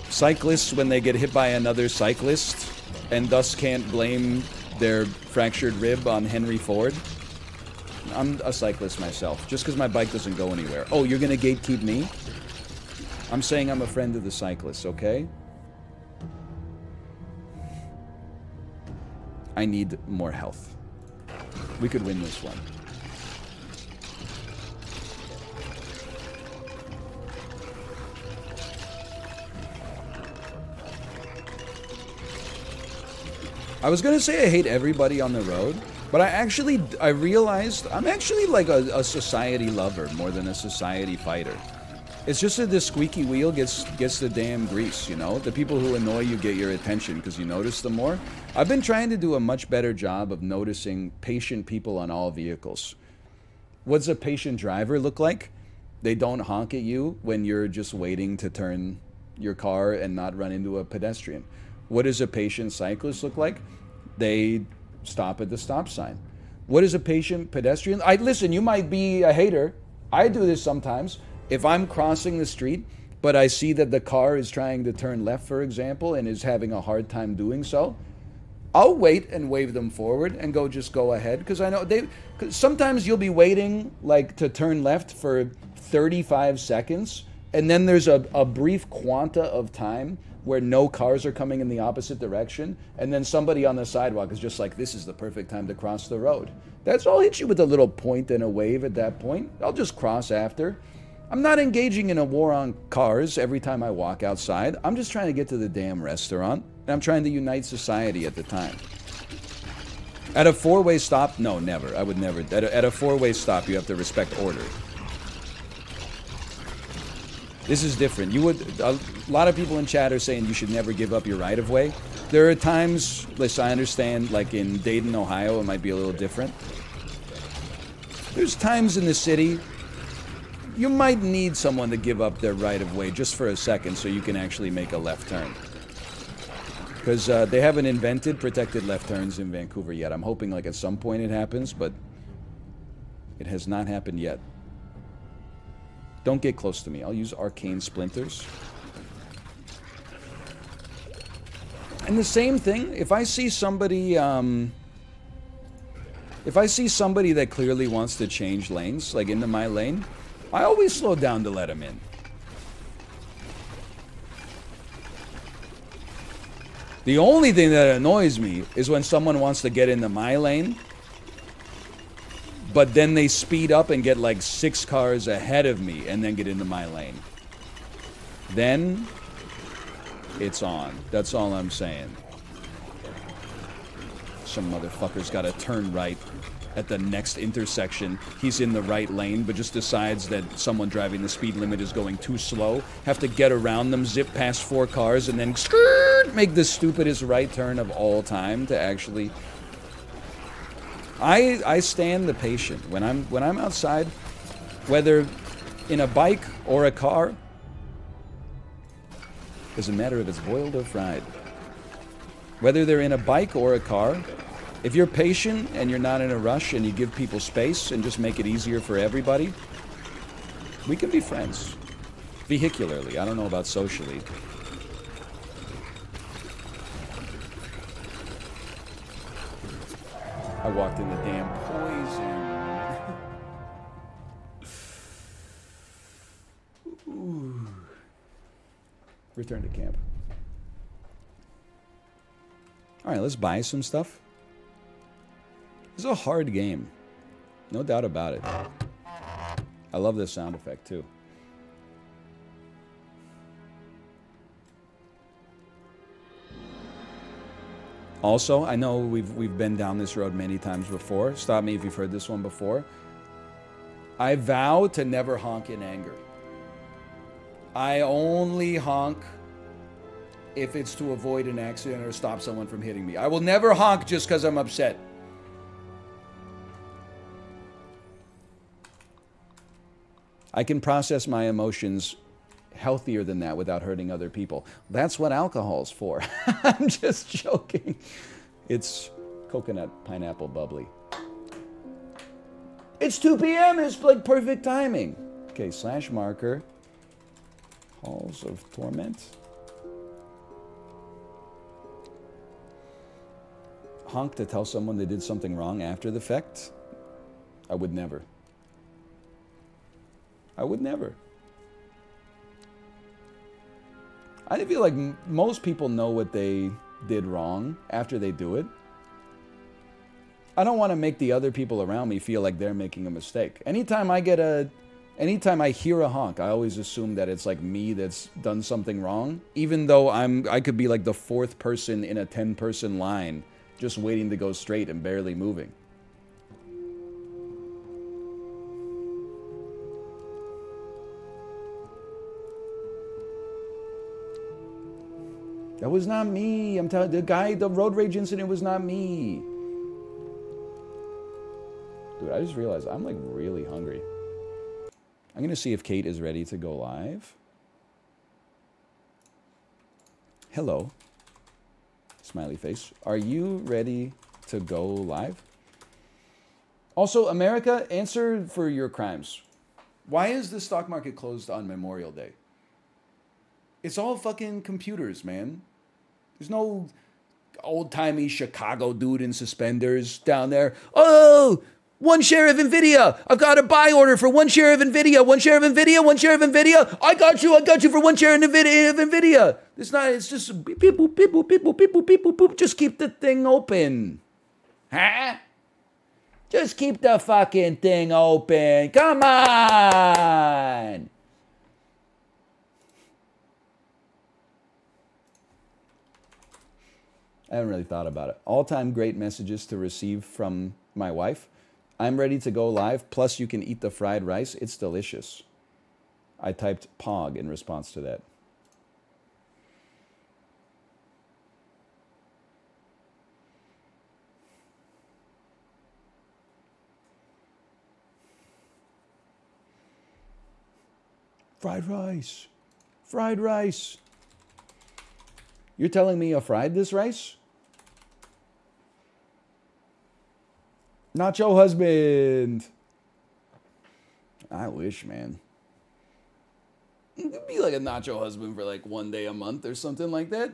Speaker 1: Cyclists, when they get hit by another cyclist and thus can't blame their fractured rib on Henry Ford, I'm a cyclist myself. Just because my bike doesn't go anywhere. Oh, you're gonna gatekeep me? I'm saying I'm a friend of the cyclists, okay? I need more health. We could win this one. I was gonna say I hate everybody on the road, but I realized I'm actually like a society lover more than a society fighter. It's just that the squeaky wheel gets the damn grease, you know? The people who annoy you get your attention because you notice them more. I've been trying to do a much better job of noticing patient people on all vehicles. What's a patient driver look like? They don't honk at you when you're just waiting to turn your car and not run into a pedestrian. What does a patient cyclist look like? They stop at the stop sign. What is a patient pedestrian? Listen, you might be a hater. I do this sometimes. If I'm crossing the street, but I see that the car is trying to turn left, for example, and is having a hard time doing so, I'll wait and wave them forward and just go ahead. Because I know sometimes you'll be waiting like to turn left for 35 seconds, and then there's a brief quanta of time where no cars are coming in the opposite direction, and then somebody on the sidewalk is just like, this is the perfect time to cross the road. That's all. I'll hit you with a little point and a wave at that point. I'll just cross after. I'm not engaging in a war on cars every time I walk outside. I'm just trying to get to the damn restaurant, and I'm trying to unite society at the time. At a four-way stop, no, never. I would never. At a four-way stop, you have to respect order. This is different. A lot of people in chat are saying you should never give up your right-of-way. There are times, listen, I understand, like in Dayton, Ohio, it might be a little different. There's times in the city you might need someone to give up their right-of-way just for a second so you can actually make a left turn. Because they haven't invented protected left turns in Vancouver yet. I'm hoping like at some point it happens, but it has not happened yet. Don't get close to me. I'll use arcane splinters. And the same thing, if I see somebody that clearly wants to change lanes, like into my lane, I always slow down to let them in. The only thing that annoys me is when someone wants to get into my lane, but then they speed up and get like 6 cars ahead of me and then get into my lane. Then it's on. That's all I'm saying. Some motherfucker's got to turn right at the next intersection. He's in the right lane, but just decides that someone driving the speed limit is going too slow. Have to get around them, zip past 4 cars, and then skirt, make the stupidest right turn of all time to actually... I stand the patient. When I'm outside, whether in a bike or a car, doesn't matter if it's boiled or fried. Whether they're in a bike or a car, if you're patient and you're not in a rush and you give people space and just make it easier for everybody, we can be friends. Vehicularly. I don't know about socially. I walked in the damn poison. Ooh. Return to camp. Alright, let's buy some stuff. This is a hard game. No doubt about it. I love this sound effect too. Also, I know we've been down this road many times before. Stop me if you've heard this one before. I vow to never honk in anger. I only honk if it's to avoid an accident or stop someone from hitting me. I will never honk just because I'm upset. I can process my emotions healthier than that without hurting other people. That's what alcohol's for. I'm just joking. It's coconut pineapple bubbly. It's 2 p.m. It's like perfect timing. Okay, slash marker. Halls of Torment. Honk to tell someone they did something wrong after the fact. I would never. I would never. I feel like most people know what they did wrong after they do it. I don't want to make the other people around me feel like they're making a mistake. Anytime I hear a honk, I always assume that it's like me that's done something wrong, even though I could be like the 4th person in a 10-person line just waiting to go straight and barely moving. That was not me. I'm telling the road rage incident was not me. Dude, I just realized I'm like really hungry. I'm gonna see if Kate is ready to go live. Hello. Smiley face. Are you ready to go live? Also, America, answer for your crimes. Why is the stock market closed on Memorial Day? It's all fucking computers, man. There's no old-timey Chicago dude in suspenders down there. Oh, 1 share of NVIDIA. I've got a buy order for 1 share of NVIDIA. 1 share of NVIDIA. 1 share of NVIDIA. I got you for 1 share of NVIDIA. It's just beep, beep, boop, beep, boop, beep, boop, beep, boop, beep, boop, boop. Just keep the thing open. Huh? Just keep the fucking thing open. Come on. I haven't really thought about it. All-time great messages to receive from my wife. I'm ready to go live, plus you can eat the fried rice. It's delicious. I typed Pog in response to that. Fried rice. Fried rice. You're telling me you fried this rice? Nacho husband. I wish, man. You could be like a nacho husband for like 1 day a month or something like that.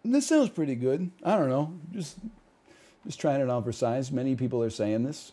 Speaker 1: This sounds pretty good. I don't know. Just trying it on for size. Many people are saying this.